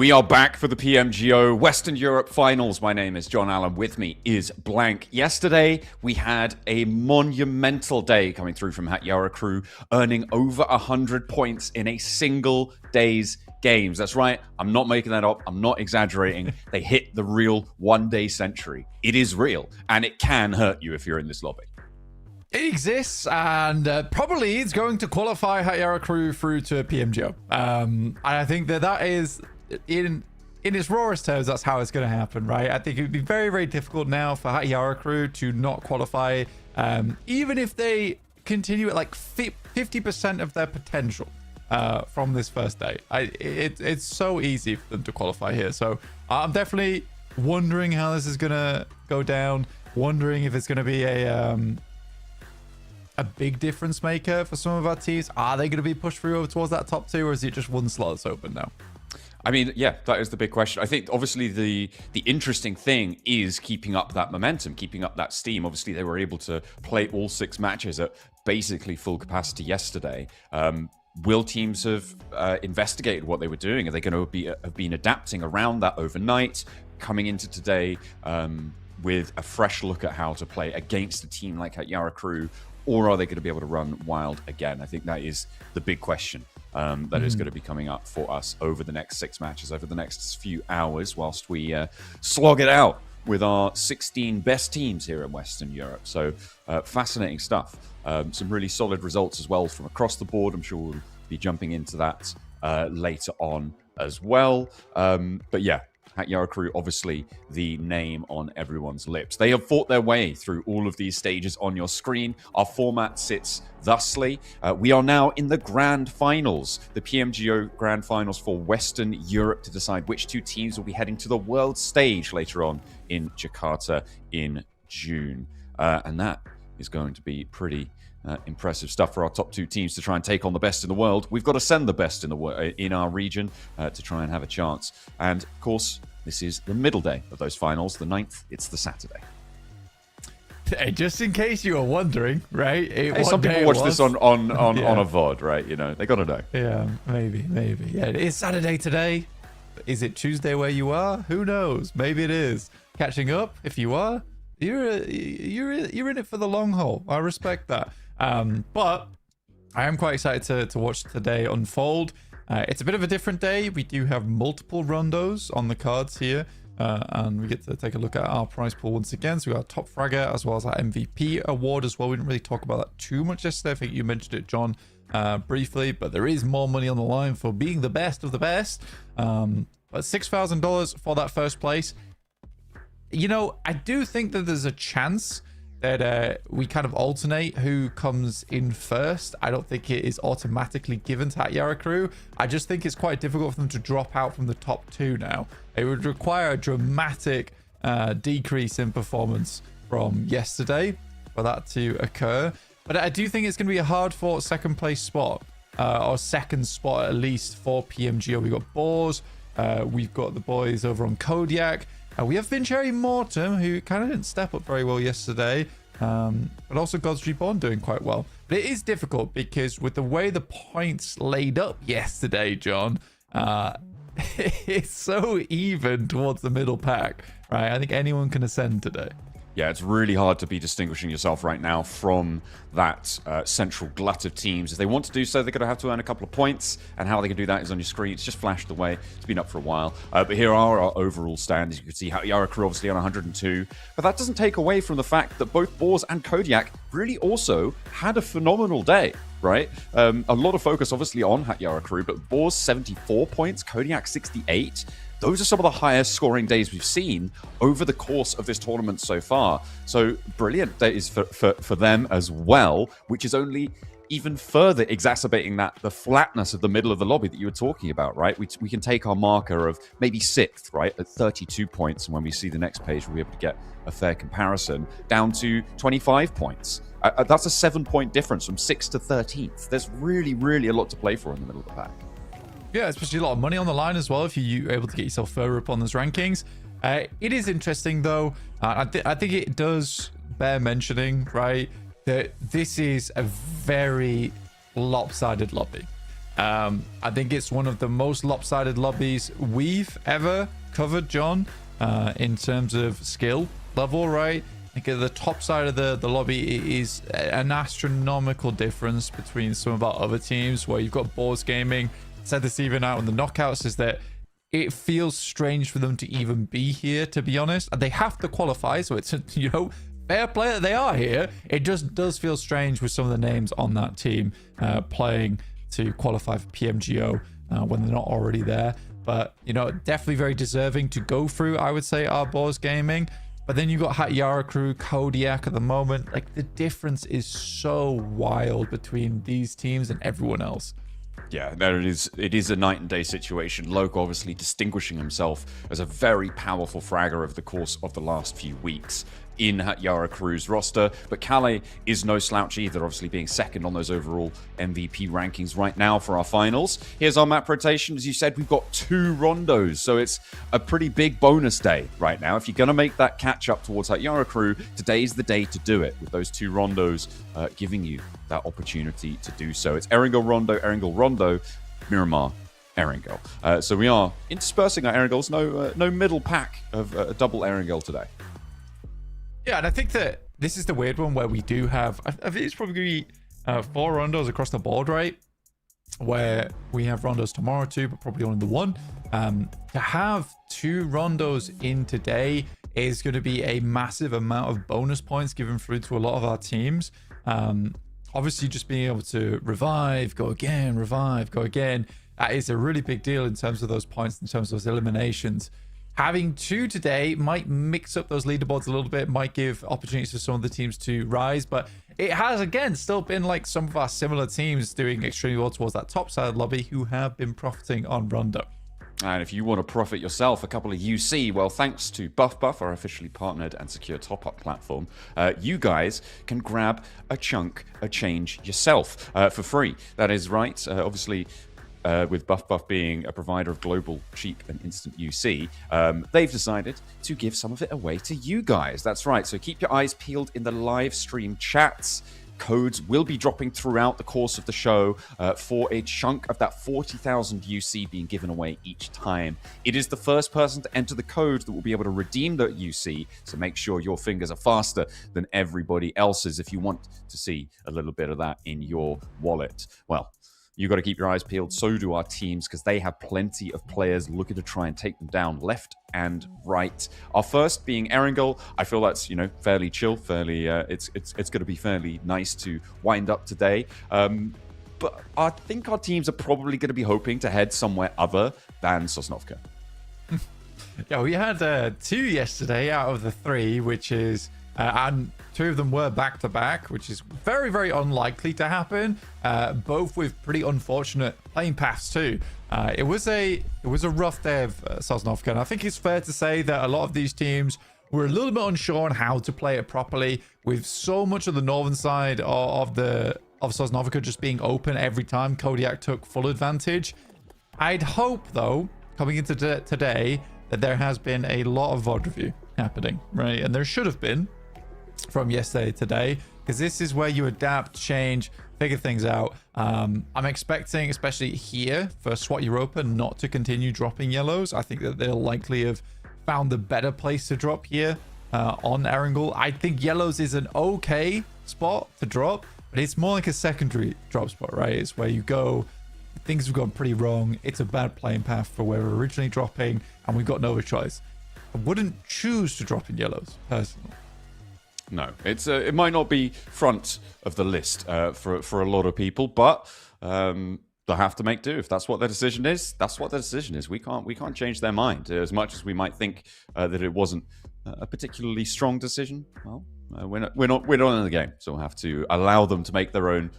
We are back for the PMGO Western Europe Finals. My name is John Allen. With me is Blank. Yesterday, we had a monumental day coming through from Hatyara crew, earning over 100 points in a single day's games. That's right. I'm not making that up. I'm not exaggerating. They hit the real one-day century. It is real, and it can hurt you if you're in this lobby. It exists, and probably is going to qualify Hatyara crew through to PMGO. I think that is, in its rawest terms, that's how it's going to happen, right? I think it would be very, very difficult now for Hatyara crew to not qualify, even if they continue at like 50% of their potential from this first day. It's so easy for them to qualify here. So I'm definitely wondering how this is going to go down, wondering if it's going to be a big difference maker for some of our teams. Are they going to be pushed through over towards that top two, or is it just one slot that's open now? I mean, yeah, that is the big question. I think obviously the interesting thing is keeping up that momentum, keeping up that steam. Obviously, they were able to play all 6 matches at basically full capacity yesterday. Will teams have investigated what they were doing? Are they going to have been adapting around that overnight, coming into today with a fresh look at how to play against a team like Hatyara crew? Or are they going to be able to run wild again? I think that is the big question that is going to be coming up for us over the next 6 matches, over the next few hours, whilst we slog it out with our 16 best teams here in Western Europe. So fascinating stuff. Some really solid results as well from across the board. I'm sure we'll be jumping into that later on as well. But yeah, Hatyara crew, obviously the name on everyone's lips. They have fought their way through all of these stages on your screen. Our format sits thusly. We are now in the Grand Finals, the PMGO Grand Finals for Western Europe, to decide which 2 teams will be heading to the world stage later on in Jakarta in June. And that is going to be pretty impressive stuff for our top 2 teams to try and take on the best in the world. We've got to send the best in our region to try and have a chance. And of course, this is the middle day of those finals, the 9th. It's the Saturday. Hey, just in case you were wondering, right? Hey, some people watch this on a VOD, right? You know, they got to know. Yeah, maybe. Yeah, it is Saturday today. Is it Tuesday where you are? Who knows? Maybe it is. Catching up, if you are, you're in it for the long haul. I respect that. But I am quite excited to watch today unfold. It's a bit of a different day. We do have multiple rondos on the cards here, and we get to take a look at our prize pool once again. So we got our top fragger as well as our MVP award as well. We didn't really talk about that too much yesterday. I think you mentioned it, John, briefly, but there is more money on the line for being the best of the best. But $6,000 for that first place. You know, I do think that there's a chance that we kind of alternate who comes in first. I don't think it is automatically given to Hatyara crew. I just think it's quite difficult for them to drop out from the top 2 now. It would require a dramatic decrease in performance from yesterday for that to occur. But I do think it's going to be a hard fought second place spot, or second spot at least for PMGO. We've got Boars, we've got the boys over on Kodiak. We have Vincherry Mortem, who kind of didn't step up very well yesterday, but also God's Reborn doing quite well. But it is difficult because with the way the points laid up yesterday, John, it's so even towards the middle pack, right? I think anyone can ascend today. Yeah, it's really hard to be distinguishing yourself right now from that central glut of teams. If they want to do so, they're going to have to earn a couple of points, and how they can do that is on your screen. It's just flashed away. It's been up for a while. But here are our overall stands. You can see Hatyara crew obviously on 102, but that doesn't take away from the fact that both Boars and Kodiak really also had a phenomenal day, right? A lot of focus obviously on Hatyara crew, but Boars 74 points, Kodiak 68. Those are some of the highest scoring days we've seen over the course of this tournament so far. So brilliant days for them as well, which is only even further exacerbating the flatness of the middle of the lobby that you were talking about, right? We can take our marker of maybe 6th, right, at 32 points. And when we see the next page, we'll be able to get a fair comparison down to 25 points. That's a 7-point difference from 6th to 13th. There's really, really a lot to play for in the middle of the pack. Yeah, especially a lot of money on the line as well if you're able to get yourself further up on those rankings. It is interesting, though. I think it does bear mentioning, right, that this is a very lopsided lobby. I think it's one of the most lopsided lobbies we've ever covered, John, in terms of skill level, right? I think at the top side of the lobby it is an astronomical difference between some of our other teams, where you've got Boars Gaming. Said this even out in the knockouts, is that it feels strange for them to even be here, to be honest. They have to qualify, so it's, you know, fair play that they are here. It just does feel strange with some of the names on that team playing to qualify for PMGO when they're not already there. But, you know, definitely very deserving to go through, I would say, our Boars Gaming. But then you've got Hatyara Crew, Kodiak at the moment. Like, the difference is so wild between these teams and everyone else. Yeah, there it is. It is a night and day situation. Loke obviously distinguishing himself as a very powerful fragger over the course of the last few weeks in Hatyara Crew's roster. But Calais is no slouch either, obviously being second on those overall MVP rankings right now for our finals. Here's our map rotation. As you said, we've got 2 Rondos, so it's a pretty big bonus day right now. If you're going to make that catch up towards Hatyara Crew, today's the day to do it, with those 2 Rondos giving you that opportunity to do so. It's Erangel Rondo, Miramar, Erangel. So we are interspersing our Erangels. No middle pack of a double Erangel today. Yeah, and I think that this is the weird one where we do have, I think it's probably 4 Rondos across the board, right? Where we have Rondos tomorrow too, but probably only the 1. To have 2 Rondos in today is going to be a massive amount of bonus points given through to a lot of our teams. Obviously, just being able to revive, go again, revive, go again, that is a really big deal in terms of those points, in terms of those eliminations. Having 2 today might mix up those leaderboards a little bit, might give opportunities for some of the teams to rise, but it has, again, still been like some of our similar teams doing extremely well towards that top side lobby who have been profiting on Rondo. And if you want to profit yourself a couple of UC, well, thanks to BuffBuff, our officially partnered and secure top-up platform, you guys can grab a chunk of change yourself for free. That is right. Obviously, with BuffBuff being a provider of global, cheap, and instant UC, they've decided to give some of it away to you guys. That's right. So keep your eyes peeled in the live stream chats. Codes will be dropping throughout the course of the show for a chunk of that 40,000 UC being given away each time. It is the first person to enter the code that will be able to redeem the UC, so make sure your fingers are faster than everybody else's if you want to see a little bit of that in your wallet. Well, you got to keep your eyes peeled. So do our teams, because they have plenty of players looking to try and take them down left and right. Our first being Erangel. I feel that's, you know, fairly chill, fairly. It's going to be fairly nice to wind up today. But I think our teams are probably going to be hoping to head somewhere other than Sosnovka. Yeah, we had 2 yesterday out of the 3, which is, and 2 of them were back-to-back, which is very, very unlikely to happen. Both with pretty unfortunate playing paths too. It was a rough day of Sosnovka, and I think it's fair to say that a lot of these teams were a little bit unsure on how to play it properly, with so much of the northern side of Sosnovka just being open every time. Kodiak took full advantage. I'd hope, though, coming into today, that there has been a lot of VOD review happening, right? And there should have been from yesterday to today, because this is where you adapt, change, figure things out. I'm expecting, especially here for SWAT Europa, not to continue dropping yellows. I think that they'll likely have found the better place to drop here on Erangel. I think yellows is an okay spot to drop, but it's more like a secondary drop spot, right? It's where you go, things have gone pretty wrong, it's a bad playing path for where we're originally dropping, and we've got no other choice. I wouldn't choose to drop in yellows, personally. No, it might not be front of the list for a lot of people, but they'll have to make do. If that's what their decision is, that's what their decision is. We can't change their mind. As much as we might think that it wasn't a particularly strong decision, well, we're not in the game, so we'll have to allow them to make their own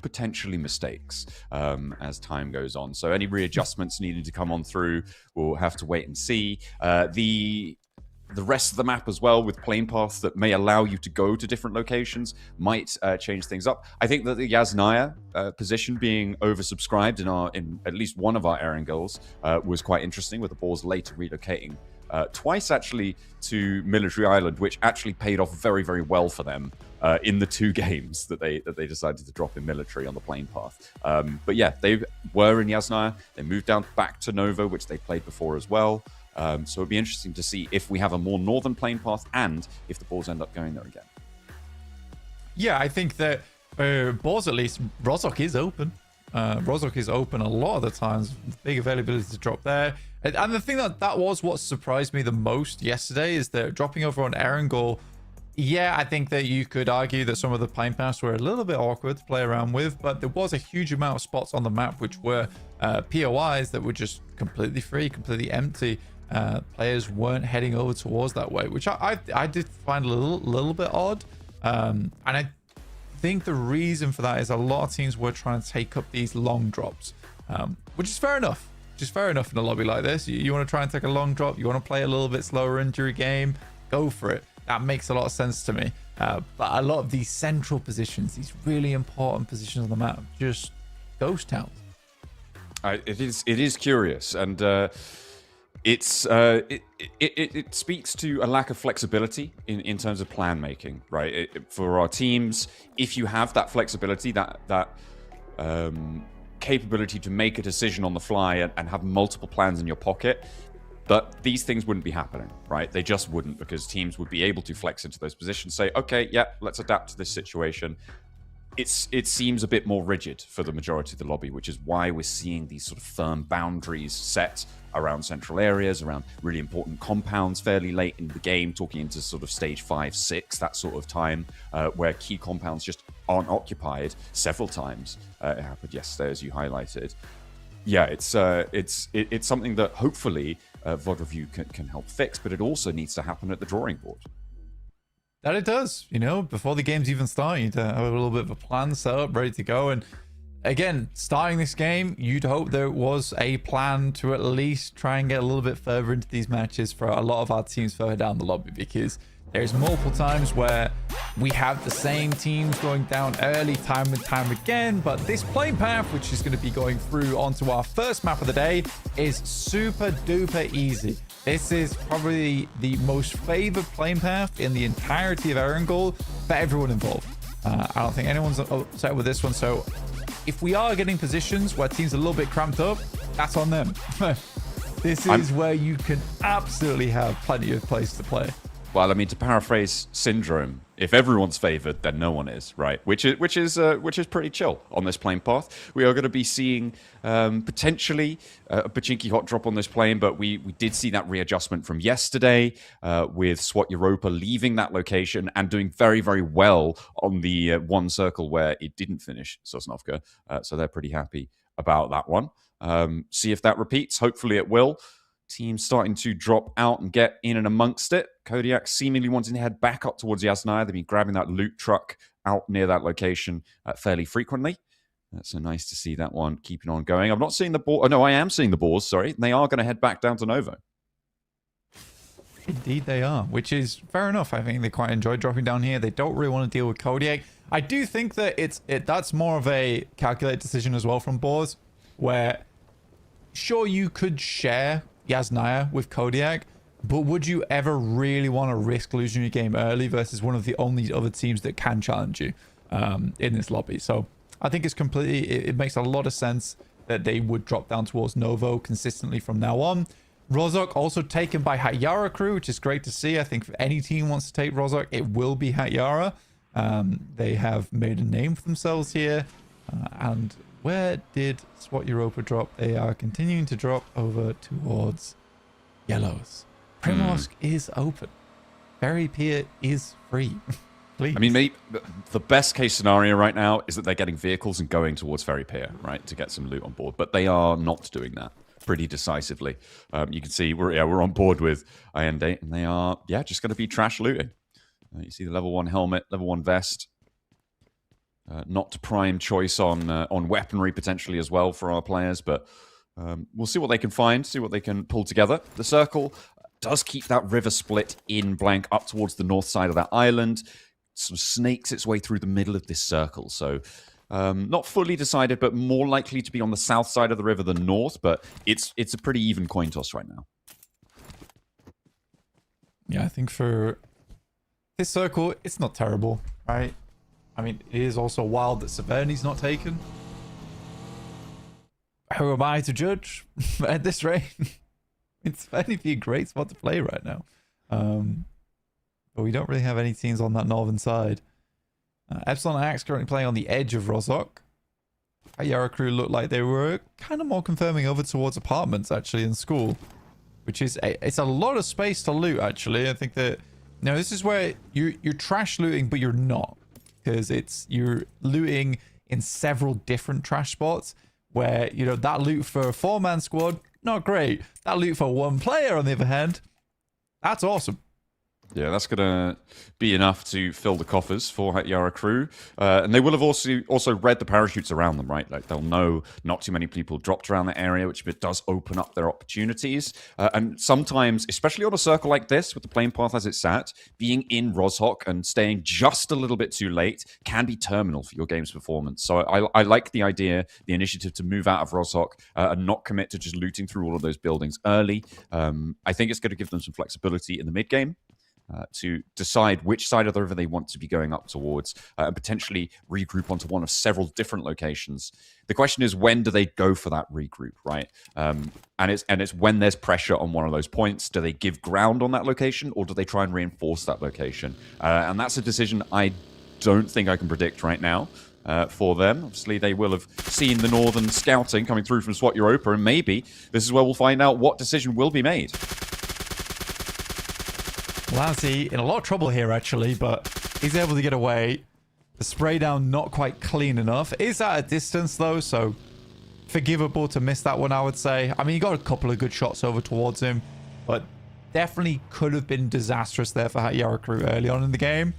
potentially mistakes as time goes on. So any readjustments needed to come on through, we'll have to wait and see. The rest of the map as well, with plane paths that may allow you to go to different locations, might change things up. I think that the Yasnaya position being oversubscribed in at least one of our Erangels was quite interesting, with the balls later relocating twice actually to Military Island, which actually paid off very, very well for them in the 2 games that they decided to drop in military on the plane path. But yeah, they were in Yasnaya. They moved down back to Nova, which they played before as well. So it'd be interesting to see if we have a more northern plane path and if the Boars end up going there again. Yeah, I think that Boars, at least, Rozhok is open. Rozhok is open a lot of the times. Big availability to drop there. And the thing that was what surprised me the most yesterday is that dropping over on Erangel, yeah, I think that you could argue that some of the plane paths were a little bit awkward to play around with, but there was a huge amount of spots on the map which were POIs that were just completely free, completely empty. Players weren't heading over towards that way, which I did find a little bit odd. And I think the reason for that is a lot of teams were trying to take up these long drops, which is fair enough. Just fair enough in a lobby like this. You want to try and take a long drop, you want to play a little bit slower into your game, go for it. That makes a lot of sense to me. But a lot of these central positions, these really important positions on the map, just ghost towns. It is curious, and it speaks to a lack of flexibility in terms of plan making, right? For our teams, if you have that flexibility, that capability to make a decision on the fly and have multiple plans in your pocket, but these things wouldn't be happening, right? They just wouldn't, because teams would be able to flex into those positions, say, okay, yeah, let's adapt to this situation. It seems a bit more rigid for the majority of the lobby, which is why we're seeing these sort of firm boundaries set around central areas, around really important compounds fairly late in the game, talking into sort of stage 5, 6, that sort of time, where key compounds just aren't occupied several times. It happened yesterday, as you highlighted. Yeah, it's something that hopefully VOD Review can help fix, but it also needs to happen at the drawing board. That it does, you know, before the games even start, you need to have a little bit of a plan set up, ready to go. And again, starting this game, you'd hope there was a plan to at least try and get a little bit further into these matches for a lot of our teams further down the lobby, because there's multiple times where we have the same teams going down early time and time again, but this plane path, which is going to be going through onto our first map of the day, is super duper easy. This is probably the most favored plane path in the entirety of Erangel for everyone involved. I don't think anyone's upset with this one, so if we are getting positions where teams are a little bit cramped up, that's on them. This is where you can absolutely have plenty of place to play. Well, I mean, to paraphrase Syndrome, if everyone's favored, then no one is, right? Which is pretty chill on this plane path. We are going to be seeing potentially a Pachinki hot drop on this plane, but we did see that readjustment from yesterday with SWAT Europa leaving that location and doing very, very well on the one circle where it didn't finish Sosnovka. So they're pretty happy about that one. See if that repeats. Hopefully it will. Teams starting to drop out and get in and amongst it. Kodiak seemingly wanting to head back up towards Yasnaya. They've been grabbing that loot truck out near that location fairly frequently. So nice to see that one keeping on going. I'm not seeing the ball. Oh, no, I am seeing the Boars, sorry. They are going to head back down to Novo. Indeed they are, which is fair enough. I think they quite enjoy dropping down here. They don't really want to deal with Kodiak. I do think that that's more of a calculated decision as well from Boars, where sure you could share Yasnaya with Kodiak, but would you ever really want to risk losing your game early versus one of the only other teams that can challenge you in this lobby? So I think it's completely, it makes a lot of sense that they would drop down towards Novo consistently from now on. Rozhok also taken by Hatyara crew, which is great to see. I think if any team wants to take Rozhok, it will be Hatyara. They have made a name for themselves here. And where did SWAT Europa drop? They are continuing to drop over towards yellows. Primorsk is open. Ferry Pier is free. Please. I mean, maybe the best case scenario right now is that they're getting vehicles and going towards Ferry Pier, right, to get some loot on board. But they are not doing that pretty decisively. You can see we're on board with Allende, and they are just going to be trash looting. You see the level 1 helmet, level 1 vest. Not prime choice on weaponry potentially as well for our players, but we'll see what they can find, see what they can pull together. The circle does keep that river split in blank up towards the north side of that island. Sort of snakes its way through the middle of this circle, so not fully decided, but more likely to be on the south side of the river than north, but it's a pretty even coin toss right now. I think for this circle, it's not terrible, right? I mean, it is also wild that Severny's not taken. Who am I to judge at this rate? It's Severny be a great spot to play right now. But we don't really have any teams on that northern side. Epsilon Axe currently playing on the edge of Rozhok. Yara crew looked like they were kind of more confirming over towards apartments actually in school, which is it's a lot of space to loot actually. I think that this is where you're trash looting, but you're not, because you're looting in several different trash spots where that loot for a 4-man squad not great. That loot for 1 player on the other hand, that's awesome. Yeah, that's going to be enough to fill the coffers for Yara crew. And they will have also read the parachutes around them, right? Like, they'll know not too many people dropped around the area, which does open up their opportunities. And sometimes, especially on a circle like this, with the plane path as it's sat, being in Rozhok and staying just a little bit too late can be terminal for your game's performance. So I like the idea, the initiative to move out of Rozhok and not commit to just looting through all of those buildings early. I think it's going to give them some flexibility in the mid-game. To decide which side of the river they want to be going up towards and potentially regroup onto one of several different locations. The question is, when do they go for that regroup, right? And it's when there's pressure on one of those points. Do they give ground on that location, or do they try and reinforce that location? And that's a decision I don't think I can predict right now for them. Obviously, they will have seen the northern scouting coming through from SWAT Europa, and maybe this is where we'll find out what decision will be made. Lancy in a lot of trouble here, actually, but he's able to get away. The spray down not quite clean enough. Is at a distance, though, so forgivable to miss that one, I would say. I mean, he got a couple of good shots over towards him, but definitely could have been disastrous there for Yara crew early on in the game.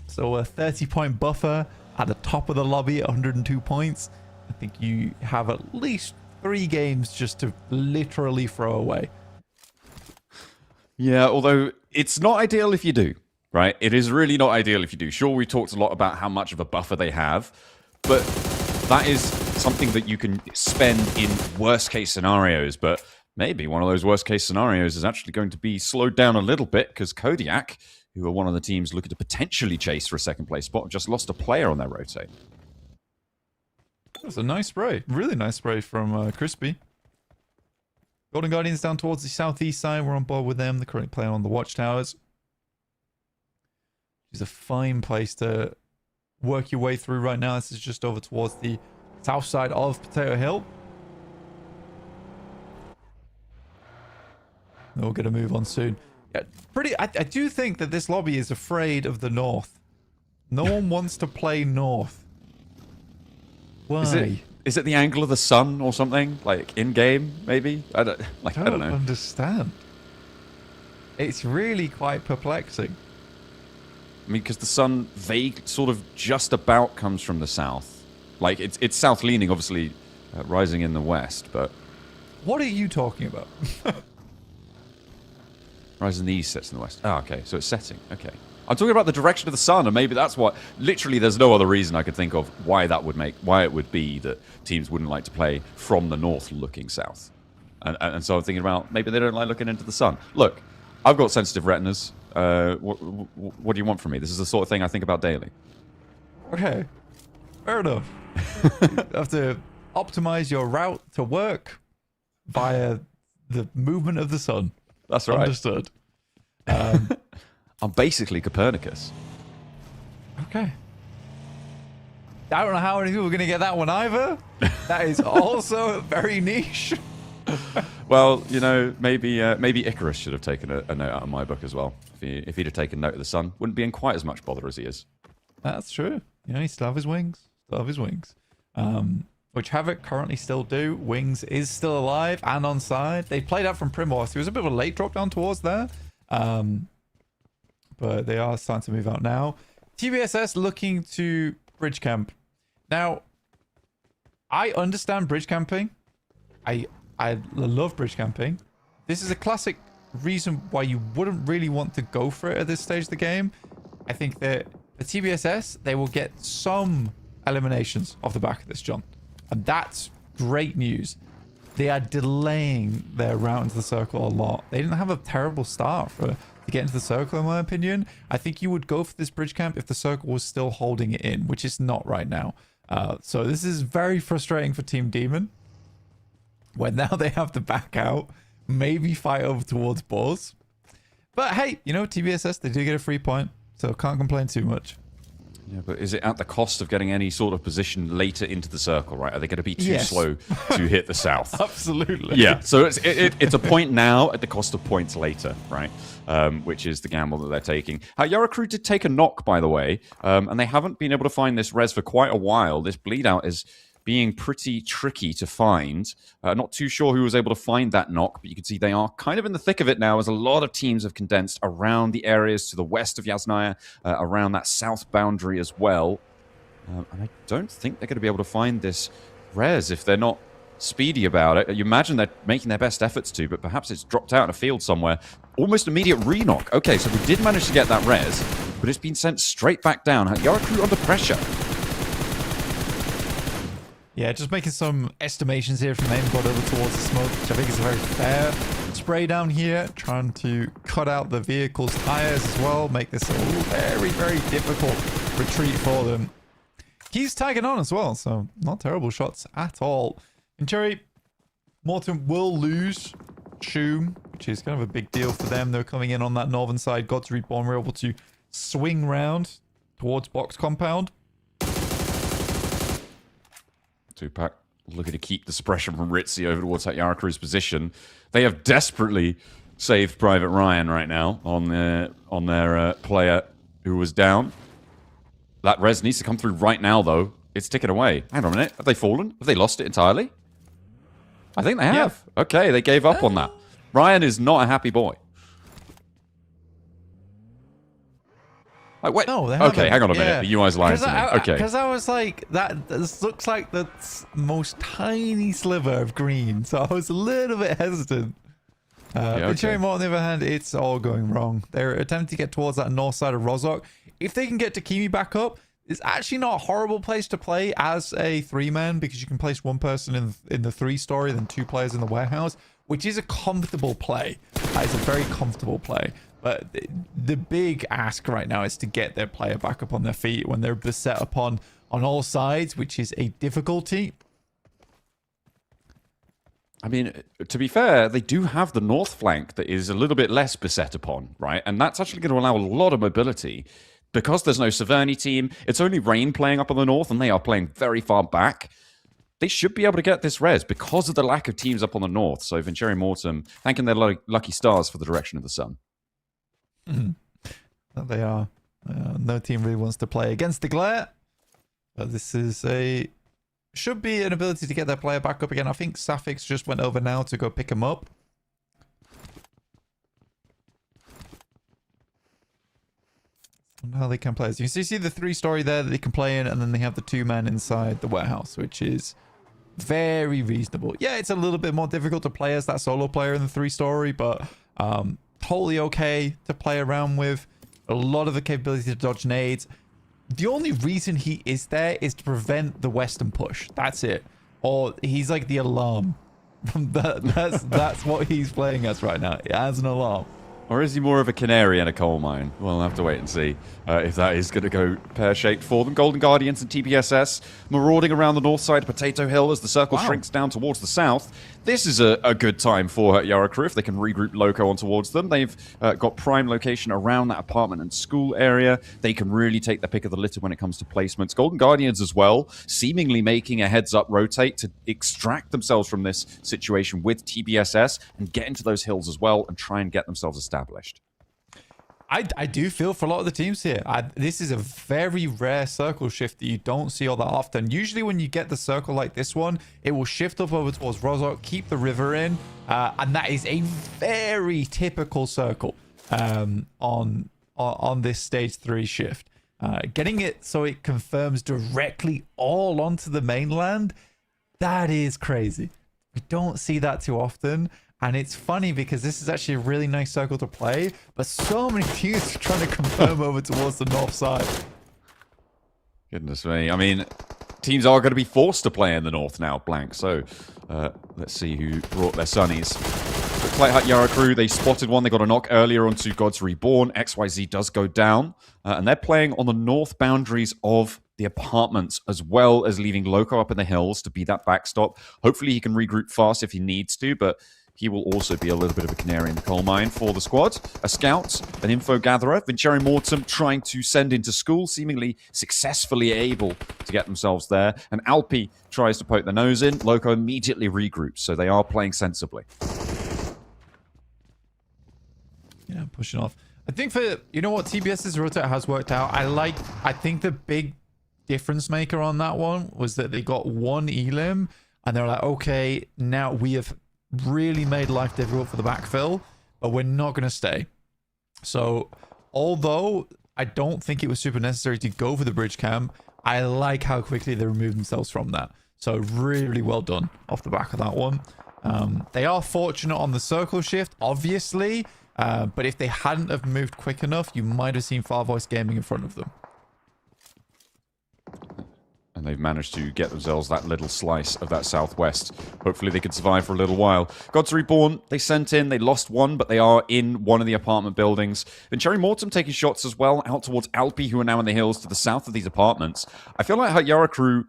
So a 30-point buffer at the top of the lobby at 102 points. I think you have at least 3 games just to literally throw away. Yeah, although it's not ideal if you do, right? It is really not ideal if you do. Sure, we talked a lot about how much of a buffer they have, but that is something that you can spend in worst-case scenarios. But maybe one of those worst-case scenarios is actually going to be slowed down a little bit because Kodiak, who are one of the teams looking to potentially chase for a second-place spot, just lost a player on their rotate. That's a nice spray. Really nice spray from Crispy. Golden Guardians down towards the southeast side. We're on board with them. They're currently playing on the watchtowers. It's a fine place to work your way through right now. This is just over towards the south side of Potato Hill. We're going to move on soon. Yeah, I do think that this lobby is afraid of the north. No one wants to play north. Why? Is it the angle of the sun or something? Like in-game, maybe? I don't know. Understand. It's really quite perplexing. I mean, because the sun sort of just about comes from the south. Like, it's south-leaning, obviously, rising in the west, but... What are you talking about? Rising in the east, sets in the west. Oh, okay, so it's setting. Okay. I'm talking about the direction of the sun, and maybe that's what... Literally, there's no other reason I could think of why it would be that teams wouldn't like to play from the north looking south. And so I'm thinking about, maybe they don't like looking into the sun. Look, I've got sensitive retinas. What do you want from me? This is the sort of thing I think about daily. Okay. Fair enough. You have to optimize your route to work via the movement of the sun. That's right. Understood. I'm basically Copernicus. Okay. I don't know how many people are going to get that one either. That is also very niche. Well, maybe Icarus should have taken a note out of my book as well. If he'd have taken note of the sun, wouldn't be in quite as much bother as he is. That's true. He still have his wings. Which Havoc currently still do. Wings is still alive and on side. They played out from Primorse. It was a bit of a late drop down towards there. But they are starting to move out now. TBSS looking to bridge camp. Now, I understand bridge camping. I love bridge camping. This is a classic reason why you wouldn't really want to go for it at this stage of the game. I think that the TBSS, they will get some eliminations off the back of this, John. And that's great news. they are delaying their route into the circle a lot. They didn't have a terrible start to get into the circle, in my opinion. I think you would go for this bridge camp if the circle was still holding it in, which it's not right now. So this is very frustrating for Team Demon, where now they have to back out, maybe fight over towards Boars. But hey, you know, TBSS, they do get a free point, so can't complain too much. Yeah, but is it at the cost of getting any sort of position later into the circle, right? Are they going to be too slow to hit the south? Absolutely. Yeah, so it's a point now at the cost of points later, right? Which is the gamble that they're taking. Yaracrew did take a knock, by the way, and they haven't been able to find this res for quite a while. This bleed out is being pretty tricky to find. Not too sure who was able to find that knock, but you can see they are kind of in the thick of it now, as a lot of teams have condensed around the areas to the west of Yasnaya, around that south boundary as well. And I don't think they're going to be able to find this res if they're not speedy about it. You imagine they're making their best efforts to, but perhaps it's dropped out in a field somewhere. Almost immediate re-knock. Okay, so we did manage to get that res, but it's been sent straight back down. Yaracrew under pressure. Yeah, just making some estimations here from aim god over towards the smoke, which I think is a very fair spray down here. Trying to cut out the vehicle's tires as well, make this a very, very difficult retreat for them. He's tagging on as well, so not terrible shots at all. In Cherry, Morton will lose Shoom, which is kind of a big deal for them. They're coming in on that northern side. Gods Reborn were able to swing round towards box compound. Tupac looking to keep the suppression from Ritzy over towards that Yaracrew's position. They have desperately saved Private Ryan right now on their player who was down. That res needs to come through right now, though. It's ticking away. Hang on a minute. Have they fallen? Have they lost it entirely? I think they have. Yeah. Okay, they gave up on that. Ryan is not a happy boy. Wait. No, okay, hang on a minute. The UI's lying to me. Okay. Because I was like, this looks like the most tiny sliver of green, so I was a little bit hesitant. But Cherry Moore, on the other hand, it's all going wrong. They're attempting to get towards that north side of Rozok. If they can get Takimi back up, it's actually not a horrible place to play as a 3-man, because you can place one person in the 3-story, then 2 players in the warehouse, which is a comfortable play. It's a very comfortable play. But the big ask right now is to get their player back up on their feet when they're beset upon on all sides, which is a difficulty. I mean, to be fair, they do have the north flank that is a little bit less beset upon, right? And that's actually going to allow a lot of mobility. Because there's no Severny team, it's only Rain playing up on the north, and they are playing very far back. They should be able to get this res because of the lack of teams up on the north. So Vincere Mortem thanking their lucky stars for the direction of the sun. They are. No team really wants to play against the glare. But this is should be an ability to get their player back up again. I think Safix just went over now to go pick him up. How they can play. So you see the 3-story there that they can play in, and then they have the 2-man inside the warehouse, which is very reasonable. Yeah, it's a little bit more difficult to play as that solo player in the 3-story, but totally okay to play around with. A lot of the capability to dodge nades. The only reason he is there is to prevent the western push. That's it. Or he's like the alarm. That's what he's playing as right now. As an alarm. Or is he more of a canary in a coal mine? We'll have to wait and see if that is going to go pear-shaped for them. Golden Guardians and TBSS marauding around the north side of Potato Hill as the circle shrinks down towards the south. This is a good time for Yaracrew if they can regroup Loco on towards them. They've got prime location around that apartment and school area. They can really take the pick of the litter when it comes to placements. Golden Guardians as well, seemingly making a heads-up rotate to extract themselves from this situation with TBSS and get into those hills as well and try and get themselves established. I do feel for a lot of the teams here. This is a very rare circle shift that you don't see all that often. Usually when you get the circle like this one, it will shift up over towards Rozok, keep the river in, and that is a very typical circle on this stage 3 shift. Getting it so it confirms directly all onto the mainland, that is crazy. We don't see that too often. And it's funny because this is actually a really nice circle to play, but so many teams are trying to confirm over towards the north side. Goodness me. I mean, teams are going to be forced to play in the north now, blank. So Let's see who brought their sunnies. Looks like Yarakru, they spotted one. They got a knock earlier onto Gods Reborn. XYZ does go down. And they're playing on the north boundaries of the apartments, as well as leaving Loco up in the hills to be that backstop. Hopefully he can regroup fast if he needs to, but he will also be a little bit of a canary in the coal mine for the squad. A scout, an info gatherer. Vincere Mortem trying to send into school, seemingly successfully able to get themselves there. And Alpi tries to poke their nose in. Loco immediately regroups, so they are playing sensibly. Yeah, pushing off. I think for, you know what, TBS's rotate has worked out. I think the big difference maker on that one was that they got one elim, and they're like, okay, now we have really made life difficult for the backfill, but we're not going to stay. So although I don't think it was super necessary to go for the bridge camp, I like how quickly they removed themselves from that. So really well done off the back of that one. They are fortunate on the circle shift, obviously, but if they hadn't have moved quick enough, you might have seen Far Voice Gaming in front of them. And they've managed to get themselves that little slice of that southwest. Hopefully they could survive for a little while. Gods Reborn, they sent in. They lost one, but they are in one of the apartment buildings. Vincere Mortem taking shots as well out towards Alpi, who are now in the hills to the south of these apartments. I feel like Yarakru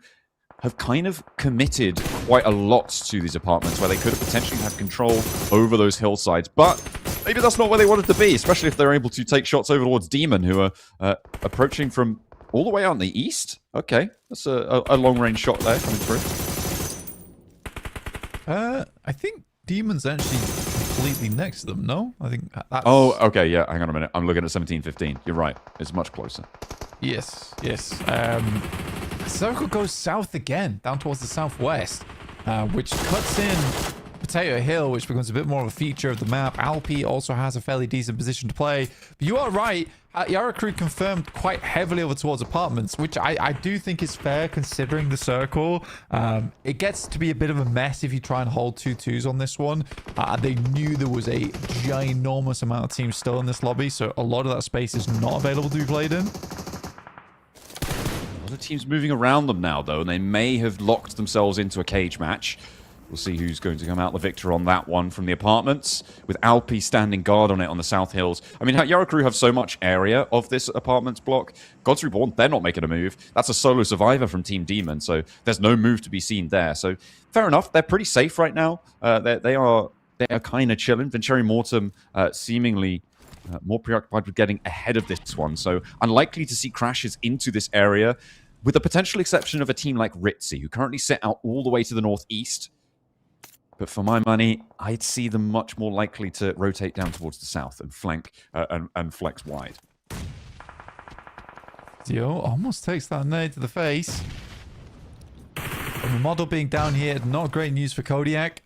have kind of committed quite a lot to these apartments where they could have potentially had control over those hillsides. But maybe that's not where they wanted to be, especially if they're able to take shots over towards Demon, who are approaching from all the way out in the east. Okay, that's a long-range shot there coming through. I think Demon's actually completely next to them, no? I think that's... Oh, okay, yeah, hang on a minute. I'm looking at 1715. You're right. It's much closer. Yes, yes. Circle goes south again, down towards the southwest, which cuts in Potato Hill, which becomes a bit more of a feature of the map. Alpi also has a fairly decent position to play. But you are right. Yarakru confirmed quite heavily over towards apartments, which I do think is fair considering the circle. It gets to be a bit of a mess if you try and hold 2-2s on this one. They knew there was a ginormous amount of teams still in this lobby, so a lot of that space is not available to be played in. A lot of teams moving around them now, though, and they may have locked themselves into a cage match. We'll see who's going to come out the victor on that one from the apartments, with Alpi standing guard on it on the South Hills. I mean, Yarakru have so much area of this apartments block. Gods Reborn, they're not making a move. That's a solo survivor from Team Demon, so there's no move to be seen there. So fair enough, they're pretty safe right now. They are kind of chilling. Vincere Mortem seemingly more preoccupied with getting ahead of this one, so unlikely to see crashes into this area, with the potential exception of a team like Ritzy, who currently sit out all the way to the northeast. But for my money, I'd see them much more likely to rotate down towards the south and flank and flex wide. Dio almost takes that nade to the face. And the model being down here, not great news for Kodiak.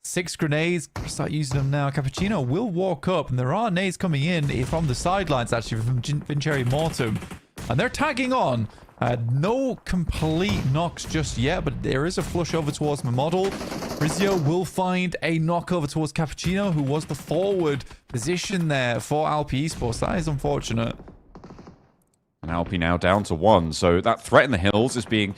6 grenades, start using them now. Cappuccino will walk up, and there are nades coming in from the sidelines, actually, from Vincere Mortem. And they're tagging on. No complete knocks just yet, but there is a flush over towards my model. Rizio will find a knock over towards Cappuccino, who was the forward position there for Alpi Esports. That is unfortunate. And Alpi now down to 1, so that threat in the hills is being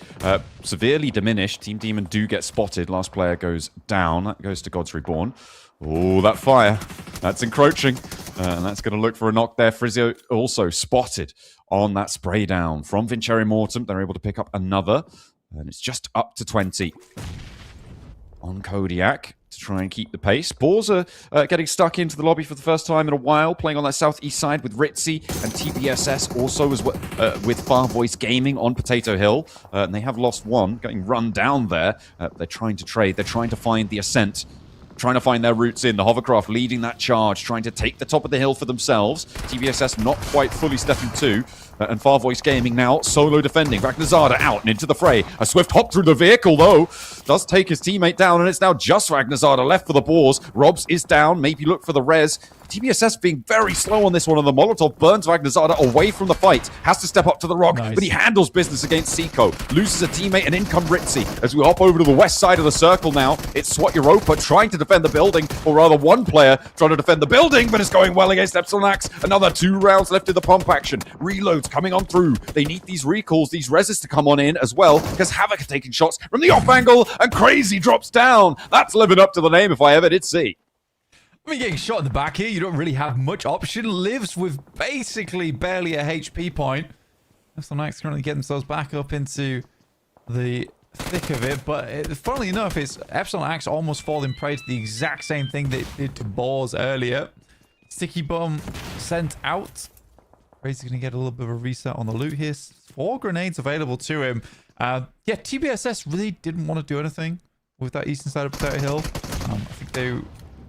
severely diminished. Team Demon do get spotted. Last player goes down. That goes to Gods Reborn. Oh, that fire. That's encroaching. And that's going to look for a knock there. Frizio also spotted on that spray down from Vincere Mortem. They're able to pick up another. And it's just up to 20 on Kodiak to try and keep the pace. Boars are getting stuck into the lobby for the first time in a while, playing on that southeast side with Ritzy and TBSS also as well, with Far Voice Gaming on Potato Hill. And they have lost one, getting run down there. They're trying to trade. They're trying to find the ascent, trying to find their routes in. The hovercraft leading that charge, trying to take the top of the hill for themselves. TBSS not quite fully stepping to. And Far Voice Gaming now solo defending. Ragnazada out and into the fray. A swift hop through the vehicle, though. Does take his teammate down, and it's now just Ragnazada left for the Boars. Robs is down. Maybe look for the res. TBSS being very slow on this one, and the Molotov burns Ragnazada away from the fight. Has to step up to the rock, but he handles business against Seiko. Loses a teammate, and in come Ritzy. As we hop over to the west side of the circle now, it's SWAT Europa trying to defend the building, or rather one player trying to defend the building, but it's going well against Epsilon Axe. Another 2 rounds left in the pump action. Reloads inroads coming on through. They need these recalls, these reses to come on in as well, because Havoc are taking shots from the off angle, and Crazy drops down. That's living up to the name if I ever did see. I mean, getting shot in the back here, you don't really have much option. Lives with basically barely a HP point. Epsilon Axe currently getting themselves back up into the thick of it, but funnily enough, it's Epsilon Axe almost falling prey to the exact same thing they did to Boars earlier. Sticky Bomb sent out. Crazy's going to get a little bit of a reset on the loot here. 4 grenades available to him. Yeah, TBSS really didn't want to do anything with that eastern side of Potato Hill. I think they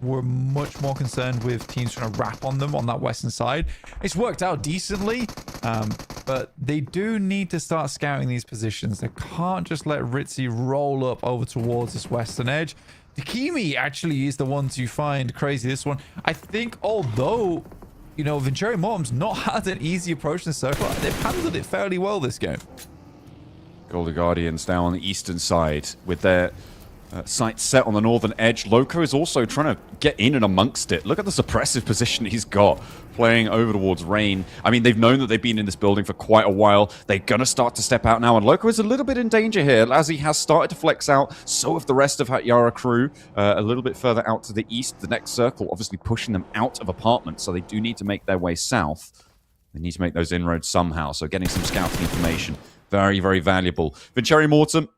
were much more concerned with teams trying to wrap on them on that western side. It's worked out decently, but they do need to start scouting these positions. They can't just let Ritzy roll up over towards this western edge. Takimi actually is the one to find Crazy this one. I think although, you know, Venturi Mortem's not had an easy approach in the circle, they've handled it fairly well this game. Golden Guardians down on the eastern side with their sights set on the northern edge. Loco is also trying to get in and amongst it. Look at the suppressive position he's got, playing over towards Rain. I mean, they've known that they've been in this building for quite a while. They're going to start to step out now, and Loco is a little bit in danger here, as he has started to flex out. So have the rest of Hatyara crew, a little bit further out to the east. The next circle obviously pushing them out of apartments, so they do need to make their way south. They need to make those inroads somehow, so getting some scouting information, very, very valuable. Venturi Mortem,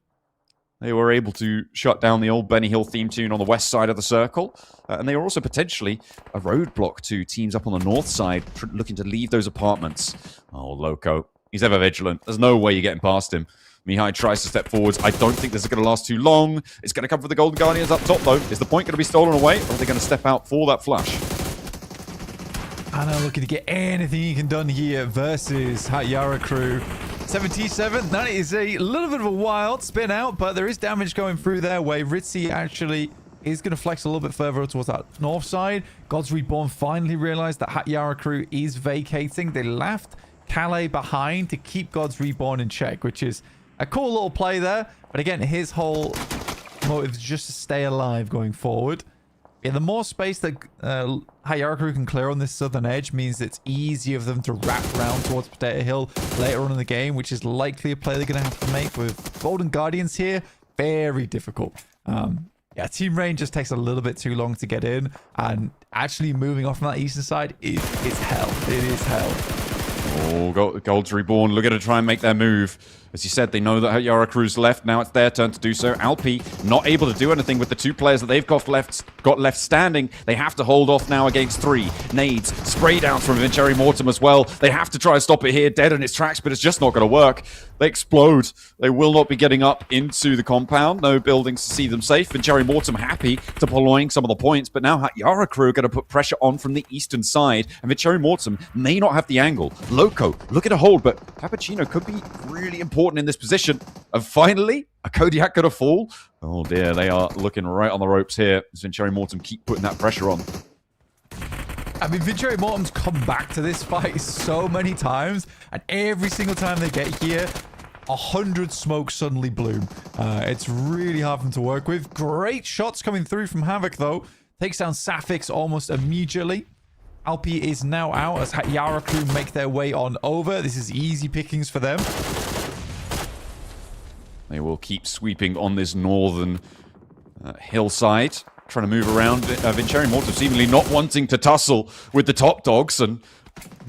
they were able to shut down the old Benny Hill theme tune on the west side of the circle. And they are also potentially a roadblock to teams up on the north side looking to leave those apartments. Oh, Loco. He's ever vigilant. There's no way you're getting past him. Mihai tries to step forwards. I don't think this is going to last too long. It's going to come for the Golden Guardians up top, though. Is the point going to be stolen away, or are they going to step out for that flush? Anna looking to get anything he can done here versus Hatyara crew. 77, that is a little bit of a wild spin out, but there is damage going through their way. Ritzy actually is going to flex a little bit further towards that north side. Gods Reborn finally realized that Hatyara crew is vacating. They left Calais behind to keep Gods Reborn in check, which is a cool little play there. But again, his whole motive is just to stay alive going forward. Yeah, the more space that Hatyara crew can clear on this southern edge means it's easier for them to wrap around towards Potato Hill later on in the game, which is likely a play they're going to have to make with Golden Guardians here. Very difficult. Yeah, Team Rain just takes a little bit too long to get in, and actually moving off from that eastern side is hell. It is hell. Oh, Gold's Reborn looking to try and make their move. As you said, they know that Hatyara crew's left. Now it's their turn to do so. Alpi not able to do anything with the 2 players that they've got left standing. They have to hold off now against 3. Nades, spray downs from Venturi Mortem as well. They have to try and stop it here, dead in its tracks, but it's just not going to work. They explode. They will not be getting up into the compound. No buildings to see them safe. Venturi Mortem happy to purloin some of the points, but now Hatyara crew are going to put pressure on from the eastern side, and Venturi Mortem may not have the angle. Loco looking to hold, but Cappuccino could be really important in this position. And finally, a Kodiak gonna fall. Oh dear, they are looking right on the ropes here as Venturi Mortem keep putting that pressure on. I mean, Venturi Mortem's come back to this fight so many times, and every single time they get here, 100 smokes suddenly bloom. It's really hard for them to work with. Great shots coming through from Havoc, though. Takes down Safix almost immediately. Alpi is now out as Hatyara crew make their way on over. This is easy pickings for them. They will keep sweeping on this northern hillside, trying to move around. Venturi Mortem seemingly not wanting to tussle with the top dogs, and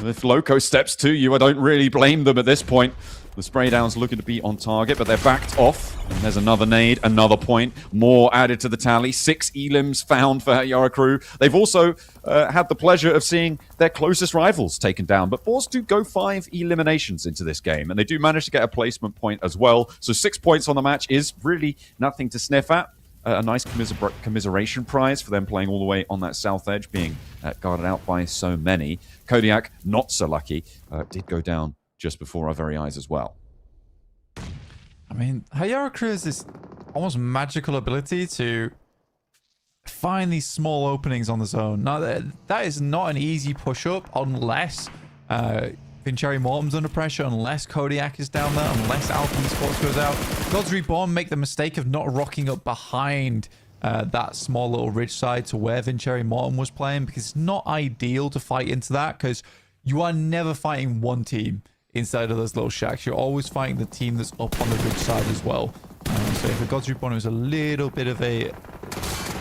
if Loco steps to you, I don't really blame them at this point. The spray down's looking to be on target, but they're backed off. And there's another nade, another point. More added to the tally. 6 elims found for Hatyara crew. They've also had the pleasure of seeing their closest rivals taken down. But Boars do go 5 eliminations into this game, and they do manage to get a placement point as well. So 6 points on the match is really nothing to sniff at. A nice commiseration prize for them playing all the way on that south edge, being guarded out by so many. Kodiak, not so lucky, did go down just before our very eyes as well. I mean, Hatyara crew has this almost magical ability to find these small openings on the zone. Now, that is not an easy push-up unless Venturi Mortem's under pressure, unless Kodiak is down there, unless Alpine Sports goes out. Gods Reborn make the mistake of not rocking up behind that small little ridge side to where Venturi Mortem was playing, because it's not ideal to fight into that, because you are never fighting one team. inside of those little shacks. You're always fighting the team that's up on the ridge side as well. So if the God's Reborn is a little bit of a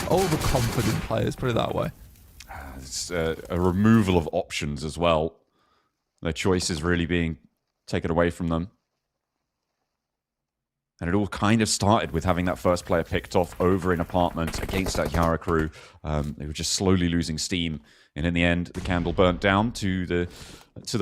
overconfident player, let's put it that way. It's a removal of options as well. Their choice is really being taken away from them. And it all kind of started with having that first player picked off over in apartment against that Yara crew. They were just slowly losing steam. And in the end, the candle burnt down to the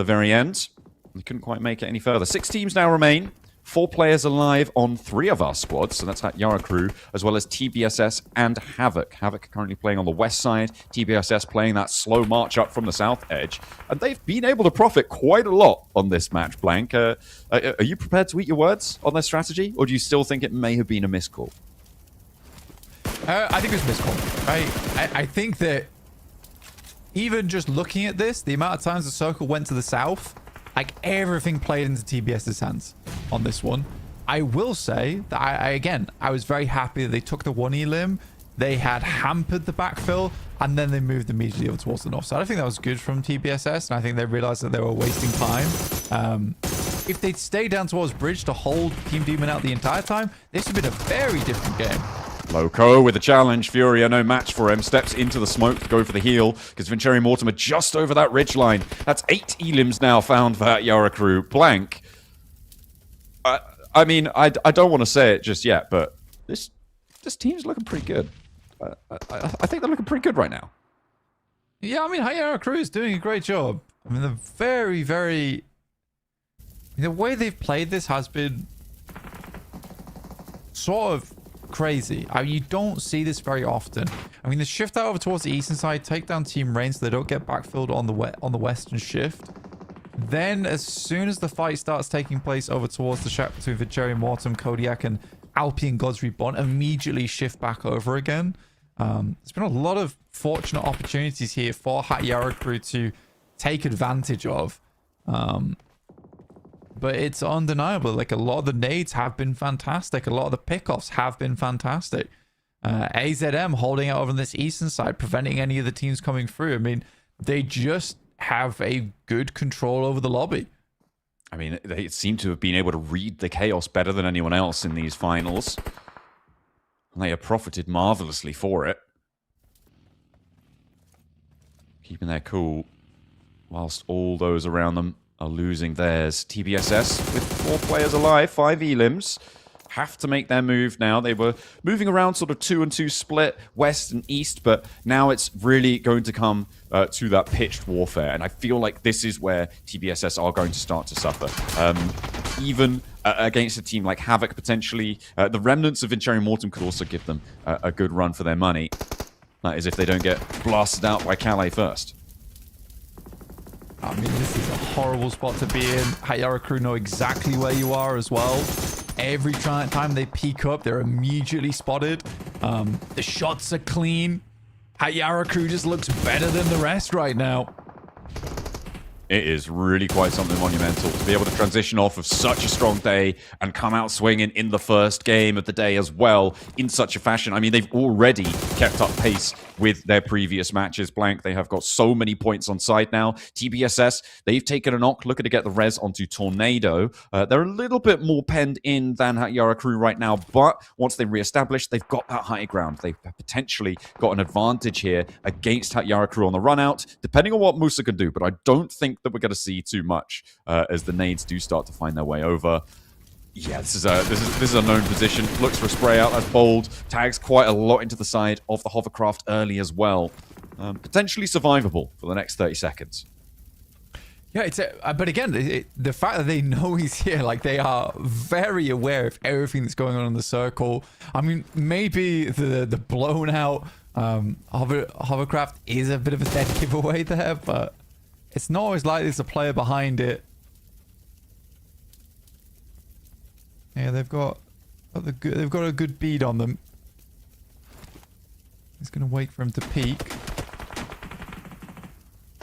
very end. They couldn't quite make it any further. 6 teams now remain. 4 players alive on 3 of our squads. So that's that Yara crew, as well as TBSS and Havoc. Havoc currently playing on the west side. TBSS playing that slow march up from the south edge. And they've been able to profit quite a lot on this match, Blank. Are you prepared to eat your words on their strategy? Or do you still think it may have been a miscall? I think it was a miscall. I think that even just looking at this, the amount of times the circle went to the south, like everything played into TBS's hands on this one. I will say that I was very happy that they took the 1E limb. They had hampered the backfill, and then they moved immediately over towards the north side. I think that was good from TBSS, and I think they realized that they were wasting time. If they'd stayed down towards bridge to hold Team Demon out the entire time, this would have been a very different game. Loco with a challenge. Furia, no match for him. Steps into the smoke to go for the heal because Vincere Mortimer just over that ridge line. That's 8 elims now found for that Yara crew. Blank. I mean, I don't want to say it just yet, but this team's looking pretty good. I think they're looking pretty good right now. Yeah, I mean, Yara crew is doing a great job. I mean, they're very, very... The way they've played this has been sort of crazy. You don't see this very often. I mean, the shift out over towards the eastern side, take down Team Rain so they don't get backfilled on the western shift. Then, as soon as the fight starts taking place over towards the shack between Vincere Mortem, Kodiak, and Alpian God's Reborn, immediately shift back over again. There's been a lot of fortunate opportunities here for Yara crew to take advantage of. But it's undeniable. Like, a lot of the nades have been fantastic. A lot of the pickoffs have been fantastic. AZM holding out over on this eastern side, preventing any of the teams coming through. I mean, they just have a good control over the lobby. I mean, they seem to have been able to read the chaos better than anyone else in these finals. And they have profited marvelously for it. Keeping their cool whilst all those around them are losing theirs. TBSS with 4 players alive, 5 elims. Have to make their move now. They were moving around sort of 2 and 2 split, west and east, but now it's really going to come to that pitched warfare. And I feel like this is where TBSS are going to start to suffer. Even against a team like Havoc, potentially, the remnants of Vincere Mortem could also give them a good run for their money. That is if they don't get blasted out by Calais first. I mean, this is a horrible spot to be in. Yara crew know exactly where you are as well. Every time they peek up, they're immediately spotted. The shots are clean. Yara crew just looks better than the rest right now. It is really quite something monumental to be able to transition off of such a strong day and come out swinging in the first game of the day as well in such a fashion. I mean, they've already kept up pace with their previous matches. Blank, they have got so many points on side now. TBSS, they've taken a knock, looking to get the res onto Tornado. They're a little bit more penned in than Yara crew right now, but once they reestablish, they've got that high ground. They've potentially got an advantage here against Yara crew on the run out, depending on what Musa can do, but I don't think that we're going to see too much as the nades do start to find their way over. Yeah, this is a known position. Looks for a spray out. That's bold. Tags quite a lot into the side of the hovercraft early as well. Potentially survivable for the next 30 seconds. Yeah, it's but again, the fact that they know he's here, like, they are very aware of everything that's going on in the circle. I mean, maybe the blown out hovercraft is a bit of a dead giveaway there, but it's not always like there's a player behind it. Yeah, they've got a good bead on them. He's gonna wait for him to peek.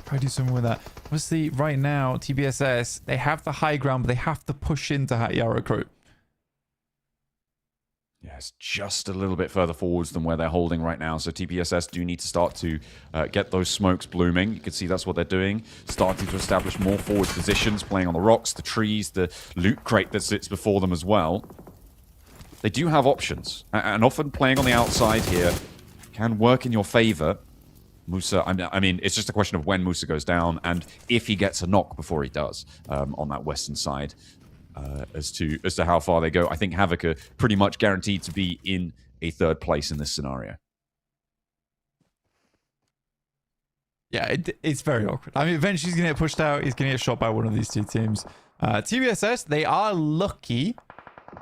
Try to do something with that. Obviously, right now, TBSS, they have the high ground, but they have to push into Yara crew. Yeah, it's just a little bit further forwards than where they're holding right now. So TPSS do need to start to get those smokes blooming. You can see that's what they're doing. Starting to establish more forward positions, playing on the rocks, the trees, the loot crate that sits before them as well. They do have options. And often playing on the outside here can work in your favor. Musa, I mean, it's just a question of when Musa goes down and if he gets a knock before he does on that western side. As to how far they go. I think Havoc are pretty much guaranteed to be in a third place in this scenario. Yeah, it's very awkward. I mean, eventually he's going to get pushed out. He's going to get shot by one of these two teams. TBSS, they are lucky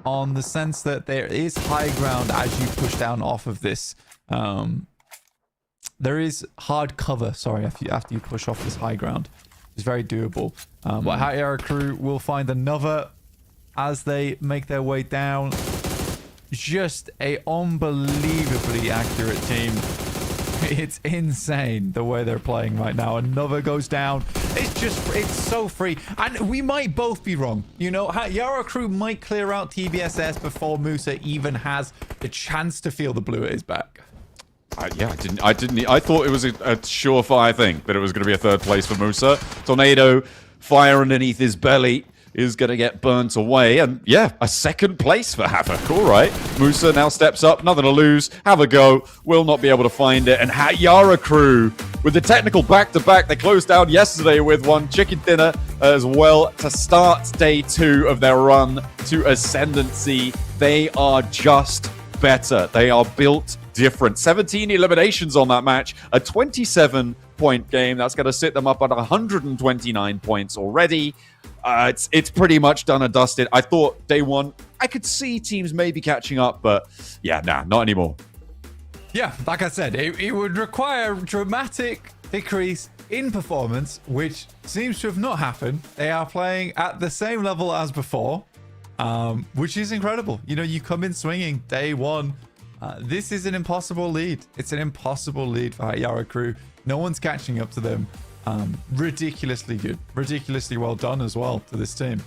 on the sense that there is high ground as you push down off of this. There is hard cover, sorry, after you push off this high ground. It's very doable. But HORAIRES crew will find another as they make their way down. Just a unbelievably accurate team. It's insane the way they're playing right now. Another goes down. It's so free. And we might both be wrong. You know, HORAIRES crew might clear out TBSS before Musa even has the chance to feel the blue at his back. Yeah, I thought it was a surefire thing that it was going to be a third place for Musa. Tornado, fire underneath his belly is going to get burnt away. And yeah, a second place for Havoc. All right. Musa now steps up. Nothing to lose. Have a go. Will not be able to find it. And HORAIRES crew with the technical back-to-back. They closed down yesterday with one chicken dinner as well to start day 2 of their run to Ascendancy. They are just better. They are built different. 17 eliminations on that match. A 27-point game. That's going to sit them up at 129 points already. It's pretty much done and dusted. I thought day 1, I could see teams maybe catching up, but yeah, nah, not anymore. Yeah, like I said, it would require dramatic decrease in performance, which seems to have not happened. They are playing at the same level as before, which is incredible. You know, you come in swinging day 1. This is an impossible lead. It's an impossible lead for HORAIRES crew. No one's catching up to them. Ridiculously good. Ridiculously well done as well to this team.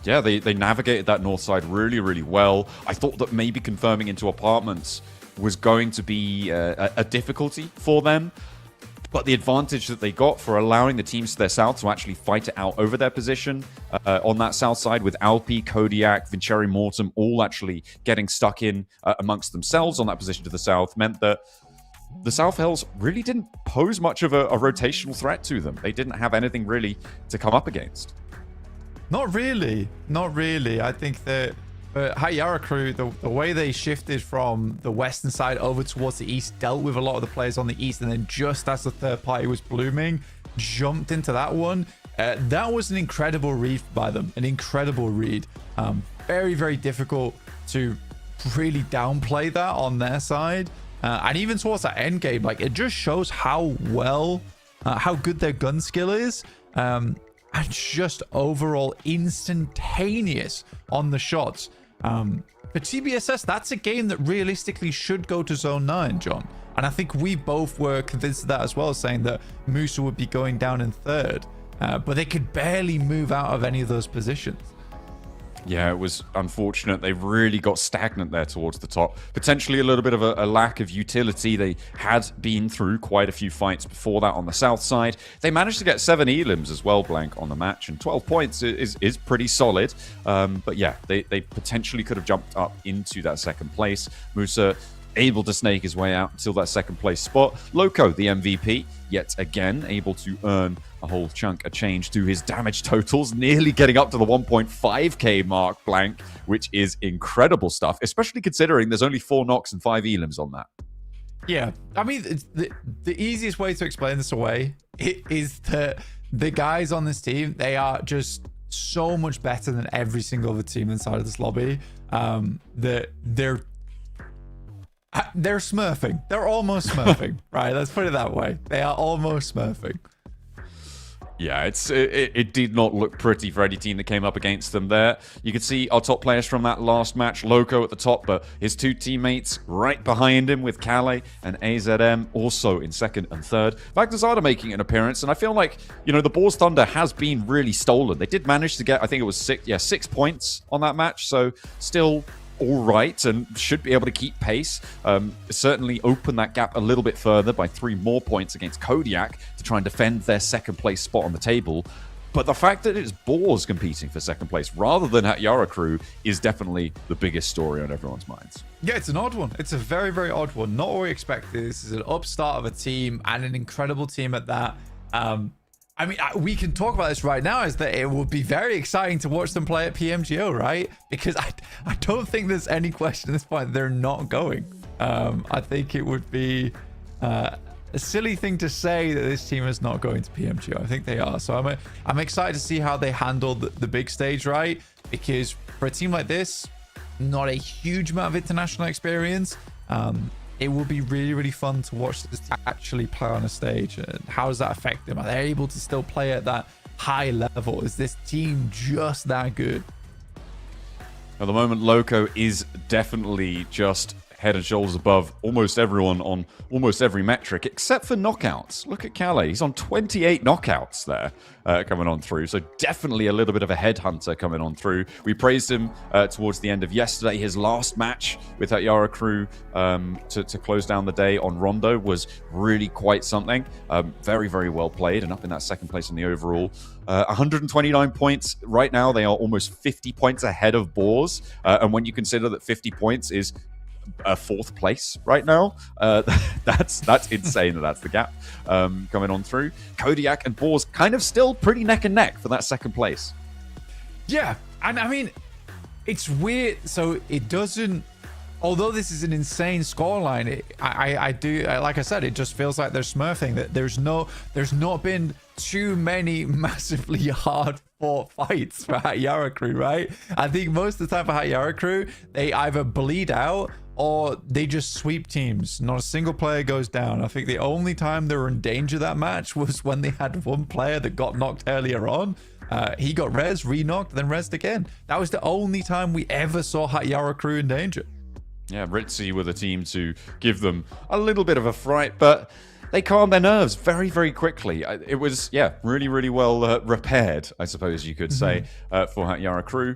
Yeah, they navigated that north side really, really well. I thought that maybe confirming into apartments was going to be a difficulty for them. But the advantage that they got for allowing the teams to their south to actually fight it out over their position on that south side with Alpi, Kodiak, Vincere Mortem all actually getting stuck in amongst themselves on that position to the south meant that the South Hills really didn't pose much of a rotational threat to them. They didn't have anything really to come up against. Not really. Not really. I think that HORAIRES crew, the way they shifted from the western side over towards the east, dealt with a lot of the players on the east, and then just as the third party was blooming, jumped into that one. That was an incredible read by them. An incredible read. Very, very difficult to really downplay that on their side. And even towards that end game, like, it just shows how well, how good their gun skill is. And just overall instantaneous on the shots. But TBSS, that's a game that realistically should go to Zone 9, John. And I think we both were convinced of that as well, saying that Musa would be going down in third. But they could barely move out of any of those positions. Yeah, it was unfortunate. They really got stagnant there towards the top. Potentially a little bit of a lack of utility. They had been through quite a few fights before that on the south side. They managed to get 7 elims as well, Blank, on the match, and 12 points is pretty solid. But yeah, they potentially could have jumped up into that second place. Musa able to snake his way out until that second place spot. Loco, the MVP, yet again able to earn a whole chunk of change to his damage totals, nearly getting up to the 1.5k mark, Blank, which is incredible stuff, especially considering there's only 4 knocks and 5 elims on that. Yeah, I mean, the easiest way to explain this away is that the guys on this team, they are just so much better than every single other team inside of this lobby. They're smurfing. They're almost smurfing, right? Let's put it that way. They are almost smurfing. Yeah, it did not look pretty for any team that came up against them there. You could see our top players from that last match, Loco at the top, but his 2 teammates right behind him with Calais and AZM also in second and third. Vagdazada making an appearance, and I feel like, you know, the Boars Thunder has been really stolen. They did manage to get, I think it was 6 points on that match, so still all right and should be able to keep pace. Certainly open that gap a little bit further by 3 more points against Kodiak to try and defend their second place spot on the table. But the fact that it's Boars competing for second place rather than Hatyara Crew is definitely the biggest story on everyone's minds. Yeah, it's an odd one. It's a very, very odd one. Not what we expected. This is an upstart of a team and an incredible team at that. I mean, we can talk about this right now, is that it would be very exciting to watch them play at PMGO, right? Because I don't think there's any question at this point they're not going. I think it would be a silly thing to say that this team is not going to PMGO. I think they are. So I'm excited to see how they handle the big stage, right? Because for a team like this, not a huge amount of international experience. It will be really, really fun to watch this team actually play on a stage. And how does that affect them? Are they able to still play at that high level? Is this team just that good? At the moment, Loco is definitely just head and shoulders above almost everyone on almost every metric, except for knockouts. Look at Calais. He's on 28 knockouts there coming on through. So definitely a little bit of a headhunter coming on through. We praised him towards the end of yesterday. His last match with that Yara crew to close down the day on Rondo was really quite something. Very, very well played and up in that second place in the overall. 129 points. Right now, they are almost 50 points ahead of Boars. And when you consider that 50 points is fourth place right now, that's insane. That's the gap coming on through. Kodiak and Boars kind of still pretty neck and neck for that second place. Yeah, and I mean, it's weird. So it doesn't, although this is an insane scoreline, like I said, it just feels like they're smurfing. That there's not been too many massively hard fought fights for Hatyara crew, right? I think most of the time for Hatyara crew, they either bleed out or they just sweep teams. Not a single player goes down. I think the only time they were in danger that match was when they had one player that got knocked earlier on. He got res, re-knocked, then resed again. That was the only time we ever saw Hatyara crew in danger. Yeah, Ritzy were the team to give them a little bit of a fright, but they calmed their nerves very, very quickly. It was, yeah, really, really well repaired, I suppose you could say, for Hatyara crew.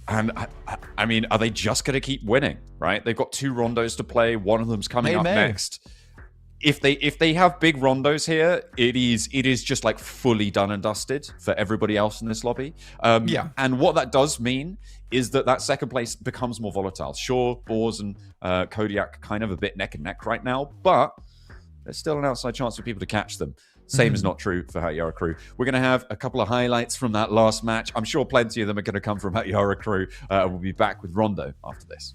And I mean, are they just going to keep winning, right? They've got 2 rondos to play. One of them's coming up next. If they have big rondos here, it is just like fully done and dusted for everybody else in this lobby. Yeah. And what that does mean is that second place becomes more volatile. Sure, Boars and Kodiak kind of a bit neck and neck right now, but there's still an outside chance for people to catch them. Same is not true for Hatyara crew. We're going to have a couple of highlights from that last match. I'm sure plenty of them are going to come from Hatyara crew. We'll be back with Rondo after this.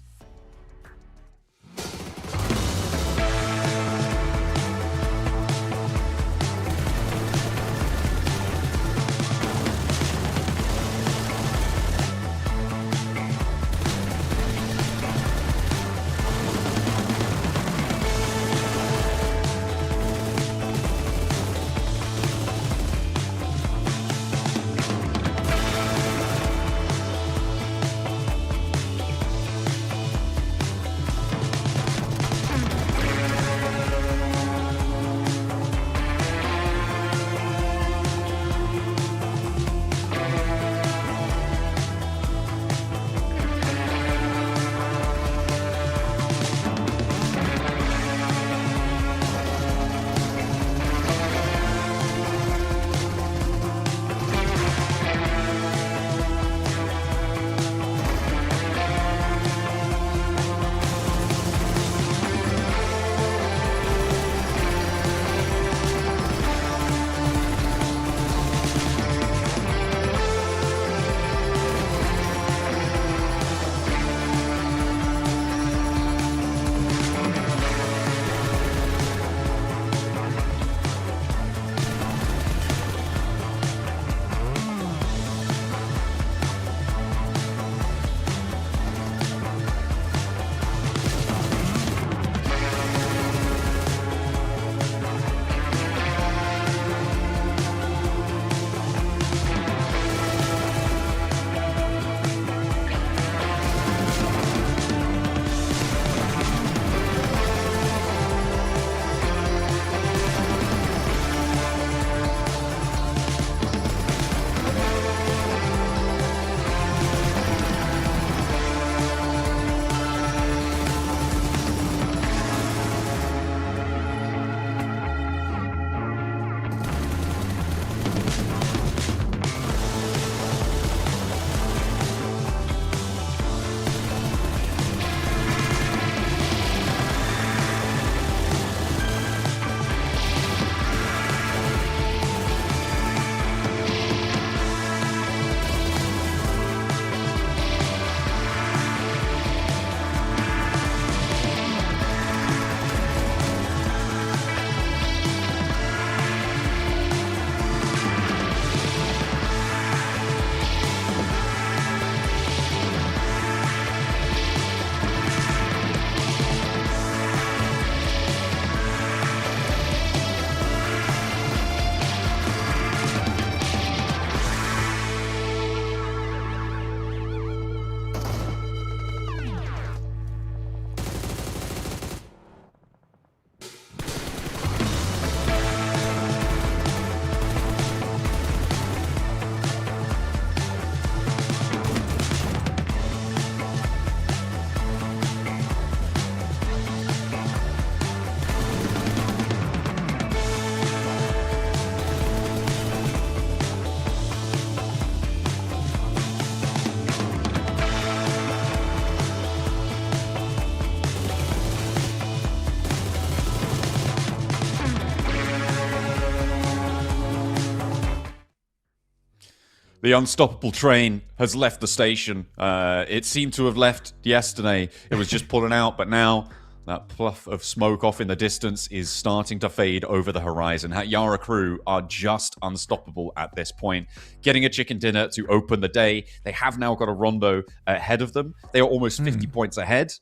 The unstoppable train has left the station. It seemed to have left yesterday. It was just pulling out, but now that puff of smoke off in the distance is starting to fade over the horizon. Yara crew are just unstoppable at this point. Getting a chicken dinner to open the day. They have now got a Rondo ahead of them. They are almost 50 points ahead.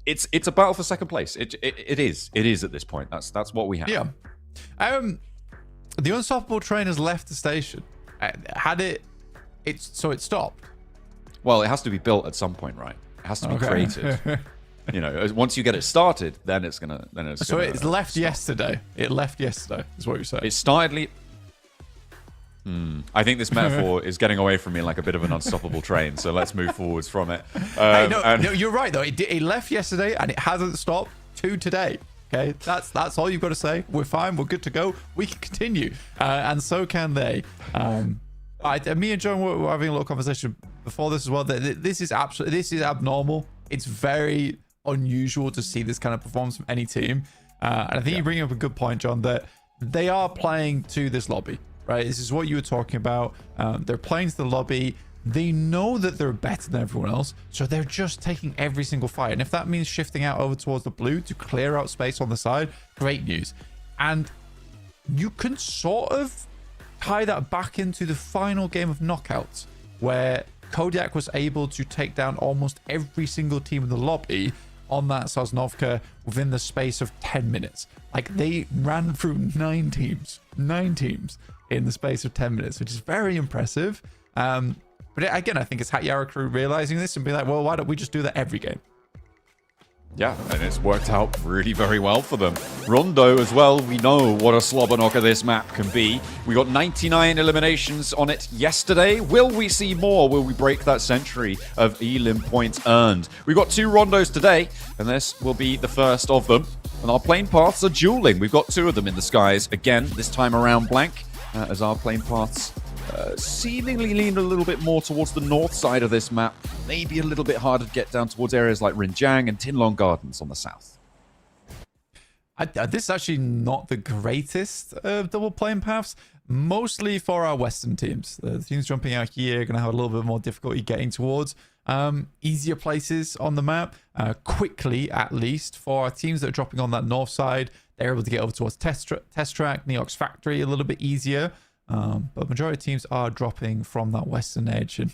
It's a battle for second place. It is at this point. That's what we have. Yeah. The unstoppable train has left the station. So it stopped. Well, it has to be built at some point, right? It has to be created. You know, once you get it started, then it's gonna. So it's left stop. Yesterday. It left yesterday. Is what you're saying. It started. I think this metaphor is getting away from me like a bit of an unstoppable train. So let's move forwards from it. No, you're right though. It left yesterday and it hasn't stopped to today. Okay, that's all you've got to say. We're fine. We're good to go. We can continue, and so can they. Me and John were having a little conversation before this as well. This is abnormal. It's very unusual to see this kind of performance from any team. And I think you bring up a good point, John, that they are playing to this lobby, right? This is what you were talking about. They're playing to the lobby. They know that they're better than everyone else, so they're just taking every single fight. And if that means shifting out over towards the blue to clear out space on the side, great news. And you can sort of tie that back into the final game of knockouts, where Kodiak was able to take down almost every single team in the lobby on that Sosnovka within the space of 10 minutes. Like, they ran through 9 teams in the space of 10 minutes, which is very impressive. But again, I think it's Yara crew realizing this and being like, well, why don't we just do that every game? Yeah, and it's worked out really very well for them. Rondo as well, we know what a slobber knocker this map can be. We got 99 eliminations on it yesterday. Will we see more? Will we break that century of elim points earned? We got 2 Rondos today, and this will be the first of them. And our plane paths are dueling. We've got 2 of them in the skies. Again, this time around blank, as our plane paths seemingly lean a little bit more towards the north side of this map. Maybe a little bit harder to get down towards areas like Rinjang and Tinlong Gardens on the south. This is actually not the greatest double plane paths, mostly for our western teams. The teams jumping out here are going to have a little bit more difficulty getting towards easier places on the map, quickly at least. For our teams that are dropping on that north side, they're able to get over towards Test Track, Neox Factory a little bit easier. But majority of teams are dropping from that western edge, and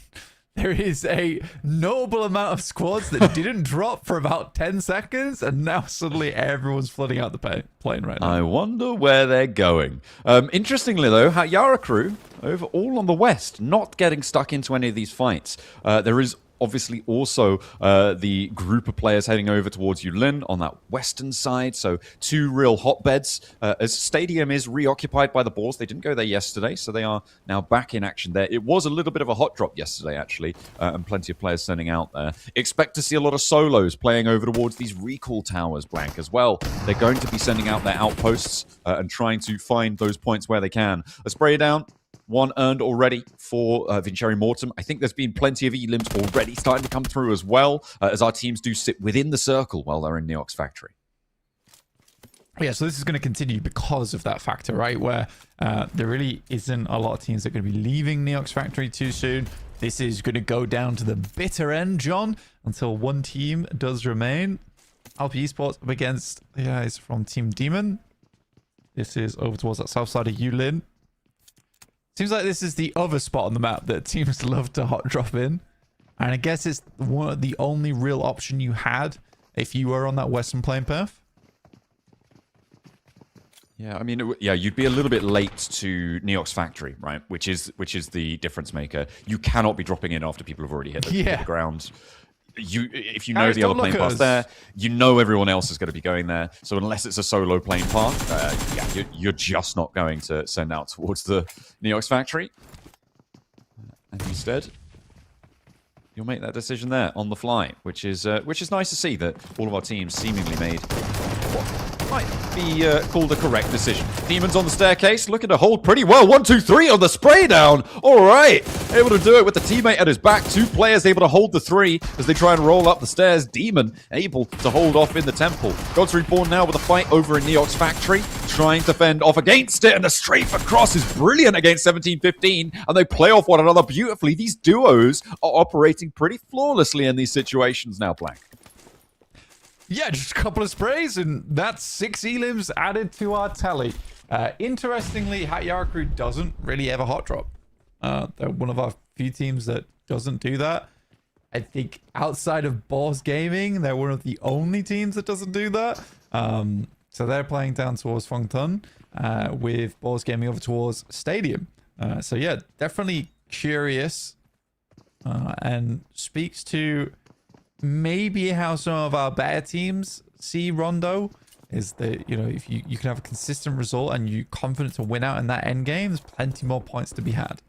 there is a notable amount of squads that didn't drop for about 10 seconds, and now suddenly everyone's flooding out the plane right now. I wonder where they're going. Interestingly, though, Yara crew over all on the west, not getting stuck into any of these fights. There is obviously also the group of players heading over towards Yulin on that western side. So 2 real hotbeds. As Stadium is reoccupied by the Boars. They didn't go there yesterday, so they are now back in action there. It was a little bit of a hot drop yesterday, actually, and plenty of players sending out there. Expect to see a lot of solos playing over towards these recall towers, blank, as well. They're going to be sending out their outposts and trying to find those points where they can. A spray down. 1 earned already for Vincere Mortem. I think there's been plenty of elims already starting to come through as well, as our teams do sit within the circle while they're in Neox Factory. Yeah, so this is going to continue because of that factor, right? Where there really isn't a lot of teams that are going to be leaving Neox Factory too soon. This is going to go down to the bitter end, John, until 1 team does remain. Alpi Esports up against the guys from Team Demon. This is over towards that south side of Yulin. Seems like this is the other spot on the map that teams love to hot drop in. And I guess it's the only real option you had if you were on that western plane path. Yeah, I mean, yeah, you'd be a little bit late to Neox Factory, right? Which is the difference maker. You cannot be dropping in after people have already hit the ground. If you know the other plane path there, you know everyone else is going to be going there. So unless it's a solo plane path, you're just not going to send out towards the Neox Factory. And instead, you'll make that decision there on the fly, which is nice to see that all of our teams seemingly made might be called a correct decision. Demons on the staircase, looking to hold pretty well. 1, 2, 3 on the spray down. All right, able to do it with the teammate at his back. 2 players able to hold the 3 as they try and roll up the stairs. Demon able to hold off in the temple. Gods Reborn now with a fight over in Neox Factory, trying to fend off against it, and the strafe across is brilliant against 1715, and they play off one another beautifully. These duos are operating pretty flawlessly in these situations now, Blank. Yeah, just a couple of sprays, and that's 6 elims added to our tally. Interestingly, Hatyaku doesn't really ever hot drop. They're one of our few teams that doesn't do that. I think outside of Boss Gaming, they're one of the only teams that doesn't do that. So they're playing down towards Phong Ton, with Boss Gaming over towards Stadium. So yeah, definitely curious, and speaks to maybe how some of our better teams see Rondo, is that, you know, if you can have a consistent result and you're confident to win out in that end game, there's plenty more points to be had.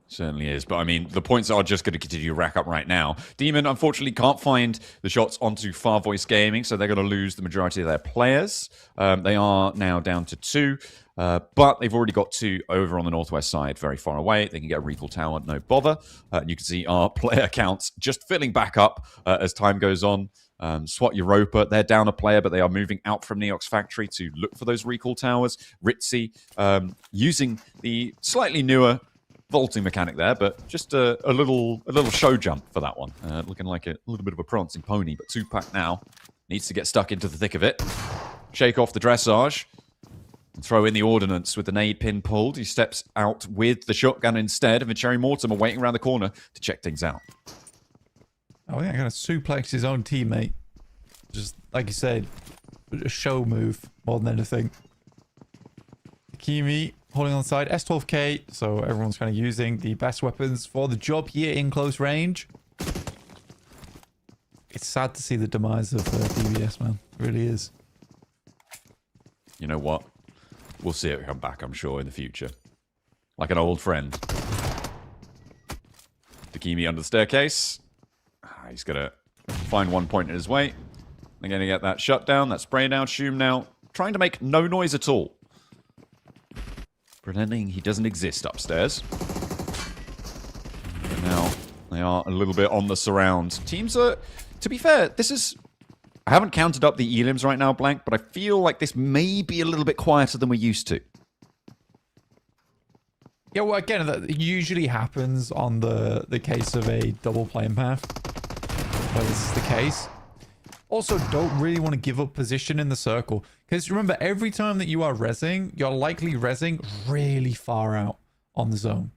Certainly is, but I mean, the points are just going to continue to rack up right now. Demon, unfortunately, can't find the shots onto Far Voice Gaming, so they're going to lose the majority of their players. They are now down to 2, but they've already got 2 over on the northwest side, very far away. They can get a recall tower, no bother. You can see our player counts just filling back up as time goes on. SWAT Europa, they're down a player, but they are moving out from Neox Factory to look for those recall towers. Ritzy, using the slightly newer vaulting mechanic there, but just a little show jump for that one. Looking like a little bit of a prancing pony, but 2-pack now needs to get stuck into the thick of it. Shake off the dressage and throw in the ordnance with the nade pin pulled. He steps out with the shotgun instead, and Cherry Mortimer waiting around the corner to check things out. Oh, yeah, going to suplex his own teammate. Just like you said, a show move more than anything. Kimi holding on the side, S12K, so everyone's kind of using the best weapons for the job here in close range. It's sad to see the demise of DBS, man. It really is. You know what? We'll see it come back, I'm sure, in the future. Like an old friend. Dakimi under the staircase. He's going to find one point in his way. They're going to get that shutdown, that spray down. Shum now trying to make no noise at all, pretending he doesn't exist upstairs. But now they are a little bit on the surround. Teams are, to be fair, this is... I haven't counted up the elims right now, Blank, but I feel like this may be a little bit quieter than we're used to. Yeah, well, again, that usually happens on the case of a double playing path, where this is the case. Also, don't really want to give up position in the circle, because remember, every time that you are rezzing, you're likely rezzing really far out on the zone.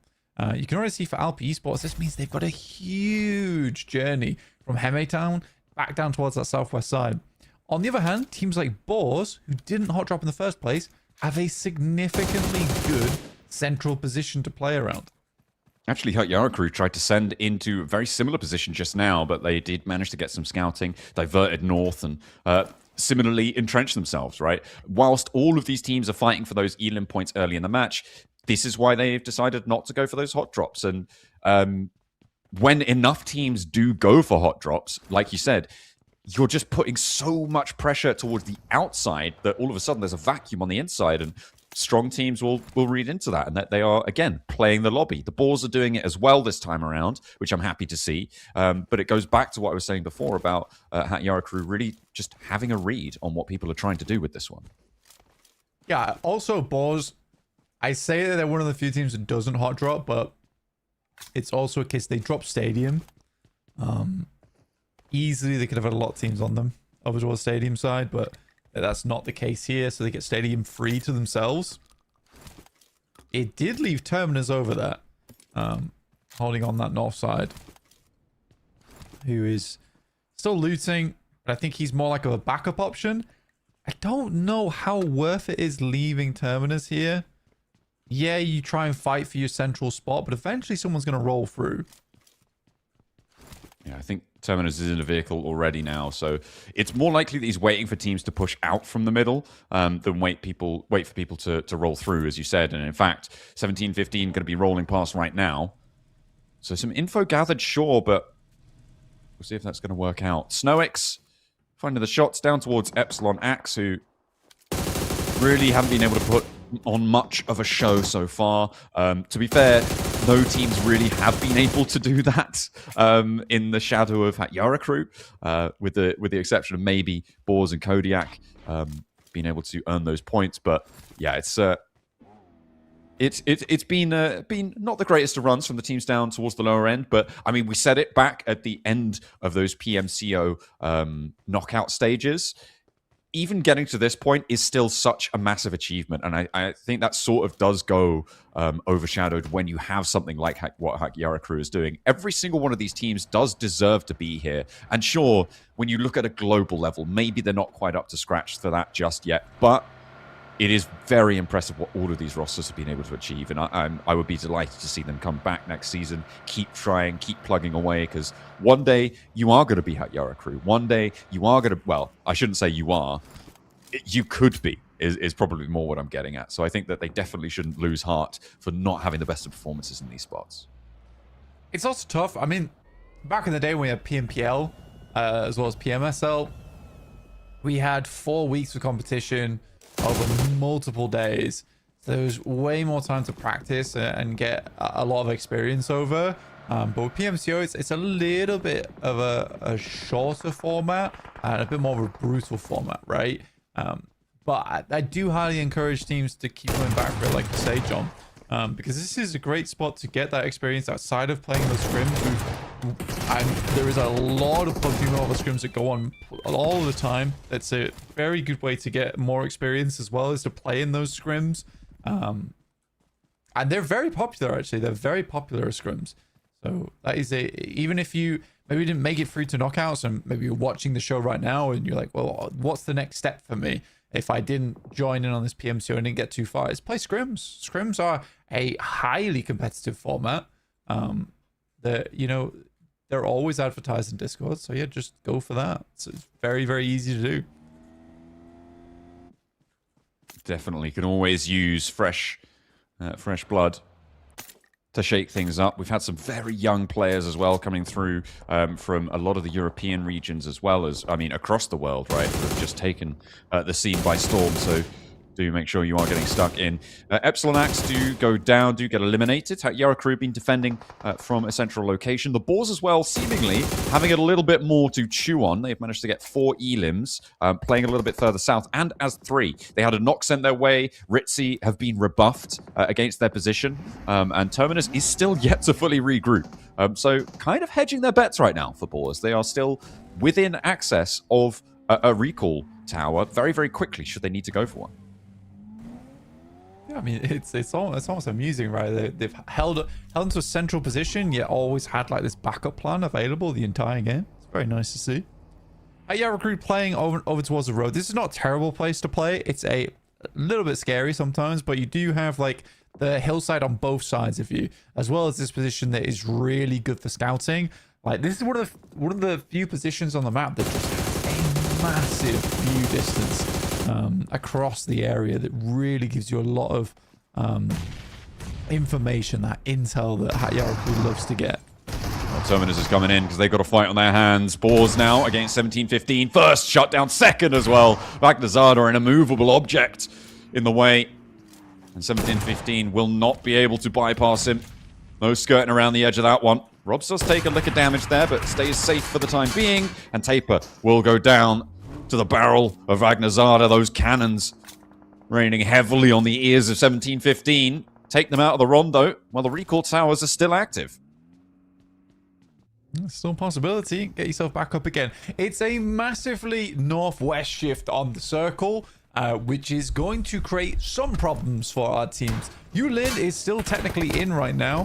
You can already see for Alp Esports, this means they've got a huge journey from Heme Town back down towards that southwest side. On the other hand, teams like Boars, who didn't hot drop in the first place, have a significantly good central position to play around. Actually, Hatyaku tried to send into a very similar position just now, but they did manage to get some scouting, diverted north, and similarly entrench themselves, right? Whilst all of these teams are fighting for those elim points early in the match, this is why they've decided not to go for those hot drops. And when enough teams do go for hot drops, like you said, you're just putting so much pressure towards the outside that all of a sudden there's a vacuum on the inside, and strong teams will read into that, and that they are, again, playing the lobby. The Boars are doing it as well this time around, which I'm happy to see. But it goes back to what I was saying before about Hatyaku really just having a read on what people are trying to do with this one. Yeah, also Boars, I say that they're one of the few teams that doesn't hot drop, but it's also a case they drop Stadium. Easily they could have had a lot of teams on them over towards Stadium side, but that's not the case here, so they get Stadium free to themselves. It did leave Terminus over there, holding on that north side, who is still looting, but I think he's more like a backup option. I don't know how worth it is leaving Terminus here. Yeah, you try and fight for your central spot, but eventually someone's going to roll through. Yeah, I think Terminus is in a vehicle already now, so it's more likely that he's waiting for teams to push out from the middle than wait for people to roll through, as you said. And in fact, 1715 going to be rolling past right now. So some info gathered, sure, but we'll see if that's going to work out. Snowix finding the shots down towards Epsilon Axe, who really haven't been able to put on much of a show so far. To be fair, no teams really have been able to do that in the shadow of Hatyara crew, with the exception of maybe Boars and Kodiak being able to earn those points. But yeah, it's been not the greatest of runs from the teams down towards the lower end. But I mean, we said it back at the end of those PMCO knockout stages. Even getting to this point is still such a massive achievement, and I think that sort of does go overshadowed when you have something like what Hatyara crew is doing. Every single one of these teams does deserve to be here, and sure, when you look at a global level, maybe they're not quite up to scratch for that just yet, but it is very impressive what all of these rosters have been able to achieve, and I would be delighted to see them come back next season, keep trying, keep plugging away, because one day you are going to be Hatyara crew. One day you are going to, well, I shouldn't say you are, you could be, is probably more what I'm getting at. So I think that they definitely shouldn't lose heart for not having the best of performances in these spots. It's also tough. I mean, back in the day when we had PMPL, as well as PMSL, we had 4 weeks of competition over multiple days, so there was way more time to practice and get a lot of experience over. But with PMCO, it's a little bit of a shorter format and a bit more of a brutal format, right? But I do highly encourage teams to keep coming back for it, like you say, John, because this is a great spot to get that experience outside of playing those scrims. There is a lot of PUBG Mobile scrims that go on all the time. That's a very good way to get more experience, as well as to play in those scrims. And they're very popular, actually. They're very popular scrims. So that is even if you maybe didn't make it through to knockouts, and maybe you're watching the show right now and you're like, well, what's the next step for me if I didn't join in on this PMCO and didn't get too far? Is play scrims. Scrims are a highly competitive format. They're always advertised in Discord, so yeah, just go for that. It's very, very easy to do. Definitely can always use fresh blood to shake things up. We've had some very young players as well coming through from a lot of the European regions, as well as, I mean, across the world, right? Who have just taken the scene by storm. So do make sure you are getting stuck in. Epsilon Axe do go down, do get eliminated. Hatyara crew been defending from a central location. The Boars as well, seemingly having a little bit more to chew on. They've managed to get 4 elims, playing a little bit further south, and as 3. They had a knock sent their way. Ritzy have been rebuffed against their position, and Terminus is still yet to fully regroup. So kind of hedging their bets right now for Boars. They are still within access of a recall tower very, very quickly, should they need to go for one. I mean, it's almost amusing, right? They've held into a central position, yet always had like this backup plan available the entire game. It's very nice to see. Hatyara crew playing over towards the road. This is not a terrible place to play. It's a little bit scary sometimes, but you do have like the hillside on both sides of you, as well as this position that is really good for scouting. Like, this is one of the few positions on the map that just has a massive view distance across the area that really gives you a lot of information, that intel that Hatyara crew loves to get. Well, Terminus is coming in because they've got a fight on their hands. Boars now against 1715. First shutdown, second as well. Ragnazada, an immovable object in the way. And 1715 will not be able to bypass him. No skirting around the edge of that one. Robs does take a lick of damage there, but stays safe for the time being. And Taper will go down to the barrel of Ragnazada. Those cannons raining heavily on the ears of 1715. Take them out of the Rondo while the recall towers are still active. Still a possibility. Get yourself back up again. It's a massively northwest shift on the circle, which is going to create some problems for our teams. Yulin is still technically in right now,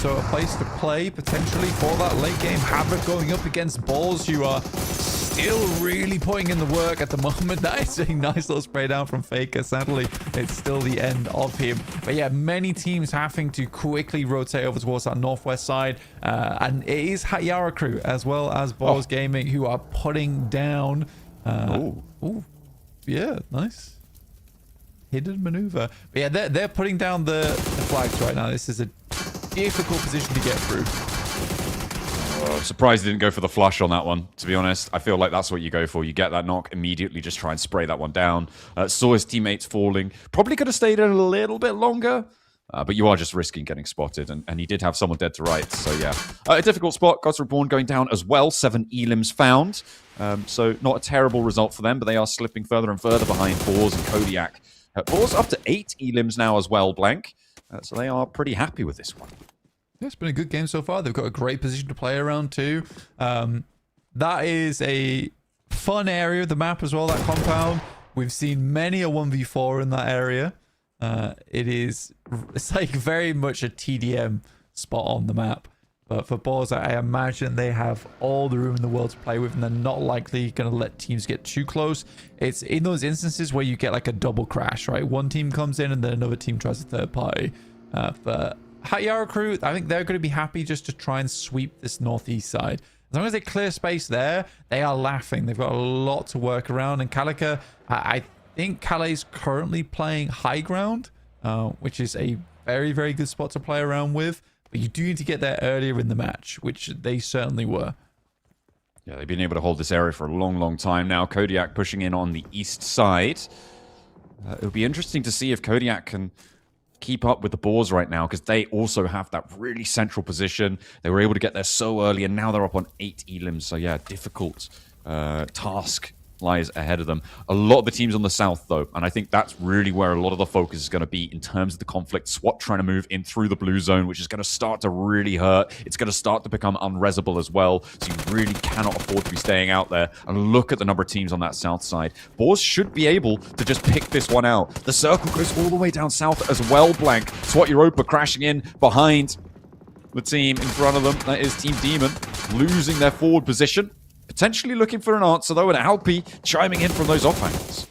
so a place to play potentially for that late game havoc, going up against Balls, who are still really putting in the work at the moment. That is a nice little spray down from Faker. Sadly, it's still the end of him. But yeah, many teams having to quickly rotate over towards that northwest side, and it is Hatyara crew as well as Balls Gaming who are putting down. Ooh, yeah, nice. Hidden maneuver. But yeah, they're putting down the flags right now. This is a difficult position to get through. Oh, surprised he didn't go for the flush on that one, to be honest. I feel like that's what you go for. You get that knock, immediately just try and spray that one down. Saw his teammates falling. Probably could have stayed in a little bit longer, but you are just risking getting spotted, and he did have someone dead to right, so yeah. A difficult spot. Gods Reborn going down as well. 7 elims found. So not a terrible result for them, but they are slipping further and further behind Boars and Kodiak. Boars up to 8 elims now as well, Blank. So they are pretty happy with this one. Yeah, it's been a good game so far. They've got a great position to play around too. That is a fun area of the map as well, that compound. We've seen many a 1v4 in that area. It's like very much a TDM spot on the map. But for Boars, I imagine they have all the room in the world to play with, and they're not likely going to let teams get too close. It's in those instances where you get like a double crash, right? One team comes in and then another team tries a third party. But Hatyara crew, I think they're going to be happy just to try and sweep this northeast side. As long as they clear space there, they are laughing. They've got a lot to work around. And Calica, I think Calais currently playing high ground, which is a very, very good spot to play around with. But you do need to get there earlier in the match, which they certainly were. Yeah, they've been able to hold this area for a long, long time now. Kodiak pushing in on the east side. It'll be interesting to see if Kodiak can keep up with the Boars right now, because they also have that really central position. They were able to get there so early, and now they're up on 8 elims. So yeah, difficult task lies ahead of them. A lot of the teams on the south, though, and I think that's really where a lot of the focus is going to be in terms of the conflict. SWAT trying to move in through the blue zone, which is going to start to really hurt. It's going to start to become unresable as well, so you really cannot afford to be staying out there. And look at the number of teams on that south side. Boars should be able to just pick this one out. The circle goes all the way down south as well, Blank. SWAT Europa crashing in behind the team in front of them. That is Team Demon losing their forward position. Potentially looking for an answer, though, and Alpi chiming in from those off angles.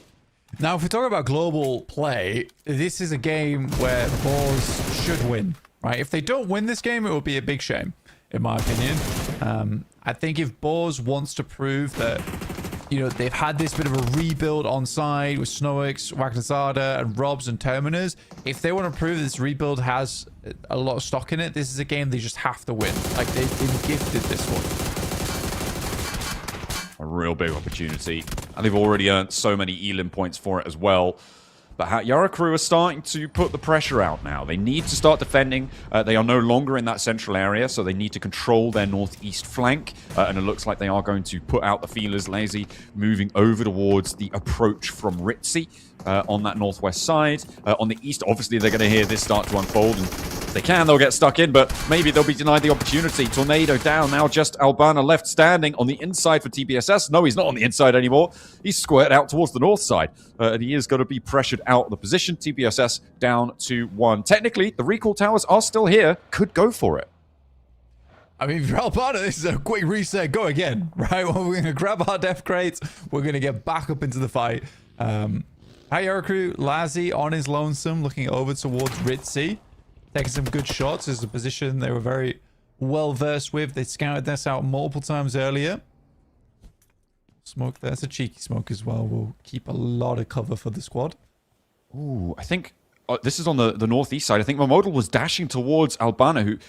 Now, if we talk about global play, this is a game where Boars should win, right? If they don't win this game, it will be a big shame, in my opinion. I think if Boars wants to prove that, you know, they've had this bit of a rebuild on side with Snoix, Wagnazada, and Robs and Terminus, if they want to prove this rebuild has a lot of stock in it, this is a game they just have to win. Like, they've been gifted this one. A real big opportunity, and they've already earned so many elim points for it as well. But Hatyara crew are starting to put the pressure out now. They need to start defending. They are no longer in that central area, so they need to control their northeast flank. And it looks like they are going to put out the feelers. Lazy moving over towards the approach from Ritzy on that northwest side. On the east, obviously, they're going to hear this start to unfold. And if they can, they'll get stuck in, but maybe they'll be denied the opportunity. Tornado down, now just Albana left standing on the inside for TBSS. No, he's not on the inside anymore. He's squared out towards the north side, and he is going to be pressured out of the position. TBSS down to 1. Technically, the recall towers are still here. Could go for it. I mean, for Albana, this is a quick reset. Go again, right? Well, we're going to grab our death crates. We're going to get back up into the fight. Hatyara crew, Lazi on his lonesome, looking over towards Ritzy. Taking some good shots. This is a position they were very well versed with. They scouted this out multiple times earlier. Smoke, there's a cheeky smoke as well. We'll keep a lot of cover for the squad. Ooh, I think this is on the northeast side. I think Momodal was dashing towards Albana, who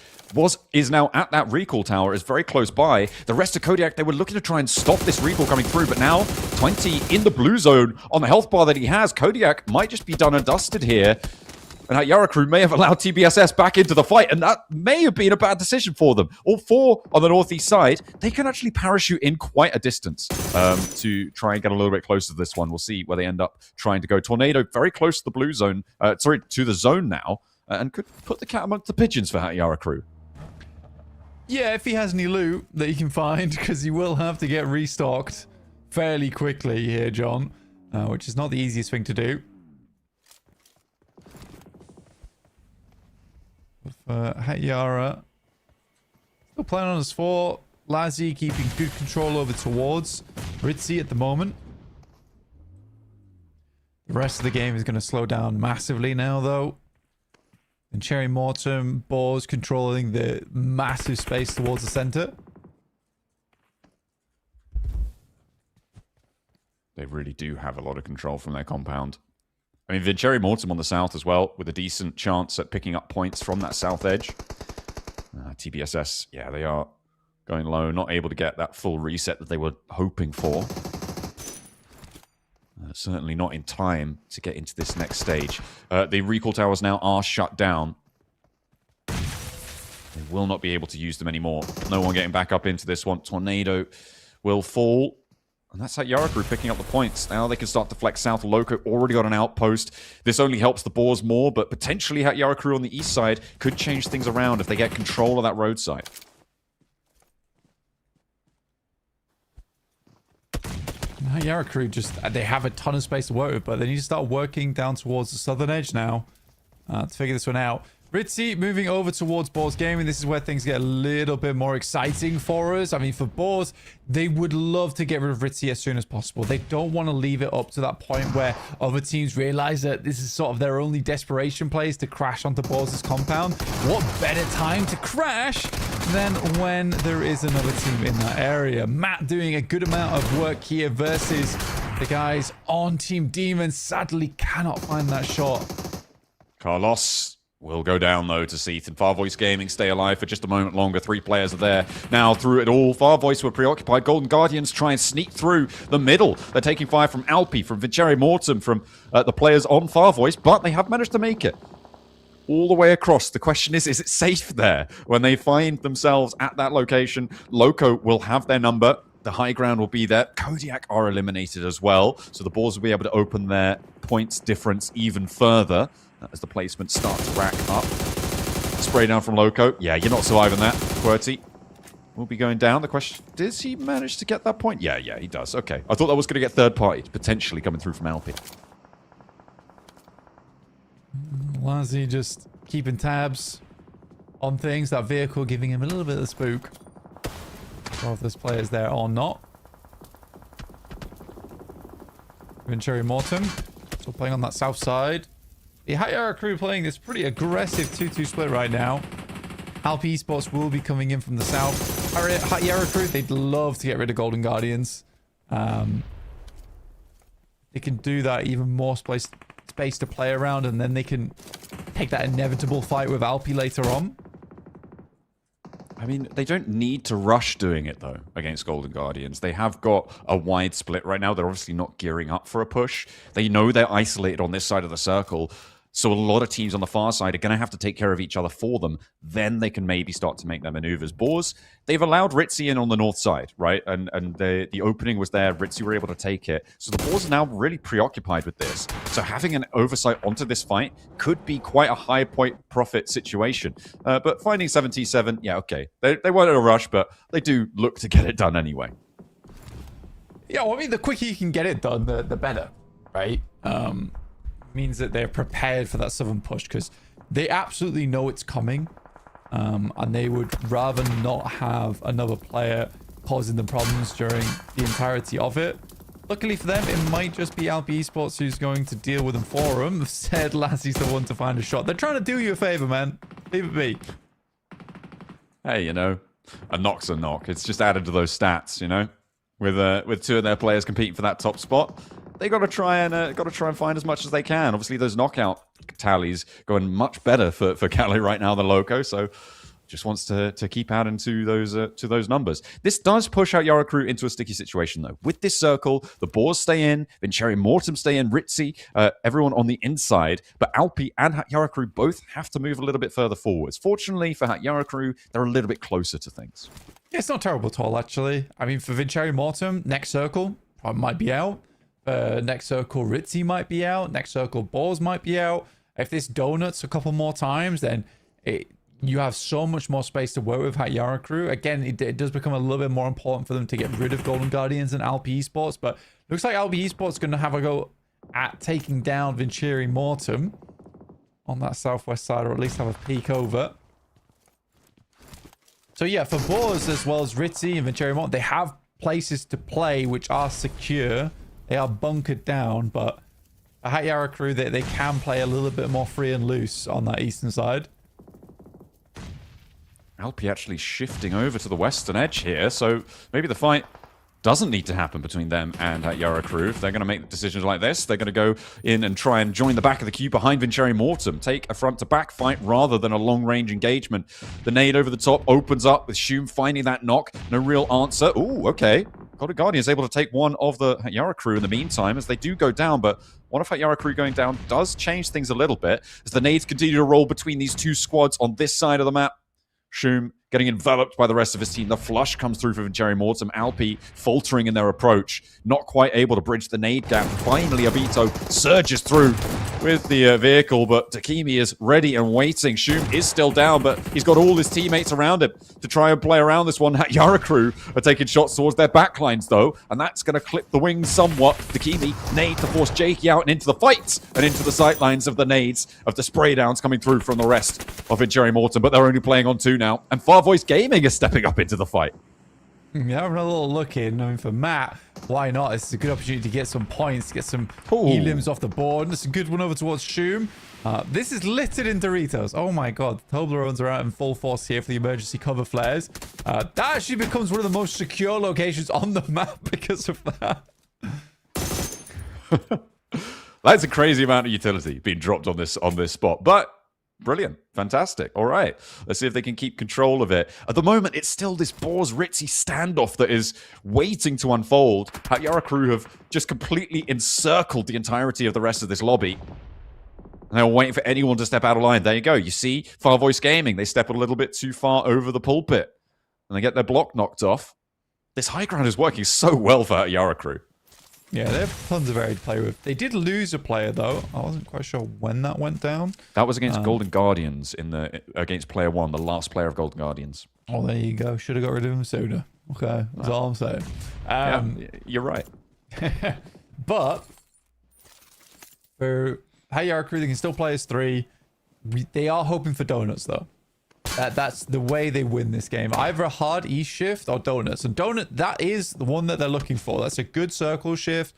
is now at that recall tower, is very close by. The rest of Kodiak, they were looking to try and stop this recall coming through, but now 20 in the blue zone on the health bar that he has. Kodiak might just be done and dusted here. And Hatyara crew may have allowed TBSS back into the fight, and that may have been a bad decision for them. All 4 on the northeast side, they can actually parachute in quite a distance to try and get a little bit closer to this one. We'll see where they end up trying to go. Tornado very close to the blue zone, to the zone now, and could put the cat amongst the pigeons for Hatyara crew. Yeah, if he has any loot that he can find, because he will have to get restocked fairly quickly here, John, which is not the easiest thing to do. Hatyara still playing on his 4. Lazi keeping good control over towards Ritzy at the moment. The rest of the game is going to slow down massively now, though. And Cherry Mortem, Boars controlling the massive space towards the center. They really do have a lot of control from their compound. I mean, Vincherry Mortem on the south as well, with a decent chance at picking up points from that south edge. TBSS, yeah, they are going low, not able to get that full reset that they were hoping for. Certainly not in time to get into this next stage. The recall towers now are shut down. They will not be able to use them anymore. No one getting back up into this one. Tornado will fall. And that's how HORAIRES picking up the points. Now they can start to flex south. Loco already got an outpost. This only helps the Boars more, but potentially HORAIRES on the east side could change things around if they get control of that roadside. HORAIRES just, they have a ton of space to work with, but they need to start working down towards the southern edge now to figure this one out. Ritzy moving over towards Boars Gaming. This is where things get a little bit more exciting for us. I mean, for Boars, they would love to get rid of Ritzy as soon as possible. They don't want to leave it up to that point where other teams realize that this is sort of their only desperation plays to crash onto Boars' compound. What better time to crash than when there is another team in that area? Matt doing a good amount of work here versus the guys on Team Demon. Sadly, cannot find that shot. Carlos will go down, though, to Seath. And Farvoice Gaming stay alive for just a moment longer. 3 players are there now through it all. Farvoice were preoccupied. Golden Guardians try and sneak through the middle. They're taking fire from Alpi, from Vincere Mortem, from the players on Farvoice, but they have managed to make it all the way across. The question is it safe there? When they find themselves at that location, Loco will have their number. The high ground will be there. Kodiak are eliminated as well, so the Boars will be able to open their points difference even further as the placements start to rack up. Spray down from Loco. Yeah, you're not surviving that. QWERTY will be going down. The question, does he manage to get that point? Yeah, he does. Okay. I thought that was going to get third party, potentially coming through from Alpi. Lazzy just keeping tabs on things. That vehicle giving him a little bit of the spook. Well, if this player's there or not. Vincere Mortem still playing on that south side. The HORAIRES crew playing this pretty aggressive 2-2 split right now. Alpi Esports will be coming in from the south. HORAIRES crew, they'd love to get rid of Golden Guardians. They can do that, even more space to play around, and then they can take that inevitable fight with Alpi later on. I mean, they don't need to rush doing it, though, against Golden Guardians. They have got a wide split right now. They're obviously not gearing up for a push. They know they're isolated on this side of the circle. So a lot of teams on the far side are going to have to take care of each other for them. Then they can maybe start to make their maneuvers. Boars, they've allowed Ritzy in on the north side, right? And the opening was there. Ritzy were able to take it. So the Boars are now really preoccupied with this. So having an oversight onto this fight could be quite a high point profit situation. But finding 77, yeah, okay. They weren't in a rush, but they do look to get it done anyway. Yeah, well, I mean, the quicker you can get it done, the better, right? Means that they're prepared for that southern push because they absolutely know it's coming, and they would rather not have another player causing them problems during the entirety of it. Luckily for them, it might just be Alpi Esports who's going to deal with them for them. Said Lassie's the one to find a shot. They're trying to do you a favor, man. Leave it be. Hey, you know, a knock's a knock. It's just added to those stats, you know, with 2 of their players competing for that top spot. They got to try and find as much as they can. Obviously, those knockout tallies going much better for Cali right now than Loco. So, just wants to keep adding to those numbers. This does push out HORAIRES into a sticky situation though. With this circle, the Boars stay in, Vincere Mortem stay in, Ritzy, everyone on the inside. But Alpi and HORAIRES both have to move a little bit further forwards. Fortunately for HORAIRES, they're a little bit closer to things. Yeah, it's not terrible at all, actually. I mean, for Vincere Mortem, next circle probably might be out. Next circle, Ritzy might be out. Next circle, Boars might be out. If this donuts a couple more times, then you have so much more space to work with HORAIRES. Again, it does become a little bit more important for them to get rid of Golden Guardians and Alpi Esports. But looks like Alpi Esports going to have a go at taking down Vincere Mortem on that southwest side, or at least have a peek over. So yeah, for Boars as well as Ritzy and Vincere Mortem, they have places to play which are secure. They are bunkered down, but a HORAIRES, they can play a little bit more free and loose on that eastern side. Alpi actually shifting over to the western edge here, so maybe the fight doesn't need to happen between them and Yara crew. If they're going to make decisions like this, they're going to go in and try and join the back of the queue behind Vincere Mortem. Take a front-to-back fight rather than a long-range engagement. The nade over the top opens up with Shum finding that knock. No real answer. Ooh, okay. Golden Guardian is able to take one of the Yara crew in the meantime as they do go down, but one of Yara crew going down does change things a little bit as the nades continue to roll between these two squads on this side of the map. Shum getting enveloped by the rest of his team. The flush comes through for Vincere Mortem. Alpi faltering in their approach. Not quite able to bridge the nade gap. Finally, Abito surges through with the vehicle, but Takimi is ready and waiting. Shum is still down, but he's got all his teammates around him to try and play around this one. Yara crew are taking shots towards their backlines, though, and that's going to clip the wings somewhat. Takimi nade to force Jakey out and into the fight and into the sightlines of the nades of the spray downs coming through from the rest of Vincere Mortem, but they're only playing on 2 now. And Far Voice Gaming is stepping up into the fight. Yeah, having a little look in. I mean, for Matt, why not? It's a good opportunity to get some points, get some elims off the board. It's a good one over towards Shum. This is littered in Doritos. Oh my god. Toblerones are out in full force here for the emergency cover flares. That actually becomes one of the most secure locations on the map because of that. That's a crazy amount of utility being dropped on this spot, but brilliant. Fantastic. All right. Let's see if they can keep control of it. At the moment, it's still this Boars Ritzy standoff that is waiting to unfold. Yara crew have just completely encircled the entirety of the rest of this lobby. And they're waiting for anyone to step out of line. There you go. You see, Far Voice Gaming, they step a little bit too far over the pulpit. And they get their block knocked off. This high ground is working so well for Yara crew. Yeah, they have tons of area to play with. They did lose a player, though. I wasn't quite sure when that went down. That was against Golden Guardians against player 1, the last player of Golden Guardians. Oh, there you go. Should have got rid of him sooner. Okay, that's all I'm saying. Yeah, you're right. But for Yara crew, they can still play as 3. They are hoping for donuts, though. That's the way they win this game. Either a hard E shift or donuts. And donut, that is the one that they're looking for. That's a good circle shift.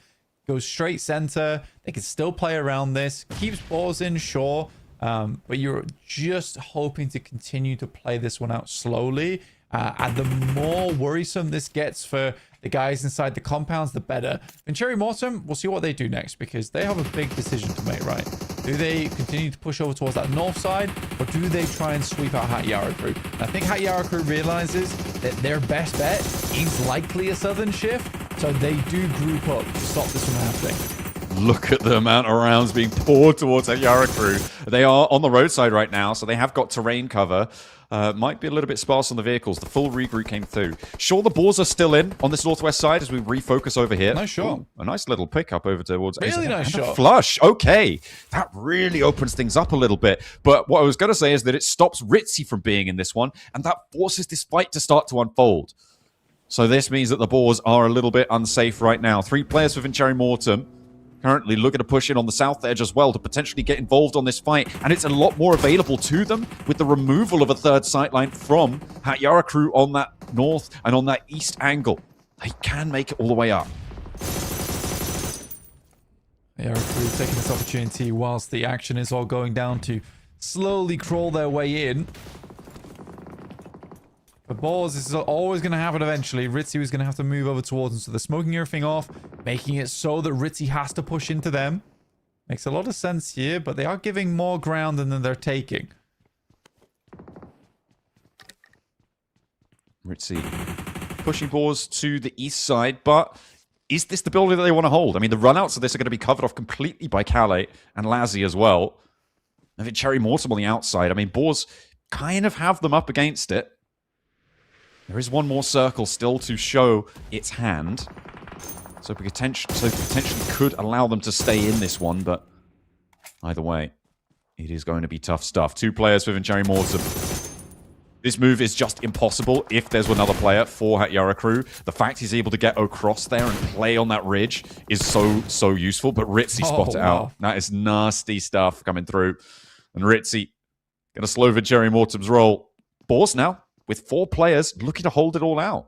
Goes straight center. They can still play around this. Keeps balls in, sure. But you're just hoping to continue to play this one out slowly. And the more worrisome this gets for the guys inside the compounds, the better. Vincere Mortem, we'll see what they do next, because they have a big decision to make, right? Do they continue to push over towards that north side, or do they try and sweep out Yara crew? And I think Yara crew realizes that their best bet is likely a southern shift, so they do group up to stop this from happening. Look at the amount of rounds being poured towards Yara crew. They are on the roadside right now, so they have got terrain cover. Might be a little bit sparse on the vehicles. The full regroup came through. Sure, the Boars are still in on this northwest side as we refocus over here. Nice shot. Ooh, a nice little pickup over towards... Really nice shot. Flush. Okay. That really opens things up a little bit. But what I was going to say is that it stops Ritzy from being in this one, and that forces this fight to start to unfold. So this means that the Boars are a little bit unsafe right now. 3 players for Vincere Mortem. Currently looking to push in on the south edge as well to potentially get involved on this fight. And it's a lot more available to them with the removal of a third sightline from Yara crew on that north and on that east angle. They can make it all the way up. Yara crew taking this opportunity whilst the action is all going down to slowly crawl their way in. For Boars, this is always going to happen eventually. Ritzy was going to have to move over towards them, so they're smoking everything off, making it so that Ritzy has to push into them. Makes a lot of sense here, but they are giving more ground than they're taking. Ritzy pushing Boars to the east side, but is this the building that they want to hold? I mean, the runouts of this are going to be covered off completely by Calais and Lazzy as well. And Vincere Mortem on the outside. I mean, Boars kind of have them up against it. There is one more circle still to show its hand. So potentially could allow them to stay in this one, but either way, it is going to be tough stuff. 2 players for Vincere Mortem. This move is just impossible if there's another player for Yara crew. The fact he's able to get across there and play on that ridge is so useful, but Ritzy spot it out. That is nasty stuff coming through. And Ritzy going to slow Vincere Mortem's roll. Boars now, with 4 players looking to hold it all out.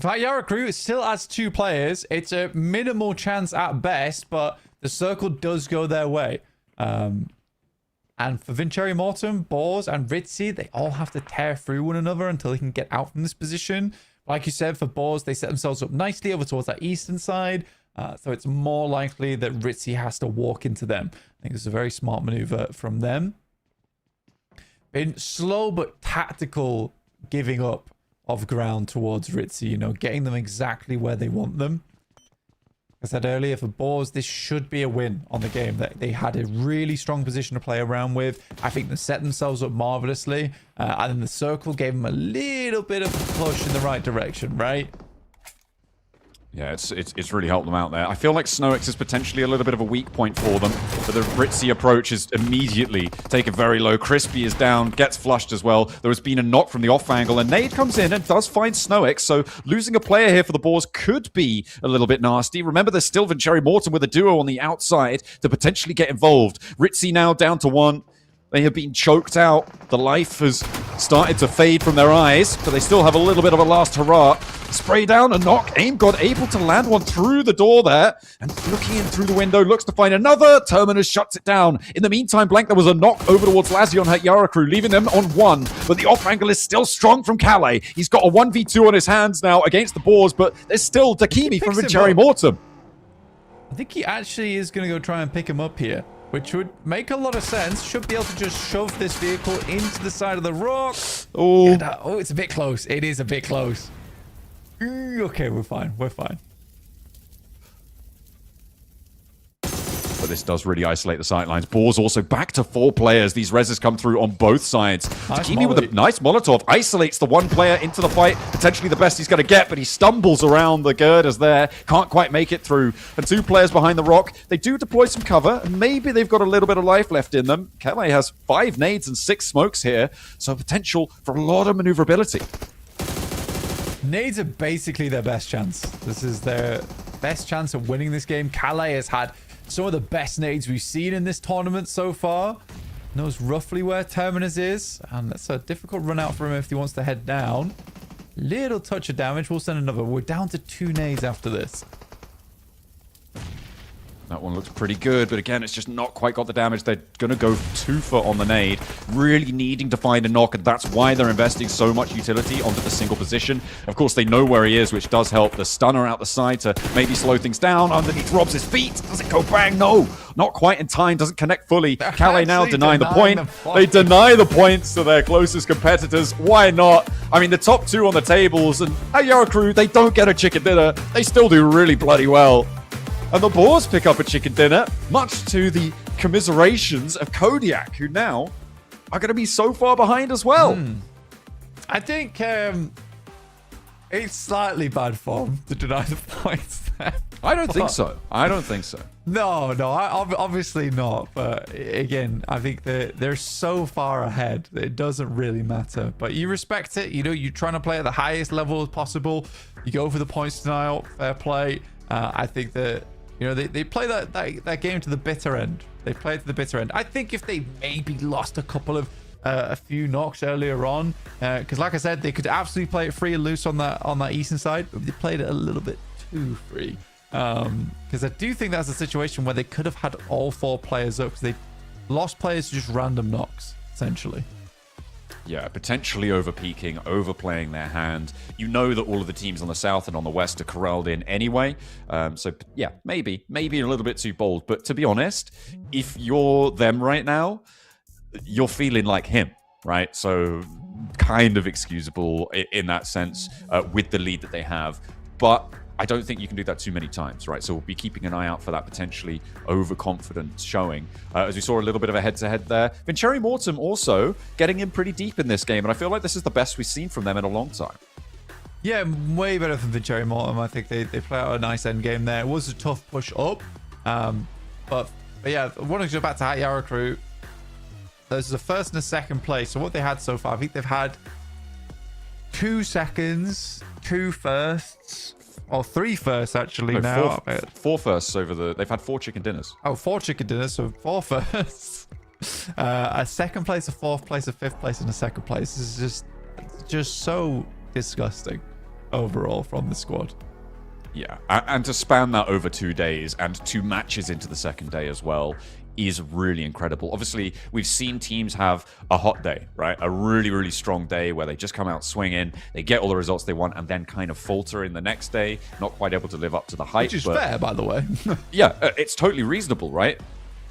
Yara crew still has 2 players. It's a minimal chance at best, but the circle does go their way. And for Vincere Mortem, Boars, and Ritzy, they all have to tear through one another until they can get out from this position. Like you said, for boars, they set themselves up nicely over towards that eastern side. So it's more likely that Ritzy has to walk into them. I think this is a very smart maneuver from them. Been slow but tactical giving up of ground towards Ritzy, you know, getting them exactly where they want them. I said earlier, for boars, this should be a win on the game. They had a really strong position to play around with. I think they set themselves up marvelously. And then the circle gave them a little bit of a push in the right direction, right? Yeah, it's really helped them out there. I feel like Snowix is potentially a little bit of a weak point for them, but the Ritzy approach is immediately taken very low. Crispy is down, gets flushed as well. There has been a knock from the off angle, and Nade comes in and does find Snowix, so losing a player here for the Boars could be a little bit nasty. Remember, there's still Vincherry Morton with a duo on the outside to potentially get involved. Ritzy now down to 1. They have been choked out. The life has started to fade from their eyes, but they still have a little bit of a last hurrah. Spray down, a knock. Aim God able to land one through the door there. And looking in through the window, looks to find another. Terminus shuts it down. In the meantime, Blank, there was a knock over towards Lazion at Yara Crew, leaving them on 1. But the off angle is still strong from Calais. He's got a 1v2 on his hands now against the Boars, but there's still Dakimi from Vincherry Morton. I think he actually is going to go try and pick him up here, which would make a lot of sense. Should be able to just shove this vehicle into the side of the rock. Oh, oh, it's a bit close. It is a bit close. Okay, we're fine. We're fine. But this does really isolate the sightlines. Boars also back to 4 players. These reses come through on both sides. Dakimi with a nice Molotov isolates the 1 player into the fight. Potentially the best he's going to get, but he stumbles around the girders there. Can't quite make it through. And 2 players behind the rock. They do deploy some cover, and maybe they've got a little bit of life left in them. Calais has 5 nades and 6 smokes here, so potential for a lot of maneuverability. Nades are basically their best chance. This is their best chance of winning this game. Calais has had some of the best nades we've seen in this tournament so far. Knows roughly where Terminus is, and that's a difficult run out for him if he wants to head down. Little touch of damage. We'll send another. We're down to 2 nades after this. That one looks pretty good, but again, it's just not quite got the damage. They're going to go 2 for on the nade, really needing to find a knock, and that's why they're investing so much utility onto the single position. Of course, they know where he is, which does help. The stunner out the side to maybe slow things down. Underneath Rob's his feet. Does it go bang? No, not quite in time. Doesn't connect fully. Calais now denying the point. They deny the points to their closest competitors. Why not? I mean, the top 2 on the tables, and at Yara Crew, they don't get a chicken dinner. They still do really bloody well. And the Boars pick up a chicken dinner, much to the commiserations of Kodiak, who now are going to be so far behind as well. I think it's slightly bad form to deny the points there. I don't think so. I don't think so. No, obviously not. But again, I think they're so far ahead that it doesn't really matter. But you respect it. You know, you're trying to play at the highest level as possible. You go for the points denial. Fair play. I think that, you know, they play that game to the bitter end. They play it to the bitter end. I think if they maybe lost a couple of a few knocks earlier on, because like I said, they could absolutely play it free and loose on that eastern side, but they played it a little bit too free. Because I do think that's a situation where they could have had all 4 players up, because they lost players to just random knocks, essentially. Yeah, potentially over-peaking, overplaying their hand. You know that all of the teams on the south and on the west are corralled in anyway. So, yeah, maybe a little bit too bold. But to be honest, if you're them right now, you're feeling like him, right? So, kind of excusable in that sense with the lead that they have. But I don't think you can do that too many times, right? So we'll be keeping an eye out for that potentially overconfident showing. As we saw a little bit of a head-to-head there. Vincherry Morton also getting in pretty deep in this game, and I feel like this is the best we've seen from them in a long time. Yeah, way better than Vincherry Morton. I think they play out a nice end game there. It was a tough push up. But yeah, I want to go back to Hat Yara Crew. There's a first and a second place. So what they had so far, I think they've had 2 seconds, 2 firsts, or 3 firsts actually now. 4 firsts over the... They've had 4 chicken dinners. Oh, 4 chicken dinners, so 4 firsts. A second place, a 4th place, a 5th place, and a 2nd place. This is just so disgusting overall from the squad. Yeah, and to span that over 2 days and 2 matches into the second day as well is really incredible. Obviously, we've seen teams have a hot day, right? A really, really strong day where they just come out swinging, they get all the results they want, and then kind of falter in the next day, not quite able to live up to the hype. Which is fair, by the way. Yeah, it's totally reasonable, right?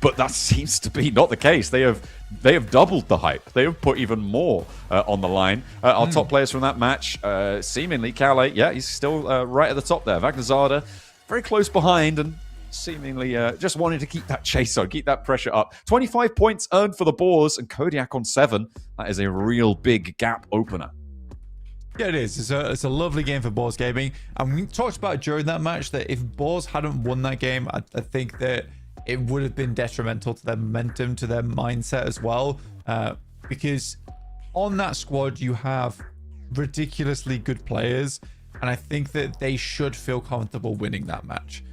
But that seems to be not the case. They have doubled the hype. They have put even more on the line. Our top players from that match, seemingly Calais, yeah, he's still right at the top there. Vagnazada, very close behind, and seemingly just wanting to keep that chase on, keep that pressure up. 25 points earned for the Boars, and Kodiak on 7. That is a real big gap opener. Yeah, it is. It's a lovely game for Boars Gaming. And we talked about during that match that if Boars hadn't won that game, I think that it would have been detrimental to their momentum, to their mindset as well. Because on that squad, you have ridiculously good players. And I think that they should feel comfortable winning that match,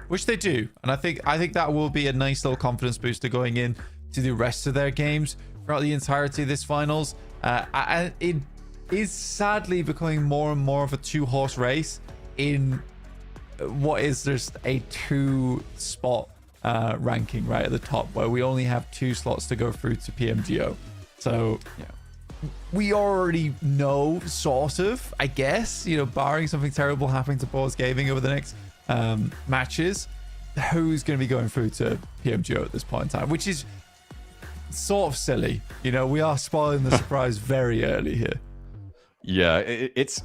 which they do. And I think that will be a nice little confidence booster going in to the rest of their games throughout the entirety of this finals. And it is sadly becoming more and more of a two-horse race in what is just a two-spot ranking right at the top, where we only have 2 slots to go through to PMGO. So yeah, we already know, sort of, I guess, you know, barring something terrible happening to Boars Gaming over the next matches, who's going to be going through to PMGO at this point in time, which is sort of silly. You know, we are spoiling the surprise very early here. Yeah, it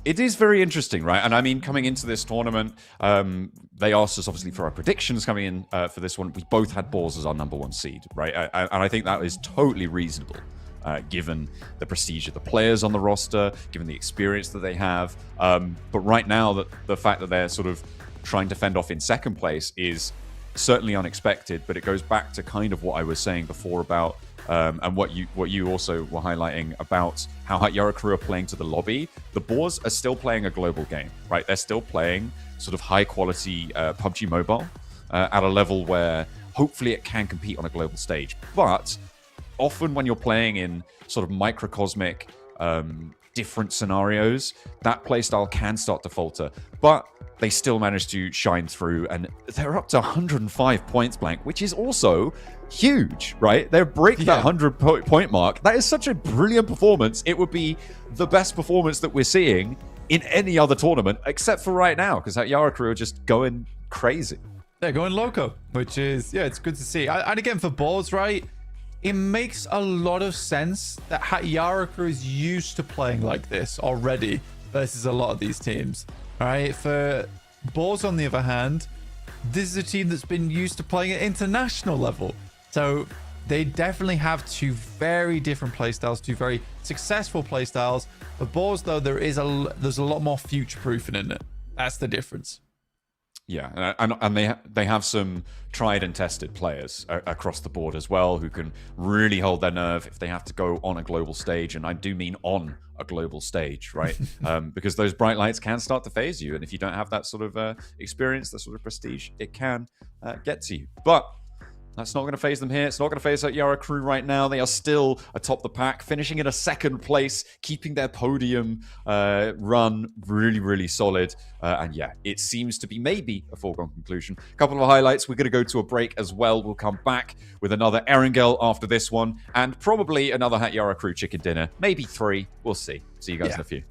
is very interesting, right? And I mean, coming into this tournament, they asked us obviously for our predictions coming in for this one. We both had Boars as our #1 seed, right? And I think that is totally reasonable, given the prestige of the players on the roster, given the experience that they have. But right now, the fact that they're sort of trying to fend off in second place is certainly unexpected. But it goes back to kind of what I was saying before about. And what you also were highlighting about how Yara crew are playing to the lobby. The Boars are still playing a global game, right? They're still playing sort of high quality PUBG Mobile at a level where hopefully it can compete on a global stage. But often when you're playing in sort of microcosmic different scenarios, that playstyle can start to falter. But they still manage to shine through, and they're up to 105 points blank, which is also huge, right? They break that 100-point mark. That is such a brilliant performance. It would be the best performance that we're seeing in any other tournament, except for right now, because that Yara crew are just going crazy. They're going loco, which is, yeah, it's good to see. And again, for Boars, right, it makes a lot of sense that Yara crew is used to playing like this already versus a lot of these teams. All right, for Boars, on the other hand, this is a team that's been used to playing at international level. So they definitely have 2 very different playstyles, 2 very successful playstyles. For Boars, though, there's a lot more future-proofing in it. That's the difference. Yeah, and they have some tried and tested players across the board as well, who can really hold their nerve if they have to go on a global stage, and I do mean on a global stage, right? Because those bright lights can start to phase you, and if you don't have that sort of experience, that sort of prestige, it can get to you. But that's not going to phase them here. It's not going to phase that Yara crew right now. They are still atop the pack, finishing in a second place, keeping their podium run really, really solid. And yeah, it seems to be maybe a foregone conclusion. A couple of highlights. We're going to go to a break as well. We'll come back with another Erangel after this one, and probably another Hat Yara crew chicken dinner. Maybe 3. We'll see. See you guys in a few.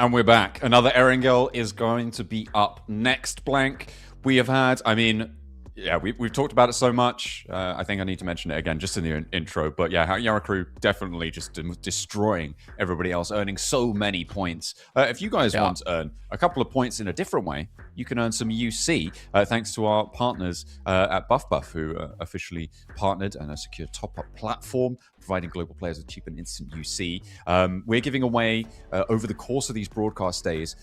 And we're back. Another Erangel is going to be up next, Blank. We have had, I mean, yeah, we've talked about it so much. I think I need to mention it again just in the intro. But yeah, Yara Crew definitely just destroying everybody else, earning so many points. If you guys want to earn a couple of points in a different way, you can earn some UC thanks to our partners at BuffBuff, who officially partnered and a secure top-up platform, providing global players with cheap and instant UC. We're giving away, over the course of these broadcast days,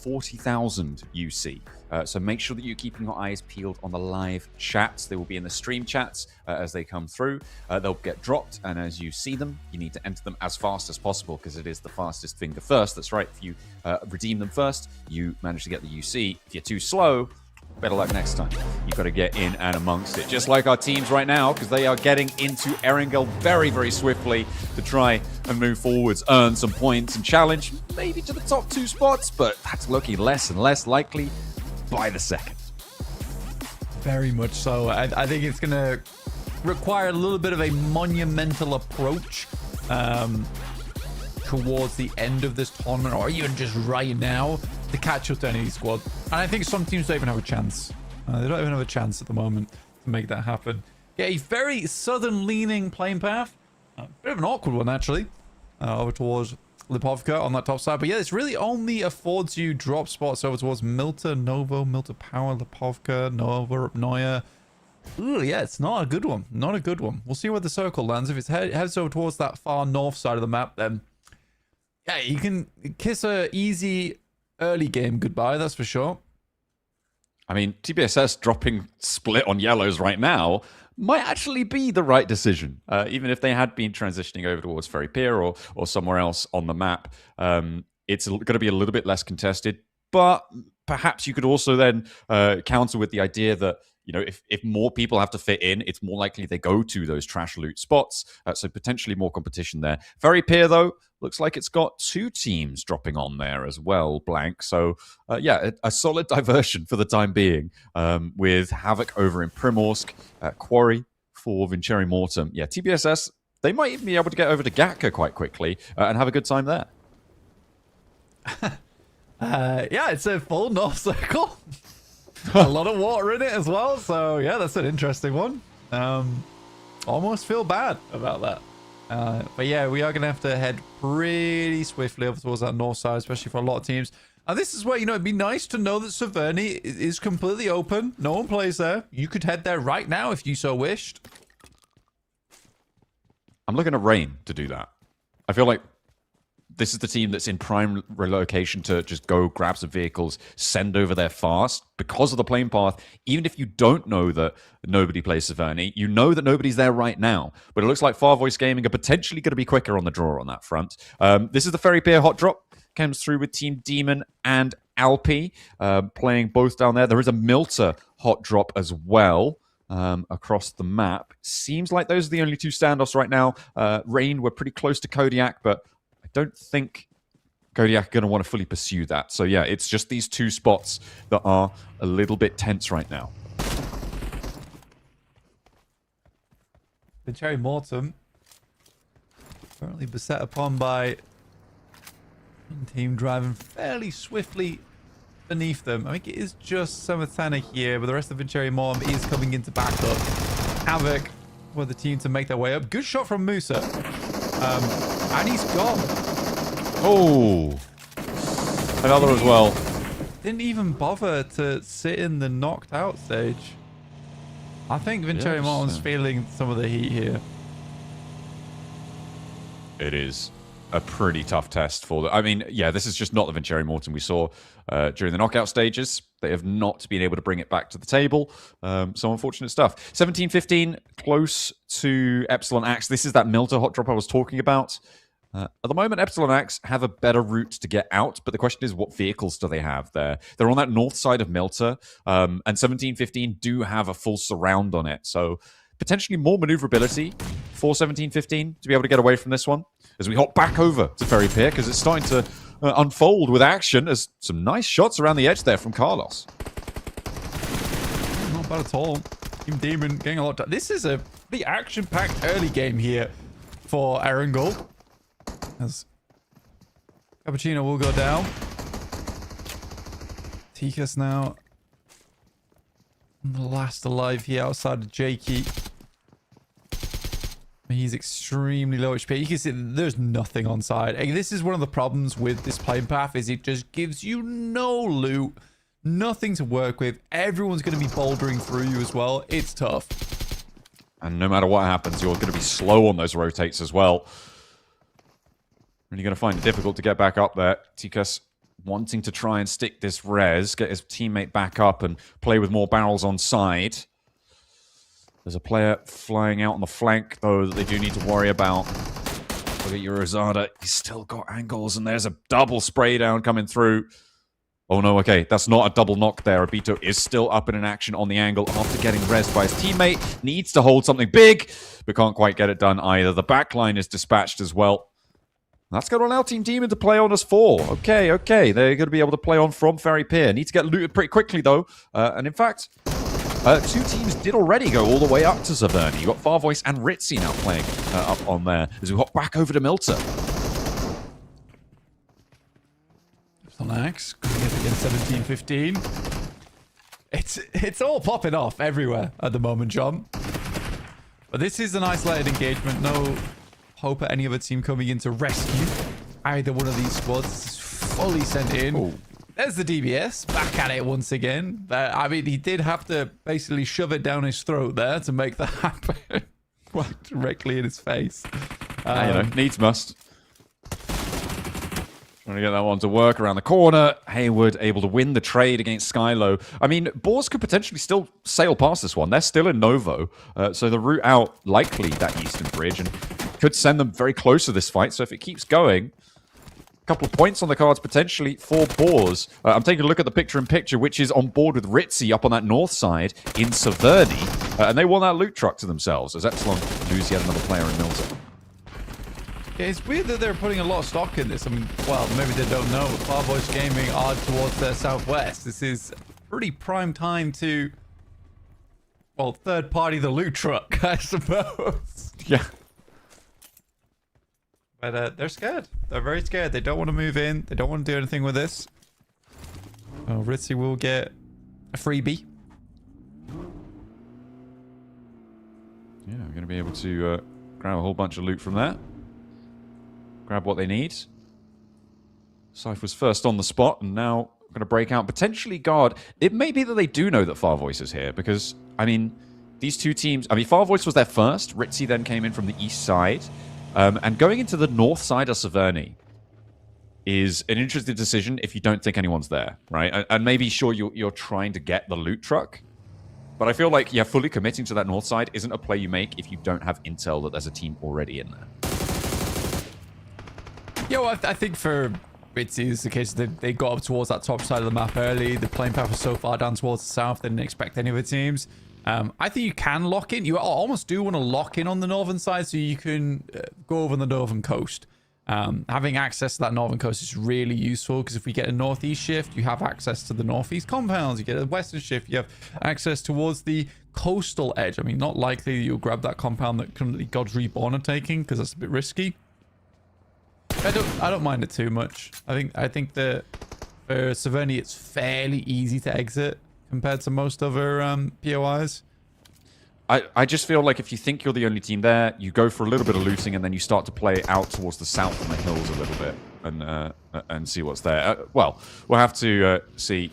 40,000 UC. So make sure that you're keeping your eyes peeled on the live chats. They will be in the stream chats as they come through. They'll get dropped, and as you see them, you need to enter them as fast as possible because it is the fastest finger first. That's right. If you redeem them first, you manage to get the UC. If you're too slow, better luck next time. You've got to get in and amongst it, just like our teams right now, because they are getting into Erangel very, very swiftly to try and move forwards, earn some points, and challenge maybe to the top 2 spots, but that's looking less and less likely by the second. Very much so. I think it's going to require a little bit of a monumental approach towards the end of this tournament, or even just right now, to catch up to any squad. And I think some teams don't even have a chance. They don't even have a chance at the moment to make that happen. Yeah, a very southern-leaning playing path. A bit of an awkward one, actually. Over towards Lipovka on that top side. But yeah, this really only affords you drop spots over towards Milta, Novo, Milta Power, Lipovka, Nova, Neuer. Ooh, yeah, it's not a good one. Not a good one. We'll see where the circle lands. If it heads over towards that far north side of the map, then yeah, you can kiss a easy early game goodbye, that's for sure. I mean, TBSS dropping split on yellows right now might actually be the right decision. Even if they had been transitioning over towards Ferry Pier or somewhere else on the map, it's going to be a little bit less contested. But perhaps you could also then counter with the idea that, you know, if more people have to fit in, it's more likely they go to those trash loot spots. So potentially more competition there. Ferry Pier, though, looks like it's got 2 teams dropping on there as well, Blank. So, yeah, a solid diversion for the time being with Havoc over in Primorsk, Quarry for Vincere Mortem. Yeah, TBSS, they might even be able to get over to Gatka quite quickly and have a good time there. Yeah, it's a full north circle. A lot of water in it as well. So, yeah, that's an interesting one. Almost feel bad about that. But yeah, we are going to have to head pretty swiftly over towards that north side, especially for a lot of teams. And this is where, you know, it'd be nice to know that Severny is completely open. No one plays there. You could head there right now if you so wished. I'm looking at Rain to do that. I feel like this is the team that's in prime relocation to just go grab some vehicles, send over there fast because of the plane path. Even if you don't know that nobody plays Severny, you know that nobody's there right now. But it looks like Far Voice Gaming are potentially going to be quicker on the draw on that front. This is the Ferry Pier hot drop. Comes through with Team Demon and Alpi playing both down there. There is a Milta hot drop as well. Across the map. Seems like those are the only 2 standoffs right now. Rain, we're pretty close to Kodiak, but I don't think Kodiak are going to want to fully pursue that. So yeah, it's just these 2 spots that are a little bit tense right now. Vincere Mortem currently beset upon by one team driving fairly swiftly beneath them. I think it is just Samathana here, but the rest of Vincere Mortem is coming into backup. Havoc for the team to make their way up. Good shot from Musa. And he's gone. Oh, another as well. Didn't even bother to sit in the knocked out stage. I think Vincere Mortem's feeling some of the heat here. It is a pretty tough test for them. I mean, yeah, this is just not the Vincere Mortem we saw during the knockout stages. They have not been able to bring it back to the table. So unfortunate stuff. 17-15, close to Epsilon Axe. This is that Milta hot drop I was talking about. At the moment, Epsilon Axe have a better route to get out, but the question is, what vehicles do they have there? They're on that north side of Milta, and 17-15 do have a full surround on it. So potentially more maneuverability for 17-15 to be able to get away from this one. As we hop back over to Ferry Pier, because it's starting to unfold with action. As some nice shots around the edge there from Carlos. Not bad at all. Team Demon getting a lot done. This is a pretty action-packed early game here for Erangel. As Cappuccino will go down. Tikas now. The last alive here outside of Jakey. He's extremely low HP. You can see there's nothing on side. And this is one of the problems with this playing path is it just gives you no loot. Nothing to work with. Everyone's going to be bouldering through you as well. It's tough. And no matter what happens, you're going to be slow on those rotates as well. Really going to find it difficult to get back up there. Tikas wanting to try and stick this res, get his teammate back up and play with more barrels on side. There's a player flying out on the flank, though, that they do need to worry about. Look at Eurozada. He's still got angles, and there's a double spray down coming through. Oh, no, okay. That's not a double knock there. Abito is still up in an action on the angle after getting rezzed by his teammate. Needs to hold something big, but can't quite get it done either. The backline is dispatched as well. That's going to allow Team Demon to play on as 4. Okay, okay. They're going to be able to play on from Ferry Pier. Need to get looted pretty quickly, though. And in fact... 2 teams did already go all the way up to Zaverni. You got Farvoice and Ritzy now playing up on there as we hop back over to Milter. Relax. Going against 17-15. It's all popping off everywhere at the moment, John. But this is an isolated engagement. No hope at any other team coming in to rescue either one of these squads. This is fully sent in. Ooh. There's the DBS, back at it once again. I mean, he did have to basically shove it down his throat there to make that happen. Well, directly in his face. You know, needs must. Trying to get that one to work around the corner. Hayward able to win the trade against Skylo. I mean, Boars could potentially still sail past this one. They're still in Novo. So the route out, likely that eastern bridge, and could send them very close to this fight. So if it keeps going... couple of points on the cards potentially for Boars. I'm taking a look at the picture-in-picture, which is on board with Ritzy up on that north side in Saverni. And they want that loot truck to themselves as Epsilon lose yet another player in Milton. Yeah, it's weird that they're putting a lot of stock in this. I mean, well, maybe they don't know, but Farvoice Gaming are towards their southwest. This is pretty prime time to, well, third-party the loot truck, I suppose. Yeah. But they're scared. They're very scared. They don't want to move in. They don't want to do anything with this. Oh, Ritzy will get a freebie. Yeah, we're going to be able to grab a whole bunch of loot from there. Grab what they need. Cypher's first on the spot, and now going to break out. Potentially guard. It may be that they do know that Farvoice is here, because, I mean, these two teams... I mean, Farvoice was there first. Ritzy then came in from the east side. And going into the north side of Saverni is an interesting decision if you don't think anyone's there, right? And maybe, sure, you're trying to get the loot truck. But I feel like, yeah, fully committing to that north side isn't a play you make if you don't have intel that there's a team already in there. Yeah, well, I think for Ritzy, it's the case they got up towards that top side of the map early. The playing path was so far down towards the south, they didn't expect any of the teams. I think you can lock in. You almost do want to lock in on the northern side so you can go over the northern coast. Having access to that northern coast is really useful because if we get a northeast shift, you have access to the northeast compounds. You get a western shift, you have access towards the coastal edge. I mean, not likely you'll grab that compound that currently Gods Reborn are taking because that's a bit risky. I don't mind it too much. I think that for Saverni, it's fairly easy to exit compared to most other POIs. I just feel like if you think you're the only team there, you go for a little bit of looting and then you start to play out towards the south on the hills a little bit and see what's there. Well, we'll have to see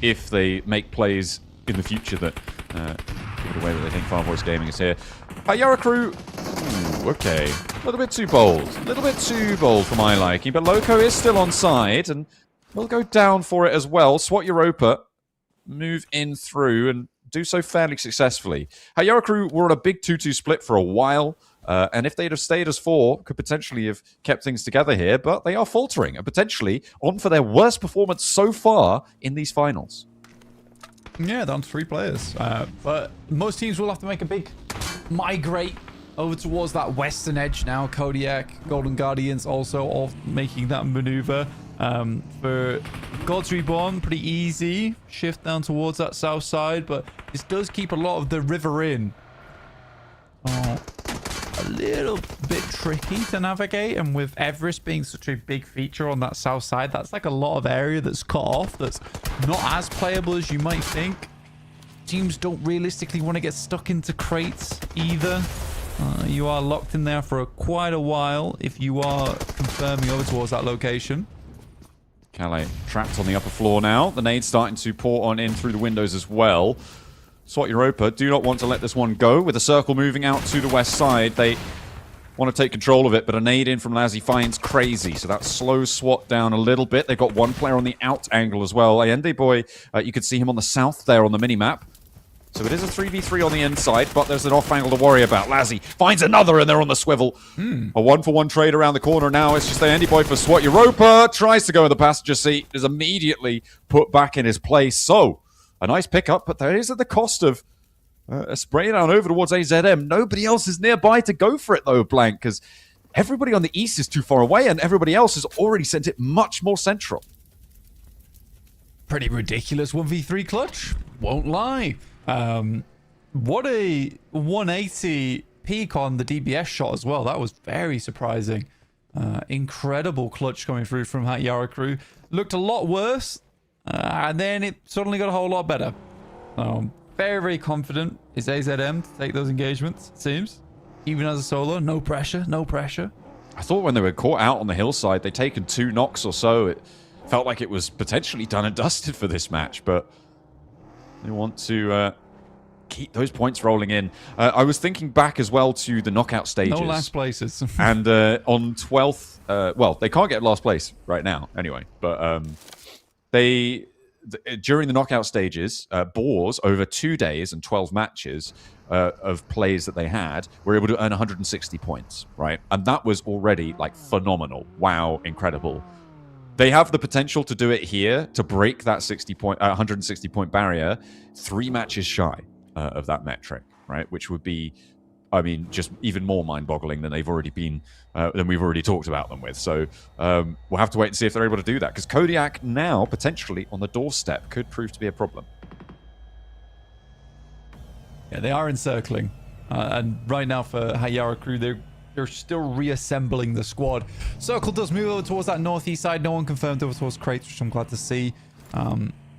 if they make plays in the future that give it away that they think Farvoice Gaming is here. Yara Crew, okay. A little bit too bold. A little bit too bold for my liking, but Loco is still on side and we'll go down for it as well. SWAT Europa, move in through and do so fairly successfully. Yara Crew were on a big 2-2 split for a while, and if they'd have stayed as 4, could potentially have kept things together here, but they are faltering and potentially on for their worst performance so far in these finals. Yeah, down to 3 players. But most teams will have to make a big migrate over towards that western edge now. Kodiak, Golden Guardians also all making that maneuver. For Gods Reborn, pretty easy. Shift down towards that south side, but this does keep a lot of the river in. Oh. a little bit tricky to navigate, and with Everest being such a big feature on that south side, that's like a lot of area that's cut off that's not as playable as you might think. Teams don't realistically want to get stuck into crates either. You are locked in there for quite a while if you are confirming over towards that location. Calais trapped on the upper floor now. The nade's starting to pour on in through the windows as well. SWAT Europa do not want to let this one go. With a circle moving out to the west side, they want to take control of it, but a nade in from Lazzy finds Crazy, so that slows SWAT down a little bit. They've got one player on the out angle as well. Allende Boy, you could see him on the south there on the minimap. So it is a 3v3 on the inside, but there's an off angle to worry about. Lazzy finds another, and they're on the swivel. A 1-for-1 trade around the corner now. It's just Andy Boy for SWAT Europa. Tries to go in the passenger seat. Is immediately put back in his place. So, a nice pickup, but that is at the cost of a spray down over towards AZM. Nobody else is nearby to go for it, though, Blank, because everybody on the east is too far away, and everybody else has already sent it much more central. Pretty ridiculous 1v3 clutch. Won't lie. What a 180 peak on the DBS shot as well. That was very surprising. Incredible clutch coming through from that Yara crew. Looked a lot worse, and then it suddenly got a whole lot better. Very, very confident is AZM to take those engagements, it seems. Even as a solo, no pressure, no pressure. I thought when they were caught out on the hillside, they'd taken 2 knocks or so. It felt like it was potentially done and dusted for this match, but they want to keep those points rolling in. I was thinking back as well to the knockout stages. No last places. And on 12th, well, they can't get last place right now anyway, but during the knockout stages, Boars, over 2 days and 12 matches of plays that they had, were able to earn 160 points, right? And that was already, like, phenomenal. Wow, incredible. They have the potential to do it here, to break that 160-point barrier, 3 matches shy of that metric, right? Which would be, I mean, just even more mind-boggling than they've already been, than we've already talked about them with. So we'll have to wait and see if they're able to do that, because Kodiak now, potentially on the doorstep, could prove to be a problem. Yeah, they are encircling. And right now for Hayara crew, they're still reassembling the squad. Circle does move over towards that northeast side. No one confirmed over towards crates, which I'm glad to see.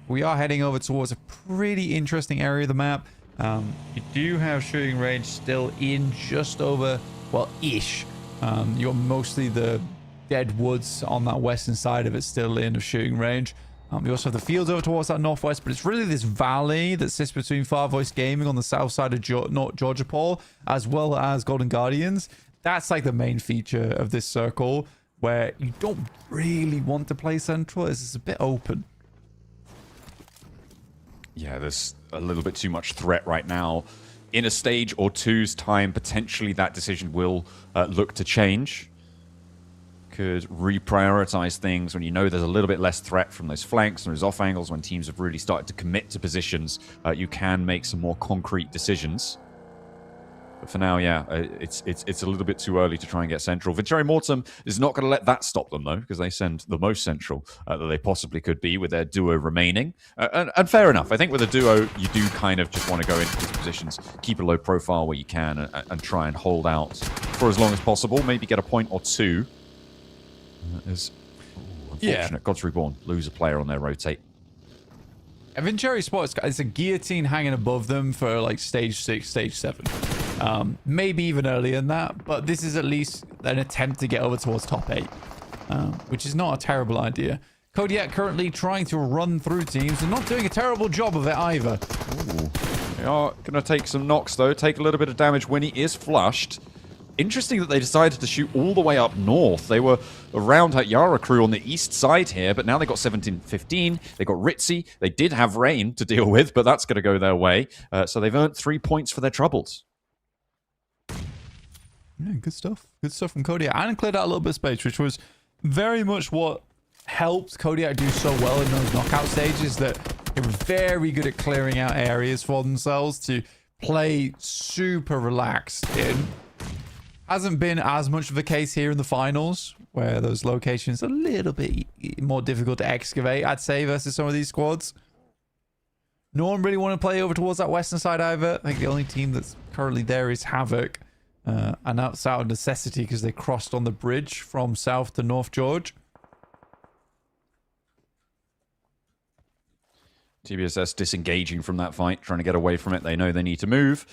We are heading over towards a pretty interesting area of the map. You do have shooting range still in just over, well, ish. You're mostly the dead woods on that western side of it still in of shooting range. We also have the fields over towards that northwest, but it's really this valley that sits between Far Voice Gaming on the south side of Georgia Paul, as well as Golden Guardians. That's like the main feature of this circle, where you don't really want to play central. It's a bit open. Yeah, there's a little bit too much threat right now. In a stage or two's time, potentially that decision will look to change. Could reprioritize things when you know there's a little bit less threat from those flanks and those off angles. When teams have really started to commit to positions, you can make some more concrete decisions. But for now, yeah, it's a little bit too early to try and get central. Venturi Mortem is not going to let that stop them, though, because they send the most central that they possibly could be with their duo remaining. And fair enough. I think with a duo, you do kind of just want to go into these positions, keep a low profile where you can, and try and hold out for as long as possible. Maybe get a point or two. Unfortunate. Yeah. Gods Reborn lose a player on their rotate. Venturi Sports, it's a guillotine hanging above them for like stage 6, stage 7. Maybe even earlier than that, but this is at least an attempt to get over towards top 8, which is not a terrible idea. Kodiak currently trying to run through teams and not doing a terrible job of it either. Ooh. They are going to take some knocks, though. Take a little bit of damage when he is flushed. Interesting that they decided to shoot all the way up north. They were around at Yara crew on the east side here, but now they got 17-15. They got Ritzy. They did have rain to deal with, but that's going to go their way. So they've earned 3 points for their troubles. Yeah, good stuff. Good stuff from Kodiak. And cleared out a little bit of space, which was very much what helped Kodiak do so well in those knockout stages, that they were very good at clearing out areas for themselves to play super relaxed in. Hasn't been as much of a case here in the finals, where those locations are a little bit more difficult to excavate, I'd say, versus some of these squads. No one really want to play over towards that western side either. I think the only team that's currently there is Havoc. and that's out of necessity because they crossed on the bridge from south to North George. TBSS disengaging from that fight, trying to get away from it. They know they need to move,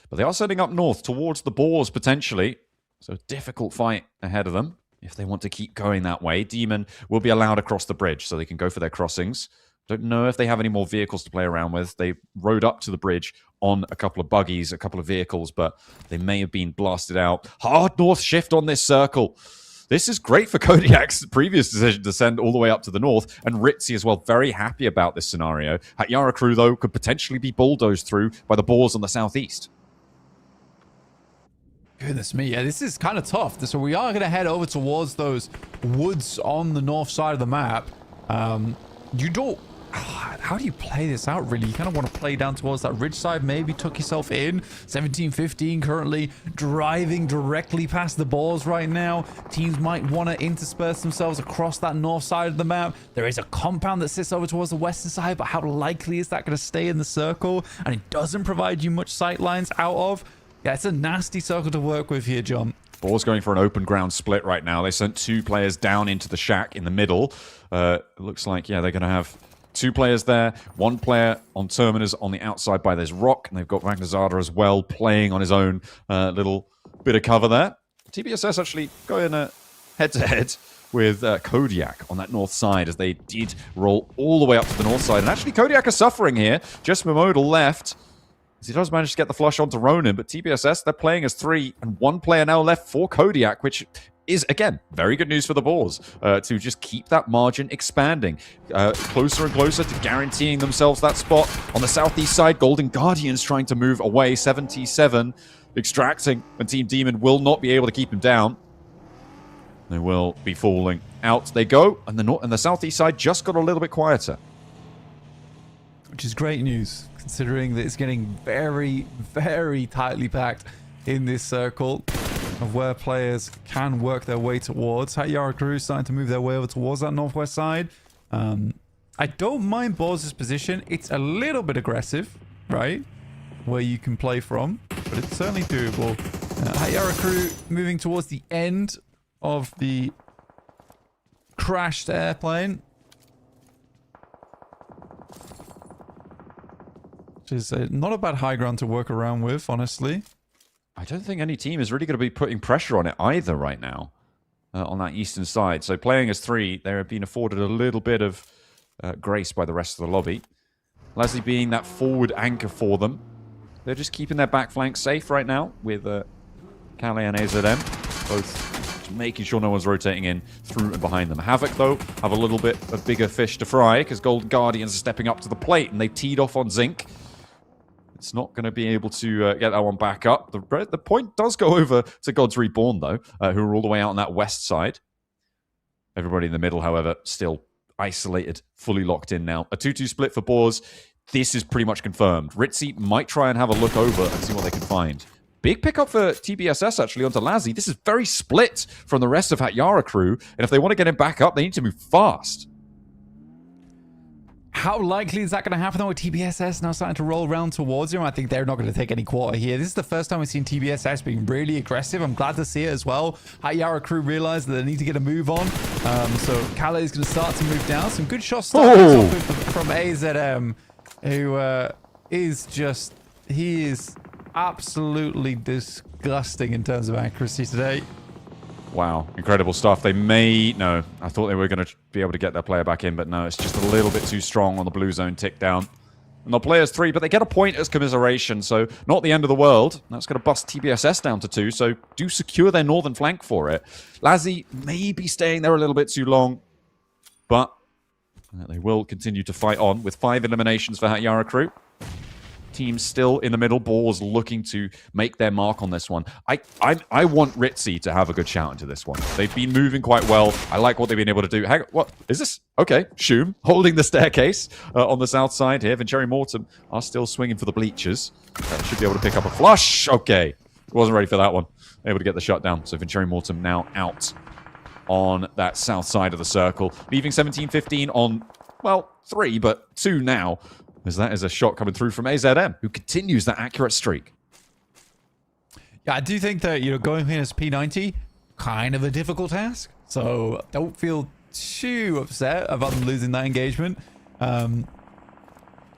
but they are setting up north towards the boars potentially. So difficult fight ahead of them if they want to keep going that way. Demon will be allowed across the bridge so they can go for their crossings. Don't know if they have any more vehicles to play around with. They rode up to the bridge on a couple of buggies, a couple of vehicles, but they may have been blasted out. Hard north shift on this circle. This is great for Kodiak's previous decision to send all the way up to the north, and Ritzy as well, very happy about this scenario. Hatyara crew, though, could potentially be bulldozed through by the boars on the southeast. Goodness me, yeah, this is kind of tough. So we are going to head over towards those woods on the north side of the map. You don't... How do you play this out, really? You kind of want to play down towards that ridge side, maybe tuck yourself in. 17-15 currently driving directly past the boars right now. Teams might want to intersperse themselves across that north side of the map. There is a compound that sits over towards the western side, but how likely is that going to stay in the circle? And it doesn't provide you much sight lines out of. Yeah, it's a nasty circle to work with here, John. Boars going for an open ground split right now. They sent 2 players down into the shack in the middle. It looks like, yeah, they're going to have 2 players there, 1 player on Terminus on the outside by this rock, and they've got Ragnazada as well playing on his own little bit of cover there. TBSS actually going head-to-head with Kodiak on that north side as they did roll all the way up to the north side. And actually, Kodiak is suffering here. Just Momodal left. As he does manage to get the flush onto Ronin, but TBSS, they're playing as 3, and 1 player now left for Kodiak, which is, again, very good news for the boars to just keep that margin expanding. Closer and closer to guaranteeing themselves that spot. On the southeast side, Golden Guardians trying to move away. 77 extracting, and Team Demon will not be able to keep him down. They will be falling. Out they go, and the southeast side just got a little bit quieter. Which is great news, considering that it's getting very, very tightly packed in this circle of where players can work their way towards. Hatyara crew starting to move their way over towards that northwest side. I don't mind Boars' position. It's a little bit aggressive, right? Where you can play from, but it's certainly doable. Hatyara crew moving towards the end of the crashed airplane. Which is not a bad high ground to work around with, honestly. I don't think any team is really going to be putting pressure on it either right now on that eastern side. So playing as 3, they're being afforded a little bit of grace by the rest of the lobby. Leslie being that forward anchor for them. They're just keeping their back flank safe right now with Calais and AZM. Both making sure no one's rotating in through and behind them. Havoc, though, have a little bit of bigger fish to fry because Golden Guardians are stepping up to the plate and they've teed off on Zinc. It's not going to be able to get that one back up. The point does go over to Gods Reborn, though, who are all the way out on that west side. Everybody in the middle, however, still isolated, fully locked in now. A 2-2 split for Boars. This is pretty much confirmed. Ritzy might try and have a look over and see what they can find. Big pickup for TBSS, actually, onto Lazzy. This is very split from the rest of Hatyara crew, and if they want to get him back up, they need to move fast. How likely is that going to happen, though, with TBSS now starting to roll around towards him? I think they're not going to take any quarter here. This is the first time we've seen TBSS being really aggressive. I'm glad to see it as well. Hatyara crew realize that they need to get a move on. So Calais is going to start to move down. Some good shots starting from AZM, who is just... He is absolutely disgusting in terms of accuracy today. Wow, incredible stuff. They may... No, I thought they were going to be able to get their player back in, but no, it's just a little bit too strong on the blue zone tick down. And the player's 3, but they get a point as commiseration, so not the end of the world. That's going to bust TBSS down to 2, so do secure their northern flank for it. Lazzy may be staying there a little bit too long, but they will continue to fight on with 5 eliminations for Hatyara crew. Teams still in the middle. Boars looking to make their mark on this one. I want Ritzy to have a good shout into this one. They've been moving quite well. I like what they've been able to do. Hang on, what is this? Okay, Shum holding the staircase on the south side here. Venturi Mortem are still swinging for the bleachers. Should be able to pick up a flush. Okay, wasn't ready for that one. Able to get the shot down. So Venturi Mortem now out on that south side of the circle, leaving 17-15 on, well, 3, but 2 now. As that is a shot coming through from AZM, who continues that accurate streak. Yeah, I do think that, going in as P90, kind of a difficult task. So don't feel too upset about them losing that engagement.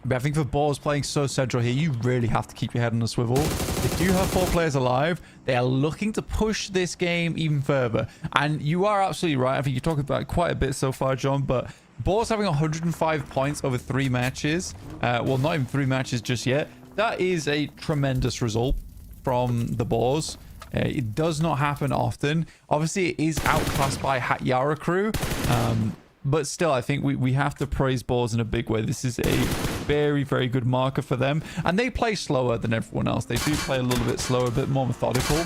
But I think for Boars playing so central here, you really have to keep your head on the swivel. They do have 4 players alive. They are looking to push this game even further. And you are absolutely right. I think you're talking about it quite a bit so far, John. But Boars having 105 points over 3 matches. Well, not even 3 matches just yet. That is a tremendous result from the Boars. It does not happen often. Obviously, it is outclassed by Hatyara crew. But still, I think we have to praise Boars in a big way. This is a very, very good marker for them. And they play slower than everyone else. They do play a little bit slower, a bit more methodical.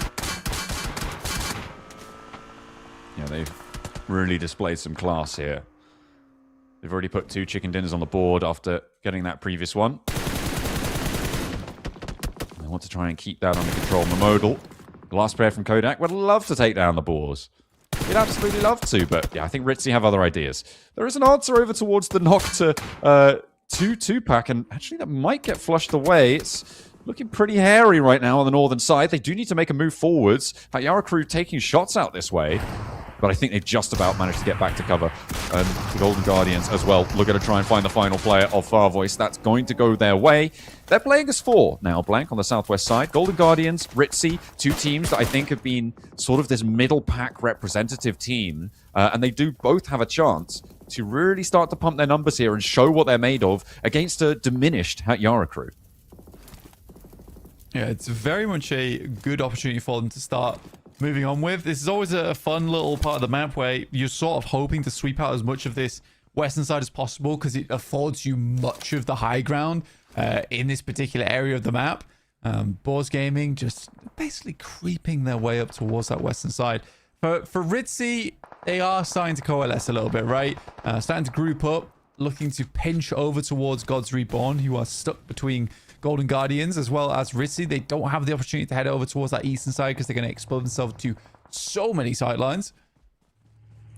Yeah, they've really displayed some class here. They've already put 2 chicken dinners on the board after getting that previous one. They want to try and keep that under control. Momodal, the last player from Kodak, would love to take down the Boars. He'd absolutely love to, but yeah, I think Ritzy have other ideas. There is an answer over towards the knock to 2-2-pack, and actually that might get flushed away. It's looking pretty hairy right now on the northern side. They do need to make a move forwards. Hatyara crew taking shots out this way, but I think they just about managed to get back to cover. And the Golden Guardians as well looking to try and find the final player of Farvoice. That's going to go their way. They're playing as 4 now, Blank, on the southwest side. Golden Guardians, Ritzy, 2 teams that I think have been sort of this middle pack representative team. And they do both have a chance to really start to pump their numbers here and show what they're made of against a diminished Hatyara crew. Yeah, it's very much a good opportunity for them to start moving on with. This is always a fun little part of the map where you're sort of hoping to sweep out as much of this western side as possible because it affords you much of the high ground in this particular area of the map. Boars Gaming just basically creeping their way up towards that western side. For Ritzy, they are starting to coalesce a little bit, right? Starting to group up, looking to pinch over towards Gods Reborn, who are stuck between Golden Guardians as well as Ritzy. They don't have the opportunity to head over towards that eastern side because they're going to expose themselves to so many sidelines.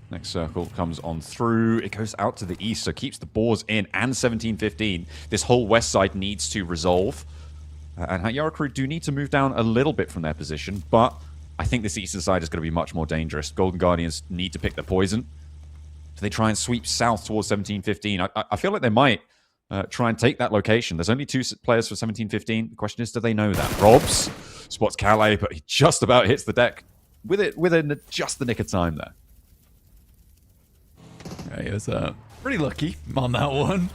Next circle comes on through. It goes out to the east, so keeps the Boars in and 17-15. This whole west side needs to resolve. And Hatyara crew do need to move down a little bit from their position, but I think this eastern side is going to be much more dangerous. Golden Guardians need to pick their poison. Do they try and sweep south towards 17-15? I feel like they might try and take that location. There's only 2 players for 17-15. The question is, do they know that? Robs spots Calais, but he just about hits the deck within just the nick of time there. Yeah, he was pretty lucky on that one.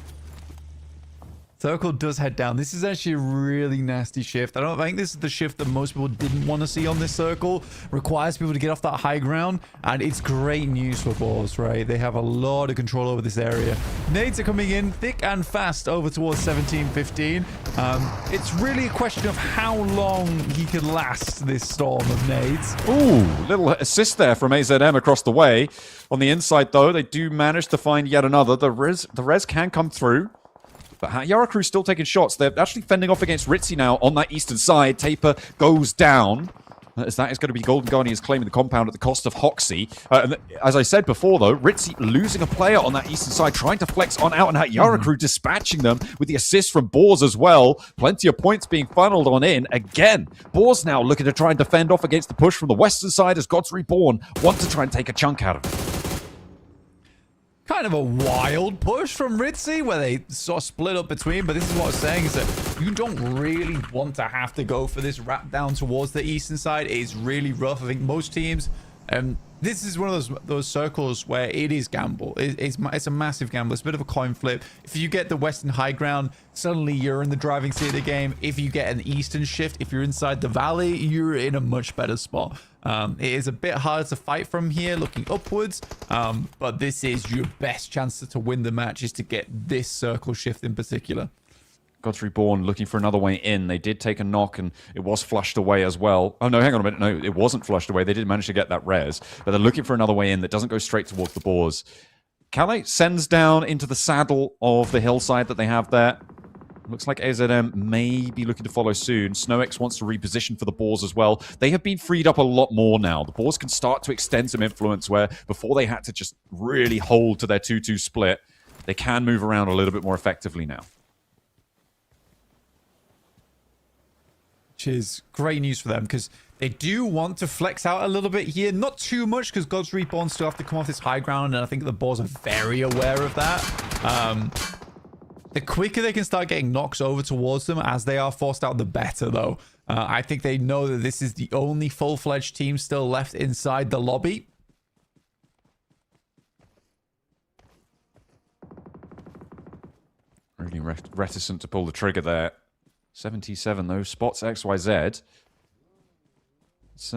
Circle does head down. This is actually a really nasty shift. I think this is the shift that most people didn't want to see on this circle. Requires people to get off that high ground, and it's great news for Boars, right? They have a lot of control over this area. Nades are coming in thick and fast over towards 17-15. It's really a question of how long he can last this storm of nades. Ooh, little assist there from AZM across the way. On the inside, though, they do manage to find yet another. The res can come through. But Hatyara crew still taking shots. They're actually fending off against Ritzy now on that eastern side. Taper goes down. As that is going to be Golden Guardians claiming the compound at the cost of Hoxie. And as I said before, though, Ritzy losing a player on that eastern side, trying to flex on out, and Hatyara crew dispatching them with the assist from Boars as well. Plenty of points being funneled on in. Again, Boars now looking to try and defend off against the push from the western side as Gods Reborn want to try and take a chunk out of it. Kind of a wild push from Ritzy where they sort of split up between, but this is what I was saying is that you don't really want to have to go for this wrap down towards the eastern side. It is really rough. I think most teams, this is one of those circles where it is gamble. It's a massive gamble. It's a bit of a coin flip. If you get the western high ground, suddenly you're in the driving seat of the game. If you get an eastern shift, if you're inside the valley, you're in a much better spot. It is a bit harder to fight from here looking upwards, but this is your best chance to win the match, is to get this circle shift in particular. Gods Reborn looking for another way in. They did take a knock and it was flushed away as well. Oh no, hang on a minute. No, it wasn't flushed away. They did manage to get that res, but they're looking for another way in that doesn't go straight towards the Boars. Calais sends down into the saddle of the hillside that they have there. Looks like AZM may be looking to follow soon. SnowX wants to reposition for the Boars as well. They have been freed up a lot more now. The Boars can start to extend some influence where before they had to just really hold to their 2-2 split. They can move around a little bit more effectively now. which is great news for them because they do want to flex out a little bit here. Not too much because God's Reborn still have to come off this high ground, and I think the boars are very aware of that. The quicker they can start getting knocks over towards them as they are forced out, the better, though. I think they know that this is the only full-fledged team still left inside the lobby. Really reticent to pull the trigger there. 77, though. Spots XYZ. It's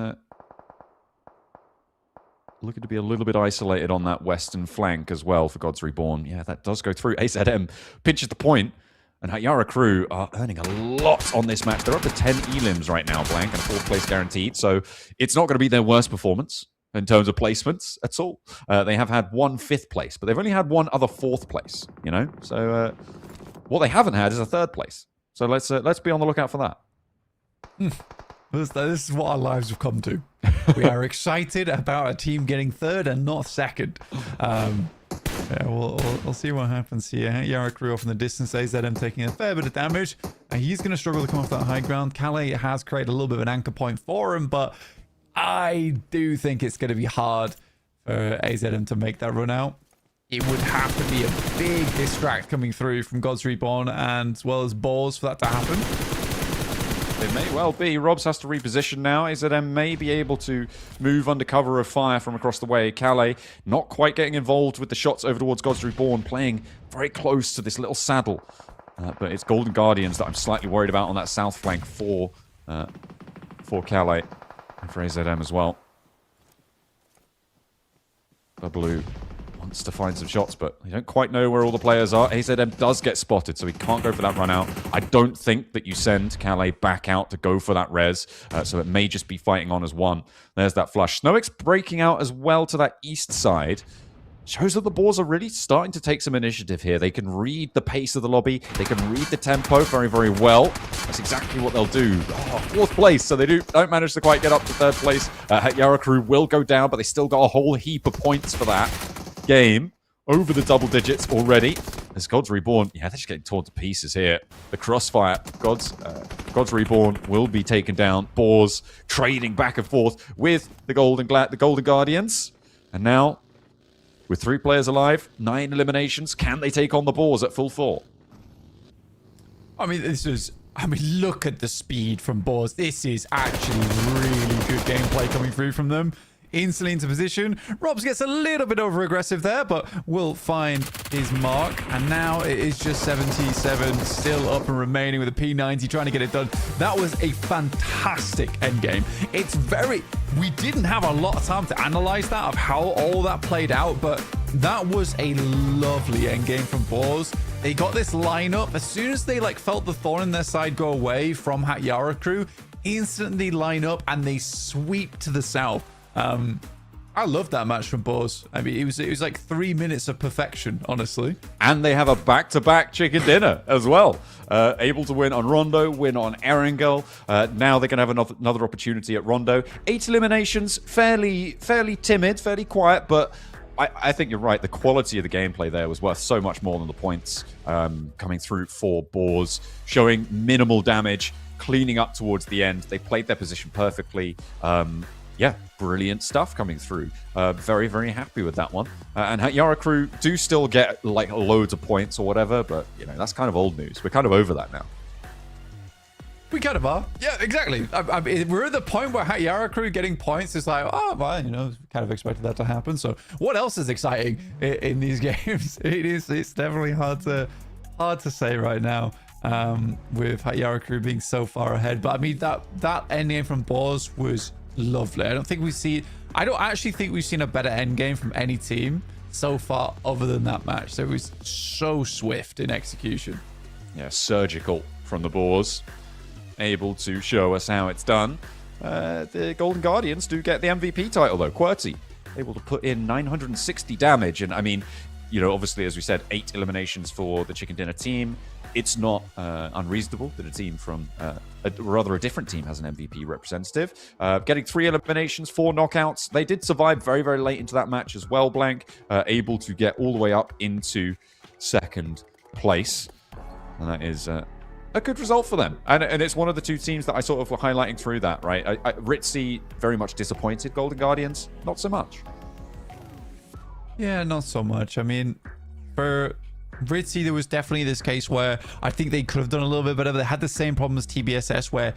looking to be a little bit isolated on that western flank as well for God's Reborn. Yeah, that does go through. AZM pinches the point, and Hayara crew are earning a lot on this match. They're up to 10 elims right now, Blank, and a 4th place guaranteed. So it's not going to be their worst performance in terms of placements at all. They have had 1 5th place, but they've only had 1 other 4th place, you know? So what they haven't had is a 3rd place. So let's be on the lookout for that. This is what our lives have come to. We are excited about a team getting 3rd and not 2nd. Yeah, we'll see what happens here. Yara crew off in the distance. AZM taking a fair bit of damage. He's going to struggle to come off that high ground. Calais has created a little bit of an anchor point for him, but I do think it's going to be hard for AZM to make that run out. It would have to be a big distract coming through from God's Reborn and as well as balls for that to happen. It may well be. Robs has to reposition now. AZM may be able to move under cover of fire from across the way. Calais not quite getting involved with the shots over towards God's Reborn, playing very close to this little saddle. But it's Golden Guardians that I'm slightly worried about on that south flank for Calais and for AZM as well. The blue wants to find some shots, but you don't quite know where all the players are. AZM does get spotted, so he can't go for that run out. I don't think that you send Calais back out to go for that res, so it may just be fighting on as one. There's that flush. Snowick's breaking out as well to that east side. Shows that the boars are really starting to take some initiative here. They can read the pace of the lobby. They can read the tempo very, very well. That's exactly what they'll do. Oh, 4th place, so they don't manage to quite get up to 3rd place. Yara crew will go down, but they still got a whole heap of points for that game. Over the double digits already. As God's Reborn, yeah, they're just getting torn to pieces here. The crossfire, God's Reborn will be taken down. Boars trading back and forth with the Golden Guardians. And now, with 3 players alive, 9 eliminations, can they take on the Boars at full 4? I mean, look at the speed from Boars. This is actually really good gameplay coming through from them. Instantly into position. Robs gets a little bit over aggressive there, but will find his mark. And now it is just 77 still up and remaining with a P90 trying to get it done. That was a fantastic endgame. We didn't have a lot of time to analyze that of how all that played out, but that was a lovely endgame from Boars. They got this lineup as soon as they felt the thorn in their side go away from Yara crew, instantly line up and they sweep to the south. I love that match from Boars. I mean, it was like 3 minutes of perfection, honestly. And they have a back-to-back chicken dinner as well. Able to win on Rondo, win on Erangel. Now they're going to have another opportunity at Rondo. 8 eliminations, fairly timid, fairly quiet, but I think you're right. The quality of the gameplay there was worth so much more than the points coming through for Boars, showing minimal damage, cleaning up towards the end. They played their position perfectly. Yeah, brilliant stuff coming through. Very, very happy with that one. And Yara crew do still get loads of points or whatever, but you know, that's kind of old news. We're kind of over that now. We kind of are. Yeah, exactly. We're at the point where Yara crew getting points is like, oh, well, you know, kind of expected that to happen. So what else is exciting in these games? It's definitely hard to say right now. With Yara crew being so far ahead. But I mean, that end game from Boars was lovely. I don't actually think we've seen a better end game from any team so far other than that match. So it was so swift in execution. Yeah, surgical from the Boars. Able to show us how it's done. The Golden Guardians do get the MVP title though. QWERTY able to put in 960 damage. And I mean, you know, obviously, as we said, 8 eliminations for the Chicken Dinner team. It's not unreasonable that a team from a different team has an MVP representative. Getting 3 eliminations, 4 knockouts. They did survive very, very late into that match as well, Blank. Able to get all the way up into 2nd place. And that is a good result for them. And it's one of the two teams that I sort of were highlighting through that, right? Ritzy, very much disappointed. Golden Guardians, not so much. Yeah, not so much. I mean, for Ritzy, there was definitely this case where I think they could have done a little bit better. They had the same problem as TBSS, where it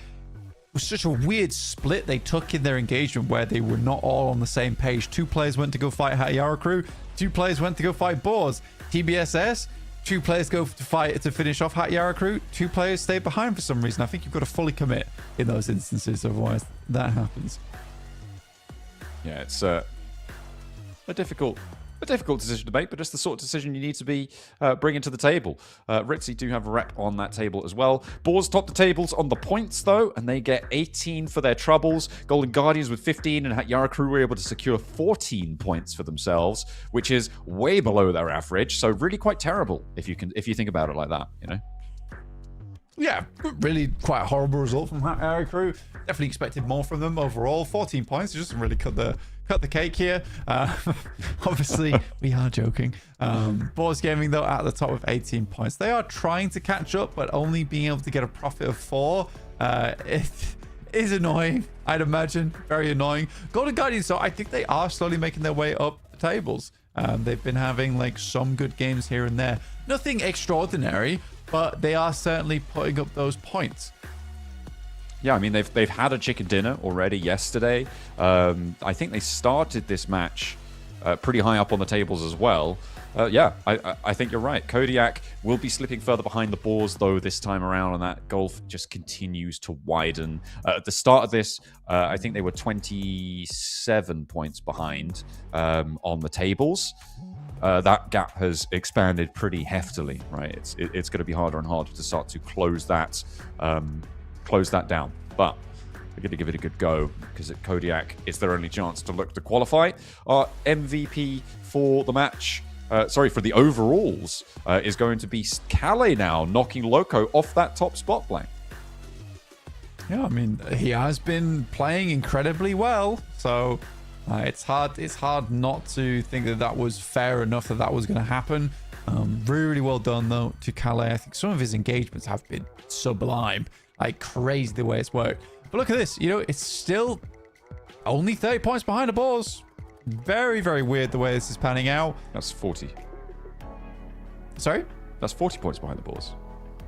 was such a weird split they took in their engagement where they were not all on the same page. 2 players went to go fight Hatayara Crew. 2 players went to go fight Boars. TBSS, 2 players go to fight to finish off Hatayara Crew. 2 players stay behind for some reason. I think you've got to fully commit in those instances, otherwise that happens. Yeah, it's a difficult decision to make, but just the sort of decision you need to be bringing to the table. Ritzy do have a rep on that table as well. Boars top the tables on the points, though, and they get 18 for their troubles. Golden Guardians with 15, and Hatayara Crew were able to secure 14 points for themselves, which is way below their average. So really quite terrible if you think about it like that, you know. Yeah, really quite a horrible result from Hatayara Crew. Definitely expected more from them overall. 14 points, it doesn't really cut the cake here. Obviously, we are joking. Boars Gaming, though, at the top with 18 points. They are trying to catch up, but only being able to get a profit of 4. It is annoying, I'd imagine. Very annoying. Golden Guardians, so I think they are slowly making their way up the tables. They've been having like some good games here and there. Nothing extraordinary, but they are certainly putting up those points. Yeah, I mean, they've had a chicken dinner already yesterday. I think they started this match pretty high up on the tables as well. Yeah, I think you're right. Kodiak will be slipping further behind the Boars, though, this time around, and that gulf just continues to widen. At the start of this, I think they were 27 points behind on the tables. That gap has expanded pretty heftily, right? It's going to be harder and harder to start to close that down. But we're going to give it a good go, because at Kodiak, it's their only chance to look to qualify. Our MVP for the match, for the overalls, is going to be Calais now, knocking Loco off that top spot blank. Yeah, I mean, he has been playing incredibly well, so it's hard not to think that was fair enough that was going to happen. Really well done, though, to Calais. I think some of his engagements have been sublime. Like, crazy the way it's worked. But look at this. You know, it's still only 30 points behind the Boars. Very, very weird the way this is panning out. That's 40. Sorry? That's 40 points behind the Boars.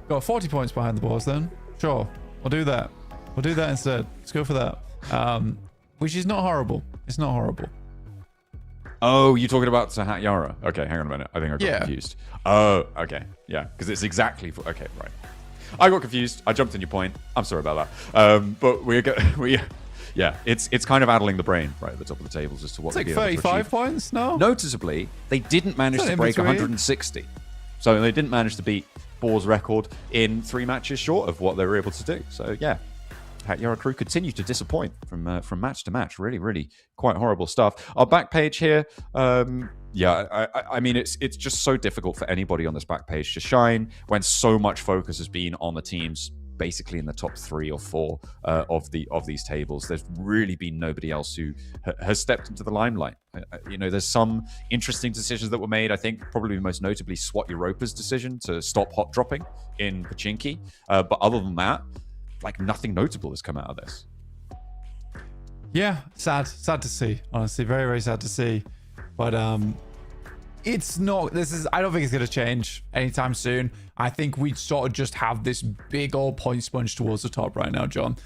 Got 40 points behind the Boars, then. Sure. We'll do that. We'll do that instead. Let's go for that. Which is not horrible. It's not horrible. Oh, you're talking about Hatayara. Okay, hang on a minute. I think I got confused. Oh, okay. Yeah, because it's exactly... Okay, right. I got confused. I jumped in your point. I'm sorry about that. But yeah, it's kind of addling the brain right at the top of the tables as to what it's like 35 points. No, noticeably they didn't manage to break 160, so they didn't manage to beat Boar's record in 3 matches short of what they were able to do. So yeah, Hatayara Crew continue to disappoint from match to match. Really, really quite horrible stuff. Our back page here. Yeah, I mean, it's just so difficult for anybody on this back page to shine when so much focus has been on the teams basically in the top 3 or 4 of these tables. There's really been nobody else who has stepped into the limelight. You know, there's some interesting decisions that were made. I think probably most notably SWAT Europa's decision to stop hot dropping in Pachinki. But other than that, like, nothing notable has come out of this. Yeah, sad to see. Honestly, very, very sad to see. But it's not, I don't think it's going to change anytime soon. I think we sort of just have this big old point sponge towards the top right now, John,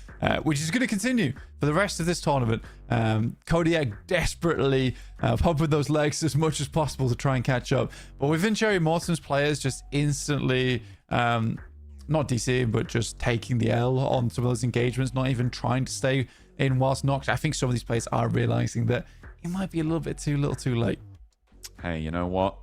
which is going to continue for the rest of this tournament. Kodiak desperately pumping those legs as much as possible to try and catch up. But within Cherry Morton's players just instantly, not DCing, but just taking the L on some of those engagements, not even trying to stay in whilst knocked. I think some of these players are realizing that it might be a little too late. Hey, you know what?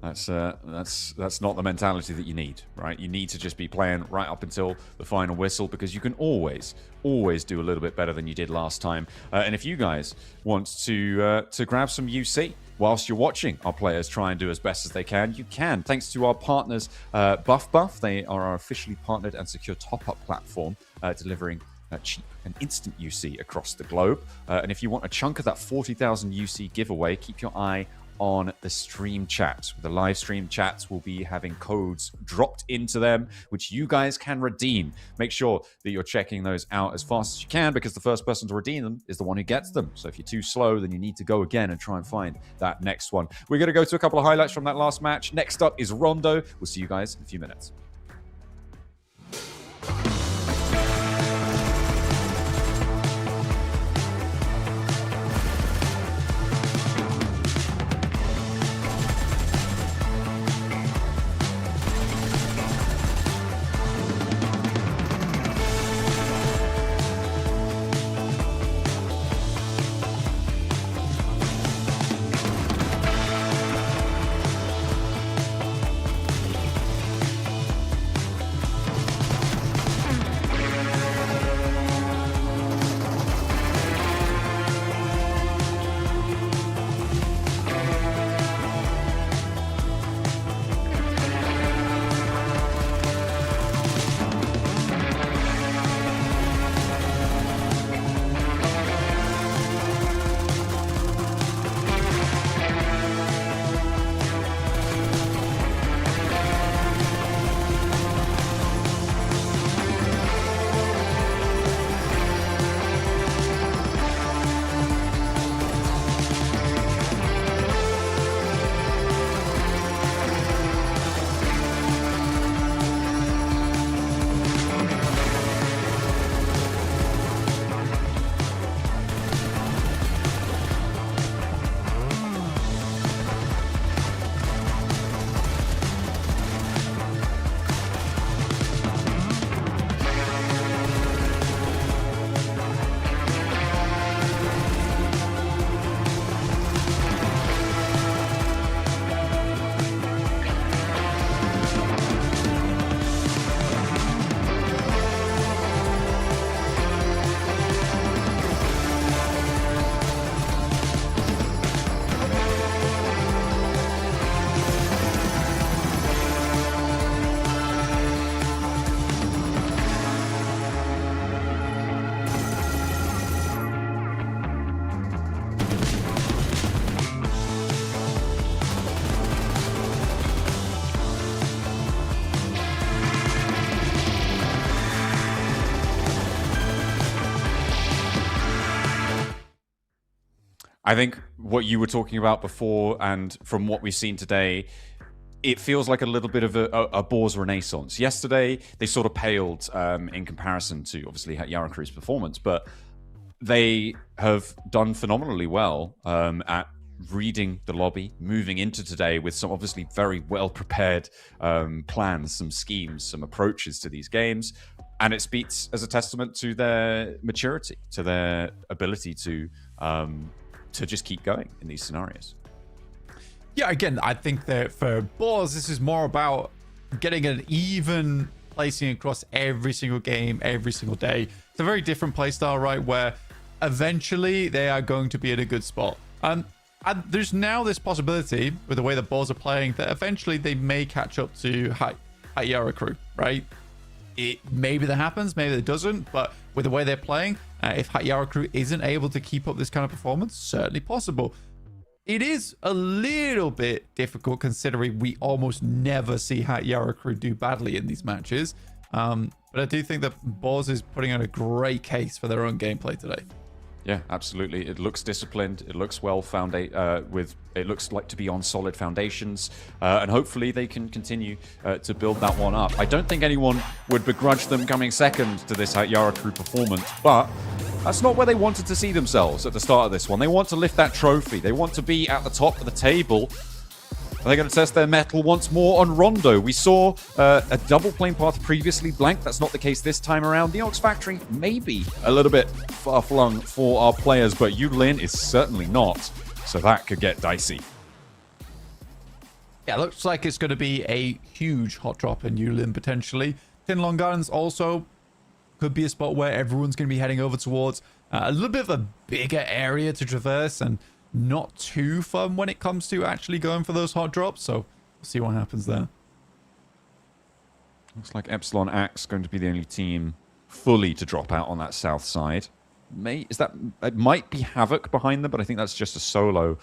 That's not the mentality that you need, right? You need to just be playing right up until the final whistle, because you can always do a little bit better than you did last time. And if you guys want to grab some UC whilst you're watching our players try and do as best as they can, you can. Thanks to our partners, BuffBuff. They are our officially partnered and secure top-up platform, delivering cheap and instant UC across the globe. And if you want a chunk of that 40,000 UC giveaway, keep your eye on the stream chat. The live stream chats will be having codes dropped into them, which you guys can redeem. Make sure that you're checking those out as fast as you can, because the first person to redeem them is the one who gets them. So if you're too slow, then you need to go again and try and find that next one. We're going to go to a couple of highlights from that last match. Next up is Rondo. We'll see you guys in a few minutes. I think what you were talking about before, and from what we've seen today, it feels like a little bit of a Boar's renaissance. Yesterday, they sort of paled in comparison to, obviously, Yaracru's performance, but they have done phenomenally well at reading the lobby, moving into today with some obviously very well-prepared plans, some schemes, some approaches to these games. And it speaks as a testament to their maturity, to their ability to just keep going in these scenarios. Yeah, again, I think that for Boars, this is more about getting an even placing across every single game, every single day. It's a very different playstyle, right? Where eventually they are going to be in a good spot. And there's now this possibility with the way the Boars are playing that eventually they may catch up to Yaracru, right? Maybe that happens, maybe it doesn't, but with the way they're playing, if Yaracru isn't able to keep up this kind of performance, certainly possible. It is a little bit difficult considering we almost never see Yaracru do badly in these matches. But I do think that Boars is putting on a great case for their own gameplay today. Yeah, absolutely. It looks disciplined. It looks well founded. It looks like to be on solid foundations, and hopefully they can continue to build that one up. I don't think anyone would begrudge them coming second to this Yaracru performance, but that's not where they wanted to see themselves at the start of this one. They want to lift that trophy. They want to be at the top of the table. They're going to test their mettle once more on Rondo. We saw a double plane path previously blanked. That's not the case this time around. The Ox Factory may be a little bit far-flung for our players, but Yulin is certainly not. So that could get dicey. Yeah, looks like it's going to be a huge hot drop in Yulin potentially. Tinlong Gardens also could be a spot where everyone's going to be heading over towards a little bit of a bigger area to traverse and not too fun when it comes to actually going for those hot drops. So we'll see what happens there. Looks like Epsilon Axe going to be the only team fully to drop out on that south side. it might be Havoc behind them, but I think that's just a solo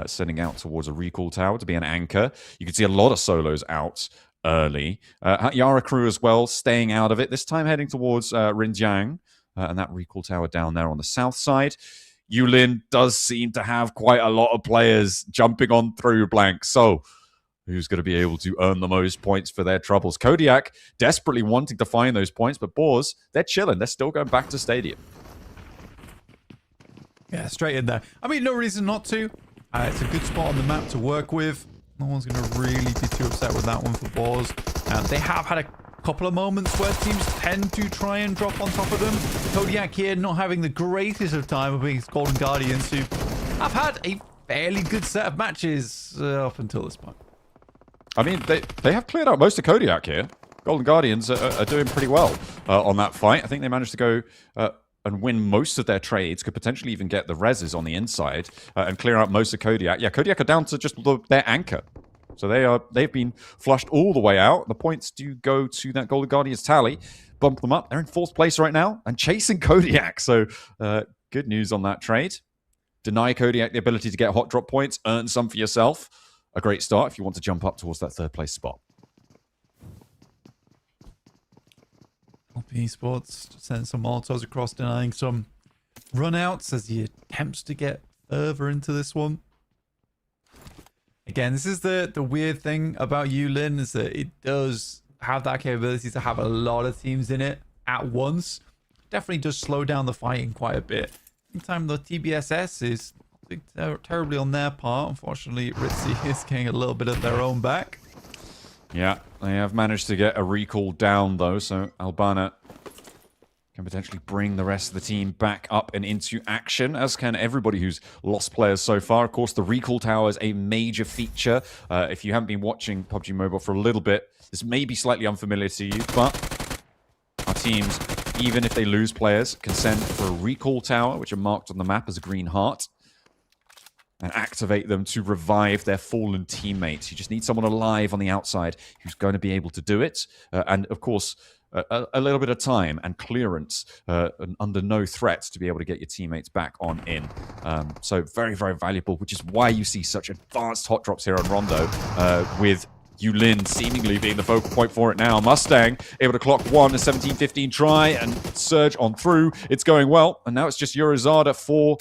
sending out towards a recall tower to be an anchor. You can see a lot of solos out early. Yara crew as well, staying out of it. This time heading towards Rinjiang and that recall tower down there on the south side. Yulin does seem to have quite a lot of players jumping on through blank. So who's going to be able to earn the most points for their troubles? Kodiak desperately wanting to find those points, but Boars, they're chilling. They're still going back to Stadium. Yeah, straight in there. I mean, no reason not to. It's a good spot on the map to work with. No one's going to really be too upset with that one for Boars. They have had a couple of moments where teams tend to try and drop on top of them. Kodiak here not having the greatest of time against Golden Guardians, who have had a fairly good set of matches up until this point. I mean, they have cleared out most of Kodiak here. Golden Guardians are doing pretty well on that fight. I think they managed to go and win most of their trades, could potentially even get the reses on the inside and clear out most of Kodiak. Yeah, Kodiak are down to just their anchor. So they've been flushed all the way out. The points do go to that Golden Guardians tally. Bump them up. They're in 4th place right now and chasing Kodiak. So good news on that trade. Deny Kodiak the ability to get hot drop points. Earn some for yourself. A great start if you want to jump up towards that 3rd place spot. Esports sent some Molotovs across, denying some runouts as he attempts to get further into this one. Again, this is the weird thing about Yulin, is that it does have that capability to have a lot of teams in it at once. Definitely does slow down the fighting quite a bit. Meantime, the TBSS is terribly on their part. Unfortunately, Ritzy is getting a little bit of their own back. Yeah, they have managed to get a recall down, though, so Albana can potentially bring the rest of the team back up and into action, as can everybody who's lost players so far. Of course, the recall tower is a major feature. If you haven't been watching PUBG Mobile for a little bit, this may be slightly unfamiliar to you, but our teams, even if they lose players, can send for a recall tower, which are marked on the map as a green heart, and activate them to revive their fallen teammates. You just need someone alive on the outside who's going to be able to do it. And of course, a little bit of time and clearance and under no threat to be able to get your teammates back on in. So very, very valuable, which is why you see such advanced hot drops here on Rondo with Yulin seemingly being the focal point for it now. Mustang able to clock one, a 17-15 try and surge on through. It's going well. And now it's just Eurozada for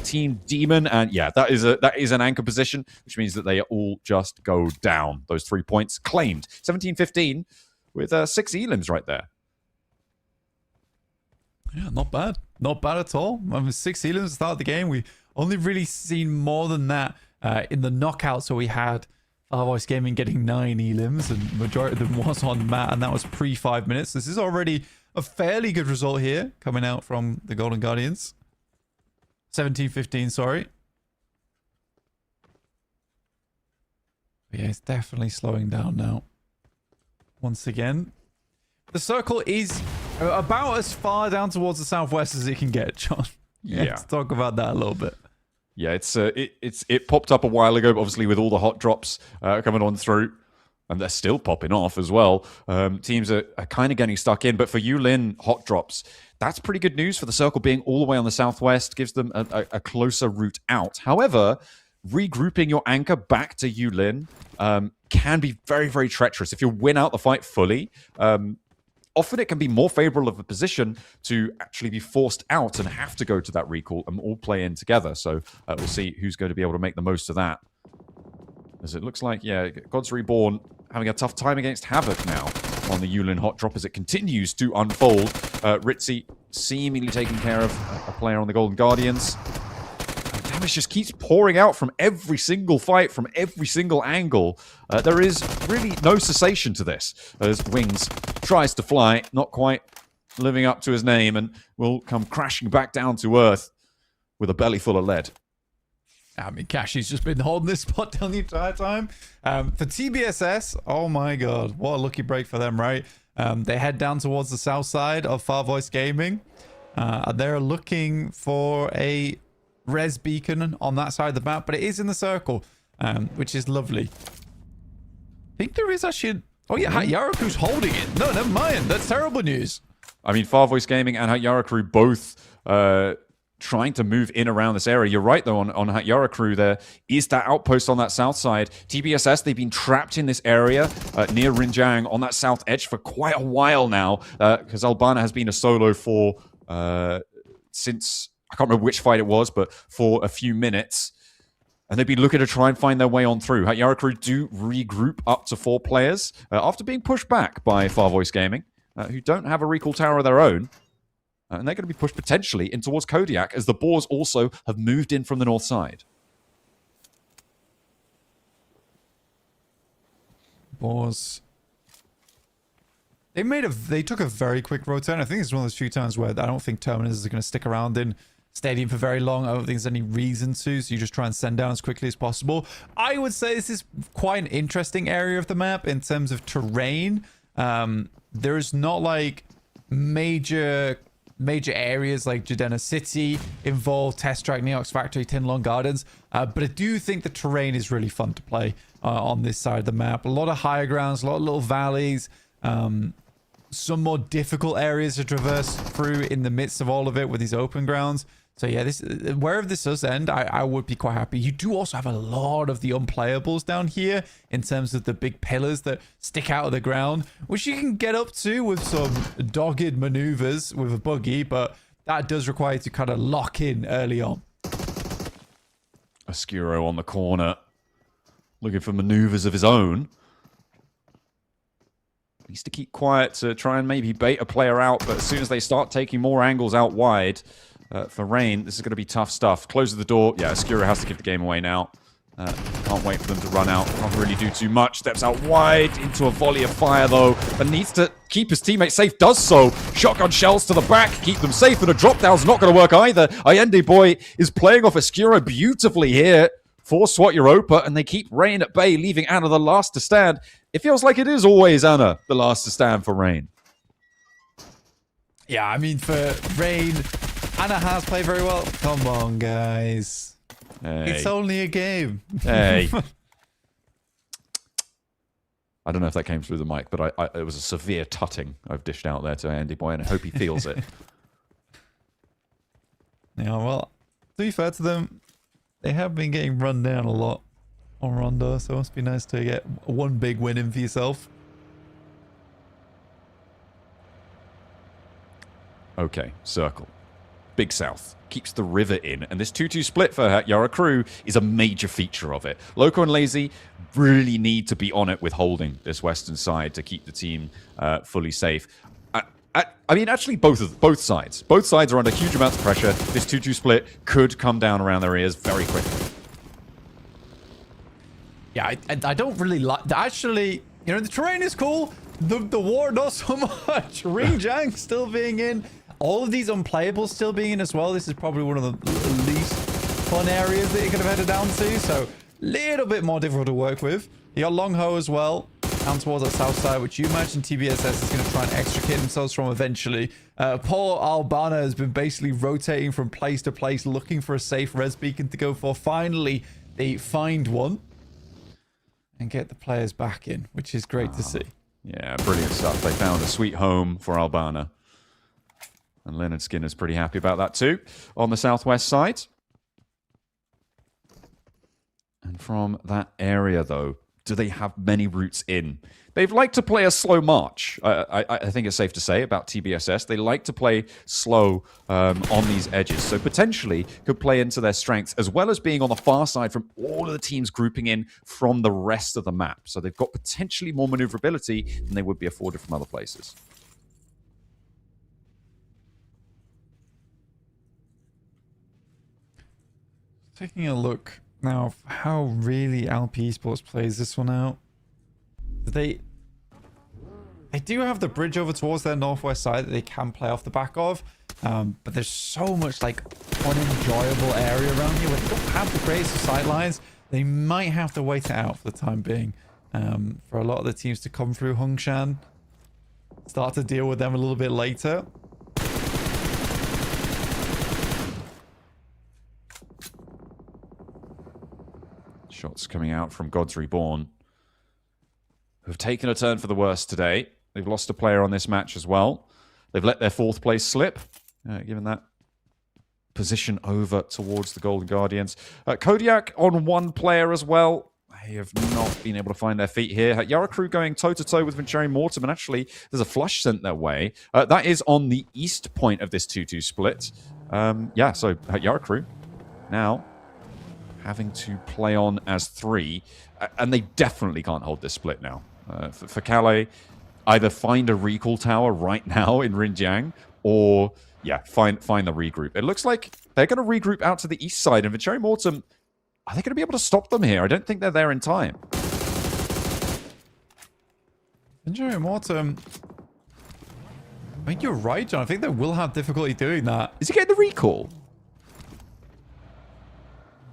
Team Demon. And yeah, that is an anchor position, which means that they all just go down. Those 3 points claimed. 17-15 with 6 elims right there. Yeah, not bad. Not bad at all. I mean, 6 elims at the start of the game. We only really seen more than that in the knockout. So we had Voice Gaming getting 9 elims, and majority of them was on Matt, and that was pre 5 minutes. This is already a fairly good result here coming out from the Golden Guardians. 17-15, sorry. But yeah, it's definitely slowing down now. Once again, the circle is about as far down towards the southwest as it can get, John. Yeah. Let's talk about that a little bit. Yeah, it popped up a while ago, but obviously with all the hot drops coming on through, and they're still popping off as well. Teams are kind of getting stuck in, but for Yulin hot drops, that's pretty good news for the circle being all the way on the southwest, gives them a closer route out. However, regrouping your anchor back to Yulin can be very, very treacherous. If you win out the fight fully, often it can be more favorable of a position to actually be forced out and have to go to that recall and all play in together. So we'll see who's going to be able to make the most of that. As it looks like, yeah, Gods Reborn having a tough time against Havoc now on the Yulin hot drop as it continues to unfold. Ritzy seemingly taking care of a player on the Golden Guardians. And damage just keeps pouring out from every single fight, from every single angle. There is really no cessation to this as Wings tries to fly, not quite living up to his name, and will come crashing back down to earth with a belly full of lead. I mean, Cashy's just been holding this spot down the entire time. For TBSS, oh my god, what a lucky break for them, right? They head down towards the south side of Far Voice Gaming. They're looking for a res beacon on that side of the map, but it is in the circle, which is lovely. I think there is actually... Oh yeah, Yaroku's holding it. No, never mind. That's terrible news. I mean, Far Voice Gaming and Hatyara Crew both trying to move in around this area. You're right, though, on Hatyara Crew, there is that outpost on that south side. TBSS, they've been trapped in this area near Rinjiang on that south edge for quite a while now, because Albana has been a solo for since, I can't remember which fight it was, but for a few minutes. And they've been looking to try and find their way on through. Hatyara Crew do regroup up to 4 players after being pushed back by Far Voice Gaming, who don't have a recall tower of their own. And they're going to be pushed potentially in towards Kodiak, as the Boars also have moved in from the north side. Boars. They took a very quick road turn. I think it's one of those few times where I don't think Terminus is going to stick around in Stadium for very long. I don't think there's any reason to, so you just try and send down as quickly as possible. I would say this is quite an interesting area of the map in terms of terrain. There's not like major areas like Jadena City involved, Test Track, Neox Factory, Tinlong Gardens, but I do think the terrain is really fun to play on this side of the map. A lot of higher grounds, a lot of little valleys, some more difficult areas to traverse through in the midst of all of it with these open grounds. So yeah, wherever this does end, I would be quite happy. You do also have a lot of the unplayables down here in terms of the big pillars that stick out of the ground, which you can get up to with some dogged maneuvers with a buggy, but that does require you to kind of lock in early on. Oscuro on the corner, looking for maneuvers of his own. Needs to keep quiet to try and maybe bait a player out, but as soon as they start taking more angles out wide, for Rain, this is going to be tough stuff. Closes the door. Yeah, Oscuro has to give the game away now. Can't wait for them to run out. Can't really do too much. Steps out wide into a volley of fire, though, but needs to keep his teammates safe. Does so. Shotgun shells to the back. Keep them safe, but a drop down's not going to work either. Allende Boy is playing off Oscuro beautifully here for SWAT Europa, and they keep Rain at bay, leaving Anna the last to stand. It feels like it is always Anna the last to stand for Rain. Yeah, I mean, for Rain, Anna has played very well. Come on, guys. Hey. It's only a game. Hey. I don't know if that came through the mic, but it was a severe tutting I've dished out there to Andy Boy, and I hope he feels it. Yeah, well, to be fair to them, they have been getting run down a lot on Rondo, so it must be nice to get one big win in for yourself. Okay, circle. Big South keeps the river in, and this 2-2 split for Hatyara Crew is a major feature of it. Loco and Lazy really need to be on it with holding this western side to keep the team fully safe. I mean, actually, both sides. Both sides are under huge amounts of pressure. This 2-2 split could come down around their ears very quickly. Yeah, I don't really like... Actually, you know, the terrain is cool. The war, not so much. Rinjiang still being in. All of these unplayables still being in as well. This is probably one of the least fun areas that you could have headed down to. So, a little bit more difficult to work with. You got Long Ho as well, down towards that south side, which you imagine TBSS is going to try and extricate themselves from eventually. Poor Albana has been basically rotating from place to place, looking for a safe res beacon to go for. Finally, they find one and get the players back in, which is great to see. Yeah, brilliant stuff. They found a sweet home for Albana. And Leonard Skinner's pretty happy about that too. On the southwest side. And from that area, though, do they have many routes in? They've liked to play a slow march. I think it's safe to say about TBSS. They like to play slow on these edges. So potentially could play into their strengths, as well as being on the far side from all of the teams grouping in from the rest of the map. So they've got potentially more maneuverability than they would be afforded from other places. Taking a look now of how really Alp Esports plays this one out. They do have the bridge over towards their northwest side that they can play off the back of, but there's so much like unenjoyable area around here where they don't have the greatest of sight lines. They might have to wait it out for the time being for a lot of the teams to come through Hongshan, start to deal with them a little bit later. Shots coming out from Gods Reborn, who have taken a turn for the worse today. They've lost a player on this match as well. They've let their 4th place slip, given that position over towards the Golden Guardians. Kodiak on 1 player as well. They have not been able to find their feet here. Yara Crew going toe-to-toe with Venturi Mortem, and actually there's a flush sent their way. That is on the east point of this 2-2 split. Yeah, so Yara Crew now having to play on as 3, and they definitely can't hold this split now. For Calais, either find a recall tower right now in Rinjiang, or yeah, find the regroup. It looks like they're going to regroup out to the east side, and Venturi Mortem, are they going to be able to stop them here? I don't think they're there in time. Venturi Mortem, I think you're right, John. I think they will have difficulty doing that. Is he getting the recall?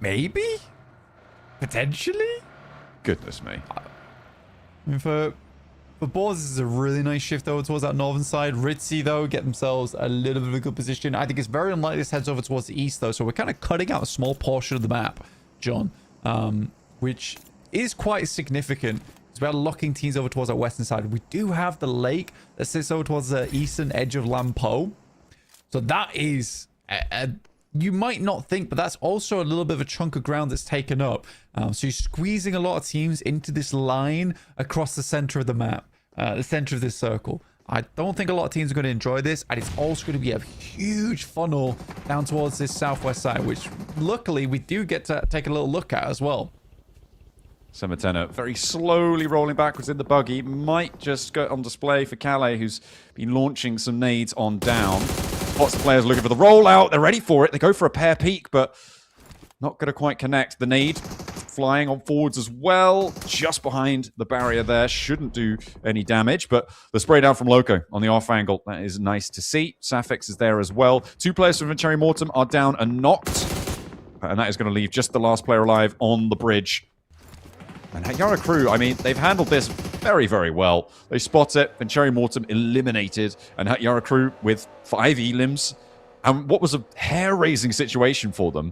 Maybe? Potentially? Goodness me. I mean, for Boars, this is a really nice shift over towards that northern side. Ritzy, though, get themselves a little bit of a good position. I think it's very unlikely this heads over towards the east, though. So we're kind of cutting out a small portion of the map, John, which is quite significant. So we're locking teams over towards our western side. We do have the lake that sits over towards the eastern edge of Lampo. So that is... you might not think, but that's also a little bit of a chunk of ground that's taken up. So you're squeezing a lot of teams into this line across the center of the map, the center of this circle. I don't think a lot of teams are going to enjoy this, and it's also going to be a huge funnel down towards this southwest side, which luckily we do get to take a little look at as well. Sematena very slowly rolling backwards in the buggy. Might just go on display for Calais, who's been launching some nades on down. Lots of players looking for the rollout. They're ready for it. They go for a pair peek, but not going to quite connect. The nade flying on forwards as well. Just behind the barrier there. Shouldn't do any damage, but the spray down from Loco on the off angle. That is nice to see. Safex is there as well. 2 players from Venturi Mortem are down and knocked. And that is going to leave just the last player alive on the bridge. And Yara Crew, I mean, they've handled this very, very well. They spot it, Venturi Mortem eliminated, and Yara Crew with 5 elims. And what was a hair-raising situation for them,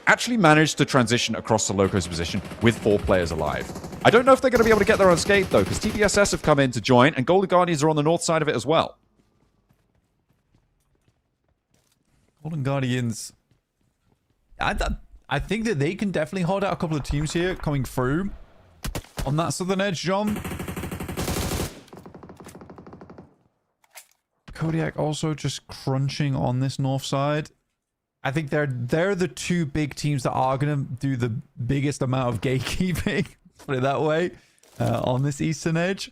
actually managed to transition across to Loco's position with 4 players alive. I don't know if they're going to be able to get there unscathed, though, because TBSS have come in to join, and Golden Guardians are on the north side of it as well. Golden Guardians... I think that they can definitely hold out a couple of teams here coming through on that southern edge, John. Kodiak also just crunching on this north side. I think they're the 2 big teams that are going to do the biggest amount of gatekeeping, put it that way, on this eastern edge.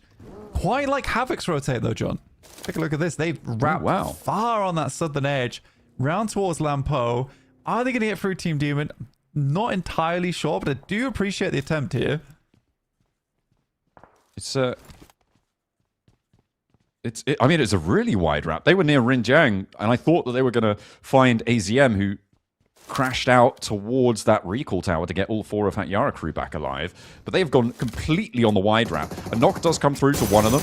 Quite like Havoc's rotate, though, John. Take a look at this. They've wrapped far on that southern edge, round towards Lampo. Are they going to get through Team Demon? Not entirely sure, but I do appreciate the attempt here. I mean, it's a really wide wrap. They were near Rinjiang, and I thought that they were going to find AZM, who crashed out towards that recall tower to get all 4 of Yara Crew back alive. But they've gone completely on the wide wrap. A knock does come through to one of them.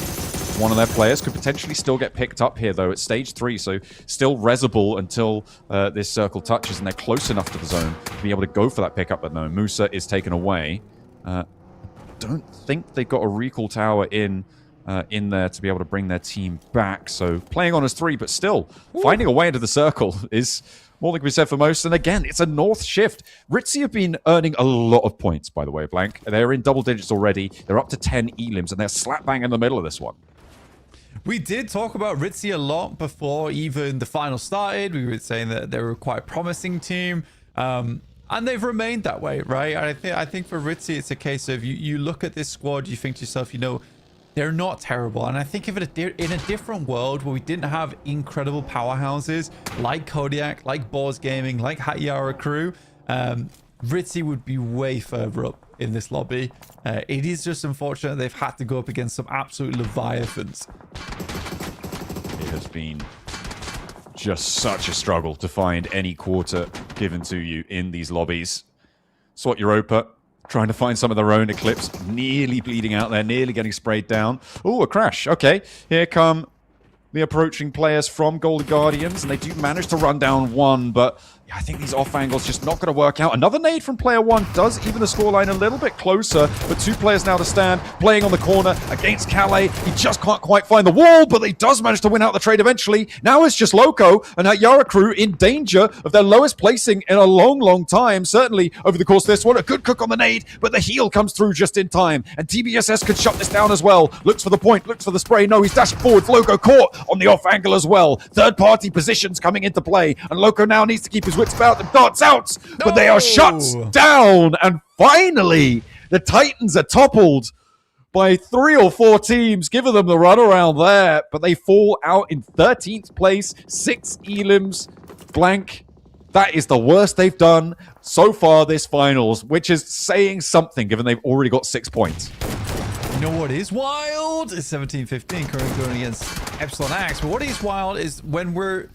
One of their players could potentially still get picked up here, though. It's stage 3, so still resable until this circle touches, and they're close enough to the zone to be able to go for that pickup. But no, Musa is taken away. Don't think they've got a recall tower in there to be able to bring their team back. So playing on as 3, but still finding a way into the circle is more than can be said for most. And again, it's a north shift. Ritzy have been earning a lot of points, by the way, Blank. They're in double digits already. They're up to 10 elims, and they're slap bang in the middle of this one. We did talk about Ritzy a lot before even the final started. We were saying that they were quite a promising team. And they've remained that way, right? I think for Ritzy, it's a case of you look at this squad, you think to yourself, you know, they're not terrible. And I think if in a different world where we didn't have incredible powerhouses like Kodiak, like Boars Gaming, like Yara Crew, Ritzy would be way further up in this lobby. It is just unfortunate they've had to go up against some absolute leviathans. It has been just such a struggle to find any quarter given to you in these lobbies. SWAT Europa trying to find some of their own Eclipse, nearly bleeding out there, nearly getting sprayed down. Oh, a crash. Okay, here come the approaching players from Golden Guardians, and they do manage to run down 1, but I think these off angles just not going to work out. Another nade from player one does even the scoreline a little bit closer, but 2 players now to stand, playing on the corner against Calais. He just can't quite find the wall, but he does manage to win out the trade eventually. Now it's just Loco and that Yara crew in danger of their lowest placing in a long, long time. Certainly over the course of this one, a good cook on the nade, but the heal comes through just in time. And TBSS could shut this down as well. Looks for the point, looks for the spray. No, he's dashing forwards. Loco caught on the off angle as well. Third-party positions coming into play, and Loco now needs to keep his wits about and darts out, but they are shut down. And finally, the Titans are toppled by 3 or 4 teams, giving them the runaround there, but they fall out in 13th place, 6 elims, blank. That is the worst they've done so far this finals, which is saying something given they've already got 6 points. You know what is wild? It's 17-15 currently going against Epsilon Axe, but what is wild is when we're,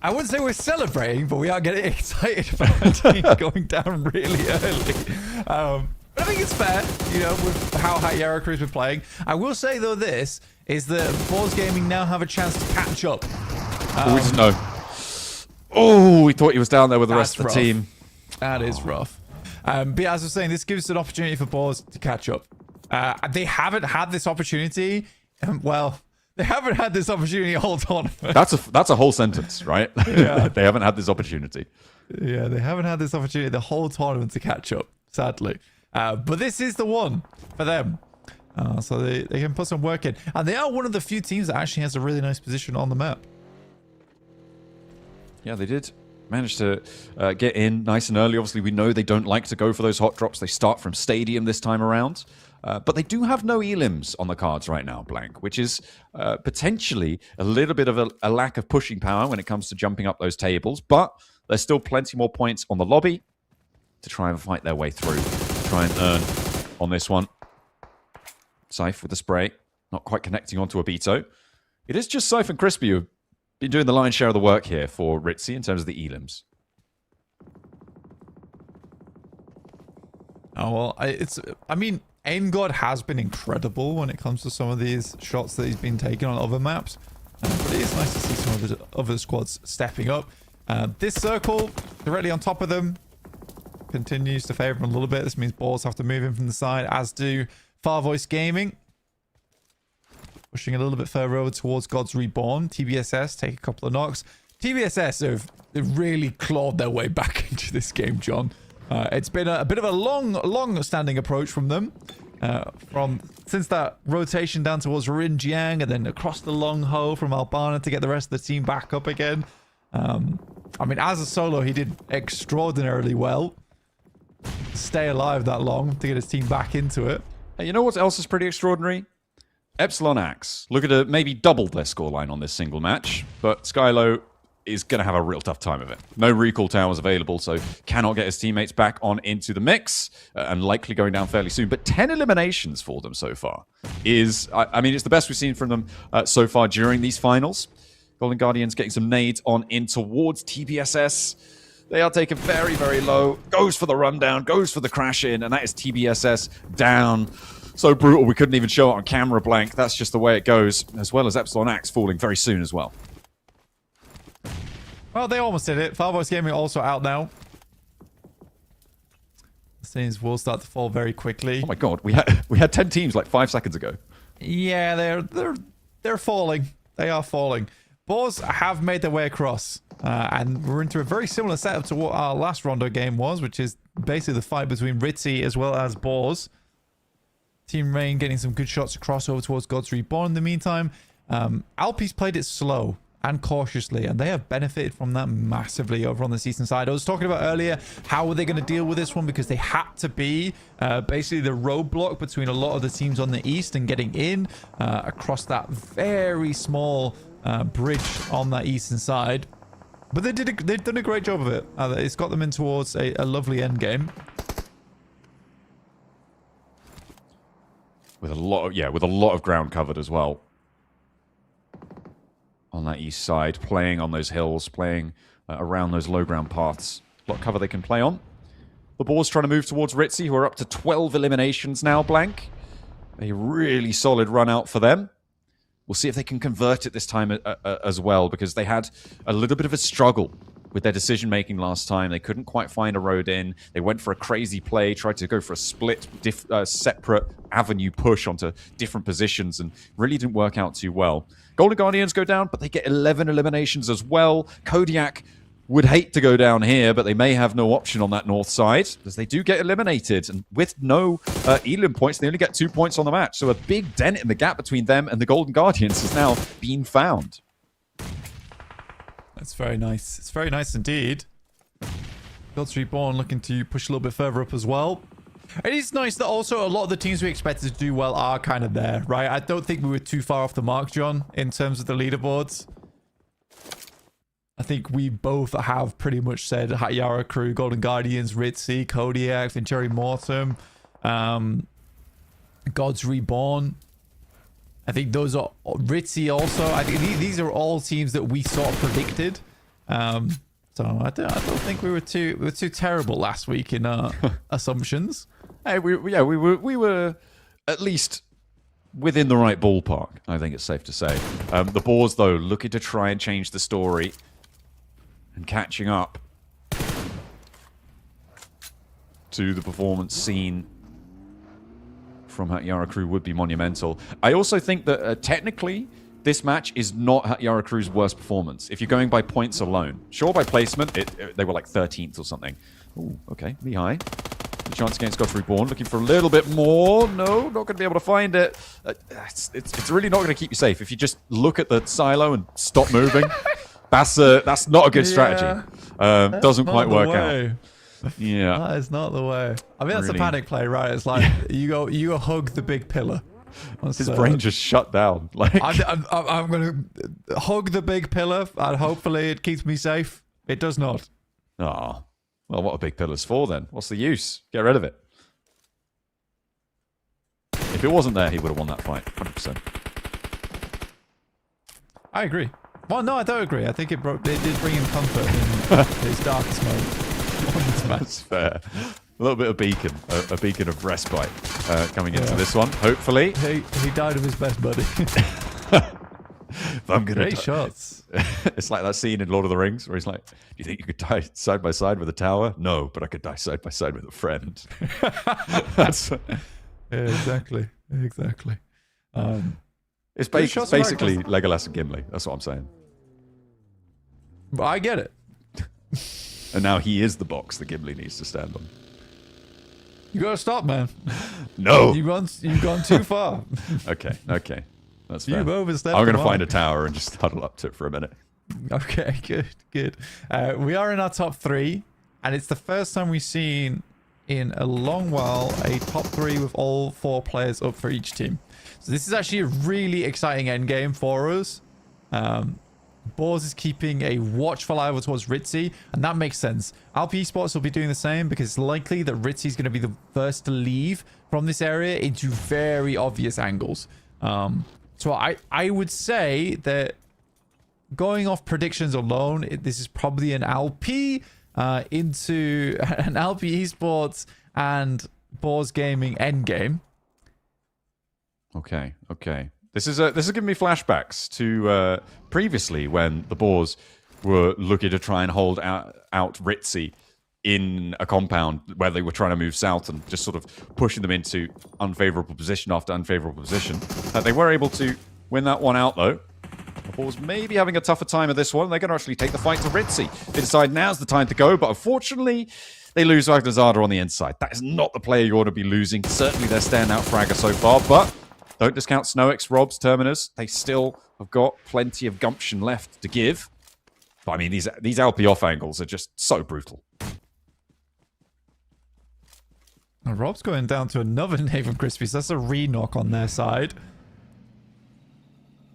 I wouldn't say we're celebrating, but we are getting excited about our team going down really early. But I think it's fair, you know, with how Yara Crew's been playing. I will say, though, this is that Balls Gaming now have a chance to catch up. We didn't know. Oh, we thought he was down there with the rest of the team. That is rough. But as I was saying, this gives an opportunity for Balls to catch up. They haven't had this opportunity. Well, they haven't had this opportunity a whole tournament. That's a whole sentence, right? Yeah. They haven't had this opportunity. Yeah, they haven't had this opportunity the whole tournament to catch up, sadly. But this is the one for them. So they can put some work in. And they are one of the few teams that actually has a really nice position on the map. Yeah, they did manage to get in nice and early. Obviously, we know they don't like to go for those hot drops. They start from Stadium this time around. But they do have no elims on the cards right now, blank, which is potentially a little bit of a lack of pushing power when it comes to jumping up those tables. But there's still plenty more points on the lobby to try and fight their way through, try and earn on this one. Syph with the spray, not quite connecting onto a Beto. It is just Syph and Crispy who have been doing the lion's share of the work here for Ritzy in terms of the elims. Oh, well, I mean, AimGod has been incredible when it comes to some of these shots that he's been taking on other maps. But it is nice to see some of the other squads stepping up. This circle, directly on top of them, continues to favor them a little bit. This means balls have to move in from the side, as do Far Voice Gaming. Pushing a little bit further over towards God's Reborn. TBSS take a couple of knocks. TBSS have really clawed their way back into this game, John. It's been a bit of a long-standing approach from them. Since that rotation down towards Rinjiang and then across the long ho from Albana to get the rest of the team back up again. I mean, as a solo, he did extraordinarily well. Stay alive that long to get his team back into it. Hey, you know what else is pretty extraordinary? Epsilon Axe. Look at maybe double their scoreline on this single match, but Skylo is going to have a real tough time of it. No recall towers available, so cannot get his teammates back on into the mix, and likely going down fairly soon. But 10 eliminations for them so far is, I mean, it's the best we've seen from them so far during these finals. Golden Guardians getting some nades on in towards TBSS. They are taken very, very low. Goes for the rundown, goes for the crash in, and that is TBSS down. So brutal, we couldn't even show it on camera, blank. That's just the way it goes, as well as Epsilon Axe falling very soon as well. Well, they almost did it. Far Voice Gaming also out now. Things will start to fall very quickly. Oh my god, we had 10 teams like 5 seconds ago. Yeah, they're falling. They are falling. Boars have made their way across. And we're into a very similar setup to what our last Rondo game was, which is basically the fight between Ritzy as well as Boars. Team Rain getting some good shots across over towards God's Reborn in the meantime. Alpi's played it slow and cautiously, and they have benefited from that massively over on the Eastern side. I was talking about earlier, how were they going to deal with this one, because they had to be basically the roadblock between a lot of the teams on the East and getting in across that very small bridge on that Eastern side. But they've done a great job of it. It's got them in towards a lovely end game. With a lot of ground covered as well. On that east side, playing on those hills, playing around those low ground paths. A lot of cover they can play on. The Boars trying to move towards Ritzy, who are up to 12 eliminations now, blank. A really solid run out for them. We'll see if they can convert it this time as well, because they had a little bit of a struggle with their decision-making last time. They couldn't quite find a road in. They went for a crazy play, tried to go for a split, separate avenue push onto different positions, and really didn't work out too well. Golden Guardians go down, but they get 11 eliminations as well. Kodiak would hate to go down here, but they may have no option on that north side, as they do get eliminated. And with no Elim points, they only get 2 points on the match. So a big dent in the gap between them and the Golden Guardians has now been found. That's very nice. It's very nice indeed. Gods Reborn looking to push a little bit further up as well. It is nice that also a lot of the teams we expected to do well are kind of there, right? I don't think we were too far off the mark, John, in terms of the leaderboards. I think we both have pretty much said Hatyara Crew, Golden Guardians, Ritzy, Kodiak, and Cherry Mortem, Gods Reborn. I think those are Ritzy also. I think these are all teams that we sort of predicted. So I don't think we were too terrible last week in our assumptions. Hey, we were at least within the right ballpark, I think it's safe to say. The Boars, though, looking to try and change the story and catching up to the performance seen from Hatyara Crew would be monumental. I also think that technically this match is not Hatyara Crew's worst performance. If you're going by points alone. Sure, by placement, they were like 13th or something. Ooh, okay, be high. The chance against Gods Reborn, looking for a little bit more. No, not going to be able to find it. It's really not going to keep you safe. If you just look at the silo and stop moving, that's not a good strategy. Doesn't quite work out. Yeah, that is not the way. I mean, that's really a panic play, right? It's like you go hug the big pillar. His brain just shut down. Like I'm gonna hug the big pillar, and hopefully it keeps me safe. It does not. Ah, well, what are big pillars for then? What's the use? Get rid of it. If it wasn't there, he would have won that fight, 100%. I agree. Well, no, I don't agree. I think it did bring him comfort in his darkest moment. That's fair. A little bit of beacon, a beacon of respite coming into this one, hopefully. He died of his best buddy. If I'm gonna Great shots. It's like that scene in Lord of the Rings where he's like, do you think you could die side by side with a tower? No, but I could die side by side with a friend. That's yeah, exactly. It's basically Legolas and Gimli. That's what I'm saying. I get it. And now he is the box that Gimli needs to stand on. You gotta stop, man. No. You've gone too far. Okay. That's fair. You've overstepped. I'm going to find a tower and just huddle up to it for a minute. Okay, good. We are in our top 3, and it's the first time we've seen in a long while a top 3 with all 4 players up for each team. So this is actually a really exciting endgame for us. Boars is keeping a watchful eye towards Ritzy, and that makes sense. Alp Esports will be doing the same because it's likely that Ritzy is going to be the first to leave from this area into very obvious angles. So I would say that going off predictions alone, this is probably an LP into an LP Esports and Boars Gaming endgame. Okay. This is giving me flashbacks to previously when the Boars were looking to try and hold out Ritzy in a compound where they were trying to move south and just sort of pushing them into unfavorable position after unfavorable position. They were able to win that one out, though. The Boars may be having a tougher time of this one. They're going to actually take the fight to Ritzy. They decide now's the time to go, but unfortunately, they lose Ragnazada on the inside. That is not the player you ought to be losing. Certainly their standout fragger so far, but don't discount Snoix, Robs, Terminus. They still have got plenty of gumption left to give. But I mean, these LP off angles are just so brutal. And Rob's going down to another Naven Crispies. That's a re-knock on their side.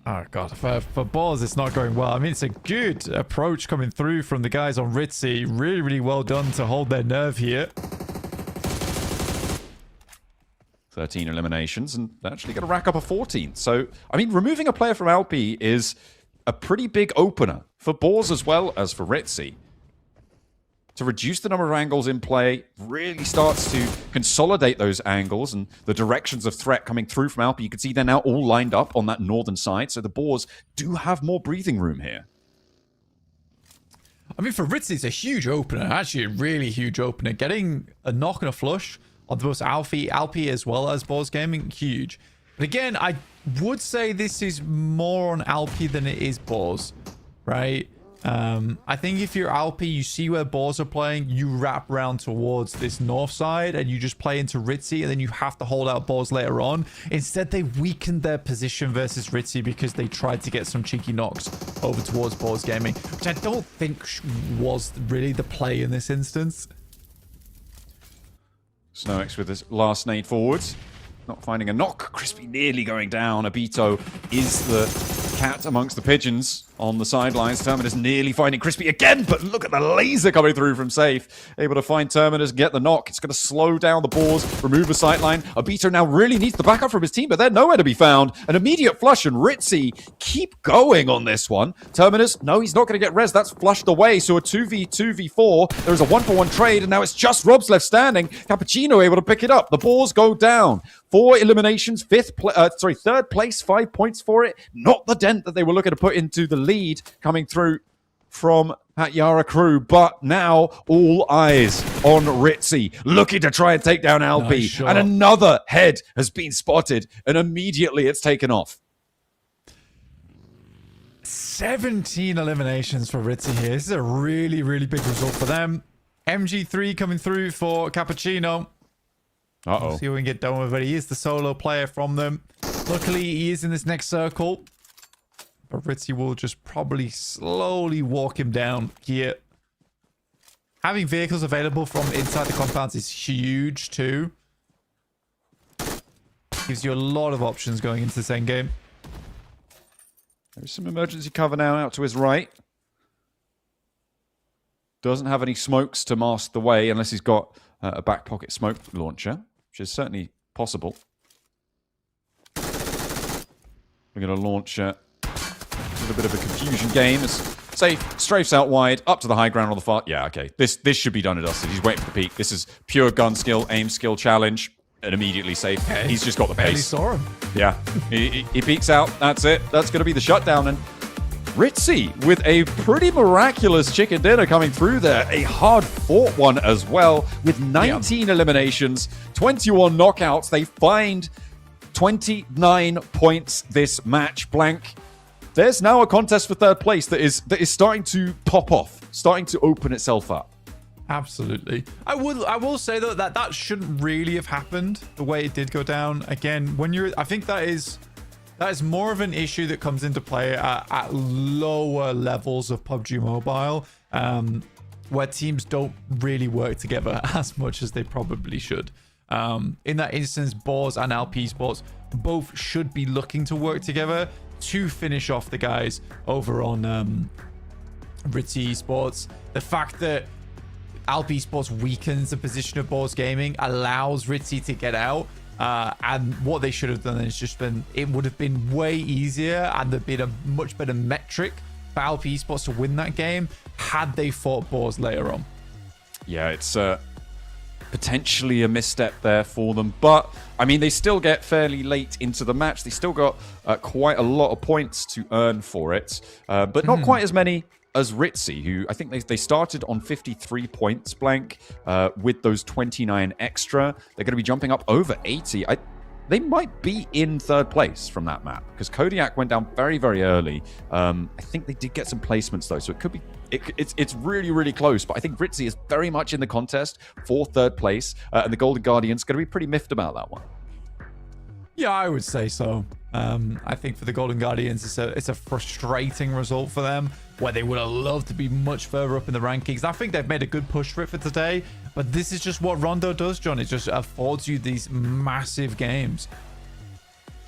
Oh, God. For Boars, it's not going well. I mean, it's a good approach coming through from the guys on Ritzy. Really, really well done to hold their nerve here. 13 eliminations, and they're actually going to rack up a 14th. So, I mean, removing a player from LP is a pretty big opener for Boars as well as for Ritzy. To reduce the number of angles in play, really starts to consolidate those angles and the directions of threat coming through from Alpi. You can see they're now all lined up on that northern side, so the Boars do have more breathing room here. I mean, for Ritzy, it's a huge opener. Actually, a really huge opener. Getting a knock and a flush on the most Alpi as well as Balls Gaming, huge. But again, I would say this is more on Alpi than it is Balls, right? I think if you're Alpi, you see where Balls are playing, you wrap around towards this north side and you just play into Ritzy, and then you have to hold out Balls later on. Instead, they weakened their position versus Ritzy because they tried to get some cheeky knocks over towards Balls Gaming, which I don't think was really the play in this instance. SnowX with his last nade forwards. Not finding a knock. Crispy nearly going down. Abito is the cat amongst the pigeons on the sidelines. Terminus nearly finding Crispy again, but look at the laser coming through from Safe. Able to find Terminus, get the knock. It's going to slow down the Boars, remove a sightline. Abito now really needs the backup from his team, but they're nowhere to be found. An immediate flush, and Ritzy keep going on this one. Terminus, no, he's not going to get res. That's flushed away, so a 2v4. There is a 1-for-1 trade, and now it's just Rob's left standing. Cappuccino able to pick it up. The Boars go down. 4 eliminations, third place, 5 points for it. Not the dent that they were looking to put into the lead coming through from that Yara crew, but now all eyes on Ritzy, looking to try and take down Alpi. Nice, and another head has been spotted, and immediately it's taken off. 17 eliminations for Ritzy here. This is a really, really big result for them. MG3 coming through for Cappuccino. Uh-oh. We'll see if we can get done with it. He is the solo player from them. Luckily, he is in this next circle. But Ritzy will just probably slowly walk him down here. Having vehicles available from inside the compounds is huge too. Gives you a lot of options going into this endgame. There's some emergency cover now out to his right. Doesn't have any smokes to mask the way unless he's got a back pocket smoke launcher, which is certainly possible. We're going to launch a little bit of a confusion game. As Safe strafes out wide, up to the high ground on the far. Yeah, okay. This should be done at Dustin. He's waiting for the peak. This is pure gun skill, aim skill challenge, and immediately Safe. Okay. He's just got the pace. He saw him. Yeah, he peeks out. That's it. That's going to be the shutdown. And Ritzy with a pretty miraculous chicken dinner coming through there. A hard-fought one as well, with 19 eliminations, 21 knockouts. They find 29 points this match. Blank. There's now a contest for third place that is starting to pop off, starting to open itself up. Absolutely. I will say though that shouldn't really have happened the way it did go down. Again, when you're, I think that is more of an issue that comes into play at lower levels of PUBG Mobile, where teams don't really work together as much as they probably should. In that instance, Boars and LP Sports both should be looking to work together to finish off the guys over on Ritzy Sports. The fact that Alpi Sports weakens the position of Boars Gaming allows Ritzy to get out. And what they should have done is just been, it would have been way easier and there'd been a much better metric for Alpi Sports to win that game had they fought Boars later on. Yeah, it's potentially a misstep there for them. But, I mean, they still get fairly late into the match. They still got quite a lot of points to earn for it. But not quite as many as Ritzy, who I think they started on 53 points, Blank, with those 29 extra. They're going to be jumping up over 80. They might be in third place from that map, because Kodiak went down very, very early. I think they did get some placements, though, so it could be... It's really, really close, but I think Ritzy is very much in the contest for third place, and the Golden Guardians going to be pretty miffed about that one. Yeah, I would say so. I think for the Golden Guardians, it's a frustrating result for them, where they would have loved to be much further up in the rankings. I think they've made a good push for it for today, but this is just what Rondo does, John. It just affords you these massive games.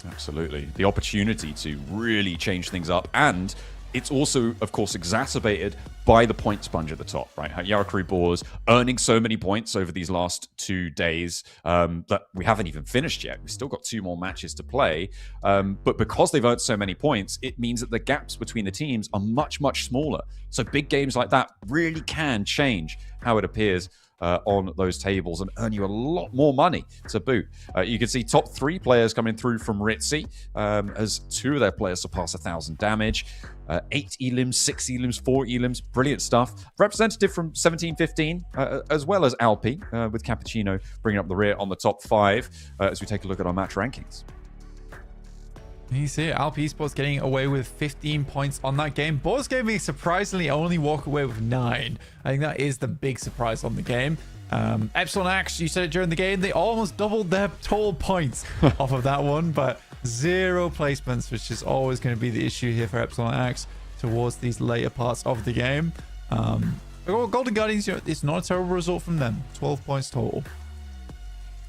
Absolutely. The opportunity to really change things up, and it's also, of course, exacerbated by the point sponge at the top, right? Yarakru Boars earning so many points over these last 2 days that we haven't even finished yet. We've still got 2 more matches to play. But because they've earned so many points, it means that the gaps between the teams are much, much smaller. So big games like that really can change how it appears on those tables and earn you a lot more money to boot. You can see top 3 players coming through from Ritzy, as 2 of their players surpass 1,000 damage. 8 elims, 6 elims, 4 elims, brilliant stuff. Representative from 1715, as well as Alpi, with Cappuccino bringing up the rear on the top 5 as we take a look at our match rankings. You see Alpi Esports getting away with 15 points on that game. Boars Gaming surprisingly only walk away with 9. I think that is the big surprise on the game. Epsilon Axe, you said it during the game, they almost doubled their total points off of that one, but 0 placements, which is always going to be the issue here for Epsilon Axe towards these later parts of the game. Golden Guardians, it's not a terrible result from them. 12 points total.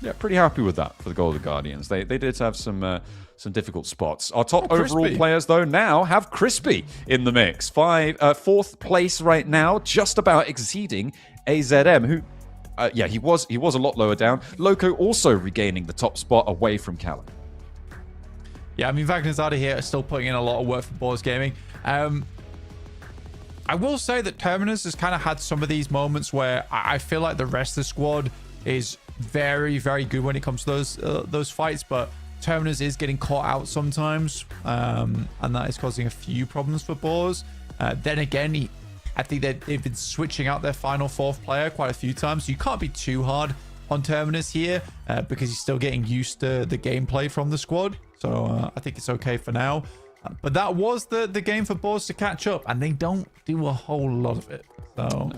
Yeah, pretty happy with that for the Golden Guardians. They did have some difficult spots. Our top overall players, though, now have Crispy in the mix. 4th place right now, just about exceeding AZM, who... he was a lot lower down. Loco also regaining the top spot away from Callum. Yeah, I mean, Vagnazada here are still putting in a lot of work for Boars Gaming. I will say that Terminus has kind of had some of these moments where I feel like the rest of the squad is very, very good when it comes to those fights, but Terminus is getting caught out sometimes, and that is causing a few problems for Boars. Then again, I think they've been switching out their final 4th player quite a few times. So you can't be too hard on Terminus here because he's still getting used to the gameplay from the squad. So I think it's okay for now. But that was the game for Boars to catch up, and they don't do a whole lot of it. So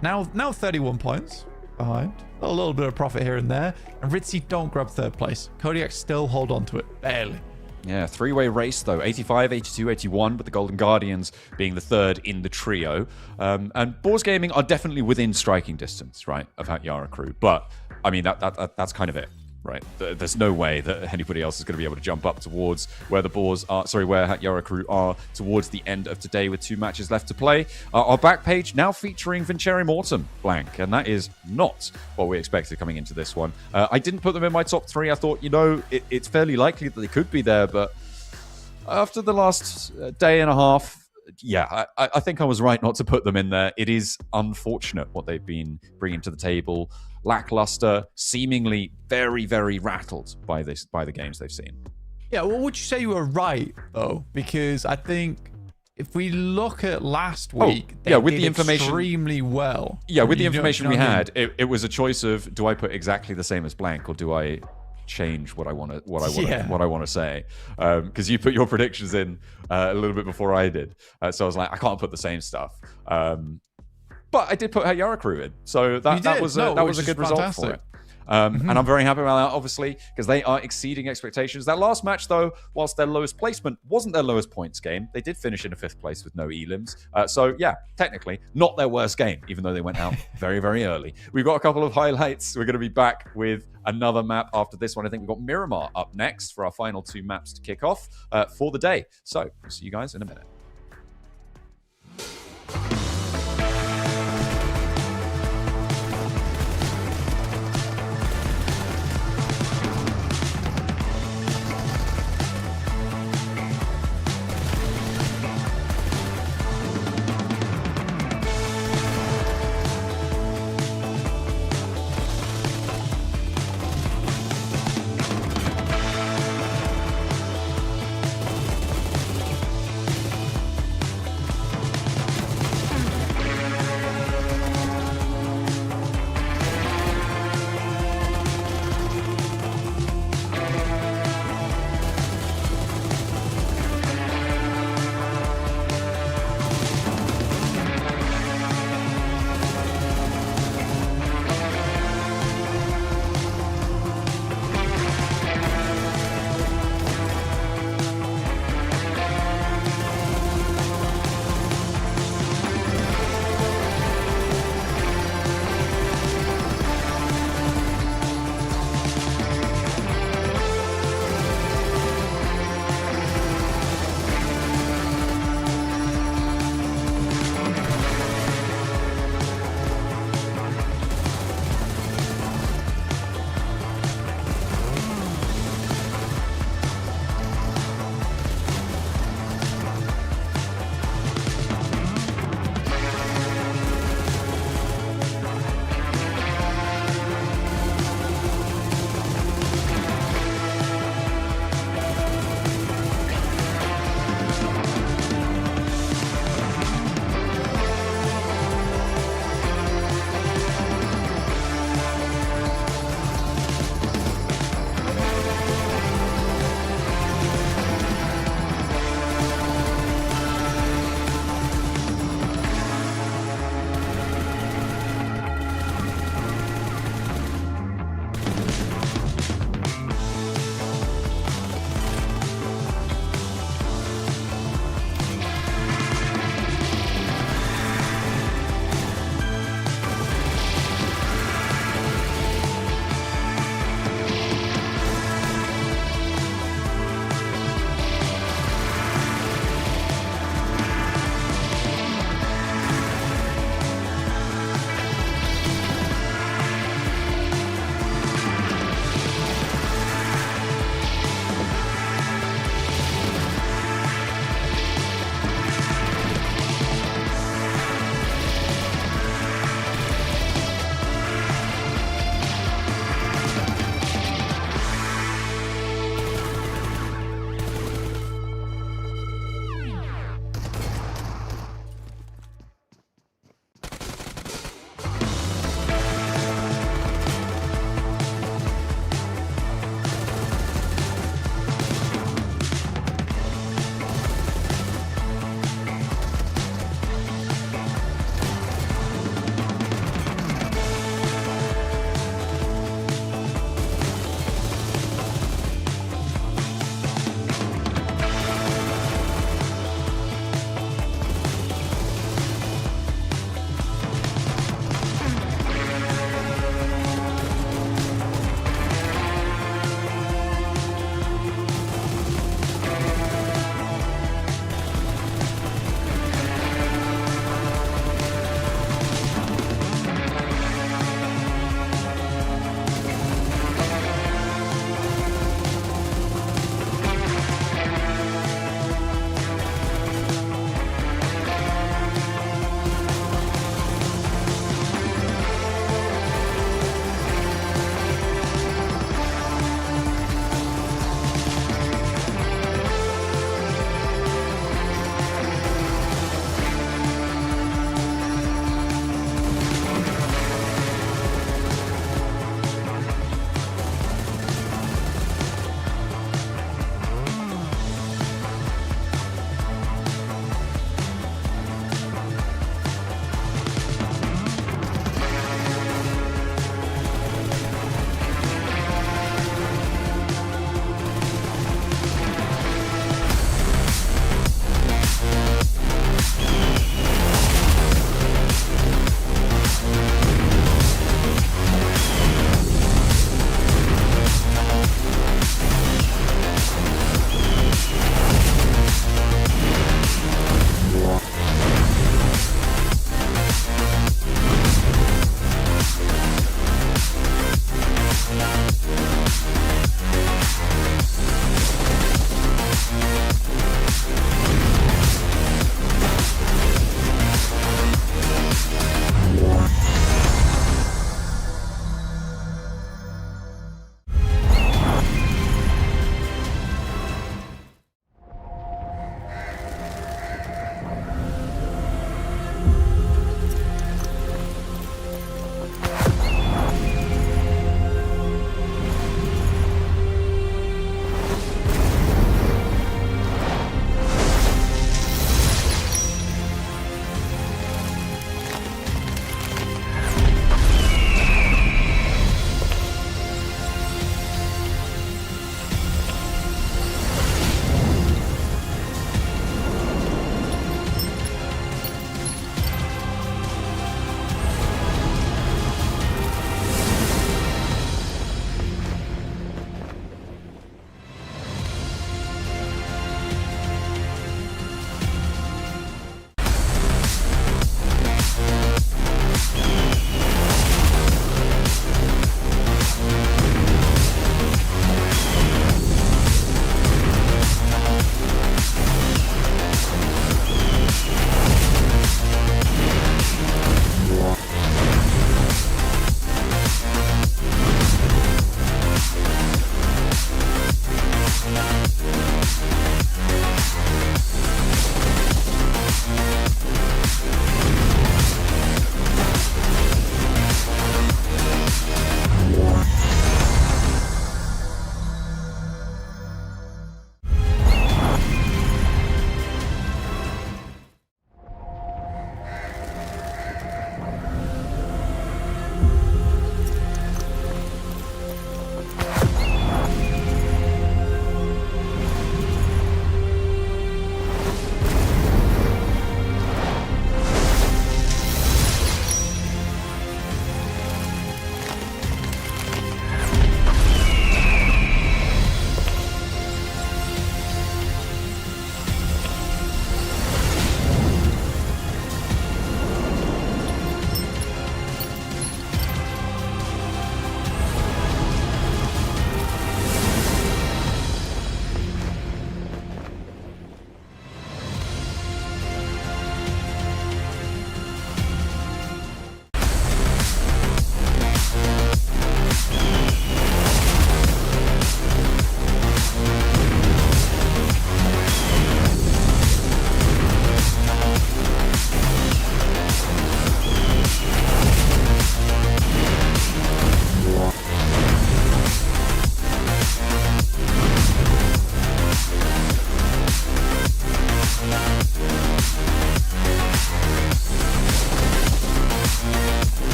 now 31 points behind. A little bit of profit here and there. And Ritzy don't grab 3rd place. Kodiak still hold on to it, barely. Yeah, 3-way race, though. 85, 82, 81, with the Golden Guardians being the 3rd in the trio. And Boars Gaming are definitely within striking distance, right, of Hatyara Crew. But, I mean, that's kind of it, right? There's no way that anybody else is going to be able to jump up towards where the Boars are, where Hatyara Crew are towards the end of today with 2 matches left to play. Our back page now featuring Vincere Mortem blank, and that is not what we expected coming into this one. I didn't put them in my top 3. I thought, it's fairly likely that they could be there, but after the last day and a half, yeah, I think I was right not to put them in there. It is unfortunate what they've been bringing to the table. Lackluster, seemingly very, very rattled by the games they've seen. Yeah, well, would you say you were right, though? Because I think if we look at last week, they with did the information extremely well. Yeah, with the information we had, it was a choice of, do I put exactly the same as blank, or do I change what I want to say? Because you put your predictions in a little bit before I did, so I was like, I can't put the same stuff. But I did put Hatyara Crew in, so that was a good result for it. And I'm very happy about that, obviously, because they are exceeding expectations. That last match, though, whilst their lowest placement wasn't their lowest points game, they did finish in a 5th place with no elims. So, yeah, technically, not their worst game, even though they went out very, very early. We've got a couple of highlights. We're going to be back with another map after this one. I think we've got Miramar up next for our final 2 maps to kick off for the day. So, we'll see you guys in a minute.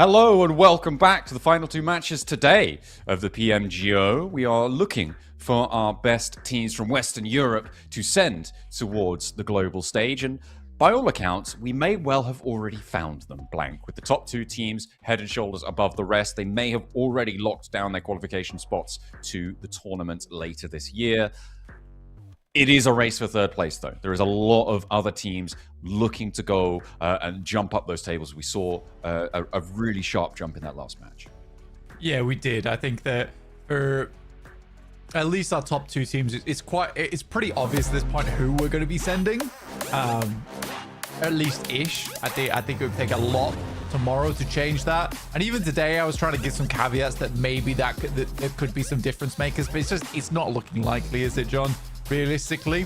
Hello and welcome back to the final 2 matches today of the PMGO. We are looking for our best teams from Western Europe to send towards the global stage, and by all accounts, we may well have already found them, Blank. With the top 2 teams head and shoulders above the rest, they may have already locked down their qualification spots to the tournament later this year. It is a race for 3rd place, though. There is a lot of other teams looking to go and jump up those tables. We saw a really sharp jump in that last match. Yeah, we did. I think that for at least our top 2 teams, it's pretty obvious at this point who we're going to be sending. At least ish. I think it would take a lot tomorrow to change that. And even today, I was trying to give some caveats that maybe there could be some difference makers, but it's not looking likely, is it, John? Realistically,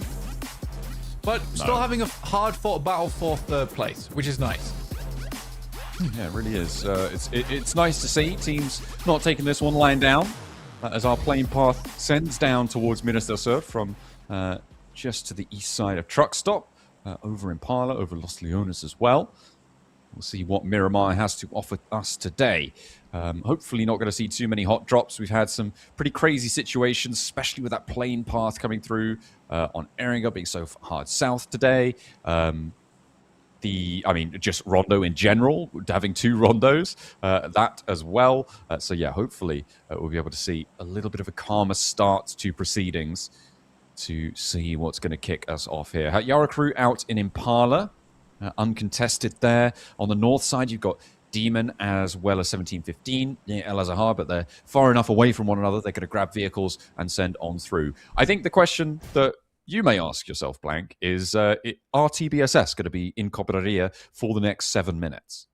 but still having a hard-fought battle for 3rd place, which is nice. Yeah, it really is. It's nice to see teams not taking this one lying down, as our plane path sends down towards Minas del Sur from just to the east side of Truck Stop, over Impala, over Los Leones as well. We'll see what Miramar has to offer us today. Hopefully not going to see too many hot drops. We've had some pretty crazy situations, especially with that plane path coming through on Erangel being so hard south today. Just Rondo in general, having 2 Rondos, that as well. So yeah, hopefully we'll be able to see a little bit of a calmer start to proceedings to see what's going to kick us off here. Yara crew out in Impala. Uncontested there. On the north side, you've got Demon as well as 1715 near El Azahar, but they're far enough away from one another. They're going to grab vehicles and send on through. I think the question that you may ask yourself, Blank, is are TBSS going to be in Cobraria for the next 7 minutes?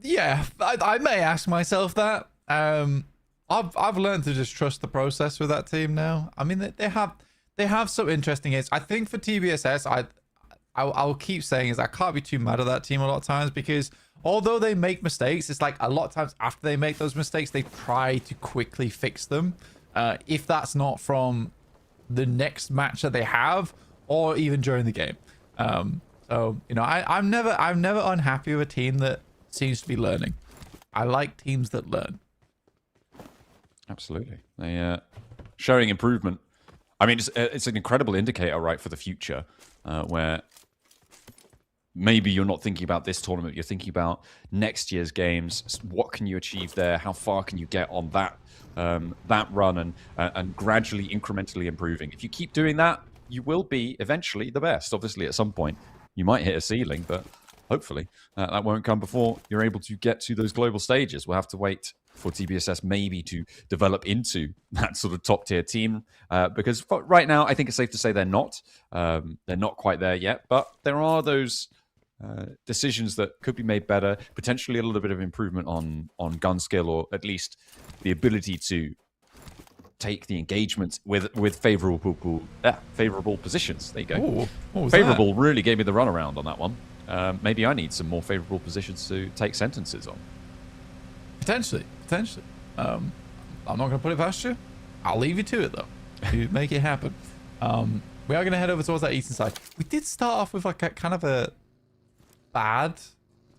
Yeah, I may ask myself that. I've learned to just trust the process with that team now. I mean, they have some interesting aids. I think for TBSS, I'll keep saying is I can't be too mad at that team a lot of times, because although they make mistakes, it's like a lot of times after they make those mistakes, they try to quickly fix them. If that's not from the next match that they have, or even during the game. So you know, I'm never unhappy with a team that seems to be learning. I like teams that learn. Absolutely, they showing improvement. I mean, it's an incredible indicator, right, for the future, where maybe you're not thinking about this tournament, you're thinking about next year's games. What can you achieve there? How far can you get on that run, and gradually, incrementally improving? If you keep doing that, you will be eventually the best. Obviously, at some point, you might hit a ceiling, but hopefully that won't come before you're able to get to those global stages. We'll have to wait for TBSS maybe to develop into that sort of top-tier team, because right now, I think it's safe to say they're not. They're not quite there yet, but there are those decisions that could be made better, potentially a little bit of improvement on gun skill, or at least the ability to take the engagement with favorable positions. There you go. Ooh, what was favorable that? Really gave me the runaround on that one. Maybe I need some more favorable positions to take sentences on. Potentially. I'm not going to put it past you. I'll leave you to it, though. You make it happen. We are going to head over towards that eastern side. We did start off with like a kind of a bad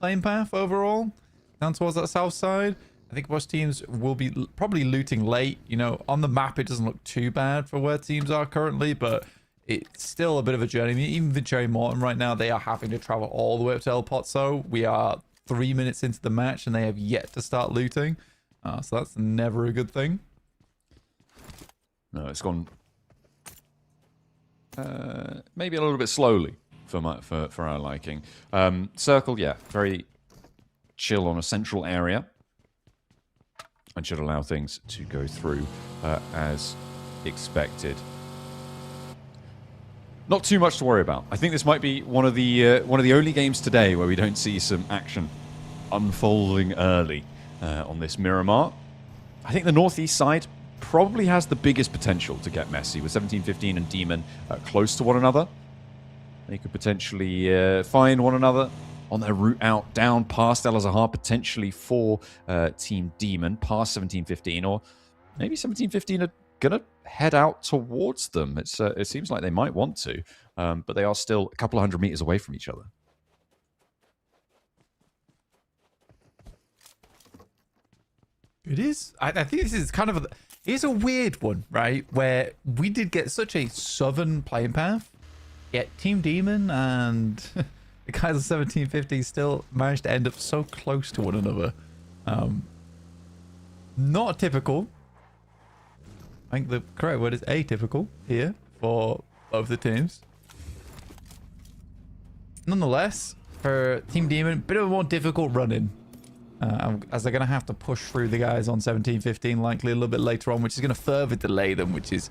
plane path overall down towards that south side. I think most teams will be probably looting late. You know, on the map, it doesn't look too bad for where teams are currently, but it's still a bit of a journey. I mean, even for Cherry Morton right now, they are having to travel all the way up to El Pozo. We are 3 minutes into the match, and they have yet to start looting. So that's never a good thing. No, it's gone maybe a little bit slowly for our liking. Circle, yeah, very chill on a central area, and should allow things to go through as expected. Not too much to worry about. I think this might be one of the only games today where we don't see some action unfolding early on this Miramar. I think the northeast side probably has the biggest potential to get messy, with 1715 and Demon close to one another. They could potentially find one another on their route out down past El Azahar, potentially for Team Demon, past 1715, or maybe 1715 are going to head out towards them. It seems like they might want to, but they are still a couple of 100 meters away from each other. It is. I think this is kind of it's a weird one, right? Where we did get such a southern playing path, yet Team Demon and the guys of 1750 still managed to end up so close to one another. Not typical. I think the correct word is atypical here for both the teams. Nonetheless, for Team Demon, bit of a more difficult run-in. As they're going to have to push through the guys on 1715 likely a little bit later on, which is going to further delay them, which is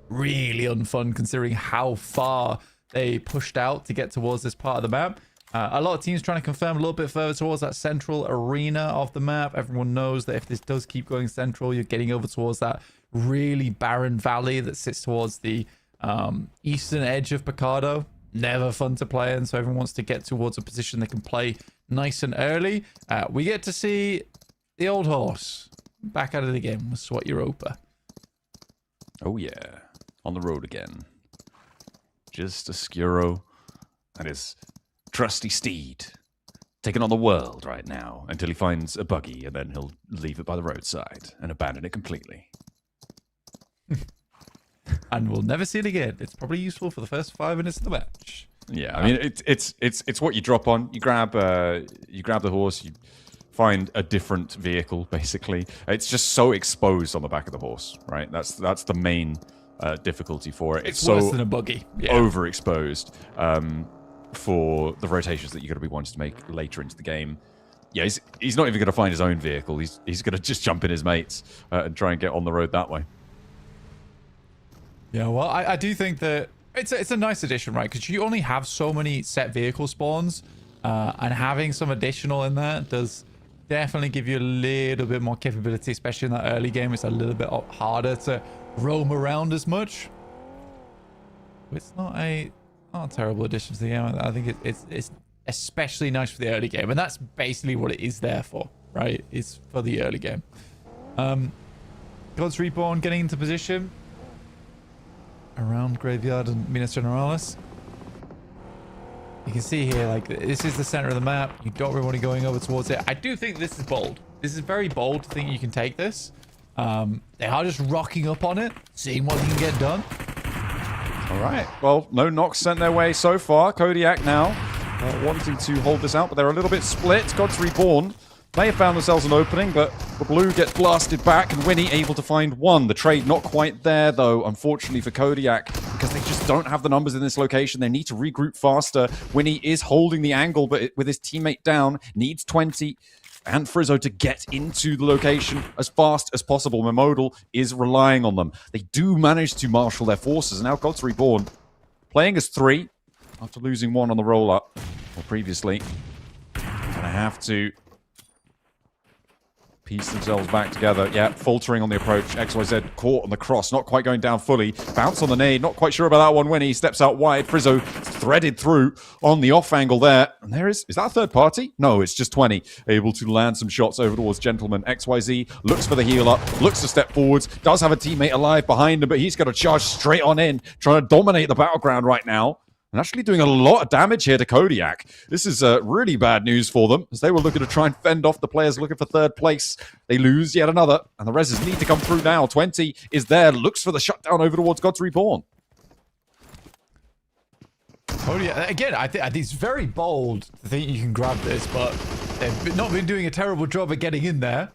really unfun considering how far they pushed out to get towards this part of the map. A lot of teams trying to confirm a little bit further towards that central arena of the map. Everyone knows that if this does keep going central, you're getting over towards that really barren valley that sits towards the eastern edge of Picardo. Never fun to play in, so everyone wants to get towards a position they can play nice and early. We get to see the old horse back out of the game with Swat Europa. Oh yeah, on the road again. Just a Skuro and his trusty steed, taking on the world right now until he finds a buggy, and then he'll leave it by the roadside and abandon it completely. And we'll never see it again. It's probably useful for the first 5 minutes of the match. Yeah, I mean it's what you drop on. You grab the horse, you find a different vehicle. Basically, it's just so exposed on the back of the horse, right? That's the main difficulty for it. It's so worse than a buggy. Yeah. Overexposed for the rotations that you're going to be wanting to make later into the game. Yeah, he's not even going to find his own vehicle. He's going to just jump in his mates and try and get on the road that way. Yeah, well, I do think that it's a nice addition, right? Because you only have so many set vehicle spawns, and having some additional in there does definitely give you a little bit more capability, especially in that early game. It's a little bit harder to roam around as much. It's not a terrible addition to the game. I think it's especially nice for the early game, and that's basically what it is there for, right? It's for the early game. Gods Reborn getting into position around Graveyard and Minas Generalis. You can see here, like, this is the center of the map. You don't really want to be going over towards it. I do think this is bold. This is very bold to think you can take this. They are just rocking up on it, seeing what you can get done. All right. Well, no knocks sent their way so far. Kodiak now wanting to hold this out, but they're a little bit split. Gods Reborn may have found themselves an opening, but the blue gets blasted back, and Winnie able to find one. The trade not quite there, though, unfortunately for Kodiak, because they just don't have the numbers in this location. They need to regroup faster. Winnie is holding the angle, but with his teammate down, needs 20 and Frizzo to get into the location as fast as possible. Memodal is relying on them. They do manage to marshal their forces, and now Gods Reborn playing as 3 after losing 1 on the roll-up, or previously. Gonna have to piece themselves back together. Yeah, faltering on the approach. XYZ caught on the cross, not quite going down fully. Bounce on the nade, not quite sure about that one. Winnie steps out wide. Frizzo threaded through on the off angle there. And there is that a third party? No, it's just 20. Able to land some shots over towards Gentleman. XYZ looks for the heal up, looks to step forwards, does have a teammate alive behind him, but he's got to charge straight on in, trying to dominate the battleground right now. And actually doing a lot of damage here to Kodiak. This is really bad news for them, as they were looking to try and fend off the players looking for third place. They lose yet another, and the reses need to come through now. 20 is there, looks for the shutdown over towards Gods Reborn. Kodiak, again, I think it's very bold to think you can grab this, but they've not been doing a terrible job at getting in there.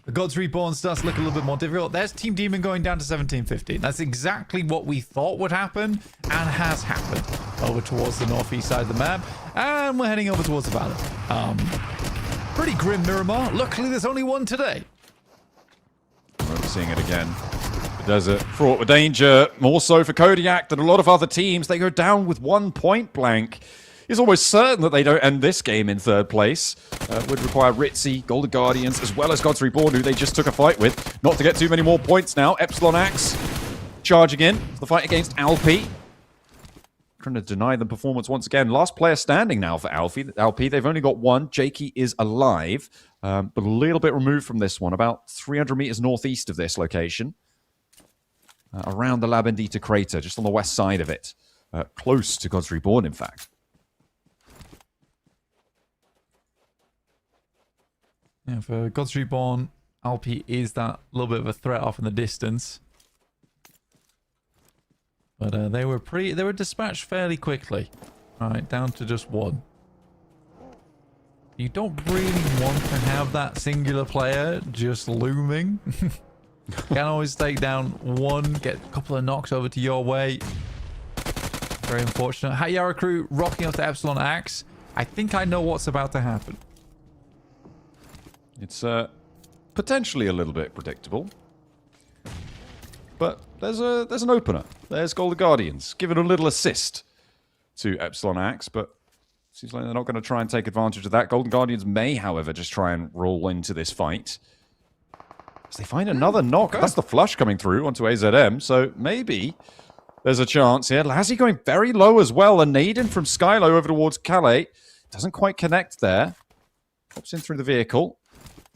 The Gods Reborn starts to look a little bit more difficult. There's Team Demon going down to 1715. That's exactly what we thought would happen, and has happened over towards the northeast side of the map. And we're heading over towards the valley. Pretty grim Miramar. Luckily, there's only one today. We're seeing it again. The desert fraught with danger, more so for Kodiak than a lot of other teams. They go down with 1 point blank. It's almost certain that they don't end this game in third place. Would require Ritzy, Golden Guardians, as well as Gods Reborn, who they just took a fight with. Not to get too many more points now. Epsilon Axe charging in for the fight against Alpi. Trying to deny them performance once again. Last player standing now for Alpi. They've only got 1. Jakey is alive, but a little bit removed from this one. About 300 meters northeast of this location. Around the Labendita crater, just on the west side of it. Close to Gods Reborn, in fact. Yeah, for Gods Reborn, Alpi is that little bit of a threat off in the distance. But they were dispatched fairly quickly. Alright, down to just one. You don't really want to have that singular player just looming. Can always take down one, get a couple of knocks over to your way. Very unfortunate. Hayara crew rocking up to Epsilon Axe. I think I know what's about to happen. It's potentially a little bit predictable. But there's an opener. There's Golden Guardians. Giving a little assist to Epsilon Axe, but seems like they're not going to try and take advantage of that. Golden Guardians may, however, just try and roll into this fight. As they find another knock. That's the flush coming through onto AZM, so maybe there's a chance here. Lazzy going very low as well. A nade in from Skylo over towards Calais. Doesn't quite connect there. Pops in through the vehicle.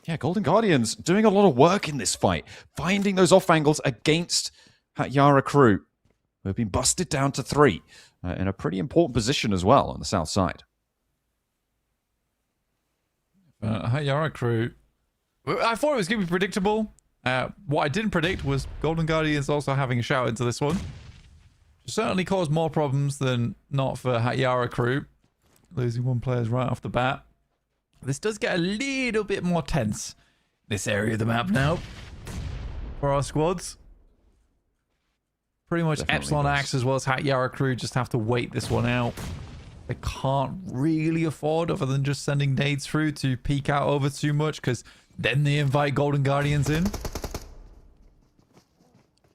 Yeah, Golden Guardians doing a lot of work in this fight. Finding those off angles against Hatyara crew, who have been busted down to 3. In a pretty important position as well on the south side. Hatyara crew. I thought it was going to be predictable. What I didn't predict was Golden Guardians also having a shout into this one. Certainly caused more problems than not for Hatyara crew. Losing one player right off the bat. This does get a little bit more tense. This area of the map now. For our squads. Pretty much Definitely Epsilon does. Axe as well as Hatyara crew just have to wait this one out. They can't really afford, other than just sending nades through, to peek out over too much, because then they invite Golden Guardians in.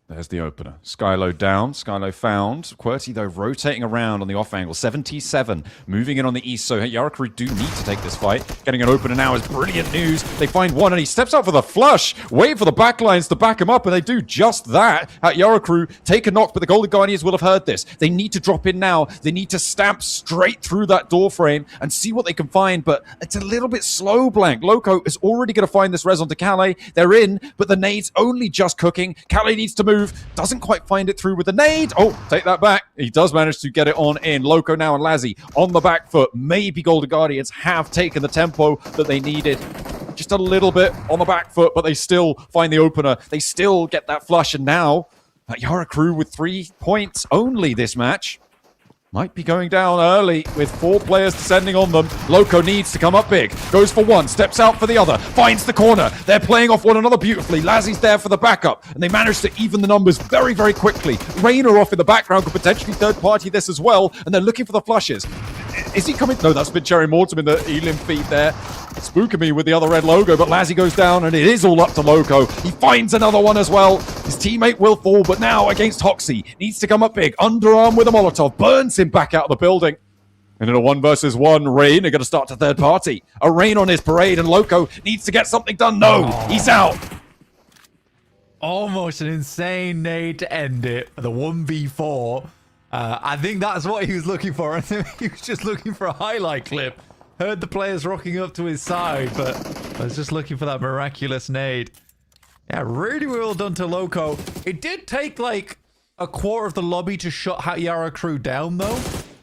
There's the opener. Skylo down. Skylo found. QWERTY, though, rotating around on the off angle. 77 moving in on the east. So Yarakari do need to take this fight. Getting an opener now is brilliant news. They find one and he steps out for the flush. Wait for the backlines to back him up, and they do just that. Yarakari take a knock, but the Golden Guardians will have heard this. They need to drop in now. They need to stamp straight through that door frame and see what they can find, but it's a little bit slow, Blank. Loco is already going to find this res onto Calais. They're in, but the nade's only just cooking. Calais needs to move. Doesn't quite find it through with the nade. Oh, take that back. He does manage to get it on in. Loco now and Lazzy on the back foot. Maybe Golden Guardians have taken the tempo that they needed. Just a little bit on the back foot, but they still find the opener. They still get that flush, and now Yara crew with 3 points only this match. Might be going down early with 4 players descending on them. Loco needs to come up big. Goes for one, steps out for the other, finds the corner. They're playing off one another beautifully. Lazzy's there for the backup, and they manage to even the numbers very, very quickly. Rainer off in the background could potentially third party this as well, and they're looking for the flushes. Is he coming? No, that's been Cherry Mortem in the Elim feed there. Spooking me with the other red logo, but Lazzy goes down, and it is all up to Loco. He finds another one as well. His teammate will fall, but now against Hoxie. Needs to come up big. Underarm with a Molotov. Burns him back out of the building. And in a 1 versus 1, Rain are going to start to third party. A Rain on his parade, and Loco needs to get something done. No, he's out. Almost an insane nade to end it for the 1v4. I think that's what he was looking for. I think he was just looking for a highlight clip. Heard the players rocking up to his side, but I was just looking for that miraculous nade. Yeah, really well done to Loco. It did take like a quarter of the lobby to shut Hatyara crew down, though,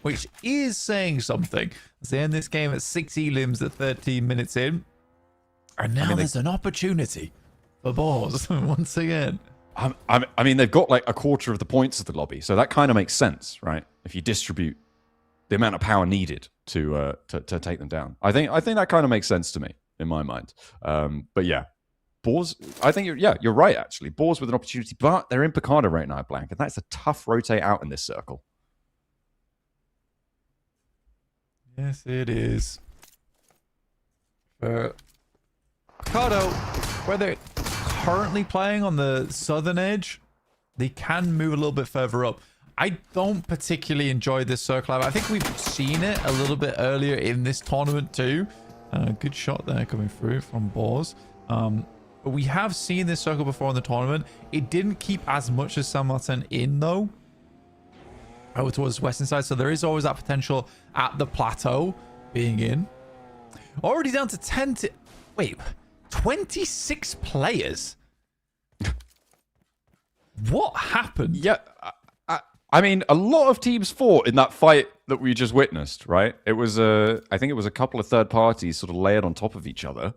which is saying something. As they end this game at 6 elims at 13 minutes in. And now there's an opportunity for Boars once again. I mean, they've got like a quarter of the points of the lobby, so that kind of makes sense, right? If you distribute the amount of power needed to take them down, I think that kind of makes sense to me in my mind. But yeah, Boars. I think you're right actually. Boars with an opportunity, but they're in Picardo right now, Blank, and that's a tough rotate out in this circle. Yes, it is. Picardo, where they're currently playing on the southern edge, they can move a little bit further up. I don't particularly enjoy this circle. I think we've seen it a little bit earlier in this tournament too. Good shot there coming through from Boars. But we have seen this circle before in the tournament. It didn't keep as much as San Martin in though. Over towards the western side. So there is always that potential at the plateau being in. Already down to 10 to... Wait, 26 players? What happened? Yeah, I mean, a lot of teams fought in that fight that we just witnessed, right? It was I think it was a couple of third parties sort of layered on top of each other.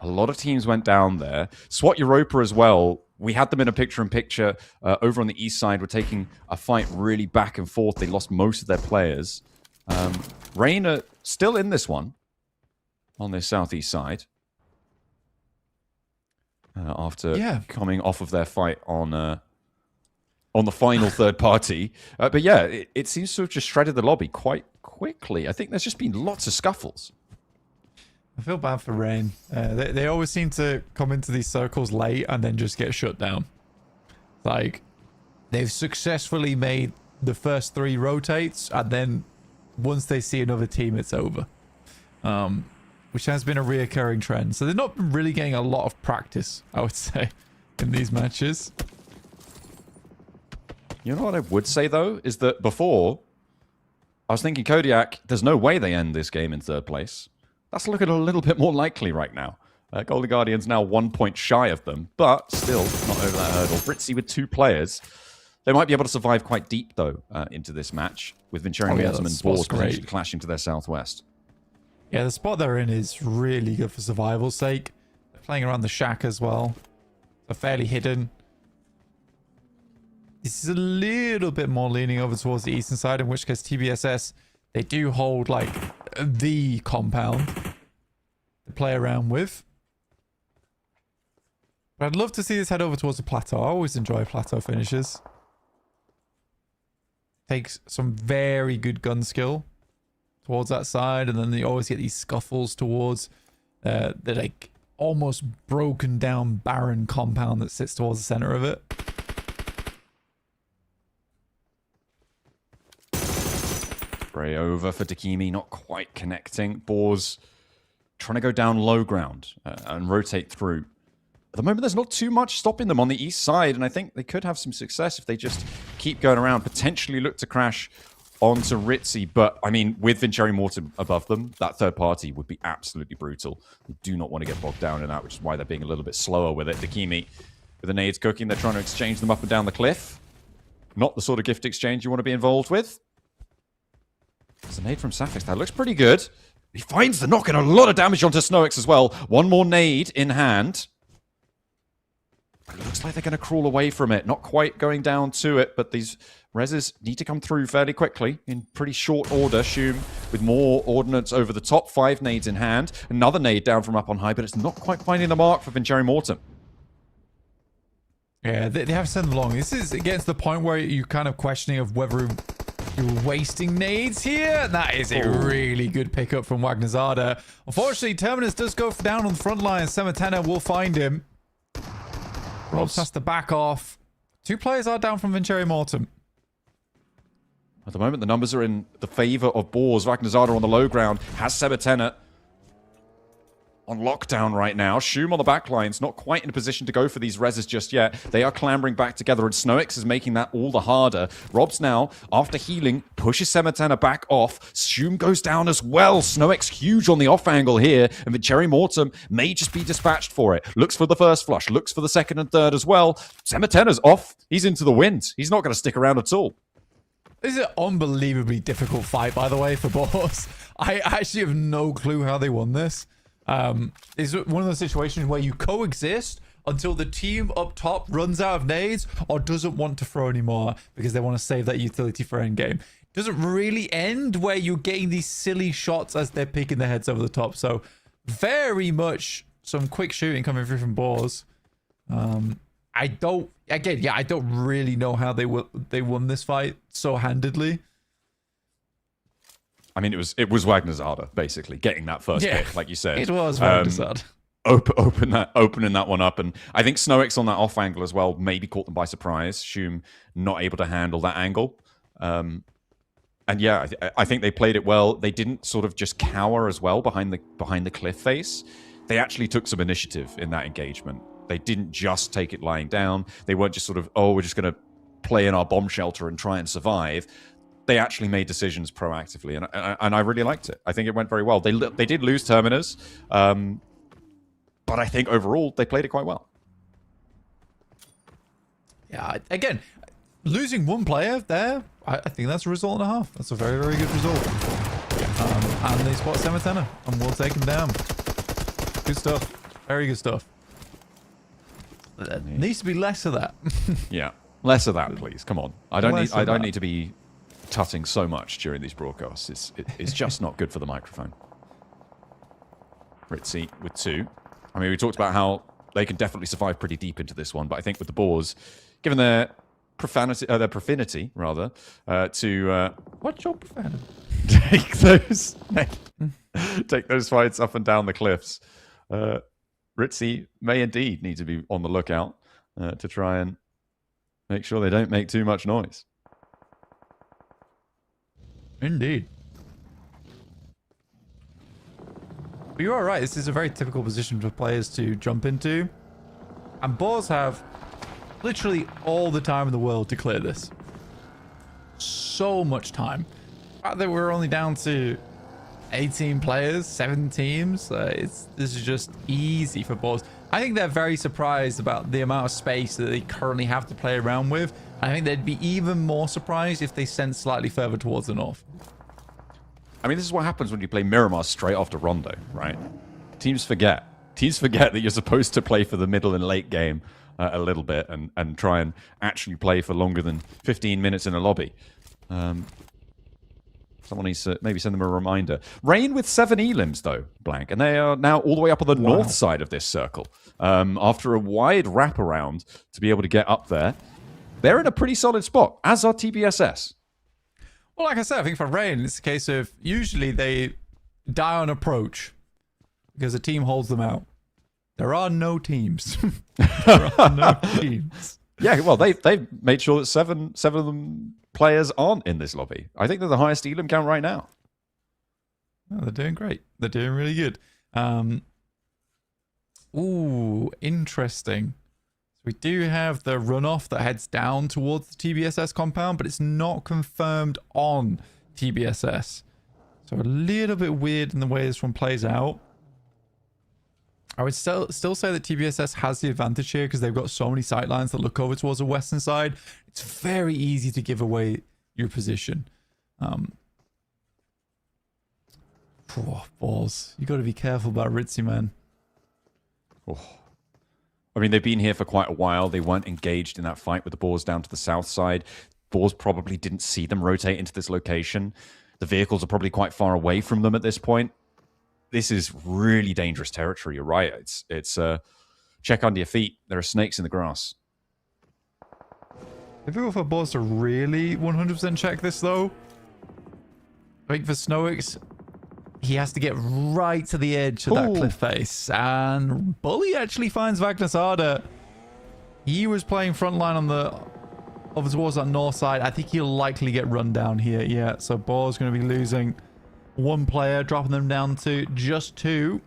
A lot of teams went down there. SWAT Europa as well. We had them in a picture-in-picture over on the east side. We're taking a fight really back and forth. They lost most of their players. Rain are still in this one on their southeast side. After coming off of their fight on the final third party. But yeah, it seems to have just shredded the lobby quite quickly. I think there's just been lots of scuffles. I feel bad for Rain. They always seem to come into these circles late and then just get shut down. Like, they've successfully made the first 3 rotates, and then once they see another team, it's over. Which has been a reoccurring trend. So they've not been really getting a lot of practice, I would say, in these matches. You know what I would say, though, is that before, I was thinking Kodiak, there's no way they end this game in 3rd place. That's looking a little bit more likely right now. Golden Guardians now 1 point shy of them, but still not over that hurdle. Fritzy with 2 players. They might be able to survive quite deep, though, into this match, with Venturi Mortem and Boars potentially clashing to their southwest. Yeah, the spot they're in is really good for survival's sake. They're playing around the shack as well. They're fairly hidden. This is a little bit more leaning over towards the eastern side, in which case TBSS, they do hold, like, the compound to play around with. But I'd love to see this head over towards the plateau. I always enjoy plateau finishes. Takes some very good gun skill towards that side, and then they always get these scuffles towards the, like, almost broken down barren compound that sits towards the center of it. Spray over for Dakimi, not quite connecting. Boars trying to go down low ground and rotate through. At the moment, there's not too much stopping them on the east side, and I think they could have some success if they just keep going around, potentially look to crash onto Ritzy. But, I mean, with Venturi Mortem above them, that third party would be absolutely brutal. They do not want to get bogged down in that, which is why they're being a little bit slower with it. Dakimi with the nades cooking. They're trying to exchange them up and down the cliff. Not the sort of gift exchange you want to be involved with. There's a nade from Safix. That looks pretty good. He finds the knock and a lot of damage onto Snowix as well. One more nade in hand. But it looks like they're going to crawl away from it. Not quite going down to it, but these reses need to come through fairly quickly in pretty short order. Shum with more ordnance over the top. 5 nades in hand. Another nade down from up on high, but it's not quite finding the mark for Venturi Mortem. Yeah, they have sent them along. This is against the point where you're kind of questioning of whether you're wasting nades here. That is a really good pickup from Wagnerzada. Unfortunately, Terminus does go down on the front line. Sematena will find him. Robs has to back off. 2 players are down from Venturi Mortem. At the moment, the numbers are in the favor of Boars. Wagnerzada on the low ground has Sematena on lockdown right now. Shum on the back lines, not quite in a position to go for these reses just yet. They are clambering back together, and Snowix is making that all the harder. Robs now, after healing, pushes Sematena back off. Shum goes down as well. Snowix huge on the off angle here, and Venturi Mortem may just be dispatched for it. Looks for the first flush, looks for the second and third as well. Sematena's off. He's into the wind. He's not going to stick around at all. This is an unbelievably difficult fight, by the way, for Boars. I actually have no clue how they won this. Is one of those situations where you coexist until the team up top runs out of nades or doesn't want to throw anymore because they want to save that utility for endgame. Doesn't really end where you're getting these silly shots as they're picking their heads over the top. So very much some quick shooting coming through from Boars. I don't really know how they won this fight so handedly. I mean, it was Wagnerzada, basically, getting that first pick, like you said. It was Wagnerzada. Opening that one up. And I think Snowix on that off angle as well maybe caught them by surprise. Shum not able to handle that angle. And yeah, I think they played it well. They didn't sort of just cower as well behind the cliff face. They actually took some initiative in that engagement. They didn't just take it lying down. They weren't just sort of, oh, we're just going to play in our bomb shelter and try and survive. They actually made decisions proactively, and I really liked it. I think it went very well. They did lose Terminus, but I think overall they played it quite well. Yeah, again, losing 1 player there, I think that's a result and a half. That's a very, very good result. And they spot Sematena, and we'll take him down. Good stuff. Very good stuff. There needs to be less of that. Yeah. Less of that, please. Come on. I don't need to be tutting so much during these broadcasts. It's just not good for the microphone. Ritzy with 2. I mean, we talked about how they can definitely survive pretty deep into this one, but I think with the Boars, given their profanity, rather, to What's your profanity? take those fights up and down the cliffs. Ritzy may indeed need to be on the lookout to try and make sure they don't make too much noise. Indeed. But you are right. This is a very typical position for players to jump into. And Boars have literally all the time in the world to clear this. So much time. The fact that we're only down to 18 players, 7 teams, this is just easy for Boars. I think they're very surprised about the amount of space that they currently have to play around with. I think they'd be even more surprised if they sent slightly further towards the north. I mean, this is what happens when you play Miramar straight after Rondo, right? Teams forget. Teams forget that you're supposed to play for the middle and late game a little bit and try and actually play for longer than 15 minutes in a lobby. Someone needs to maybe send them a reminder. Rain with 7 elims, though, Blank. And they are now all the way up on the north side of this circle. After a wide wraparound to be able to get up there, they're in a pretty solid spot, as are TBSS. Well, like I said, I think for Rain, it's a case of usually they die on approach because a team holds them out. There are no teams. There are no teams. Yeah, well, they've made sure that seven of them players aren't in this lobby. I think they're the highest elim count right now. Oh, they're doing great. They're doing really good. Ooh, interesting. We do have the runoff that heads down towards the TBSS compound, but it's not confirmed on TBSS. So a little bit weird in the way this one plays out. I would still say that TBSS has the advantage here because they've got so many sightlines that look over towards the western side. It's very easy to give away your position. Balls. You got to be careful about Ritzy, man. Oh. I mean, they've been here for quite a while. They weren't engaged in that fight with the Boars down to the south side. Boars probably didn't see them rotate into this location. The vehicles are probably quite far away from them at this point. This is really dangerous territory. You're right. It's check under your feet. There are snakes in the grass. Difficult for Boars to really 100% check this, though. I think for Snowix, he has to get right to the edge of that cliff face. And Bully actually finds Vagnasada. He was playing frontline on the over towards that north side. I think he'll likely get run down here. Yeah, so Boar's going to be losing 1 player, dropping them down to just 2.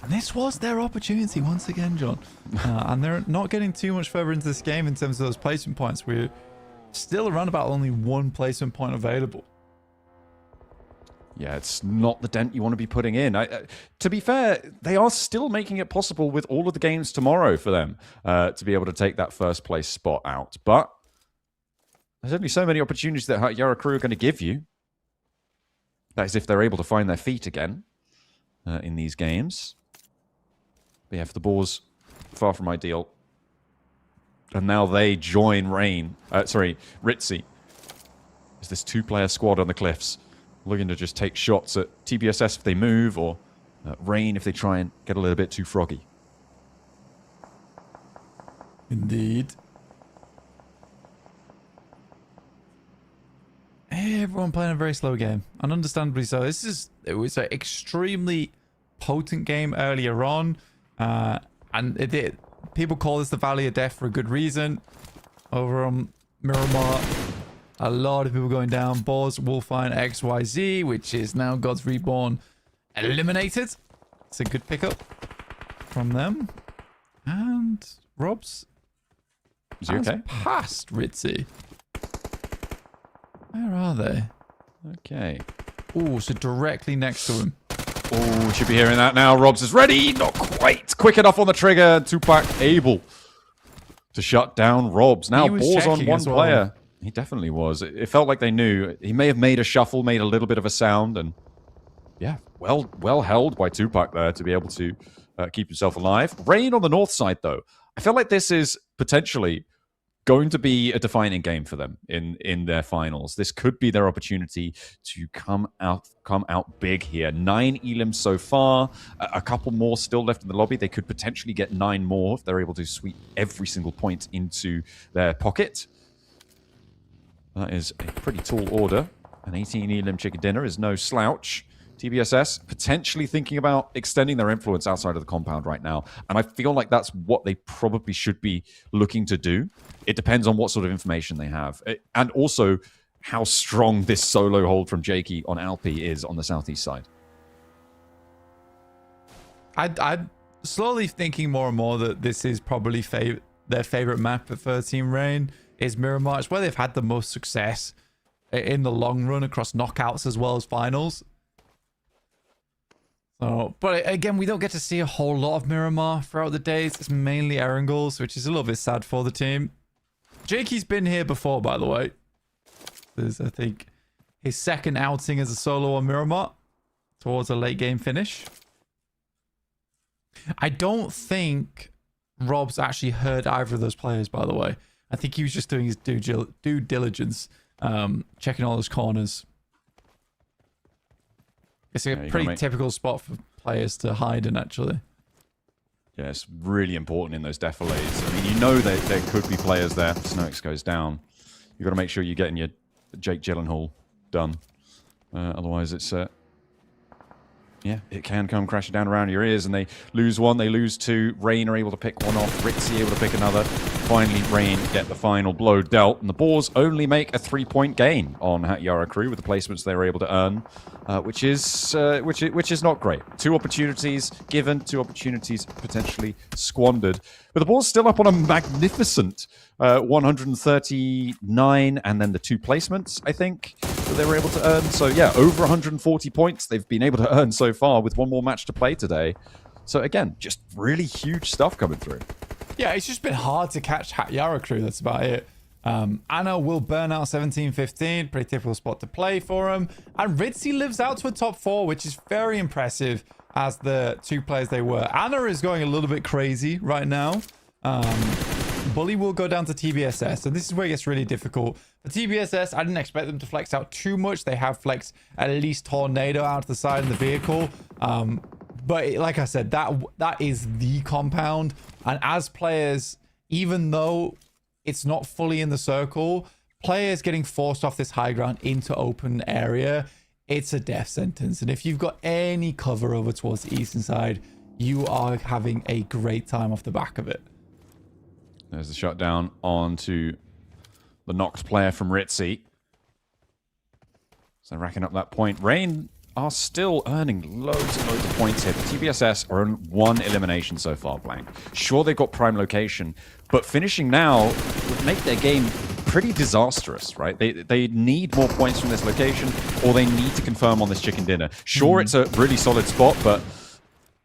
And this was their opportunity once again, John. And they're not getting too much further into this game in terms of those placement points. We're still around about only 1 placement point available. Yeah, it's not the dent you want to be putting in. To be fair, they are still making it possible with all of the games tomorrow for them to be able to take that first place spot out. But there's only so many opportunities that Yara Crew are going to give you. That is if they're able to find their feet again in these games. But yeah, for the Boars, far from ideal. And now they join Ritzy. There's this 2-player squad on the cliffs. Looking to just take shots at TBSS if they move, or Rain if they try and get a little bit too froggy. Indeed. Everyone playing a very slow game, and understandably so. It was an extremely potent game earlier on, and people call this the Valley of Death for a good reason. Over on Miramar, a lot of people going down. Boars will find XYZ, which is now God's Reborn eliminated. It's a good pickup from them. And Rob's is he okay? Past Ritzy. Where are they? Okay. Oh, so directly next to him. Oh, should be hearing that now. Robs is ready. Not quite quick enough on the trigger. Tupac able to shut down Robs. Now Boars on 1 player. He definitely was. It felt like they knew. He may have made a shuffle, made a little bit of a sound, and yeah, well held by Tupac there to be able to keep himself alive. Rain on the north side, though. I feel like this is potentially going to be a defining game for them in their finals. This could be their opportunity to come out big here. 9 elims so far, a couple more still left in the lobby. They could potentially get 9 more if they're able to sweep every single point into their pocket. That is a pretty tall order. An 18 elim chicken dinner is no slouch. TBSS potentially thinking about extending their influence outside of the compound right now. And I feel like that's what they probably should be looking to do. It depends on what sort of information they have. And also how strong this solo hold from Jakey on Alpi is on the southeast side. I'm slowly thinking more and more that this is probably their favorite map for Team Rain is Miramar. It's where they've had the most success in the long run across knockouts as well as finals. So, but again, we don't get to see a whole lot of Miramar throughout the days. It's mainly Erangel's, which is a little bit sad for the team. Jakey's been here before, by the way. This is, I think, his second outing as a solo on Miramar towards a late game finish. I don't think Rob's actually heard either of those players, by the way. I think he was just doing his due diligence, checking all his corners. It's a pretty typical spot for players to hide in, actually. Yeah, it's really important in those defilades. I mean, you know that there could be players there. Snox goes down. You've got to make sure you're getting your Jake Gyllenhaal done. Otherwise, it's... yeah, it can come crashing down around your ears, and they lose one, they lose two. Rain are able to pick one off. Ritzy able to pick another. Finally, Rain get the final blow dealt, and the Boars only make a 3-point gain on Yara Crew with the placements they were able to earn, which is not great. 2 opportunities given, 2 opportunities potentially squandered. But the Boars still up on a magnificent 139, and then the 2 placements, I think, that they were able to earn. So yeah, over 140 points they've been able to earn so far with 1 more match to play today. So again, just really huge stuff coming through. Yeah, it's just been hard to catch Yara Crew. That's about it. Anna will burn out 17-15. Pretty typical spot to play for him. And Ritzy lives out to a top 4, which is very impressive as the 2 players they were. Anna is going a little bit crazy right now. Bully will go down to TBSS, and this is where it gets really difficult. For TBSS, I didn't expect them to flex out too much. They have flexed at least Tornado out to the side of the vehicle. But like I said, that is the compound. And as players, even though it's not fully in the circle, players getting forced off this high ground into open area, it's a death sentence. And if you've got any cover over towards the eastern side, you are having a great time off the back of it. There's the shutdown onto the knocked player from Ritzy. So racking up that point. Rain are still earning loads and loads of points here. The TBSS are on 1 elimination so far, Blank. Sure, they've got prime location, but finishing now would make their game pretty disastrous, right? They need more points from this location, or they need to confirm on this chicken dinner. Sure, it's a really solid spot, but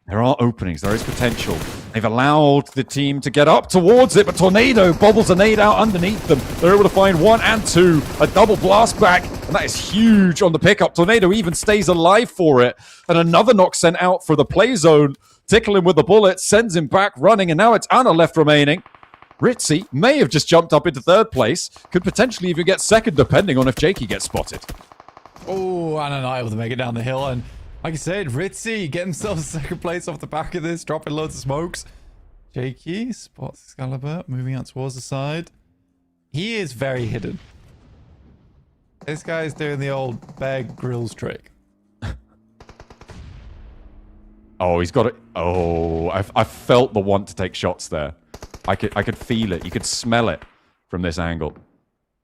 there are openings. There is potential. They've allowed the team to get up towards it, but Tornado bobbles a nade out underneath them. They're able to find 1 and 2. A double blast back, and that is huge on the pickup. Tornado even stays alive for it. And another knock sent out for the play zone. Tickle him with the bullet, sends him back running, and now it's Anna left remaining. Ritzy may have just jumped up into 3rd place. Could potentially even get 2nd, depending on if Jakey gets spotted. Oh, Anna not able to make it down the hill, and like I said, Ritzy getting himself 2nd place off the back of this, dropping loads of smokes. Jakey spots Excalibur, moving out towards the side. He is very hidden. This guy's doing the old Bear Grylls trick. Oh, he's got it. Oh, I felt the want to take shots there. I could feel it. You could smell it from this angle.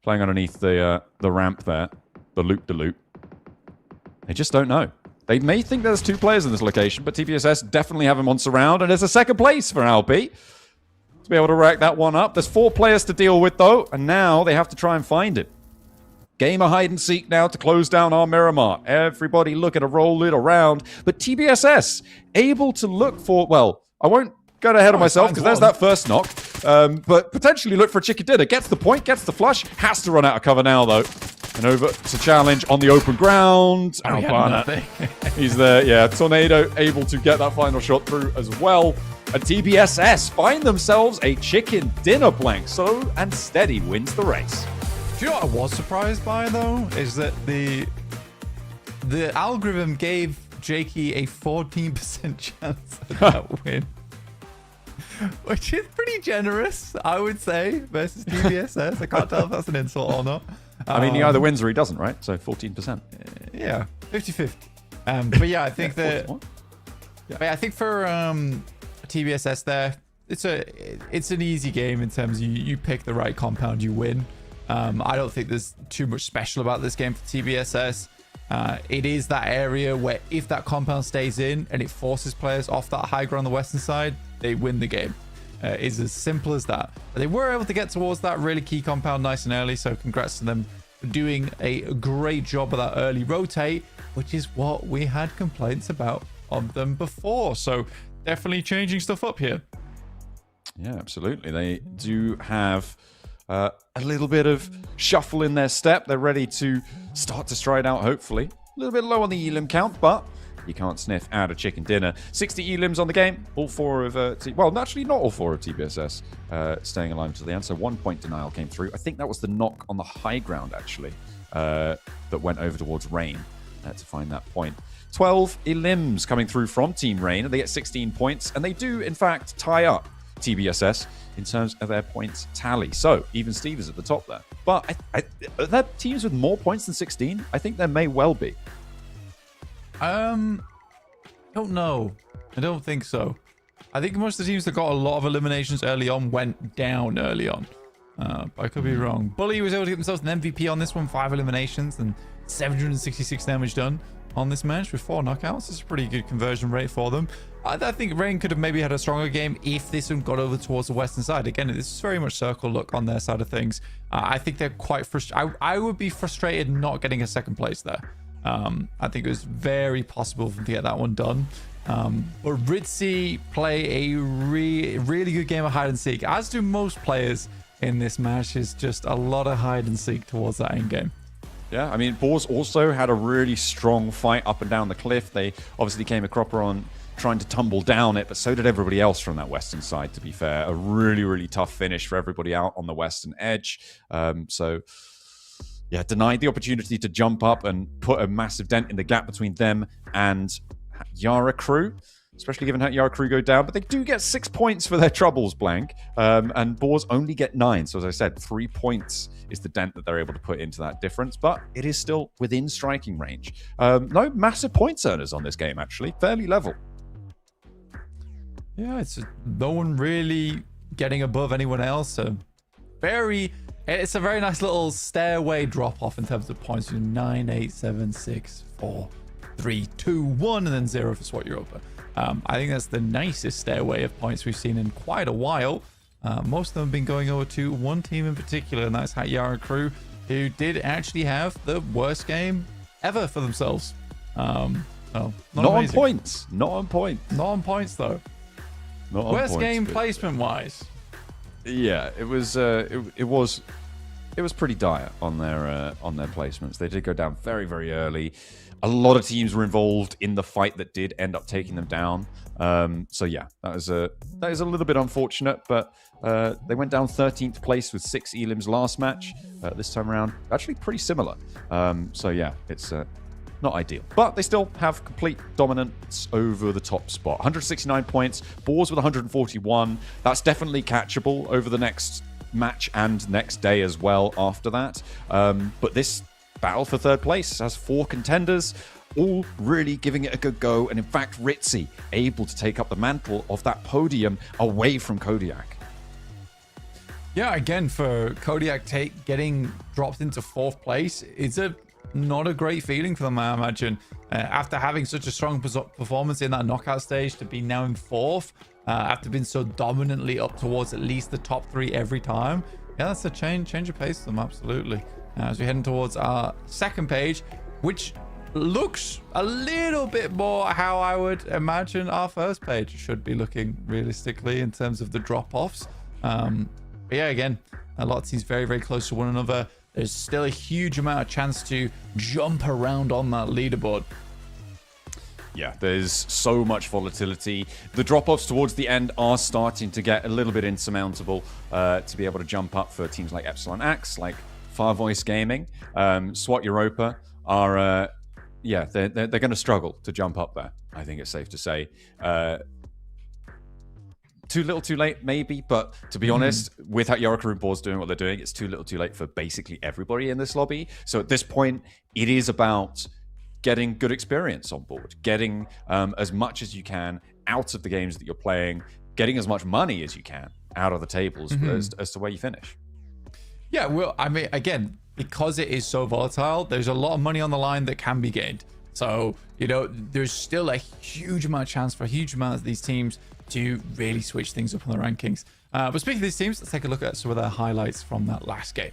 Playing underneath the ramp there, the loop-de-loop. They just don't know. They may think there's 2 players in this location, but TBSS definitely have him on surround, and there's a 2nd place for Alpi to be able to rack that one up. There's 4 players to deal with, though, and now they have to try and find it. Game of hide and seek now to close down our Miramar. Everybody looking to roll it around, but TBSS able to look for, well, I won't get ahead of myself because there's that first knock, but potentially look for a chicken dinner. Gets the point, gets the flush, has to run out of cover now, though. And over to challenge on the open ground. Oh, Albana, he's there. Yeah, Tornado able to get that final shot through as well. And TBSS find themselves a chicken dinner blank. Slow and steady wins the race. Do you know what I was surprised by, though? Is that the algorithm gave Jakey a 14% chance of that win. Which is pretty generous, I would say, versus TBSS. I can't tell if that's an insult or not. I mean, he either wins or he doesn't, right? So 14%. Yeah, 50-50. But yeah, I think that... Yeah, I think for TBSS there, it's an easy game in terms of you pick the right compound, you win. I don't think there's too much special about this game for TBSS. It is that area where if that compound stays in and it forces players off that high ground on the western side, they win the game. It's as simple as that. But they were able to get towards that really key compound nice and early, so congrats to them for doing a great job of that early rotate, which is what we had complaints about of them before. So definitely changing stuff up here. Yeah, absolutely. They do have a little bit of shuffle in their step. They're ready to start to stride out, hopefully. A little bit low on the elim count, but you can't sniff out a chicken dinner. 60 elims on the game. All four of... well, actually, not all four of TBSS staying alive to the end. So 1 point denial came through. I think that was the knock on the high ground, actually, that went over towards Rain to find that point. 12 elims coming through from Team Rain, and they get 16 points. And they do, in fact, tie up TBSS in terms of their points tally. So even Steve is at the top there. But are there teams with more points than 16? I think there may well be. Don't know. I don't think so. I think most of the teams that got a lot of eliminations early on went down early on. But I could be wrong. Bully was able to get themselves an MVP on this one, 5 eliminations and 766 damage done on this match with 4 knockouts. It's a pretty good conversion rate for them. I think Rain could have maybe had a stronger game if this one got over towards the western side. Again, this is very much circle look on their side of things. I think they're quite frustrated. I would be frustrated not getting a second place there. I think it was very possible for them to get that one done. But Ritzy play a really good game of hide and seek, as do most players in this match. Is just a lot of hide and seek towards that end game. Yeah, I mean, Boars also had a really strong fight up and down the cliff. They obviously came a cropper on trying to tumble down it, but so did everybody else from that western side, to be fair. A really tough finish for everybody out on the western edge. So, yeah, denied the opportunity to jump up and put a massive dent in the gap between them and Yara Crew, especially given how Yara Crew go down. But they do get 6 points for their troubles, Blank. And Boars only get 9. So, as I said, 3 points is the dent that they're able to put into that difference. But it is still within striking range. No massive points earners on this game, actually. Fairly level. Yeah, it's no one really getting above anyone else. It's a very nice little stairway drop off in terms of points. 9, 8, 7, 6, 4, 3, 2, 1, and then 0 for SWAT Europa. I think that's the nicest stairway of points we've seen in quite a while. Most of them have been going over to one team in particular, and that's Hat Yara Crew, who did actually have the worst game ever for themselves. Not on points. Not on points. Not on points, though. Not on worst points, game but placement wise. Yeah, it was pretty dire on their placements. They did go down very early. A lot of teams were involved in the fight that did end up taking them down. So yeah, that is a little bit unfortunate, but they went down 13th place with 6 elims last match. This time around, actually pretty similar. So yeah, it's not ideal, but they still have complete dominance over the top spot. 169 points, Boars with 141. That's definitely catchable over the next match and next day as well after that. But this battle for third place has 4 contenders, all really giving it a good go. And in fact, Ritzy able to take up the mantle of that podium away from Kodiak. Yeah, again, for Kodiak getting dropped into 4th place, it's not a great feeling for them, I imagine. After having such a strong performance in that knockout stage, to be now in 4th, after being so dominantly up towards at least the top 3 every time. Yeah, that's a change of pace for them, absolutely. As we're heading towards our second page, which looks a little bit more how I would imagine our first page should be looking realistically in terms of the drop-offs. But yeah, again, a lot of teams very close to one another. there's still a huge amount of chance to jump around on that leaderboard. Yeah, there's so much volatility. The drop-offs towards the end are starting to get a little bit insurmountable to be able to jump up for teams like Epsilon Axe, like Far Voice Gaming. SWAT Europa are, yeah, they're going to struggle to jump up there, I think it's safe to say. Too little too late, maybe, but to be honest, with how Yarakaru boards doing what they're doing, it's too little too late for basically everybody in this lobby. So at this point, it is about getting good experience on board, getting as much as you can out of the games that you're playing, getting as much money as you can out of the tables as to where you finish. Yeah, well, I mean, again, because it is so volatile, there's a lot of money on the line that can be gained. So, you know, there's still a huge amount of chance for a huge amount of these teams to really switch things up on the rankings. But speaking of these teams, let's take a look at some of their highlights from that last game.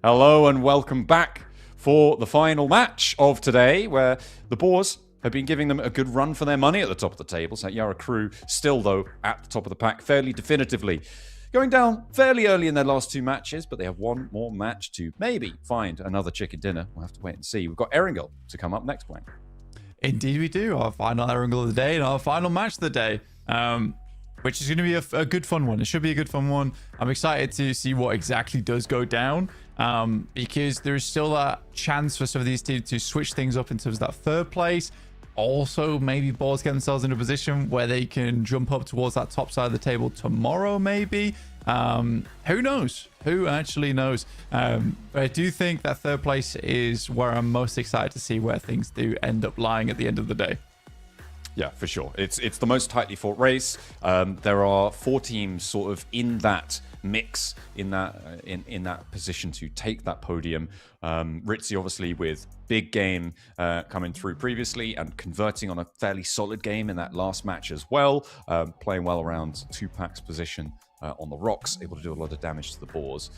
Hello and welcome back for the final match of today, where the Boars have been giving them a good run for their money at the top of the table. So Yarakaru still, though, at the top of the pack fairly definitively. Going down fairly early in their last two matches, but they have one more match to maybe find another chicken dinner. We'll have to wait and see. We've got Erangel to come up next playing. Indeed we do. Our final Erangel of the day and our final match of the day. Which is going to be a good fun one. It should be a good fun one. I'm excited to see what exactly does go down, because there's still a chance for some of these teams to switch things up in terms of that third place. Also, maybe Boars get themselves in a position where they can jump up towards that top side of the table tomorrow, maybe. Who knows? Who actually knows? But I do think that third place is where I'm most excited to see where things do end up lying at the end of the day. Yeah, for sure. It's the most tightly fought race. There are 4 teams sort of in that mix, in that position to take that podium. Ritzy obviously with big game coming through previously and converting on a fairly solid game in that last match as well, playing well around Tupac's position on the rocks, able to do a lot of damage to the Boars.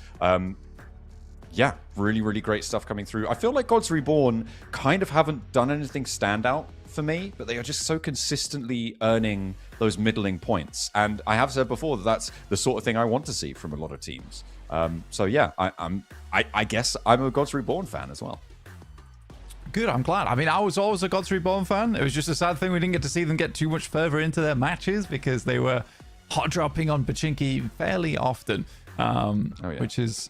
Yeah, really, really great stuff coming through. I feel like Gods Reborn kind of haven't done anything standout for me, but they are just so consistently earning those middling points. And I have said before that that's the sort of thing I want to see from a lot of teams. So yeah, I guess I'm a Gods Reborn fan as well. Good, I'm glad. I mean, I was always a Gods Reborn fan. It was just a sad thing we didn't get to see them get too much further into their matches because they were hot dropping on Pachinki fairly often. Which is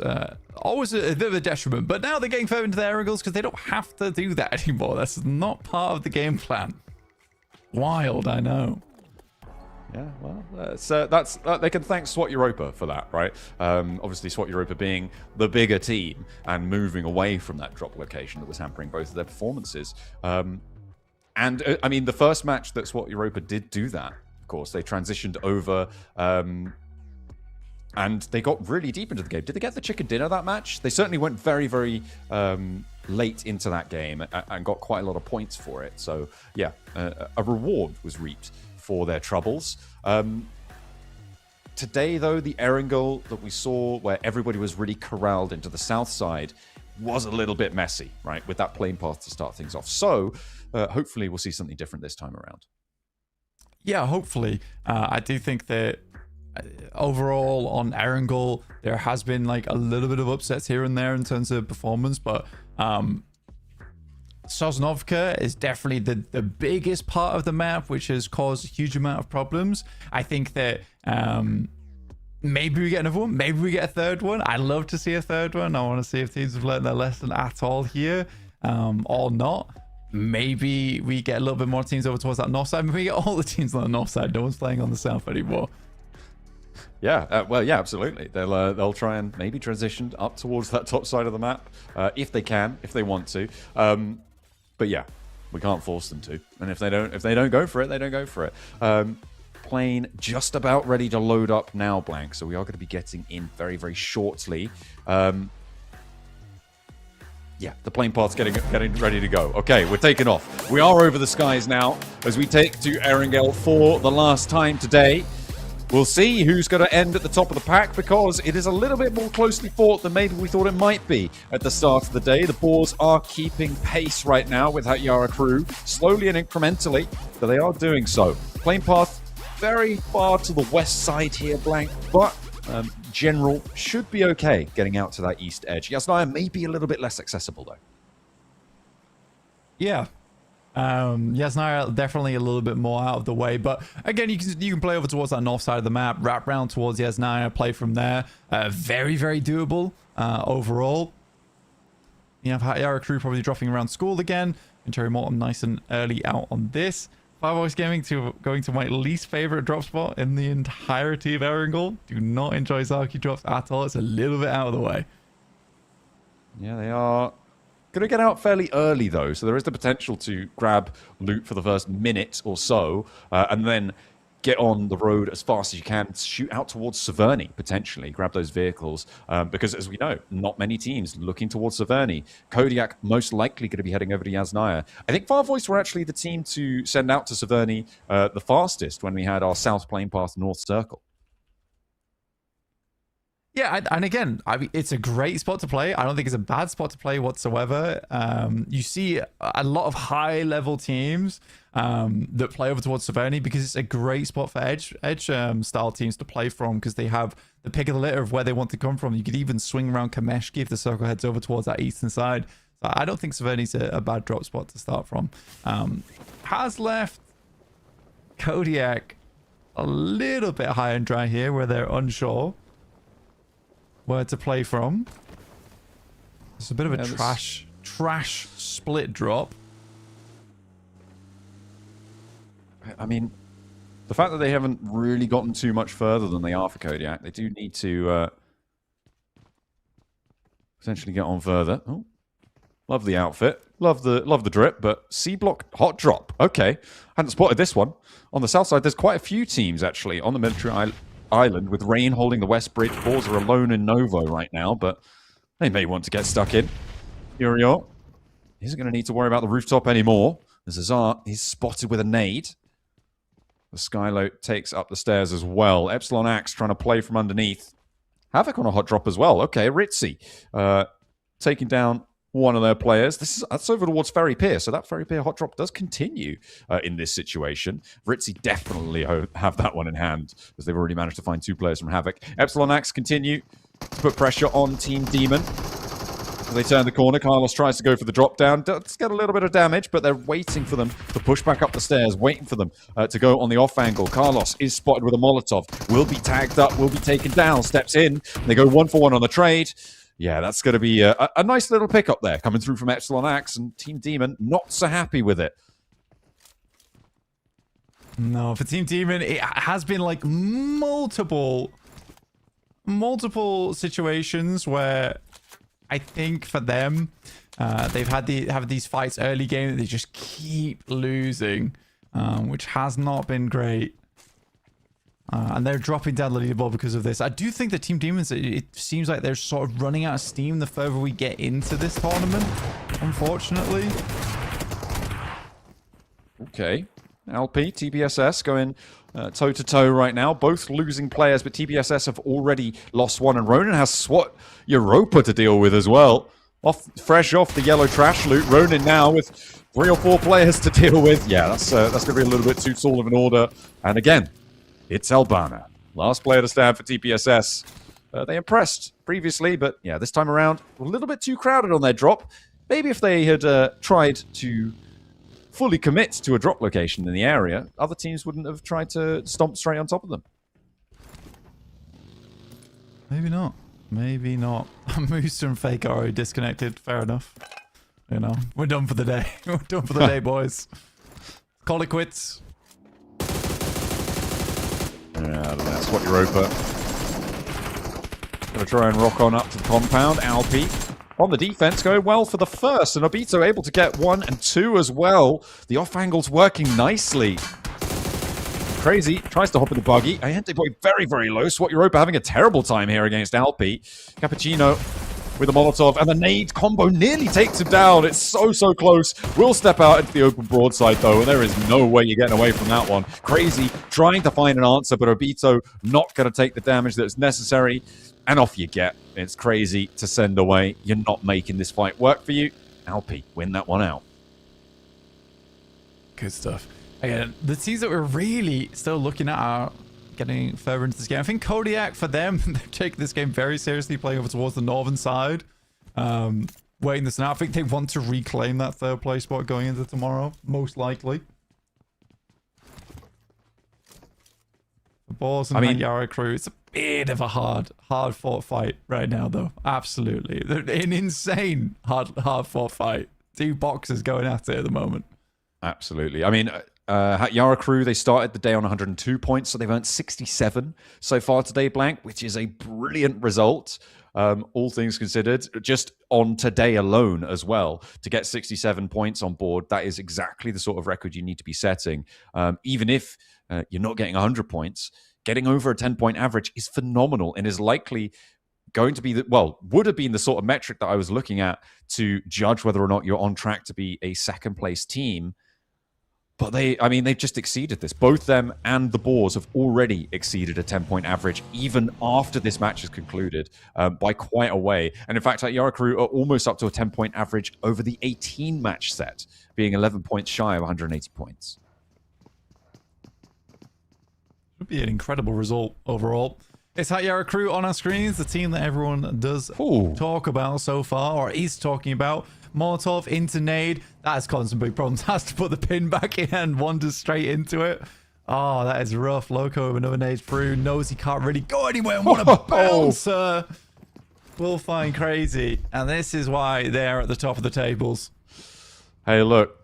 always a bit of a detriment. But now they're getting further into their angles because they don't have to do that anymore. That's not part of the game plan. Wild, I know. Yeah, well, that's they can thank SWAT Europa for that, right? Obviously, SWAT Europa being the bigger team and moving away from that drop location that was hampering both of their performances. I mean, the first match that SWAT Europa did do that, of course, they transitioned over and they got really deep into the game. Did they get the chicken dinner that match? They certainly went very, very late into that game and got quite a lot of points for it. So, yeah, a reward was reaped for their troubles. Today, though, the Erangel that we saw where everybody was really corralled into the south side was a little bit messy, right? With that plane path to start things off. So, hopefully we'll see something different this time around. Yeah, hopefully. I do think that overall on Erangel, there has been like a little bit of upsets here and there in terms of performance, but Sosnovka is definitely the biggest part of the map, which has caused a huge amount of problems. I think that maybe we get another one. Maybe we get a third one. I'd love to see a third one. I want to see if teams have learned their lesson at all here or not. Maybe we get a little bit more teams over towards that north side. Maybe we get all the teams on the north side. No one's playing on the south anymore. Yeah, well, yeah, absolutely. They'll try and maybe transition up towards that top side of the map if they can, if they want to. But yeah, we can't force them to. And if they don't go for it, they don't go for it. Plane just about ready to load up now, Blank. So we are going to be getting in very, very shortly. Yeah, the plane path's getting ready to go. Okay, we're taking off. We are over the skies now as we take to Erangel for the last time today. We'll see who's going to end at the top of the pack because it is a little bit more closely fought than maybe we thought it might be at the start of the day. The Boars are keeping pace right now with that Yara crew, slowly and incrementally, but they are doing so. Plane path very far to the west side here, Blank, but General should be okay getting out to that east edge. Yasnaya may be a little bit less accessible, though. Yeah. Yasnaya definitely a little bit more out of the way, but again, you can play over towards that north side of the map, wrap round towards Yasnaya, play from there. Very, very doable overall. You have Yara crew probably dropping around school again, and Cherry Morton nice and early out on this. Five Voice Gaming going to my least favorite drop spot in the entirety of Erangel. Do not enjoy Zaki drops at all. It's a little bit out of the way. Yeah, they are going to get out fairly early, though, so there is the potential to grab loot for the first minute or so, and then get on the road as fast as you can, shoot out towards Severny, potentially, grab those vehicles, because as we know, not many teams looking towards Severny. Kodiak most likely going to be heading over to Yasnaya. I think Far Voice were actually the team to send out to Severny the fastest when we had our South Plane Path North Circle. Yeah, and again, I mean, it's a great spot to play. I don't think it's a bad spot to play whatsoever. You see a lot of high-level teams that play over towards Severny because it's a great spot for edge style teams to play from because they have the pick of the litter of where they want to come from. You could even swing around Kameshki if the circle heads over towards that eastern side. So I don't think Severny's a bad drop spot to start from. Has left Kodiak a little bit high and dry here where they're unsure where to play from. It's a bit of a trash split drop. I mean, the fact that they haven't really gotten too much further than they are for Kodiak, they do need to potentially get on further. Oh, love the outfit, love the drip, but C block hot drop. Okay, hadn't spotted this one. On the south side, there's quite a few teams actually on the military island with Rain holding the west bridge. Boars are alone in Novo right now, but they may want to get stuck in. Uriel isn't going to need to worry about the rooftop anymore. As Azar, he's spotted with a nade. The Skyloat takes up the stairs as well. Epsilon Axe trying to play from underneath. Havoc on a hot drop as well. Okay, Ritzy taking down one of their players. That's over towards Ferry Pier, so that Ferry Pier hot drop does continue in this situation. Ritzy definitely have that one in hand, as they've already managed to find two players from Havoc. Epsilon Axe continue to put pressure on Team Demon. As they turn the corner, Carlos tries to go for the drop down. Does get a little bit of damage, but they're waiting for them to push back up the stairs, waiting for them to go on the off angle. Carlos is spotted with a Molotov, will be tagged up, will be taken down, steps in. They go 1-for-1 on the trade. Yeah, that's going to be a nice little pickup there coming through from Epsilon Axe, and Team Demon not so happy with it. No, for Team Demon, it has been like multiple situations where I think for them, they've had these fights early game that they just keep losing, which has not been great. And they're dropping down the leaderboard because of this. I do think that Team Demons, it seems like they're sort of running out of steam the further we get into this tournament, unfortunately. Okay. LP, TBSS going toe-to-toe right now. Both losing players, but TBSS have already lost one. And Ronan has SWAT Europa to deal with as well. Fresh off the yellow trash loot. Ronan now with 3 or 4 players to deal with. Yeah, that's going to be a little bit too tall of an order. And again, it's Albana. Last player to stand for TPSS. They impressed previously, but yeah, this time around, a little bit too crowded on their drop. Maybe if they had tried to fully commit to a drop location in the area, other teams wouldn't have tried to stomp straight on top of them. Maybe not. Maybe not. Moose and Fake are already disconnected. Fair enough. You know, we're done for the day. We're done for the day, boys. Call it quits. Yeah, that's what Europa. Gonna try and rock on up to the compound. Alpi on the defense, going well for the first, and Obito able to get 1 and 2 as well. The off angle's working nicely. Crazy tries to hop in the buggy. Ayente boy very, very low. SWAT Europa having a terrible time here against Alpi. Cappuccino with a Molotov, and the nade combo nearly takes him down. It's so, so close. Will step out into the open broadside, though, and there is no way you're getting away from that one. Crazy trying to find an answer, but Obito not going to take the damage that's necessary, and off you get. It's Crazy to send away. You're not making this fight work for you. Alpi win that one out. Good stuff. Again, the teams that we're really still looking at are getting further into this game. I think Kodiak, for them, they're taking this game very seriously, playing over towards the northern side. Waiting this out. I think they want to reclaim that 3rd place spot going into tomorrow, most likely. The Boars and the Yara crew, it's a bit of a hard fought fight right now, though. Absolutely. An insane hard fought fight. 2 boxers going at it at the moment. Absolutely. I mean, Yara crew, they started the day on 102 points, so they've earned 67 so far today, Blank, which is a brilliant result, all things considered. Just on today alone as well, to get 67 points on board, that is exactly the sort of record you need to be setting. Even if you're not getting 100 points, getting over a 10-point average is phenomenal and is likely going to be, would have been the sort of metric that I was looking at to judge whether or not you're on track to be a 2nd place team. But they've just exceeded this. Both them and the Boars have already exceeded a 10-point average, even after this match is concluded, by quite a way. And in fact, Yara crew are almost up to a 10-point average over the 18-match set, being 11 points shy of 180 points. Would be an incredible result overall. It's Yara crew on our screens, the team that everyone does talk about so far, or is talking about. Molotov into nade. That has caused some big problems. Has to put the pin back in and wanders straight into it. Oh, that is rough. Loco with another nade through. Knows he can't really go anywhere. And what a bouncer. Will find Crazy. And this is why they're at the top of the tables. Hey, look.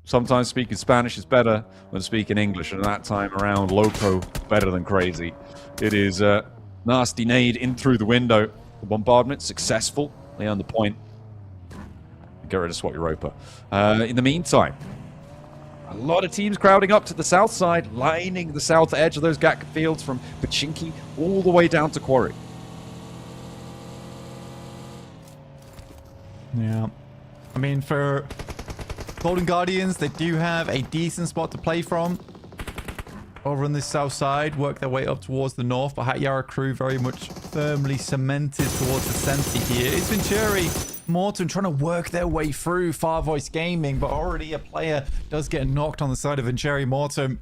Sometimes speaking Spanish is better than speaking English. And that time around, Loco better than Crazy. It is a nasty nade in through the window. The bombardment successful. They earn the point. Get rid of SWAT Europa. In the meantime, a lot of teams crowding up to the south side, lining the south edge of those Gat fields from Pachinki all the way down to Quarry. Yeah. I mean, for Golden Guardians, they do have a decent spot to play from. Over on this south side, work their way up towards the north, but Yara crew very much firmly cemented towards the center here. It's Venturi, Morton trying to work their way through Far Voice Gaming, but already a player does get knocked on the side of Venturi. Morton.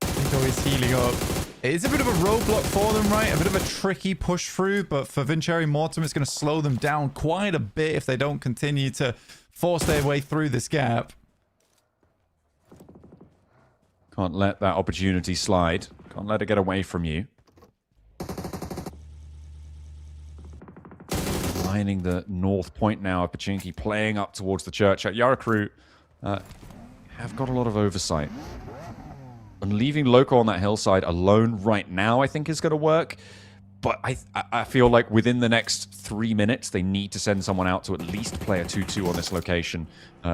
Nico is healing up. It is a bit of a roadblock for them, right? A bit of a tricky push through, but for Venturi Morton, it's going to slow them down quite a bit if they don't continue to force their way through this gap. Can't let that opportunity slide. Can't let it get away from you. Lining the north point now of Pachinki, playing up towards the church. Yara crew have got a lot of oversight. And leaving Loco on that hillside alone right now, I think, is going to work. But I feel like within the next 3 minutes, they need to send someone out to at least play a 2-2 on this location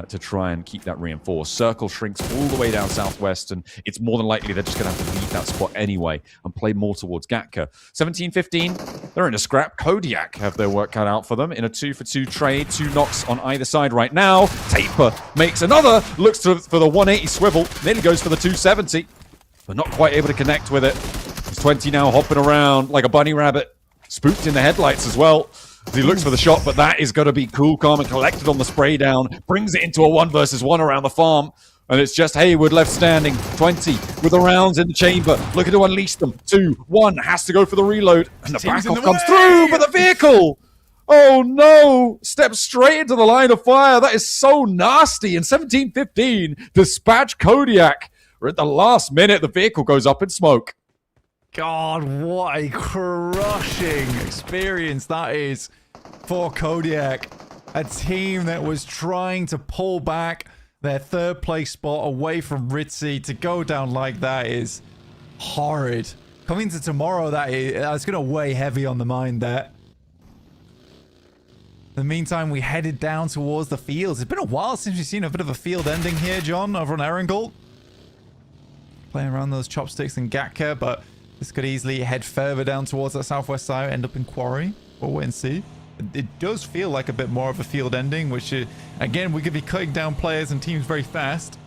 to try and keep that reinforced. Circle shrinks all the way down southwest, and it's more than likely they're just going to have to leave that spot anyway and play more towards Gatka. 17-15, they're in a scrap. Kodiak have their work cut out for them in a 2-for-2 trade. 2 knocks on either side right now. Taper makes another, looks for the 180 swivel, nearly goes for the 270, but not quite able to connect with it. 20 now hopping around like a bunny rabbit. Spooked in the headlights as well. He looks for the shot, but that is going to be cool, calm, and collected on the spray down. Brings it into a 1 versus 1 around the farm. And it's just Hayward left standing. 20 with the rounds in the chamber. Looking to unleash them. 2, 1 has to go for the reload. And the back off comes through, but the vehicle... Oh no! Steps straight into the line of fire. That is so nasty. And 17-15, dispatch Kodiak. We're at the last minute. The vehicle goes up in smoke. God, what a crushing experience that is for Kodiak. A team that was trying to pull back their 3rd place spot away from Ritzy. To go down like that is horrid. Coming to tomorrow, that's going to weigh heavy on the mind there. In the meantime, we headed down towards the fields. It's been a while since we've seen a bit of a field ending here, John, over on Erangel. Playing around those chopsticks and Gatka, but this could easily head further down towards that southwest side, end up in Quarry. We'll wait and see. It does feel like a bit more of a field ending, which, again, we could be cutting down players and teams very fast.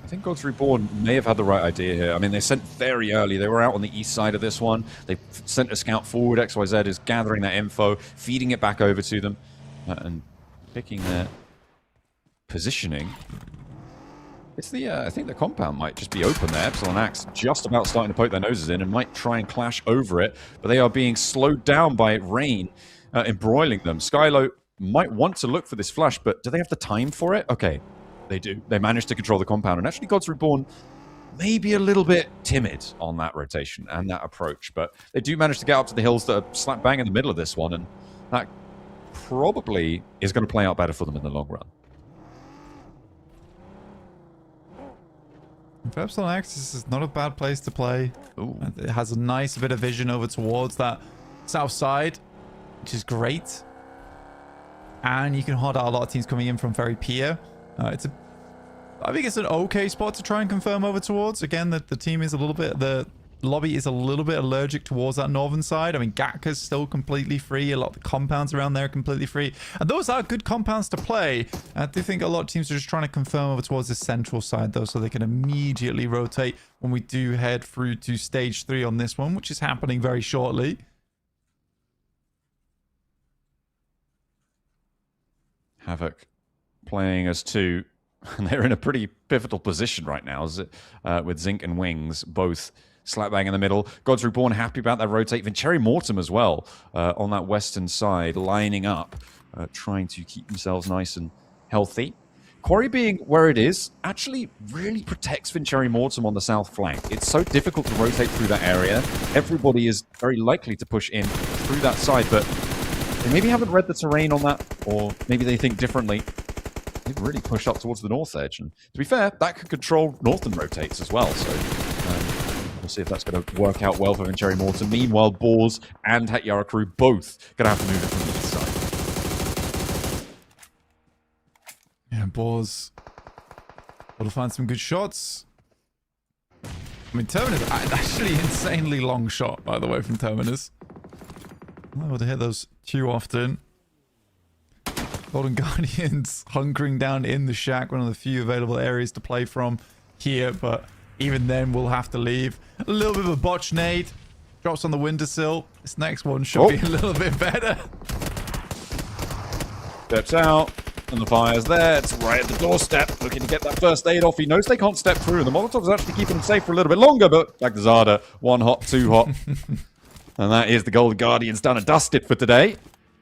I think Gods Reborn may have had the right idea here. I mean, they sent very early. They were out on the east side of this one. They sent a scout forward. XYZ is gathering that info, feeding it back over to them, and picking their positioning. It's the, I think the compound might just be open there. Epsilon Axe just about starting to poke their noses in and might try and clash over it, but they are being slowed down by rain, embroiling them. Skylo might want to look for this flash, but do they have the time for it? Okay, they do. They managed to control the compound, and actually Gods Reborn may be a little bit timid on that rotation and that approach, but they do manage to get up to the hills that are slap bang in the middle of this one, and that probably is going to play out better for them in the long run. For Epsilon X, this is not a bad place to play. Ooh. It has a nice bit of vision over towards that south side, which is great. And you can hold out a lot of teams coming in from Ferry Pier. I think it's an okay spot to try and confirm over towards. Again, the team is a little bit... The lobby is a little bit allergic towards that northern side. I mean, Gatka's still completely free. A lot of the compounds around there are completely free. And those are good compounds to play. I do think a lot of teams are just trying to confirm over towards the central side, though, so they can immediately rotate when we do head through to stage 3 on this one, which is happening very shortly. Havoc playing as 2. And they're in a pretty pivotal position right now, with Zinc and Wings both slap bang in the middle. Gods Reborn happy about that rotate. Vincherry Mortem as well on that western side, lining up, trying to keep themselves nice and healthy. Quarry being where it is actually really protects Vincherry Mortem on the south flank. It's so difficult to rotate through that area. Everybody is very likely to push in through that side, but they maybe haven't read the terrain on that, or maybe they think differently. They've really pushed up towards the north edge, and to be fair, that could control northern rotates as well, so we'll see if that's going to work out well for Vincherry Mortem. Meanwhile, Boars and Hatyara Crew both going to have to move it from the east side. Yeah, Boars will find some good shots. I mean, Terminus, actually insanely long shot, by the way, from Terminus. Not able to hit those too often. Golden Guardians hunkering down in the shack, one of the few available areas to play from here, but even then we'll have to leave. A little bit of a botch nade. Drops on the windowsill. This next one should be a little bit better. Steps out, and the fire's there. It's right at the doorstep, looking to get that first aid off. He knows they can't step through. The Molotov's actually keeping him safe for a little bit longer, but like the Zada, 1 hot, 2 hot. And that is the Golden Guardians done and dusted for today.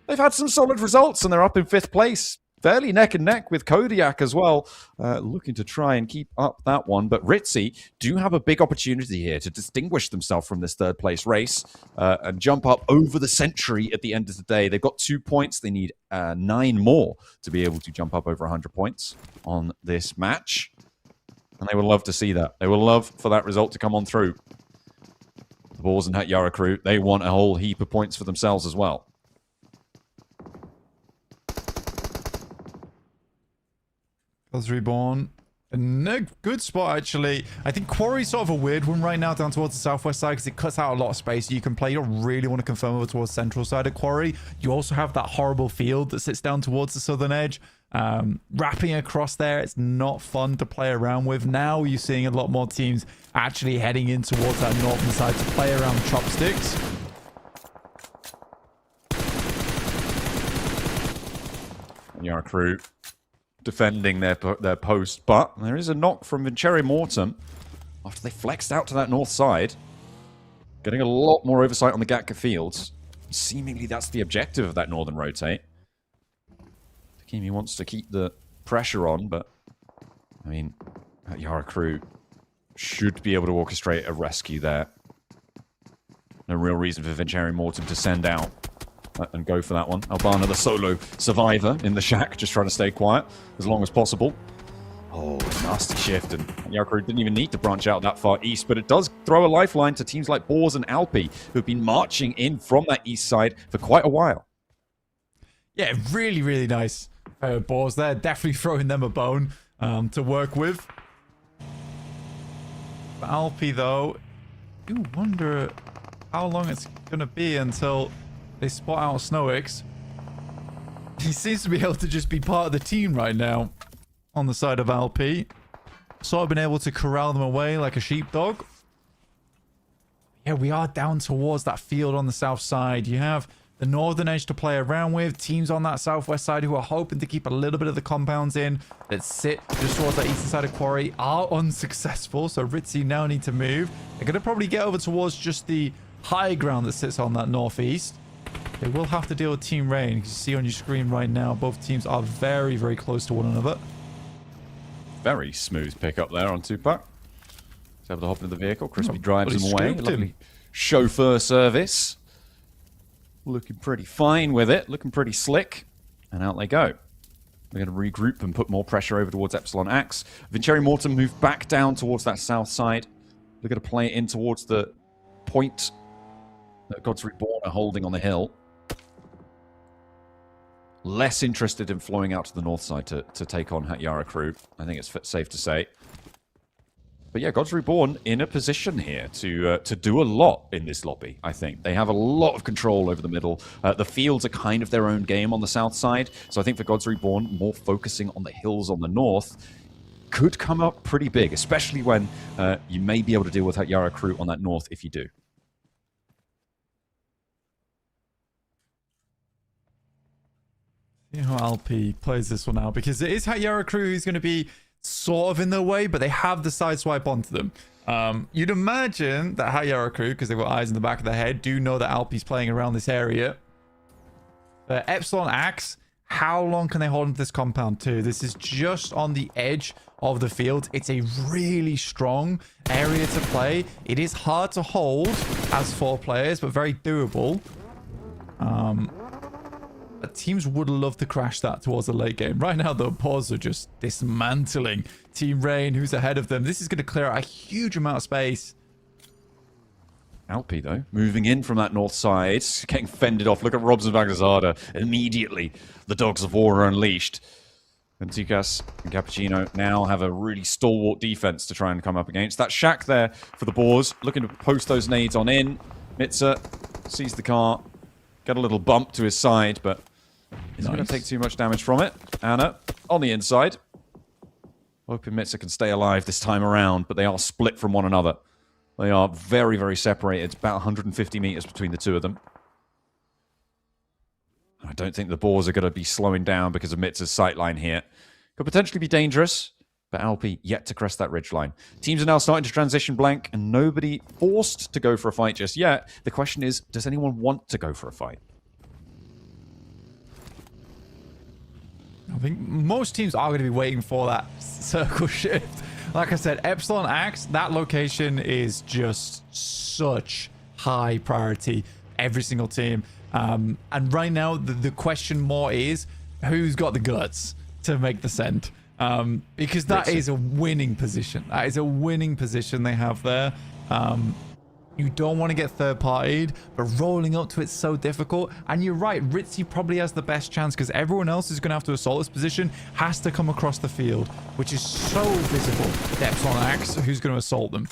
They've had some solid results, and they're up in 5th place. fairly neck and neck with Kodiak as well, looking to try and keep up that one. But Ritzy do have a big opportunity here to distinguish themselves from this third place race and jump up over the century at the end of the day. They've got 2 points. They need 9 more to be able to jump up over 100 points on this match. And they would love to see that. They would love for that result to come on through. The Boars and Hatyara crew, they want a whole heap of points for themselves as well. Gods Reborn. In a good spot, actually. I think Quarry's sort of a weird one right now down towards the southwest side because it cuts out a lot of space you can play. You don't really want to confirm over towards the central side of Quarry. You also have that horrible field that sits down towards the southern edge. Wrapping across there, it's not fun to play around with. Now you're seeing a lot more teams actually heading in towards that northern side to play around chopsticks. Yara crew defending their post, but there is a knock from Vincere Mortem after they flexed out to that north side, getting a lot more oversight on the Gatka fields. Seemingly that's the objective of that northern rotate. Takimi wants to keep the pressure on, but I mean, that Yara crew should be able to orchestrate a rescue there. No real reason for Vincere Mortem to send out and go for that one. Albana, the solo survivor in the shack, just trying to stay quiet as long as possible. Oh, nasty shift, and Yara crew didn't even need to branch out that far east, but it does throw a lifeline to teams like Boars and Alpi, who've been marching in from that east side for quite a while. Yeah, really, really nice. Boars there, definitely throwing them a bone to work with. For Alpi, though, I do wonder how long it's going to be until they spot out Snowix. He seems to be able to just be part of the team right now on the side of Alpi. Sort of been able to corral them away like a sheepdog. Yeah, we are down towards that field on the south side. You have the northern edge to play around with. Teams on that southwest side who are hoping to keep a little bit of the compounds in that sit just towards that eastern side of Quarry are unsuccessful. So Ritzy now need to move. They're going to probably get over towards just the high ground that sits on that northeast. They will have to deal with Team Rain. You can see on your screen right now, both teams are very, very close to one another. Very smooth pickup there on Tupac. He's able to hop into the vehicle. Crispy drives him away. Lovely chauffeur service. Looking pretty fine with it. Looking pretty slick. And out they go. We're going to regroup and put more pressure over towards Epsilon Axe. Vincere Mortem move back down towards that south side. They're going to play it in towards the point that Gods Reborn are holding on the hill. Less interested in flowing out to the north side to take on Hatyara crew. I think it's safe to say. But yeah, Gods Reborn in a position here to do a lot in this lobby, I think. They have a lot of control over the middle. The fields are kind of their own game on the south side. So I think for Gods Reborn, more focusing on the hills on the north could come up pretty big, especially when you may be able to deal with Hatyara crew on that north if you do. See how Alpi plays this one out, because it is Hatyara crew who's going to be sort of in their way, but they have the side swipe onto them. You'd imagine that Hatyara crew, because they've got eyes in the back of their head, do know that Alpi's playing around this area. Epsilon Axe, how long can they hold into this compound too? This is just on the edge of the field. It's a really strong area to play. It is hard to hold as 4 players, but very doable. But teams would love to crash that towards the late game. Right now, the Boars are just dismantling Team Rain, who's ahead of them. This is going to clear out a huge amount of space. Alpi, though, moving in from that north side, getting fended off. Look at Robson Vagazada. Immediately, the Dogs of War are unleashed. And Tikas and Cappuccino now have a really stalwart defense to try and come up against. That shack there for the Boars, looking to post those nades on in. Mitza sees the car, get a little bump to his side, but isn't going to take too much damage from it. Anna on the inside. Hoping Mitza can stay alive this time around, but they are split from one another. They are very, very separated. It's about 150 meters between the two of them. I don't think the Boars are going to be slowing down because of Mitza's sightline here. Could potentially be dangerous, but Alpi yet to crest that ridgeline. Teams are now starting to transition blank, and nobody forced to go for a fight just yet. The question is, does anyone want to go for a fight? I think most teams are going to be waiting for that circle shift. Like I said, Epsilon Axe, that location is just such high priority. Every single team. And right now, the question more is, who's got the guts to make the send? Because that is a winning position. That is a winning position they have there. You don't want to get third-partied, but rolling up to it's so difficult. And you're right, Ritzy probably has the best chance because everyone else is going to have to assault this position, has to come across the field, which is so visible. The Epsilon Axe, who's going to assault them?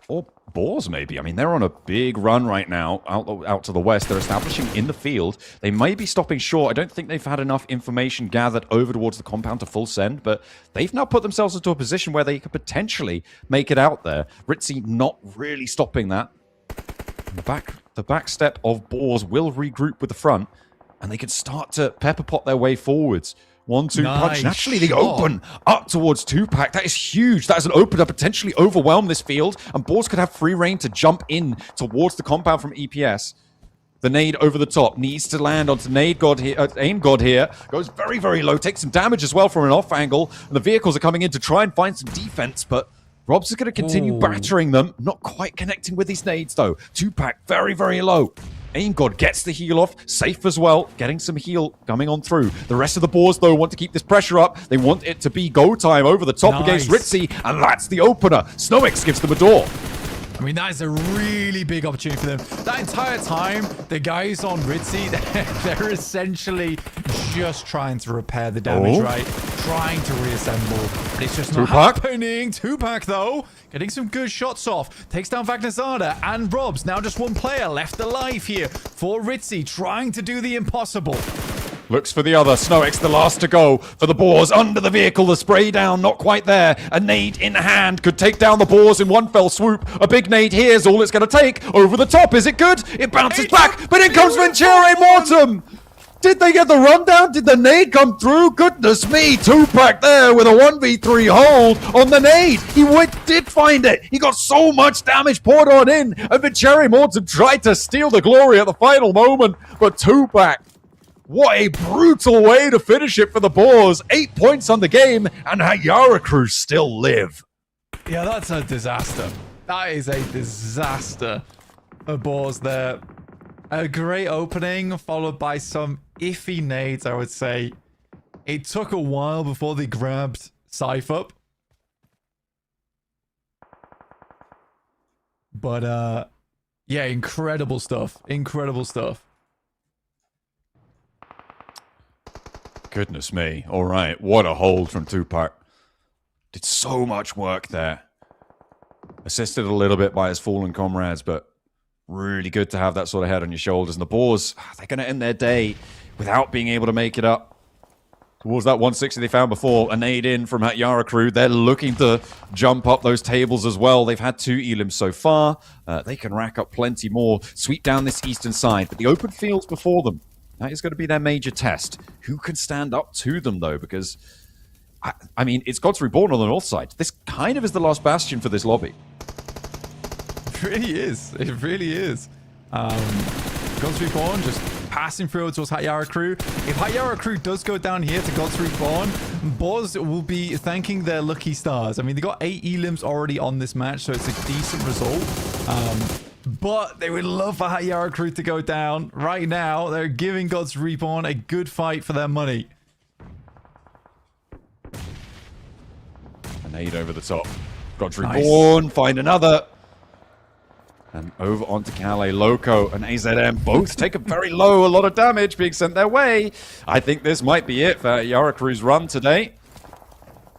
Or Boars, maybe. I mean, they're on a big run right now, out to the west. They're establishing in the field. They may be stopping short. I don't think they've had enough information gathered over towards the compound to full send, but they've now put themselves into a position where they could potentially make it out there. Ritzy not really stopping that. The back step of Boars will regroup with the front, and they can start to pepper pot their way forwards. 1-2 punch. And actually, they open up towards 2-pack. That is huge. That is an opener, potentially overwhelm this field. And Boars could have free reign to jump in towards the compound from EPS. The nade over the top needs to land onto Nade God here, Aim God here. Goes very, very low. Takes some damage as well from an off angle. And the vehicles are coming in to try and find some defense, but Robs is going to continue battering them. Not quite connecting with these nades, though. 2-pack, very, very low. Aim God gets the heal off. Safe as well. Getting some heal coming on through. The rest of the Boars, though, want to keep this pressure up. They want it to be go time over the top against Ritzy. And that's the opener. Snowix gives them a door. I mean, that is a really big opportunity for them. That entire time, the guys on Ritzy, they're essentially just trying to repair the damage, right? Trying to reassemble. But it's just not happening. 2-pack, though. Getting some good shots off. Takes down Vagnazada and Robs. Now just one player left alive here for Ritzy, trying to do the impossible. Looks for the other. Snowix the last to go for the Boars. Under the vehicle, the spray down, not quite there. A nade in hand could take down the Boars in one fell swoop. A big nade here is all it's going to take. Over the top, is it good? It bounces back, but in comes Venturi Mortem. Did they get the rundown? Did the nade come through? Goodness me, 2-pack there with a 1v3 hold on the nade. He did find it. He got so much damage poured on in. And Venturi Mortem tried to steal the glory at the final moment, but 2-pack. What a brutal way to finish it for the Boars. 8 points on the game, and Hayara crew still live. Yeah, that's a disaster. That is a disaster for Boars there. A great opening, followed by some iffy nades, I would say. It took a while before they grabbed Scythe up. But, yeah, incredible stuff. Incredible stuff. Goodness me. All right. What a hold from 2-pack. Did so much work there. Assisted a little bit by his fallen comrades, but really good to have that sort of head on your shoulders. And the Boars, they're going to end their day without being able to make it up. Towards that 160 they found before, a nade in from Hatyara crew. They're looking to jump up those tables as well. They've had 2 elims so far. They can rack up plenty more. Sweep down this eastern side, but the open fields before them. That is going to be their major test. Who can stand up to them, though? Because, I mean, it's Gods Reborn on the north side. This kind of is the last bastion for this lobby. It really is. It really is. Gods Reborn just passing through towards Hatyara crew. If Hatyara crew does go down here to Gods Reborn, Boz will be thanking their lucky stars. I mean, they got 8 elims already on this match, so it's a decent result. But they would love for Hatyara crew to go down. Right now, they're giving Gods Reborn a good fight for their money. A nade over the top. Gods Reborn, find another. And over onto Calais, Loco and AZM both take a very low, a lot of damage being sent their way. I think this might be it for Yara Crew's run today.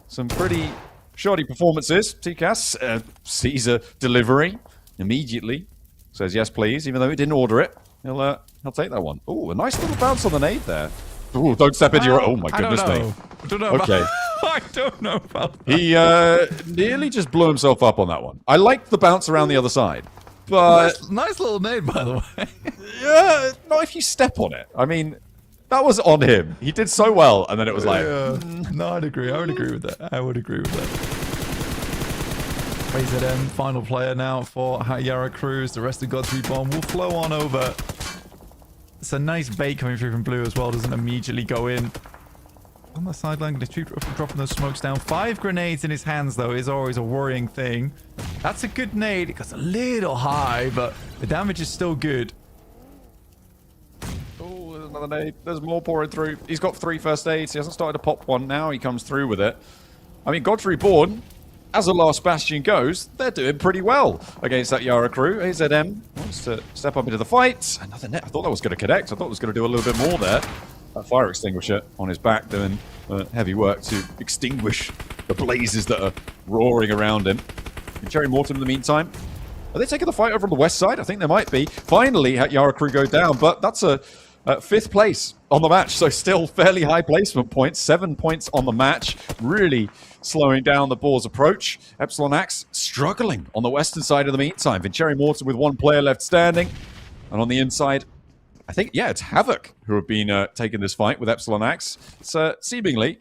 Some pretty shoddy performances. TCAS sees a delivery immediately. Says yes, please, even though he didn't order it. He'll take that one. Oh, a nice little bounce on the nade there. Ooh, don't step into your... Oh, my goodness me. I don't know. Okay. I don't know about that. He nearly just blew himself up on that one. I liked the bounce around the other side. But nice little nade, by the way. Yeah, not if you step on it. I mean, that was on him. He did so well, and then it was like... No, I'd agree. I would agree with that. I would agree with that. AZM, final player now for Hatyara Crews. The rest of Gods Reborn will flow on over. It's a nice bait coming through from blue as well. Doesn't immediately go in. on the sideline, dropping those smokes down. 5 grenades in his hands, though, is always a worrying thing. That's a good nade. It goes a little high, but the damage is still good. Oh, there's another nade. There's more pouring through. He's got 3 first aids. He hasn't started to pop one now. He comes through with it. I mean, Gods Reborn, as the last bastion goes, they're doing pretty well against that Yara crew. AZM wants to step up into the fight. Another net. I thought that was going to connect. I thought it was going to do a little bit more there. That fire extinguisher on his back doing heavy work to extinguish the blazes that are roaring around him. And Cherry Morton in the meantime. Are they taking the fight over on the west side? I think they might be. Finally, Yara crew go down, but that's a 5th place on the match, so still fairly high placement points. 7 points on the match. Really slowing down the Boars' approach. Epsilon Axe struggling on the western side in the meantime. Cherry Morton with 1 player left standing. And on the inside, I think, yeah, it's Havoc who have been taking this fight with Epsilon Axe. It's seemingly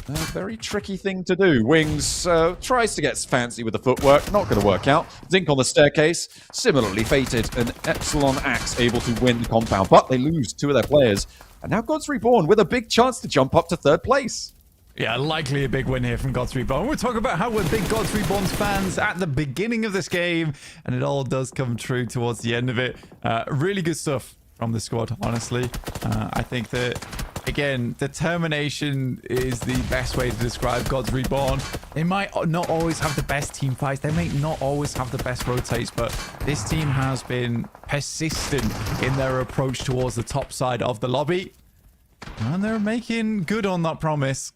a very tricky thing to do. Wings tries to get fancy with the footwork. Not going to work out. Zink on the staircase. Similarly fated. And Epsilon Axe able to win the compound. But they lose 2 of their players. And now Gods Reborn with a big chance to jump up to 3rd place. Yeah, likely a big win here from Gods Reborn. We're talking about how we're big Gods Reborn's fans at the beginning of this game. And it all does come true towards the end of it. Really good stuff from the squad, honestly. I think that, again, determination is the best way to describe Gods Reborn. They might not always have the best team fights. They may not always have the best rotates, but this team has been persistent in their approach towards the top side of the lobby. And they're making good on that promise.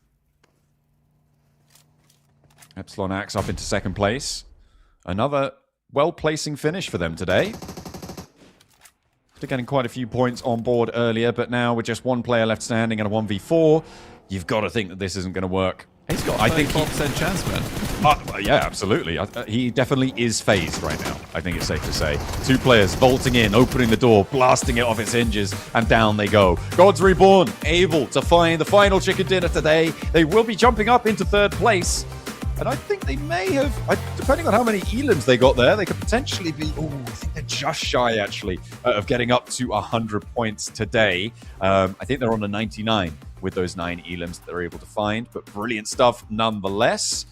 Epsilon Axe up into 2nd place. Another well-placing finish for them today. They're getting quite a few points on board earlier, but now with just 1 player left standing and a 1v4, you've got to think that this isn't going to work. He's got a 34% chance, man. Yeah, absolutely. He definitely is phased right now, I think it's safe to say. 2 players vaulting in, opening the door, blasting it off its hinges, and down they go. Gods Reborn able to find the final chicken dinner today. They will be jumping up into 3rd place. And I think they may have, depending on how many elims they got there, they could potentially be, I think they're just shy, actually, of getting up to 100 points today. I think they're on a 99 with those 9 elims that they're able to find, but brilliant stuff nonetheless.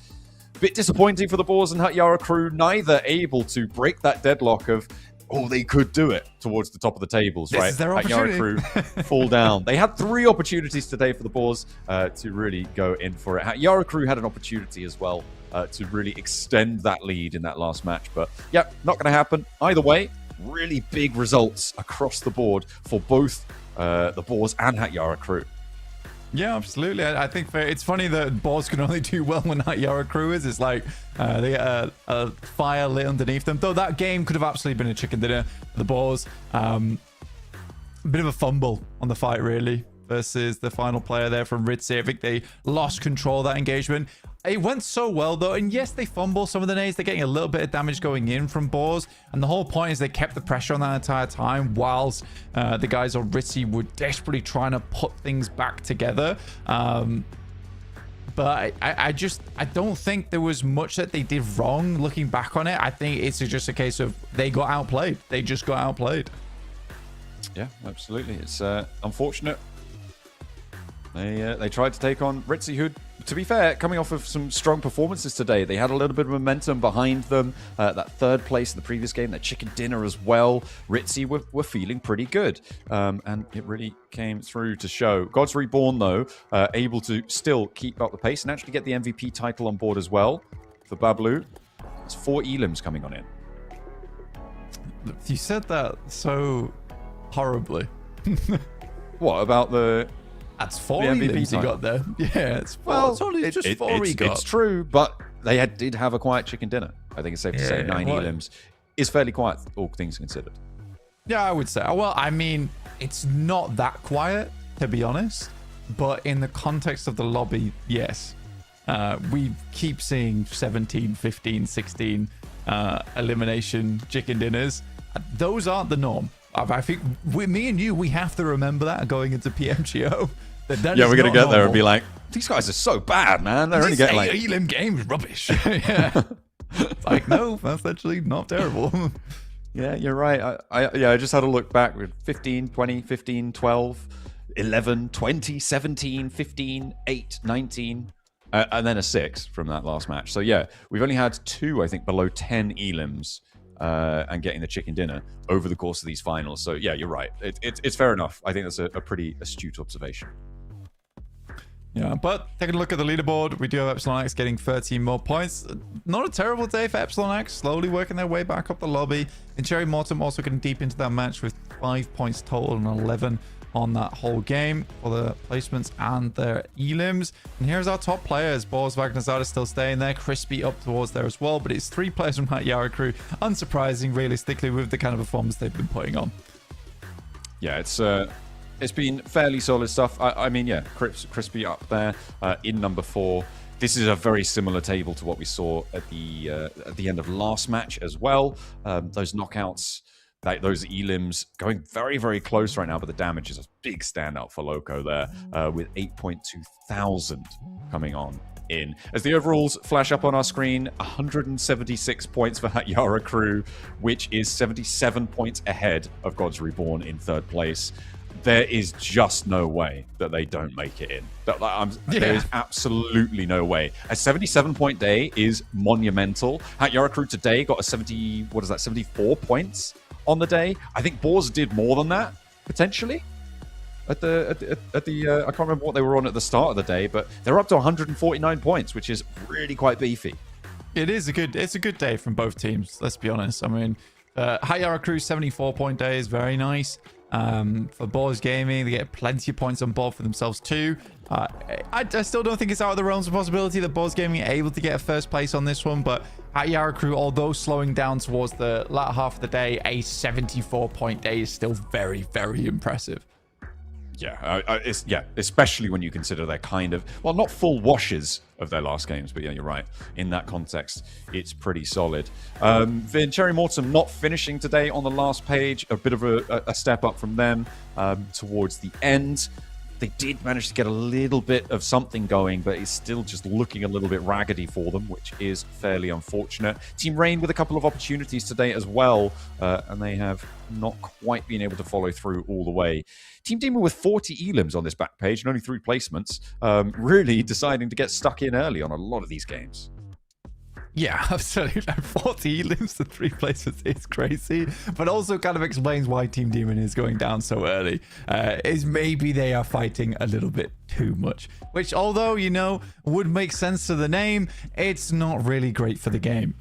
Bit disappointing for the Boars and Yara crew, neither able to break that deadlock of, they could do it towards the top of the tables, right? This is their opportunity. Yara crew fall down. They had 3 opportunities today for the Boars to really go in for it. Yara crew had an opportunity as well to really extend that lead in that last match. But, yeah, not going to happen. Either way, really big results across the board for both the Boars and Yara crew. Yeah, absolutely. I think it's funny that Boars can only do well when that Yara crew is. It's like they get a fire lit underneath them. Though that game could have absolutely been a chicken dinner for the Boars. A bit of a fumble on the fight, really, versus the final player there from Ritzy. I think they lost control of that engagement. It went so well, though. And yes, they fumble some of the nades. They're getting a little bit of damage going in from Boars. And the whole point is they kept the pressure on that entire time whilst the guys on Ritzy were desperately trying to put things back together. But I don't think there was much that they did wrong looking back on it. I think it's just a case of they got outplayed. They just got outplayed. Yeah, absolutely. It's unfortunate. They tried to take on Ritzy, who, to be fair, coming off of some strong performances today. They had a little bit of momentum behind them. That 3rd place in the previous game, that chicken dinner as well. Ritzy were feeling pretty good. And it really came through to show. Gods Reborn, though, able to still keep up the pace and actually get the MVP title on board as well for Bablu. It's 4 elims coming on in. You said that so horribly. What about the... That's 4 elims he got there. Yeah, it's 4. Well, it's only just 4 he got. It's true, but they did have a quiet chicken dinner. I think it's safe to say 9 elims is fairly quiet, all things considered. Yeah, I would say. Well, I mean, it's not that quiet, to be honest. But in the context of the lobby, yes. We keep seeing 17, 15, 16 elimination chicken dinners. Those aren't the norm. I think me and you, we have to remember that going into PMGO. That yeah, we're going to get there and be like, these guys are so bad, man. They're only getting like... elim game is rubbish. Yeah. It's like, no, that's actually not terrible. Yeah, you're right. I just had a look back with 15, 20, 15, 12. 11, 20, 17, 15, 8, 19, and then a 6 from that last match. So yeah, we've only had 2, I think, below 10 elims and getting the chicken dinner over the course of these finals. So yeah, you're right. It's fair enough. I think that's a pretty astute observation. Yeah, but taking a look at the leaderboard, we do have Epsilon X getting 13 more points. Not a terrible day for Epsilon X, slowly working their way back up the lobby. And Cherry Mortem also getting deep into that match with 5 points total and 11 on that whole game for the placements and their elims. And here's our top players. Boris Wagnerzada still staying there, Crispy up towards there as well, but it's 3 players from that Yara crew. Unsurprising, realistically, with the kind of performance they've been putting on. Yeah, it's been fairly solid stuff. I mean, yeah, Crispy up there in number 4. This is a very similar table to what we saw at the end of last match as well. Those knockouts, those elims going very, very close right now, but the damage is a big standout for Loco there with 8.2 thousand coming on in. As the overalls flash up on our screen, 176 points for that Yara crew, which is 77 points ahead of Gods Reborn in 3rd place. There is just no way that they don't make it in. There is absolutely no way. A 77-point day is monumental. Hat Yara crew today got a 74 points on the day. I think Boars did more than that, potentially. I can't remember what they were on at the start of the day, but they're up to 149 points, which is really quite beefy. It's a good day from both teams, let's be honest. I mean, Hat Yara crew 74-point day is very nice. For Boars Gaming, they get plenty of points on board for themselves too. I still don't think it's out of the realms of possibility that Boars Gaming are able to get a 1st place on this one, but at Yara crew, although slowing down towards the latter half of the day, a 74-point day is still very, very impressive. Yeah, especially when you consider they're kind of, well, not full washes of their last games, but yeah, you're right. In that context, it's pretty solid. Then Cherry Mortem not finishing today on the last page, a bit of a step up from them towards the end. They did manage to get a little bit of something going, but it's still just looking a little bit raggedy for them, which is fairly unfortunate. Team Rain with a couple of opportunities today as well, and they have not quite been able to follow through all the way. Team Demon with 40 elims on this back page and only 3 placements, really deciding to get stuck in early on a lot of these games. Yeah, absolutely. 40 elims to 3 places is crazy, but also kind of explains why Team Demon is going down so early. Is maybe they are fighting a little bit too much, which, although, you know, would make sense to the name, it's not really great for the game.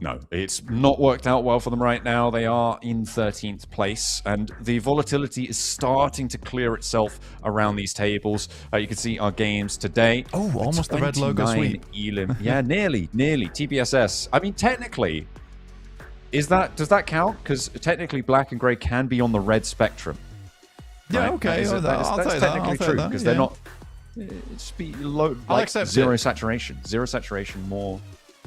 No, it's not worked out well for them right now. They are in 13th place, and the volatility is starting to clear itself around these tables. You can see our games today. Oh, almost the red logo sweep. Elim. Yeah, nearly. TBSS. I mean, technically, does that count? Because technically, black and grey can be on the red spectrum. Yeah, right? Okay. That's technically true, because they're not. It's low, like zero saturation. Zero saturation, more.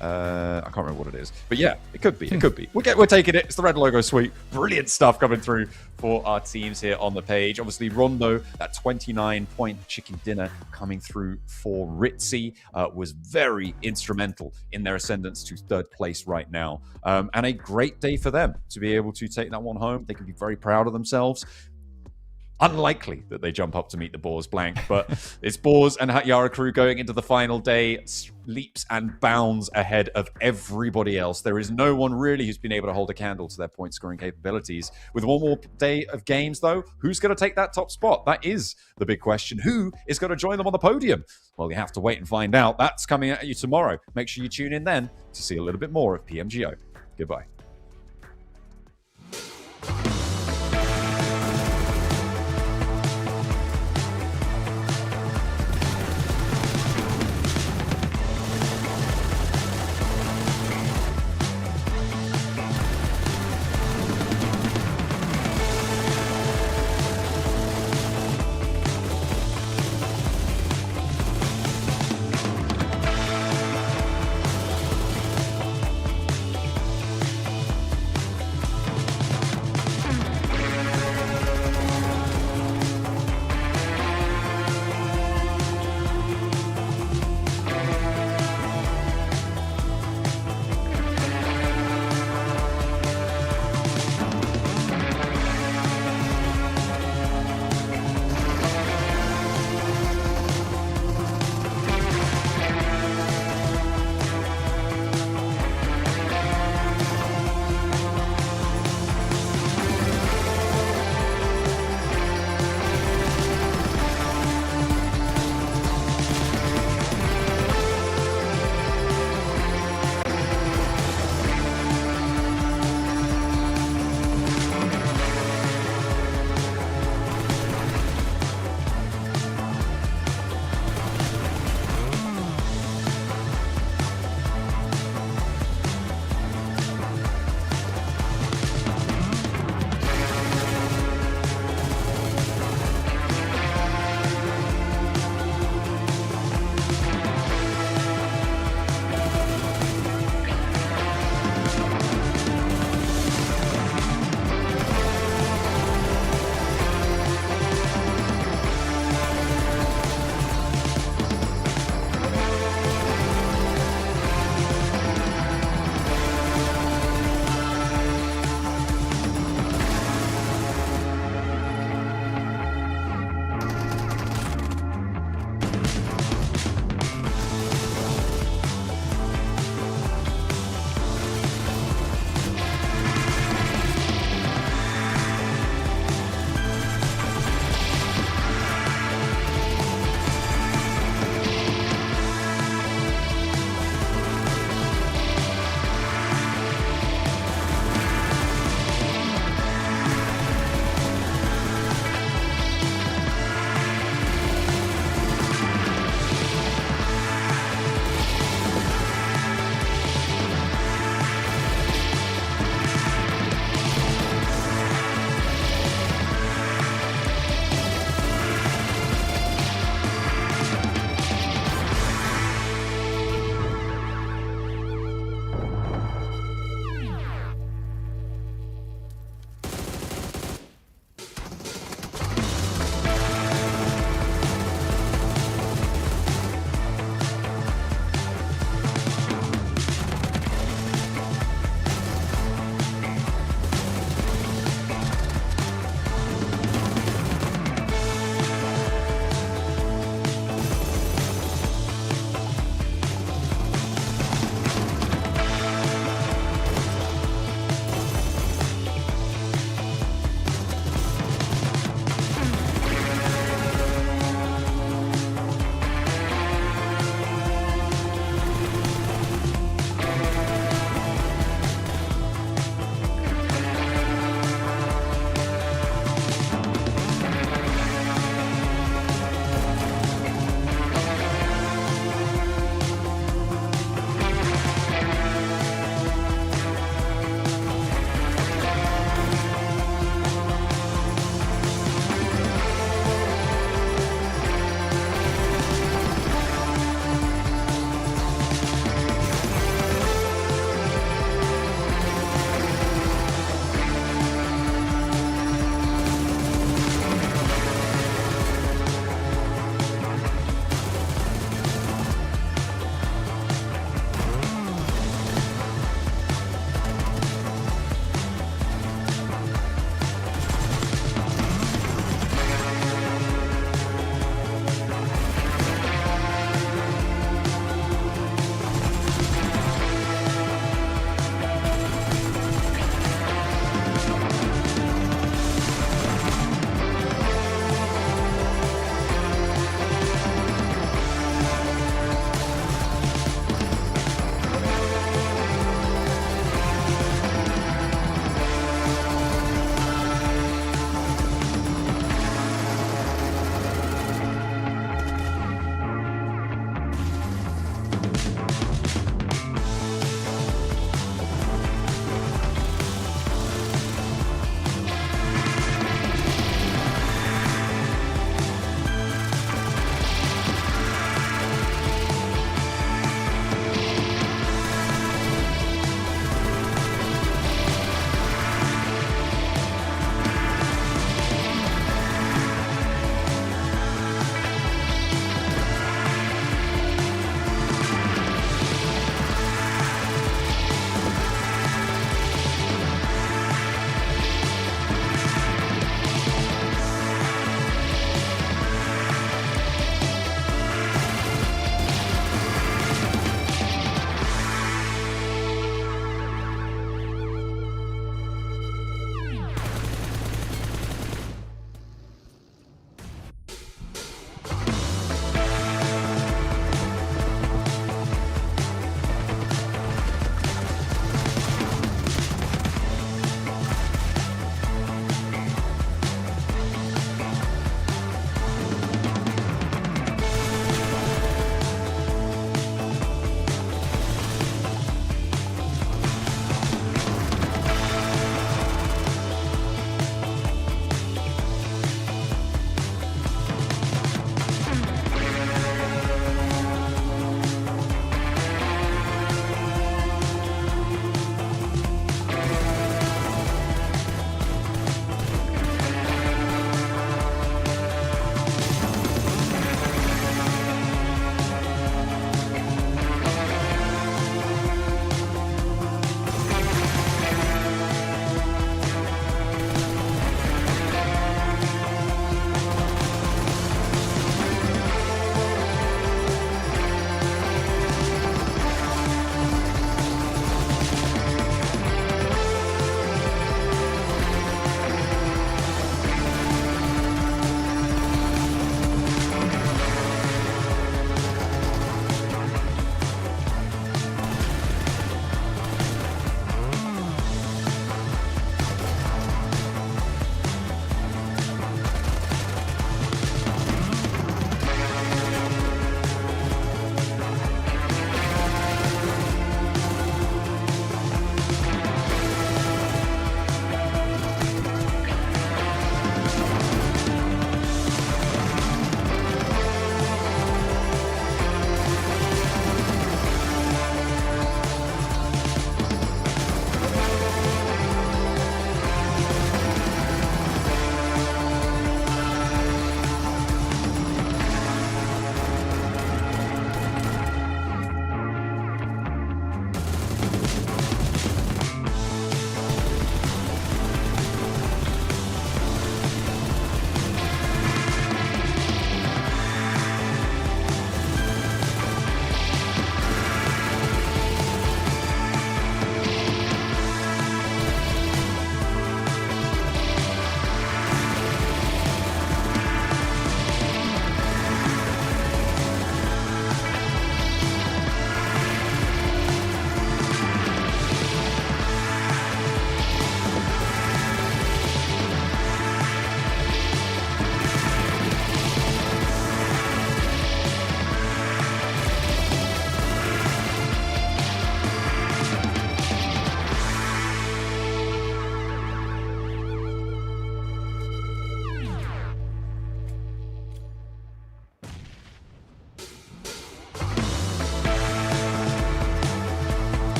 I can't remember what it is, but yeah, it could be. We're taking it. It's the red logo sweep. Brilliant stuff coming through for our teams here on the page. Obviously, Rondo, that 29-point chicken dinner coming through for Ritzy was very instrumental in their ascendance to 3rd place right now, and a great day for them to be able to take that one home. They can be very proud of themselves. Unlikely that they jump up to meet the Boars blank, but it's Boars and Hat Yara crew going into the final day, leaps and bounds ahead of everybody else. There is no one really who's been able to hold a candle to their point scoring capabilities. With one more day of games, though, who's going to take that top spot? That is the big question. Who is going to join them on the podium? Well, you have to wait and find out. That's coming at you tomorrow. Make sure you tune in then to see a little bit more of PMGO. Goodbye.